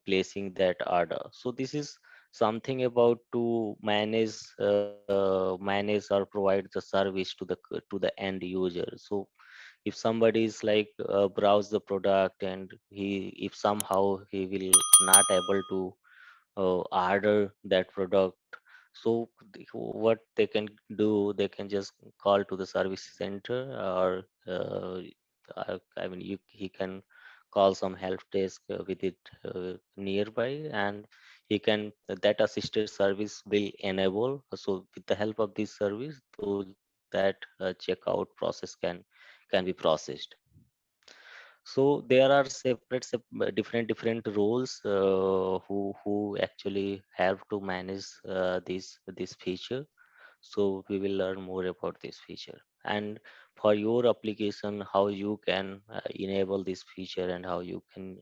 placing that order. So this is something about to manage or provide the service to the end user. So if somebody is like browse the product, and if somehow he will not able to order that product, so what they can do, they can just call to the service center, or I mean, he can call some help desk with it nearby, and he can that assisted service will enable. So with the help of this service, so that checkout process can be processed. So there are different roles who actually have to manage this feature. So we will learn more about this feature, and for your application, how you can enable this feature and how you can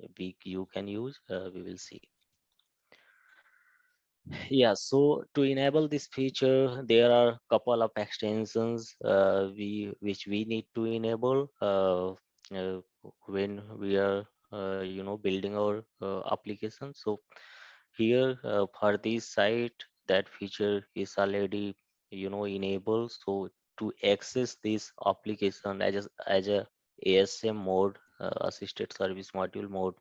use. We will see. Yeah, so to enable this feature, there are couple of extensions which we need to enable when we are building our application. So here for this site, that feature is already enabled. So to access this application as a ASM mode, assisted service module mode,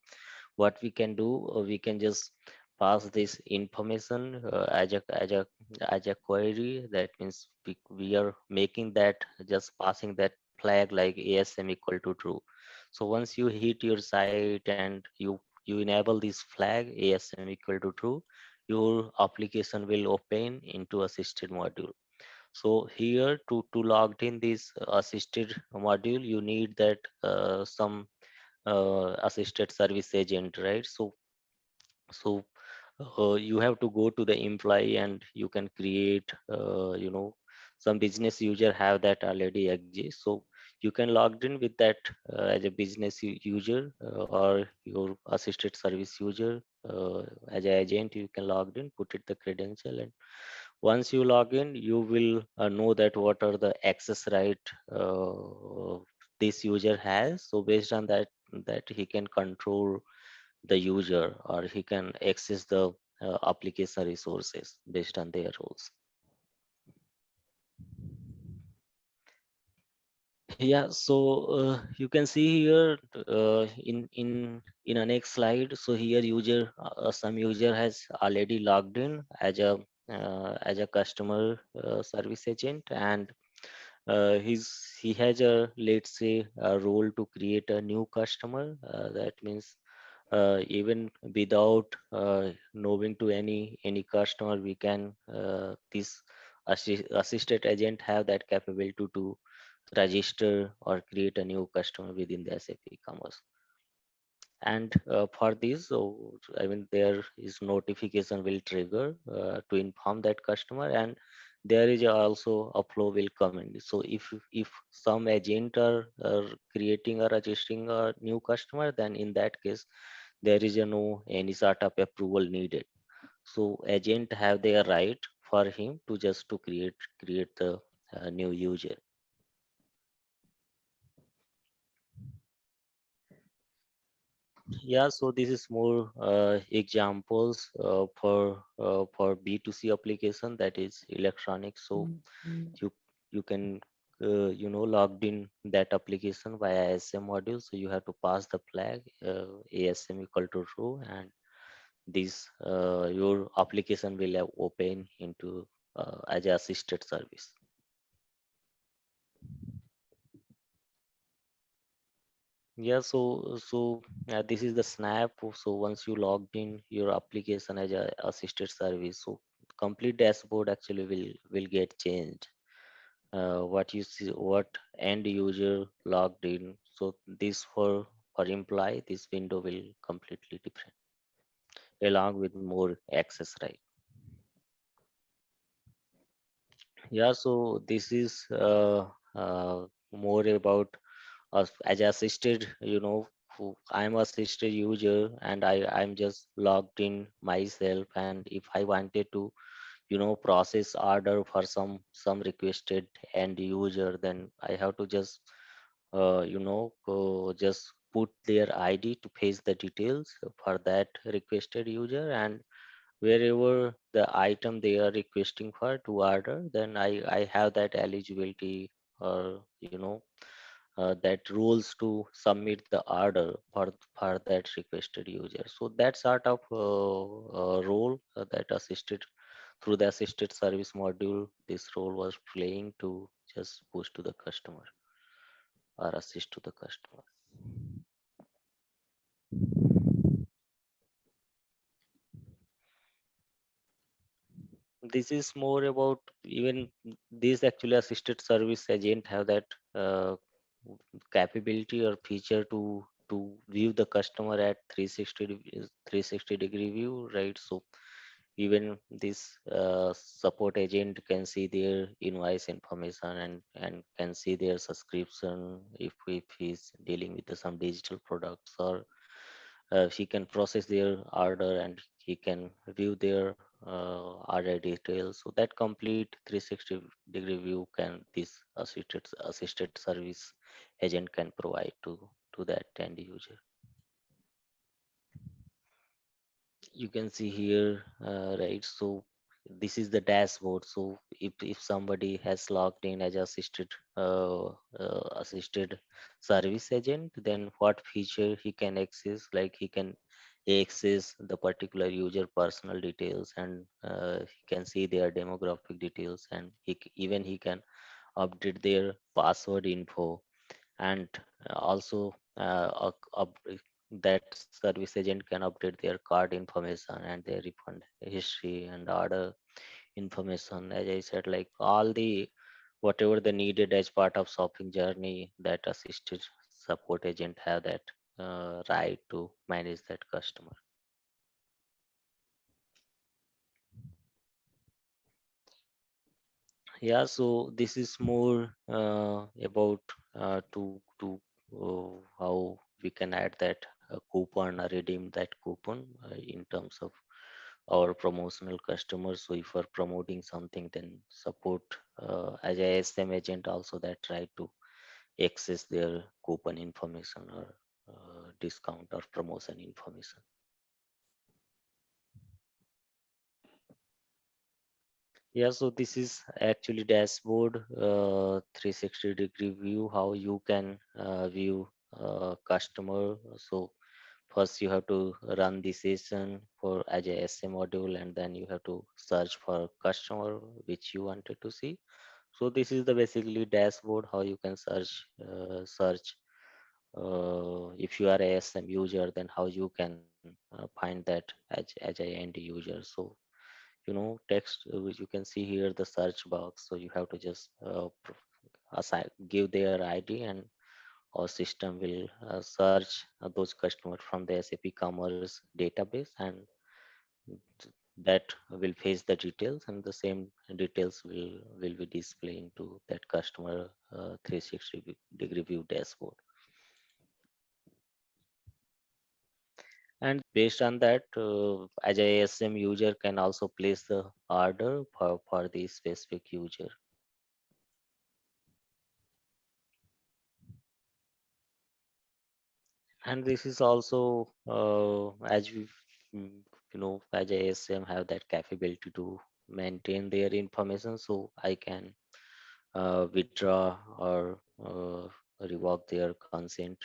what we can do, we can just pass this information as a query. That means we are making that, just passing that flag like ASM equal to true. So once you hit your site and you enable this flag ASM equal to true, your application will open into assisted module. So here to log in this assisted module, you need that some assisted service agent, right? So you have to go to the employee, and you can create some business user have that already exists. So you can log in with that as a business user, or your assisted service user as an agent. You can log in, put it the credential, and once you log in, you will know that what are the access right this user has. So based on that he can control the user, or he can access the application resources based on their roles. Yeah, so you can see here in a next slide. So here some user has already logged in as a customer service agent, and he has a, let's say, a role to create a new customer. That means even without knowing to any customer, we can this assisted agent have that capability to register or create a new customer within the SAP Commerce. And for this, so I mean, there is notification will trigger to inform that customer, and there is also a flow will come in. So if some agent are creating or registering a new customer, then in that case there is a no any sort of approval needed. So agent have their right for him to just to create the new user. Yeah, so this is more examples for B2C application, that is electronic. So you you can logged in that application via ASM module. So you have to pass the flag ASM equal to true, and this your application will have open into as a assisted service. Yeah, so this is the snap. So once you logged in your application as a assisted service, so complete dashboard actually will get changed. What you see, what end user logged in. So this for employee, this window will completely different, along with more access right. Yeah, so this is more about us as assisted, I'm assisted user, and I'm just logged in myself, and if I wanted to process order for some requested end user, then I have to just go just put their ID to paste the details for that requested user, and wherever the item they are requesting for to order, then I have that eligibility, or that rules to submit the order for that requested user. So that sort of role that assisted through the assisted service module, this role was playing to just push to the customer or assist to the customer. This is more about, even these actually assisted service agent have that uh, capability or feature to view the customer at 360 degree view, right? So even this support agent can see their invoice information, and can see their subscription if he's dealing with some digital products, or he can process their order, and he can view their order details. So that complete 360-degree view can this assisted service agent can provide to that end user. You can see here, right? So this is the dashboard. So if somebody has logged in as assisted service agent, then what feature he can access, like he can access the particular user personal details, and he can see their demographic details, and even he can update their password info, and also that service agent can update their card information and their refund history and order information. As I said, like all the whatever the needed as part of shopping journey, that assisted support agent have that right to manage that customer. Yeah, so this is more about how we can add that coupon or redeem that coupon in terms of our promotional customers. So if we're promoting something, then support as a SM agent also that try to access their coupon information, or discount or promotion information. Yeah, so this is actually dashboard 360-degree view, how you can view customer. So first you have to run the session for as a SA module, and then you have to search for customer which you wanted to see. So this is the basically dashboard how you can search if you are a SM user, then how you can find that as a end user. So text which you can see here the search box. So you have to just assign give their ID, and our system will search those customers from the SAP Commerce database, and that will fetch the details, and the same details will be displayed into that customer 360 degree view dashboard. And based on that, as a ASM user can also place the order for the specific user. And this is also as we as a ASM have that capability to maintain their information, so I can withdraw or revoke their consent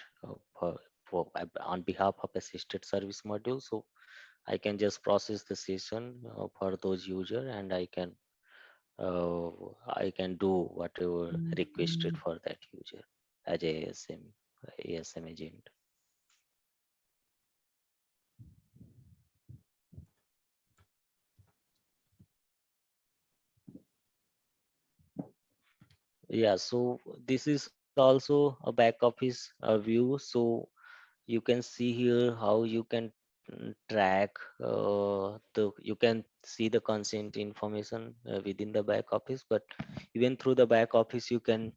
on behalf of assisted service module. So I can just process the session for those user, and uh, I can do whatever requested for that user as a ASM agent. Yeah, so this is also a back office view. So you can see here how you can track the you can see the consent information within the back office, but even through the back office you can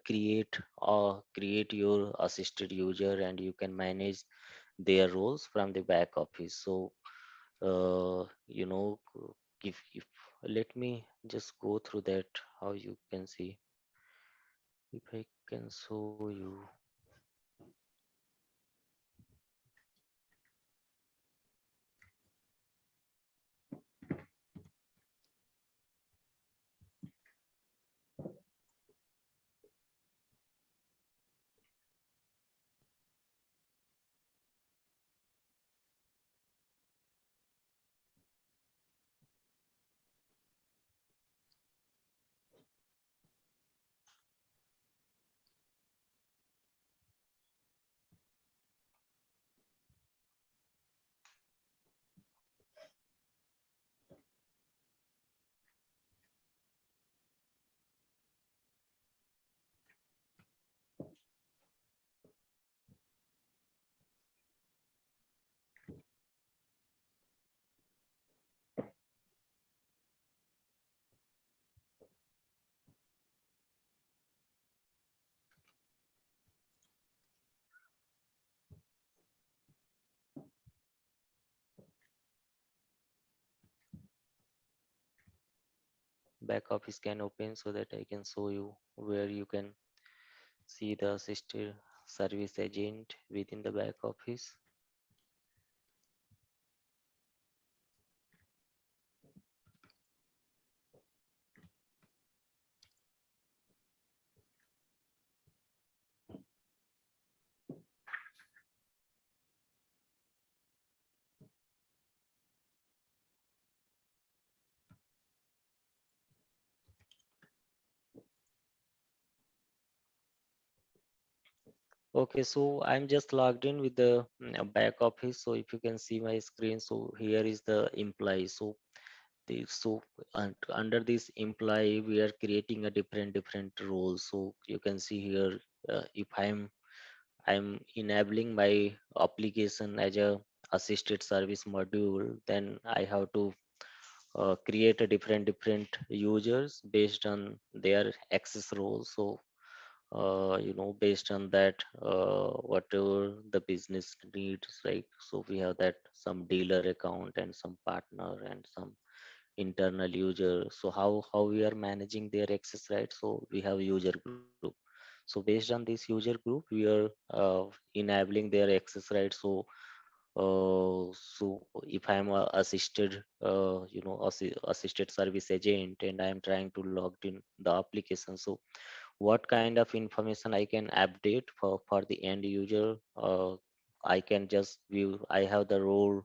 create your assisted user, and you can manage their roles from the back office. So if let me just go through that how you can see, if I can show you. Back office can open so that I can show you where you can see the assisted service agent within the back office. Okay, so I'm just logged in with the back office. So if you can see my screen, so here is the employee. So under this employee, we are creating a different roles. So you can see here, if I'm enabling my application as a assisted service module, then I have to create a different users based on their access roles. So based on that, whatever the business needs, right? So we have that some dealer account and some partner and some internal user. So how we are managing their access, right? So we have user group. So based on this user group, we are enabling their access, right? So if I'm a assisted assisted service agent, and I'm trying to log in the application, so what kind of information I can update for the end user? I can just view, I have the role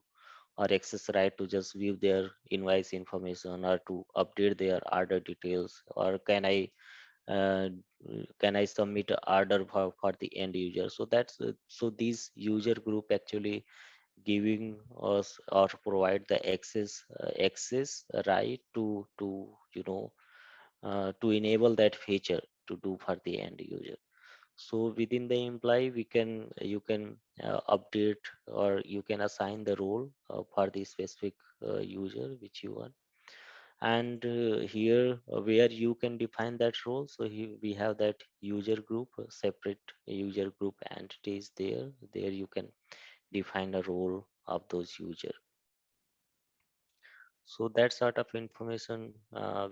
or access right to just view their invoice information or to update their order details, or uh, can I submit an order for the end user. So that's so these user group actually giving us or provide the access right to to enable that feature to do for the end user. So within the employee, you can update or you can assign the role for the specific user which you want. And here where you can define that role, so here we have that user group, separate user group entities there you can define a role of those user. So that sort of information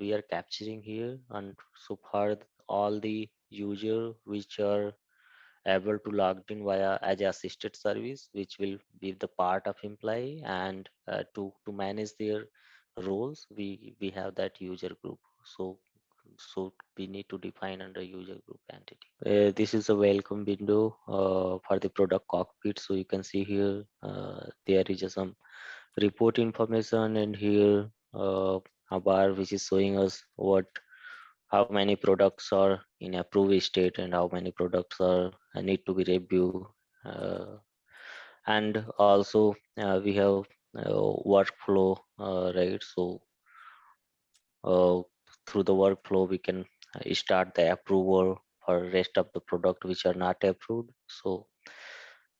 we are capturing here. And so far all the user which are able to log in via as a assisted service, which will be the part of employee, and to manage their roles, we have that user group. So we need to define under user group entity. This is a welcome window for the product cockpit. So you can see here there is some report information, and here a bar which is showing us how many products are in approved state and how many products are need to be reviewed. And also we have workflow, right? So uh, through the workflow we can start the approval for rest of the product which are not approved. So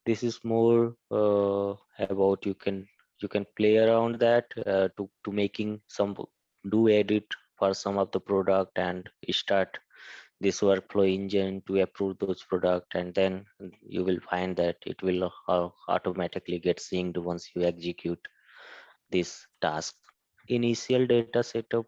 this is more about you can play around that to making some do edit for some of the product and start this workflow engine to approve those product, and then you will find that it will automatically get synced once you execute this task. Initial data setup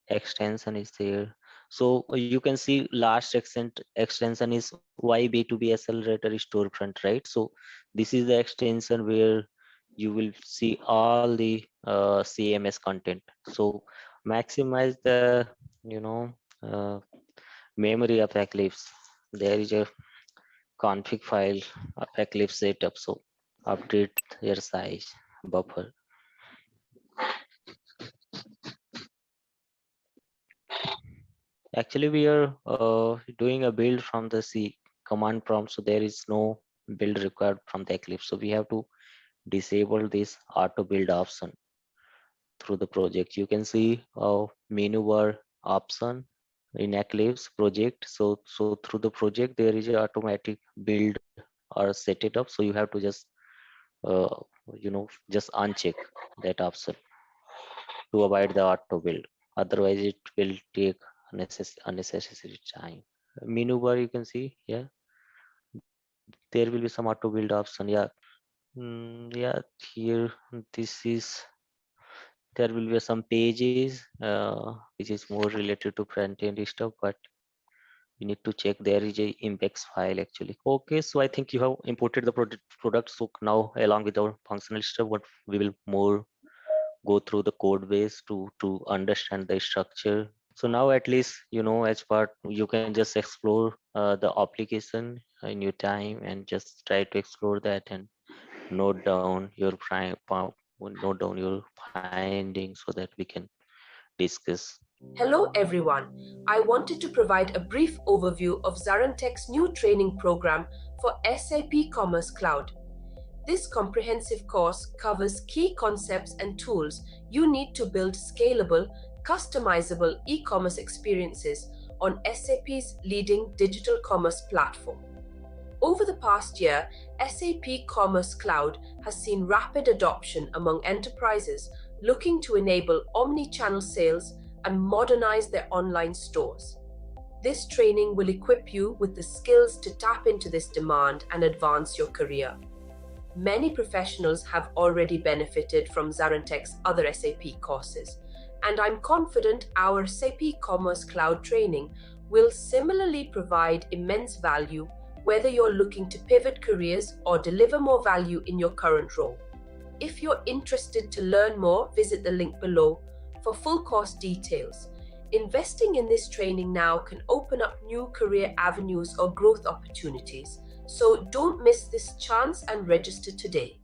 extension is there. So you can see last extension is why B2B accelerator storefront, right? So this is the extension where you will see all the CMS content. So maximize the you know uh, memory of Eclipse. There is a config file of Eclipse setup. So update your size buffer. Actually, we are doing a build from the C command prompt, so there is no build required from the Eclipse. So we have to disable this auto build option through the project. You can see menu bar option in Eclipse project. So through the project there is a automatic build or set it up. So you have to just uh, just uncheck that option to avoid the auto build. Otherwise, it will take unnecessary time. Menu bar you can see, yeah, there will be some auto build option, yeah. Yeah, here this is there will be some pages which is more related to front end stuff, but you need to check there is a impacts file actually. Okay, so I think you have imported the product. So now along with our functional stuff, what we will more go through the code base to understand the structure. So now at least as part you can just explore the application in your time and just try to explore that and note down your note down your findings so that we can discuss. Hello everyone. I wanted to provide a brief overview of ZaranTech's new training program for SAP Commerce Cloud. This comprehensive course covers key concepts and tools you need to build scalable, customizable e-commerce experiences on SAP's leading digital commerce platform. Over the past year, SAP Commerce Cloud has seen rapid adoption among enterprises looking to enable omni-channel sales and modernize their online stores. This training will equip you with the skills to tap into this demand and advance your career. Many professionals have already benefited from ZaranTech's other SAP courses, and I'm confident our SAP Commerce Cloud training will similarly provide immense value whether you're looking to pivot careers or deliver more value in your current role. If you're interested to learn more, visit the link below for full course details. Investing in this training now can open up new career avenues or growth opportunities. So don't miss this chance and register today.